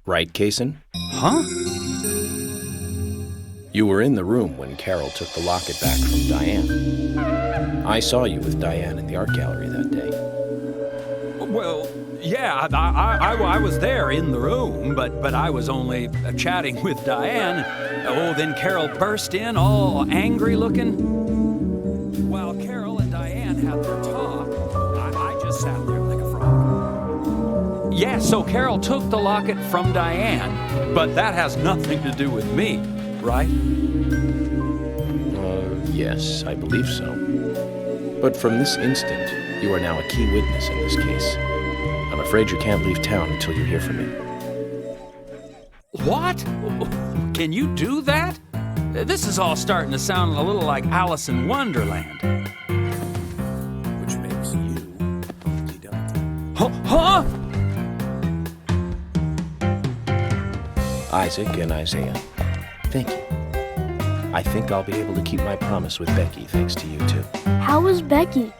Right, Kaysen? Huh? You were in the room when Carol took the locket back from Diane. I saw you with Diane in the art gallery that day. Well, yeah, I was there in the room, but I was only chatting with Diane. Oh, then Carol burst in, all angry looking. While Carol and Diane had their talk, I just sat there like a frog. Yeah, so Carol took the locket from Diane, but that has nothing to do with me, right? Yes, I believe so. But from this instant, you are now a key witness in this case. I'm afraid you can't leave town until you hear from me. What? Can you do that? This is all starting to sound a little like Alice in Wonderland. Which makes you Humpty Dumpty. Huh? Isaac and Isaiah, thank you. I think I'll be able to keep my promise with Becky thanks to you too. How is Becky?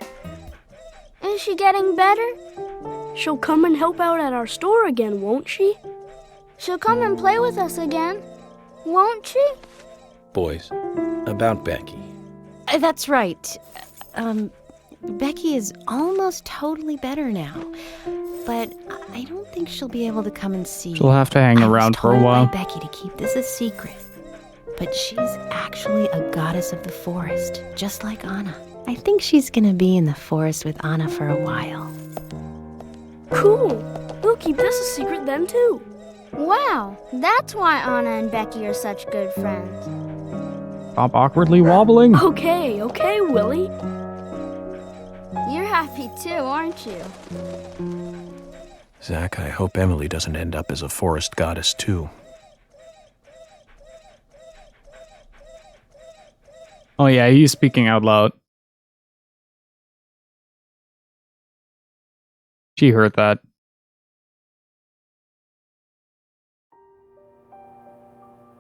Is she getting better? She'll come and help out at our store again, won't she? She'll come and play with us again, won't she? Boys, about Becky. That's right. Becky is almost totally better now. But I don't think she'll be able to come and see you. She'll have to hang around for a while. I was told by Becky to keep this a secret. But she's actually a goddess of the forest, just like Anna. I think she's gonna be in the forest with Anna for a while. Cool. We'll keep this a secret then, too. Wow, that's why Anna and Becky are such good friends. Stop awkwardly wobbling. Okay, Willie. You're happy too, aren't you? Zach, I hope Emily doesn't end up as a forest goddess too. Oh yeah, he's speaking out loud. She heard that.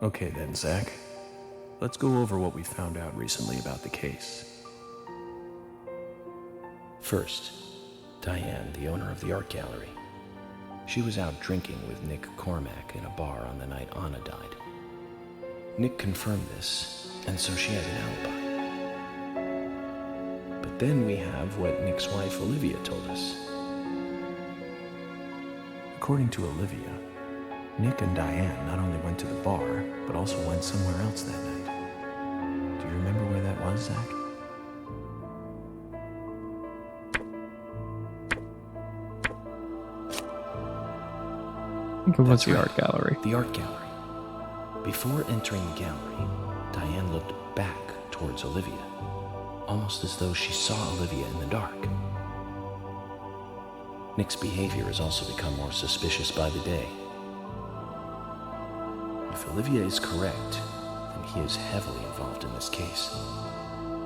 Okay then, Zach. Let's go over what we found out recently about the case. First, Diane, the owner of the art gallery. She was out drinking with Nick Cormack in a bar on the night Anna died. Nick confirmed this, and so she had an alibi. But then we have what Nick's wife Olivia told us. According to Olivia, Nick and Diane not only went to the bar, but also went somewhere else that night. Do you remember where that was, Zach? I think it was the art gallery. The art gallery. Before entering the gallery, Diane looked back towards Olivia, almost as though she saw Olivia in the dark. Nick's behavior has also become more suspicious by the day. If Olivia is correct, then he is heavily involved in this case.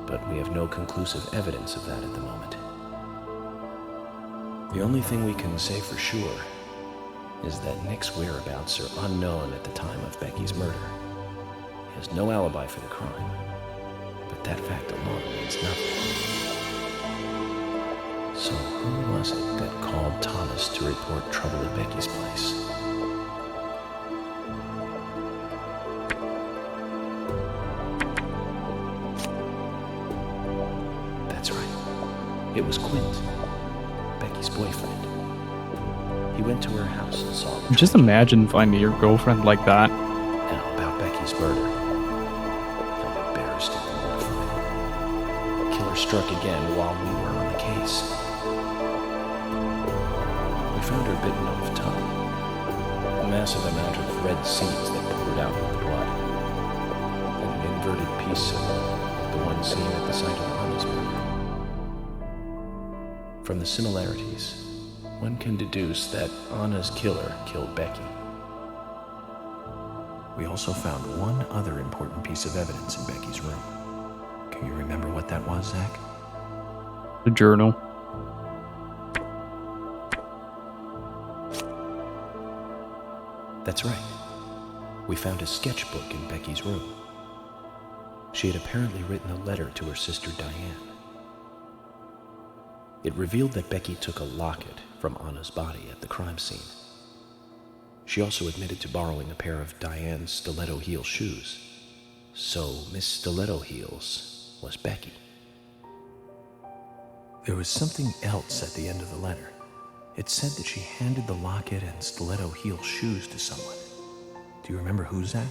But we have no conclusive evidence of that at the moment. The only thing we can say for sure is that Nick's whereabouts are unknown at the time of Becky's murder. He has no alibi for the crime, but that fact alone means nothing. So who was it that called Thomas to report trouble at Becky's place? That's right. It was Quint, Becky's boyfriend. He went to her house and saw the Just imagine finding your girlfriend like that. Now about Becky's murder. I'm embarrassed and mortified. The killer struck again while we were on the case. We found her bitten off tongue. A massive amount of red seeds that poured out with blood. And an inverted piece of the one seen at the site of Anna's murder. From the similarities, one can deduce that Anna's killer killed Becky. We also found one other important piece of evidence in Becky's room. Can you remember what that was, Zach? The journal. That's right. We found a sketchbook in Becky's room. She had apparently written a letter to her sister Diane. It revealed that Becky took a locket from Anna's body at the crime scene. She also admitted to borrowing a pair of Diane's stiletto heel shoes. So Miss Stiletto Heels was Becky. There was something else at the end of the letter. It said that she handed the locket and stiletto heel shoes to someone. Do you remember who, Zach?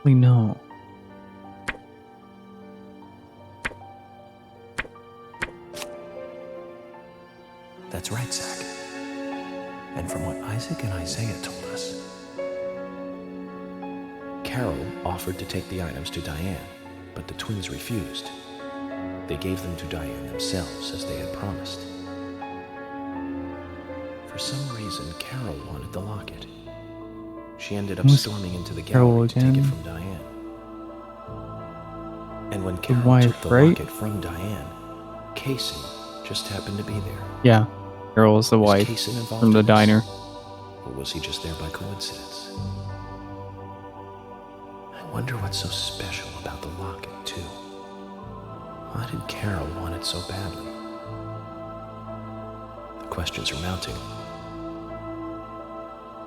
We know. That's right, Zach. And from what Isaac and Isaiah told us, Carol offered to take the items to Diane, but the twins refused. They gave them to Diane themselves, as they had promised. For some reason, Carol wanted the locket. She ended up storming into the gallery to take it from Diane. And when Carol took the locket from Diane, Casey just happened to be there. Yeah, Carol was the wife from the diner. Or was he just there by coincidence? I wonder what's so special about the locket, too. Why did Carol want it so badly? The questions are mounting.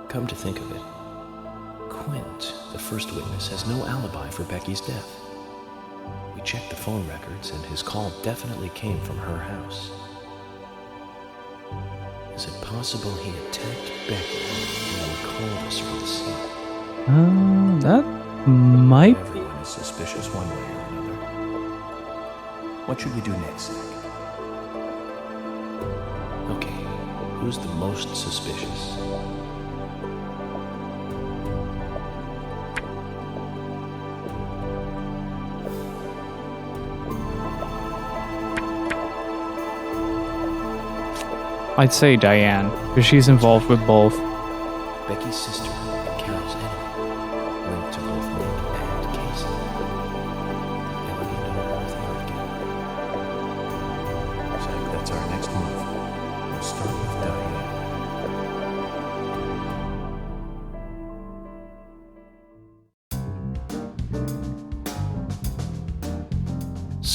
Come to think of it, Quint, the first witness, has no alibi for Becky's death. We checked the phone records, and his call definitely came from her house. Is it possible he attacked Becky and then called us from the scene? That might be. Everyone is suspicious one way or another. What should we do next, Zach? Okay, who's the most suspicious? I'd say Diane, because she's involved with both. Becky's sister and Carol's enemy, linked to both Nick and Casey. The elegant owner of the art gallery. Zach, that's our next move. We'll start with Diane.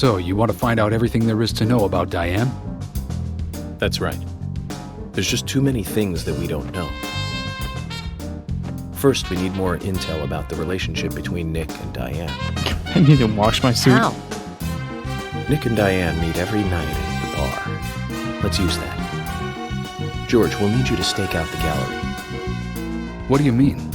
So, you want to find out everything there is to know about Diane? That's right. There's just too many things that we don't know. First, we need more intel about the relationship between Nick and Diane. I need to wash my suit. How? Nick and Diane meet every night at the bar. Let's use that. George, we'll need you to stake out the gallery. What do you mean?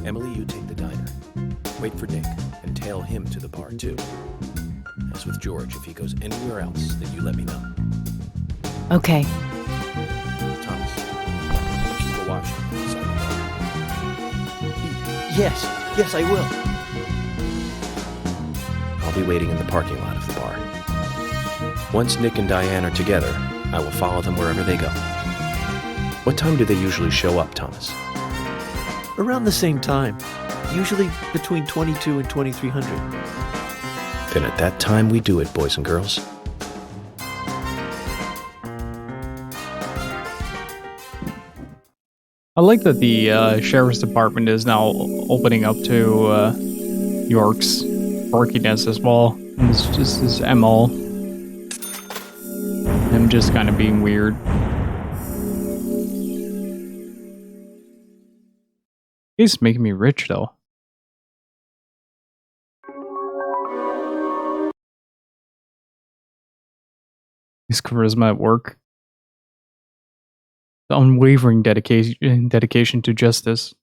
Emily, you take the diner. Wait for Nick and tail him to the bar, too. As with George, if he goes anywhere else, then you let me know. Okay. Thomas, keep a watch inside the bar. Yes, I will. I'll be waiting in the parking lot of the bar. Once Nick and Diane are together, I will follow them wherever they go. What time do they usually show up, Thomas? Around the same time. Usually between 22 and 2300. Then at that time we do it, boys and girls. I like that the sheriff's department is now opening up to York's quirkiness as well. It's just his MO. Him just kind of being weird. He's making me rich though. His charisma at work. The unwavering dedication to justice.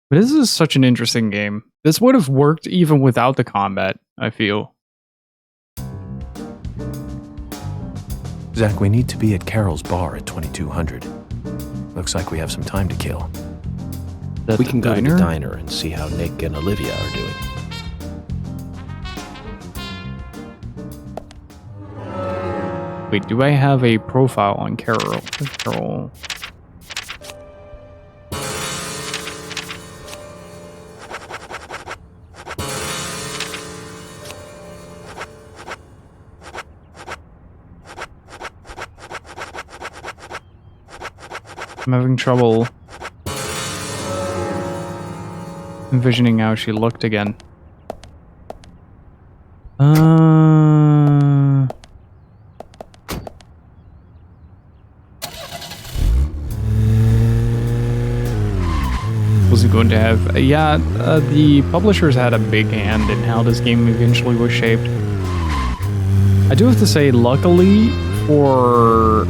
But this is such an interesting game. This would have worked even without the combat, I feel. Zach, we need to be at Carol's bar at 2200. Looks like we have some time to kill. We can go to the diner and see how Nick and Olivia are doing. Wait, do I have a profile on Carol? Carol. I'm having trouble envisioning how she looked again. Was it going to have... the publishers had a big hand in how this game eventually was shaped. I do have to say, luckily for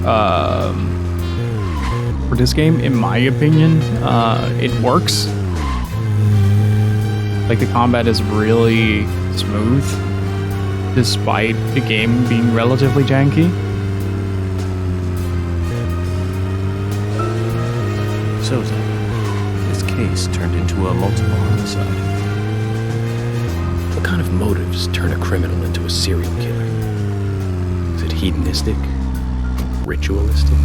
this game, in my opinion, it works. Like, the combat is really smooth, despite the game being relatively janky. So, Zach, this case turned into a multiple homicide. What kind of motives turn a criminal into a serial killer? Is it hedonistic? Ritualistic?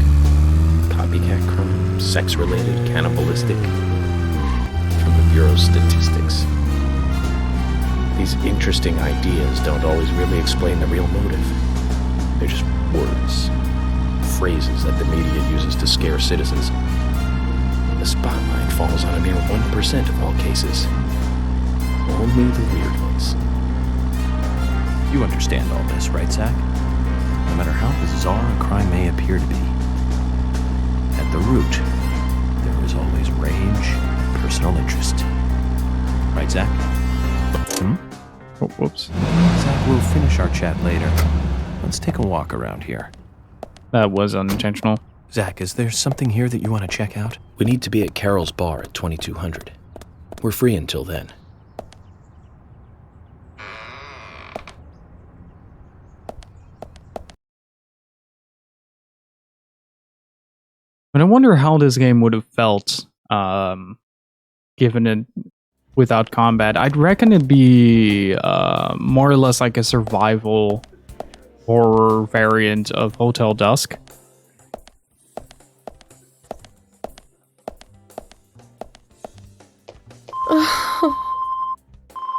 Copycat crime? Sex-related? Cannibalistic? From the Bureau's statistics, these interesting ideas don't always really explain the real motive. They're just words, phrases that the media uses to scare citizens. The spotlight falls on a mere 1% of all cases. Only the weird ones. You understand all this, right, Zach? No matter how bizarre a crime may appear to be, at the root, there is always rage and personal interest. Right, Zach? Oh, whoops. Zach, we'll finish our chat later. Let's take a walk around here. That was unintentional. Zach, is there something here that you want to check out? We need to be at Carol's bar at 2200. We're free until then. But I wonder how this game would have felt, given it without combat. I'd reckon it'd be more or less like a survival horror variant of Hotel Dusk.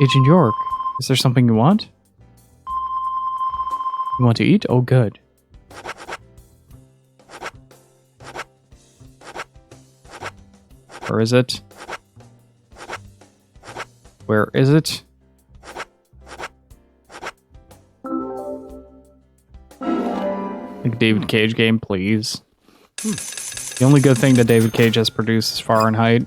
Agent York, is there something you want? You want to eat? Oh, good. Where is it? Where is it? Like David Cage game, please. The only good thing that David Cage has produced is Fahrenheit.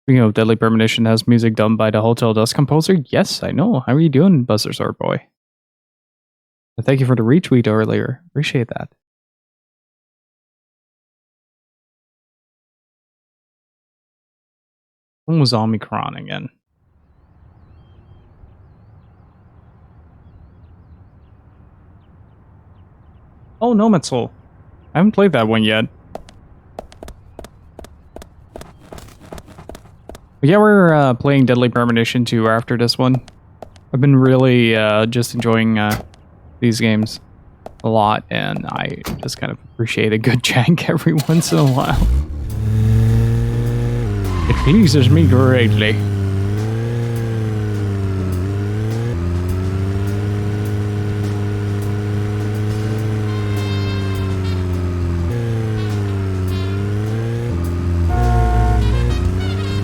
Speaking of Deadly Premonition, has music done by the Hotel Dust composer? Yes, I know. How are you doing, Buster Sword Boy? Thank you for the retweet earlier. Appreciate that. When was Omicron again? Oh, Nomad Soul. I haven't played that one yet. But yeah, we're playing Deadly Premonition 2 after this one. I've been really just enjoying these games a lot, and I just kind of appreciate a good jank every once in a while. It pleases me greatly.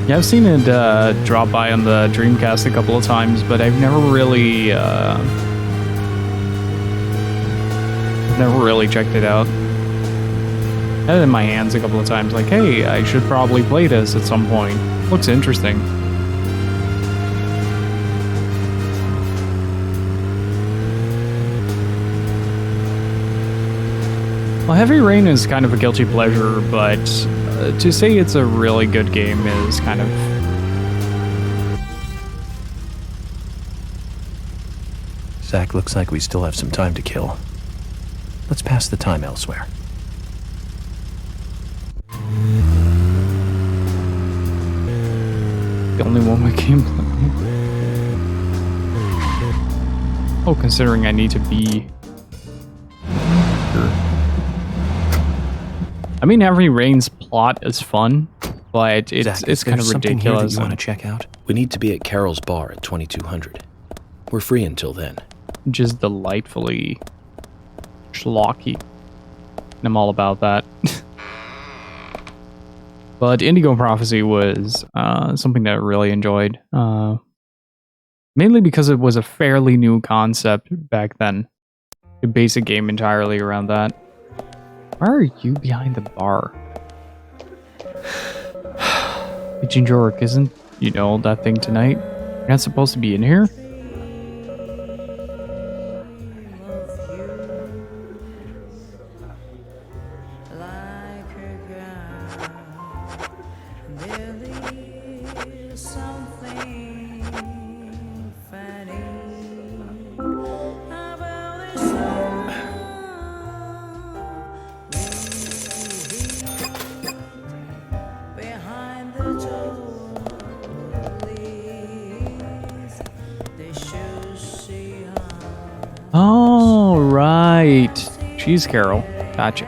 Yeah, I've seen it drop by on the Dreamcast a couple of times, but I've never really checked it out. I had it in my hands a couple of times, like, hey, I should probably play this at some point. Looks interesting. Well, Heavy Rain is kind of a guilty pleasure, but to say it's a really good game is kind of... Zach, looks like we still have some time to kill. Let's pass the time elsewhere. The only one we can play. Oh, considering I need to be... I mean, Heavy Rain's plot is fun, but it's kind of ridiculous. You want to check out? We need to be at Carol's bar at 2200. We're free until then. Just delightfully schlocky. And I'm all about that. But Indigo Prophecy was something that I really enjoyed. Mainly because it was a fairly new concept back then. To base a game entirely around that. Why are you behind the bar? Hey, Ginger, isn't, you know, that thing tonight? You're not supposed to be in here? Oh, right. She's Carol. Gotcha.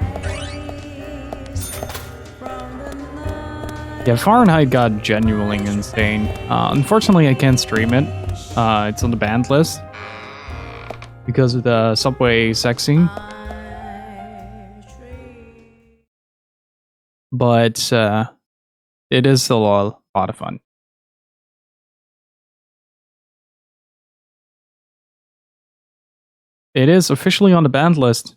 Yeah, Fahrenheit got genuinely insane. Unfortunately, I can't stream it. It's on the banned list because of the subway sex scene. But it is still a lot of fun. It is officially on the banned list.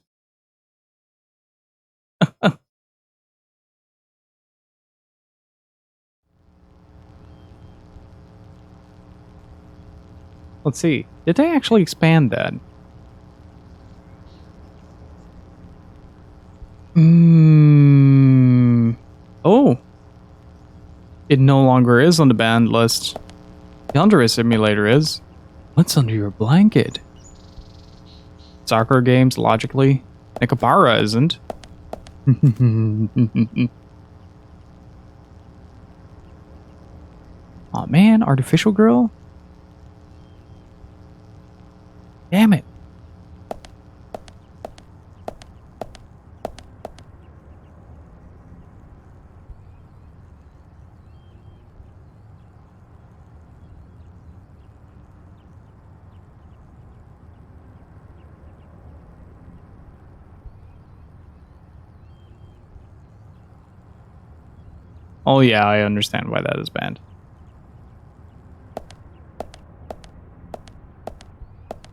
Let's see. Did they actually expand that? Oh. It no longer is on the banned list. The Under Simulator is. What's under your blanket? Soccer games, logically. Nekabara isn't. Aw, man, Artificial Girl? Damn it. Oh yeah, I understand why that is banned.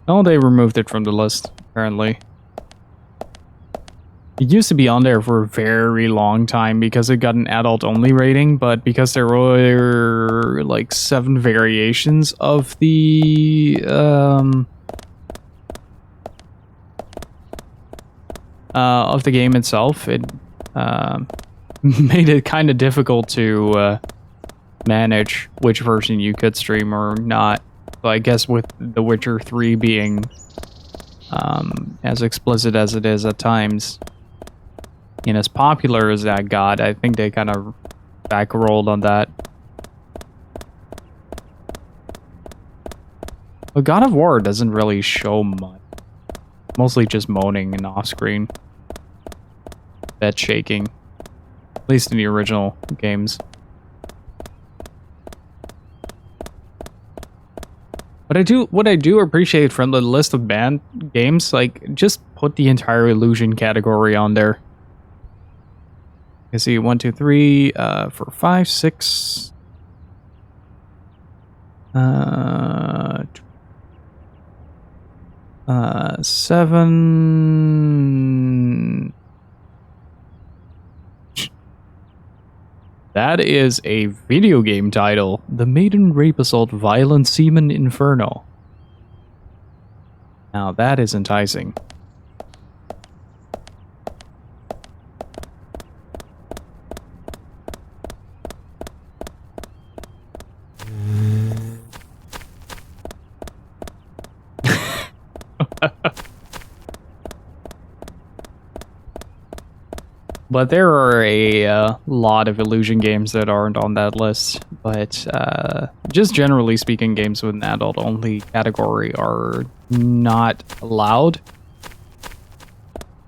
Oh, they removed it from the list, apparently. It used to be on there for a very long time because it got an adult-only rating, but because there were like 7 variations of the game itself, it made it kind of difficult to manage which version you could stream or not. So I guess with The Witcher 3 being as explicit as it is at times, and as popular as that got, I think they kind of back-rolled on that. But God of War doesn't really show much. Mostly just moaning and off-screen. Bed shaking. At least in the original games. But what I do appreciate from the list of banned games, like, just put the entire illusion category on there. You see 1, 2, 3, 4, 5, 6. 7. That is a video game title. The Maiden Rape Assault Violent Semen Inferno. Now that is enticing. But there are a lot of Illusion games that aren't on that list. But just generally speaking, games with an adult-only category are not allowed.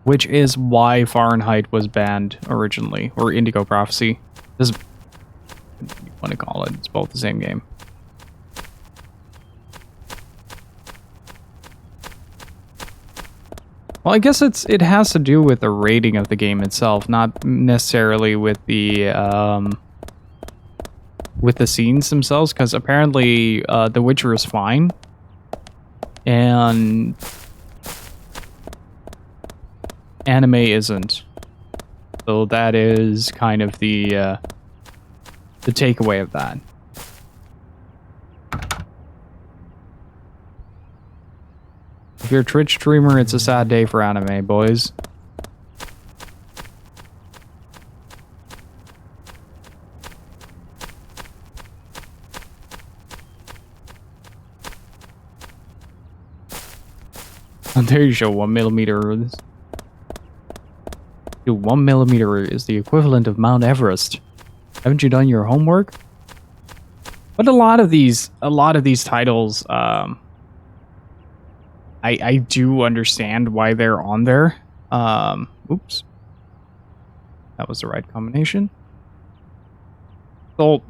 Which is why Fahrenheit was banned originally, or Indigo Prophecy. This is what you want to call it. It's both the same game. Well, I guess it has to do with the rating of the game itself, not necessarily with the scenes themselves, because apparently The Witcher is fine, and anime isn't. So that is kind of the takeaway of that. If you're a Twitch streamer, it's a sad day for anime, boys. And there you show 1mm. Dude, 1mm is the equivalent of Mount Everest. Haven't you done your homework? But a lot of these titles, I do understand why they're on there. Oops. That was the right combination. So,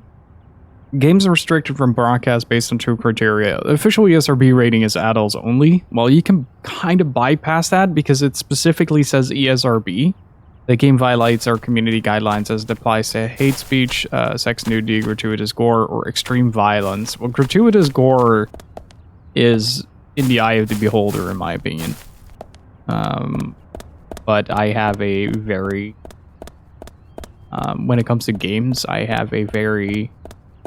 games are restricted from broadcast based on 2 criteria. The official ESRB rating is adults only. Well, you can kind of bypass that because it specifically says ESRB. The game violates our community guidelines as it applies to hate speech, sex, nudity, gratuitous gore, or extreme violence. Well, gratuitous gore is in the eye of the beholder, in my opinion. But I have a very... when it comes to games, I have a very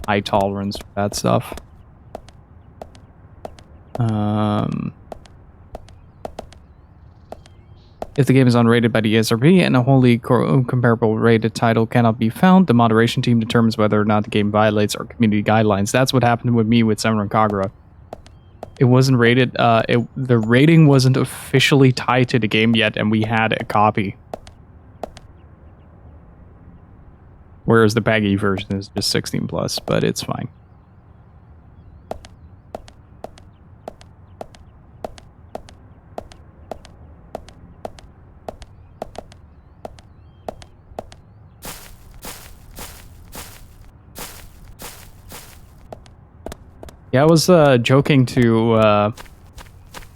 high tolerance for that stuff. If the game is unrated by the ESRB and a wholly comparable rated title cannot be found, the moderation team determines whether or not the game violates our community guidelines. That's what happened with me with Senran Kagura. It wasn't rated, the rating wasn't officially tied to the game yet, and we had a copy. Whereas the baggy version is just 16+, but it's fine. Yeah, I was joking to I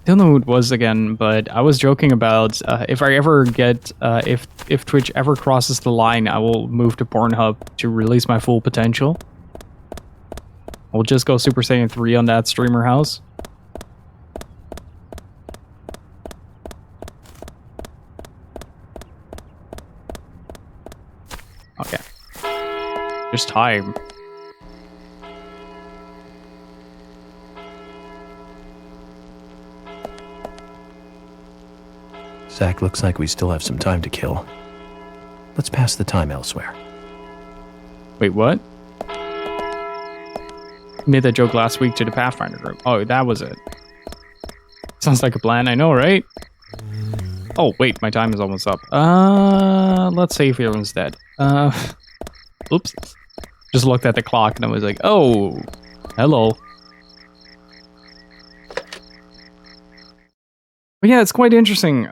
don't know who it was again, but I was joking about if I ever get if Twitch ever crosses the line, I will move to Pornhub to release my full potential. We'll just go Super Saiyan 3 on that streamer house. Okay. Just time. Zach, looks like we still have some time to kill. Let's pass the time elsewhere. Wait, what? Made that joke last week to the Pathfinder group. Oh, that was it. Sounds like a plan, I know, right? Oh, wait, my time is almost up. Let's save here instead. Oops. Just looked at the clock and I was like, oh, hello. But yeah, it's quite interesting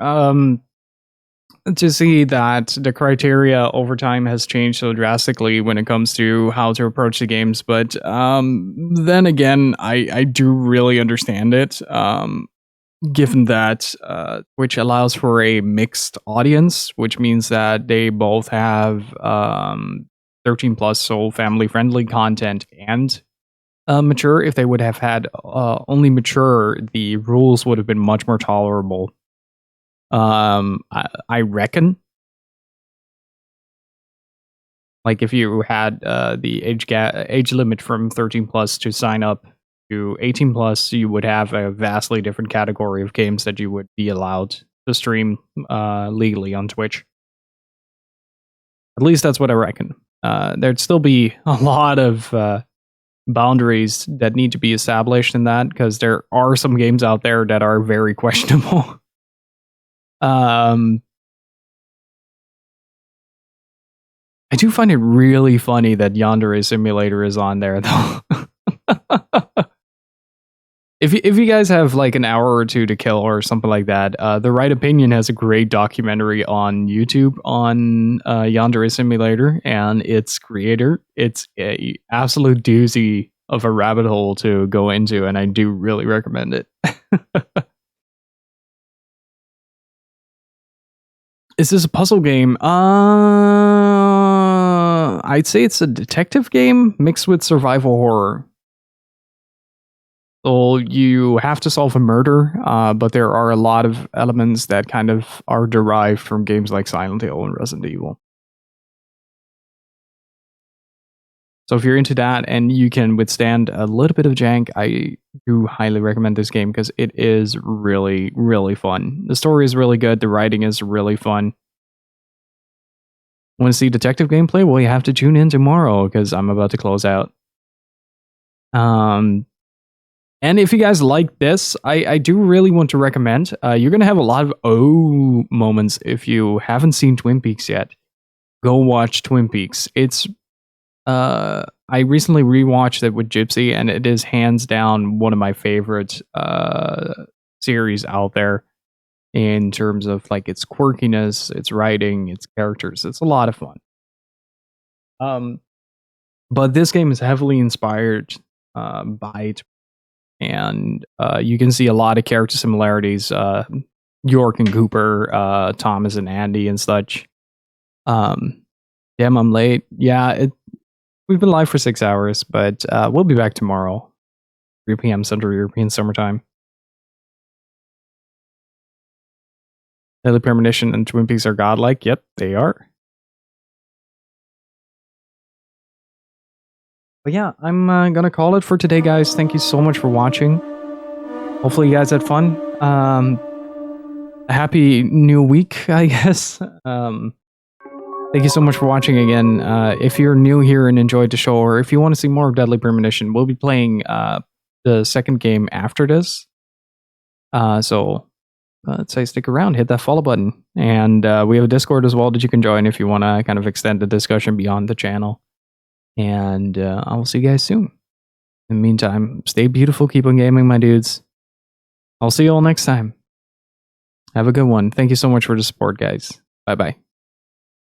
to see that the criteria over time has changed so drastically when it comes to how to approach the games. But then again, I do really understand it, given that which allows for a mixed audience, which means that they both have 13 plus, so family friendly content and mature. If they would have had only mature, the rules would have been much more tolerable. I reckon. Like if you had the age limit from 13 plus to sign up to 18 plus, you would have a vastly different category of games that you would be allowed to stream legally on Twitch. At least that's what I reckon. There'd still be a lot of boundaries that need to be established in that, because there are some games out there that are very questionable. I do find it really funny that Yandere Simulator is on there, though. If you guys have like an hour or two to kill or something like that, The Right Opinion has a great documentary on YouTube on Yandere Simulator and its creator. It's a absolute doozy of a rabbit hole to go into, and I do really recommend it. Is this a puzzle game? I'd say it's a detective game mixed with survival horror. So you have to solve a murder, but there are a lot of elements that kind of are derived from games like Silent Hill and Resident Evil. So if you're into that and you can withstand a little bit of jank, I do highly recommend this game because it is really, really fun. The story is really good. The writing is really fun. Want to see detective gameplay? Well, you have to tune in tomorrow because I'm about to close out. And if you guys like this, I do really want to recommend. You're going to have a lot of oh moments if you haven't seen Twin Peaks yet. Go watch Twin Peaks. It's I recently rewatched it with Gypsy, and it is hands down one of my favorite series out there in terms of like its quirkiness, its writing, its characters. It's a lot of fun. But this game is heavily inspired by it, and you can see a lot of character similarities. York and Cooper, Thomas and Andy and such. Damn, I'm late. Yeah, we've been live for 6 hours, but we'll be back tomorrow, 3 p.m. Central European Summertime. Deadly Premonition and Twin Peaks are godlike. Yep, they are. But yeah, I'm gonna call it for today, guys. Thank you so much for watching. Hopefully you guys had fun. A happy new week, I guess. Thank you so much for watching again. If you're new here and enjoyed the show, or if you want to see more of Deadly Premonition, we'll be playing the second game after this. So let's say stick around, hit that follow button. And we have a Discord as well that you can join if you want to kind of extend the discussion beyond the channel. And I will see you guys soon. In the meantime, stay beautiful, keep on gaming, my dudes. I'll see you all next time. Have a good one. Thank you so much for the support, guys. Bye-bye.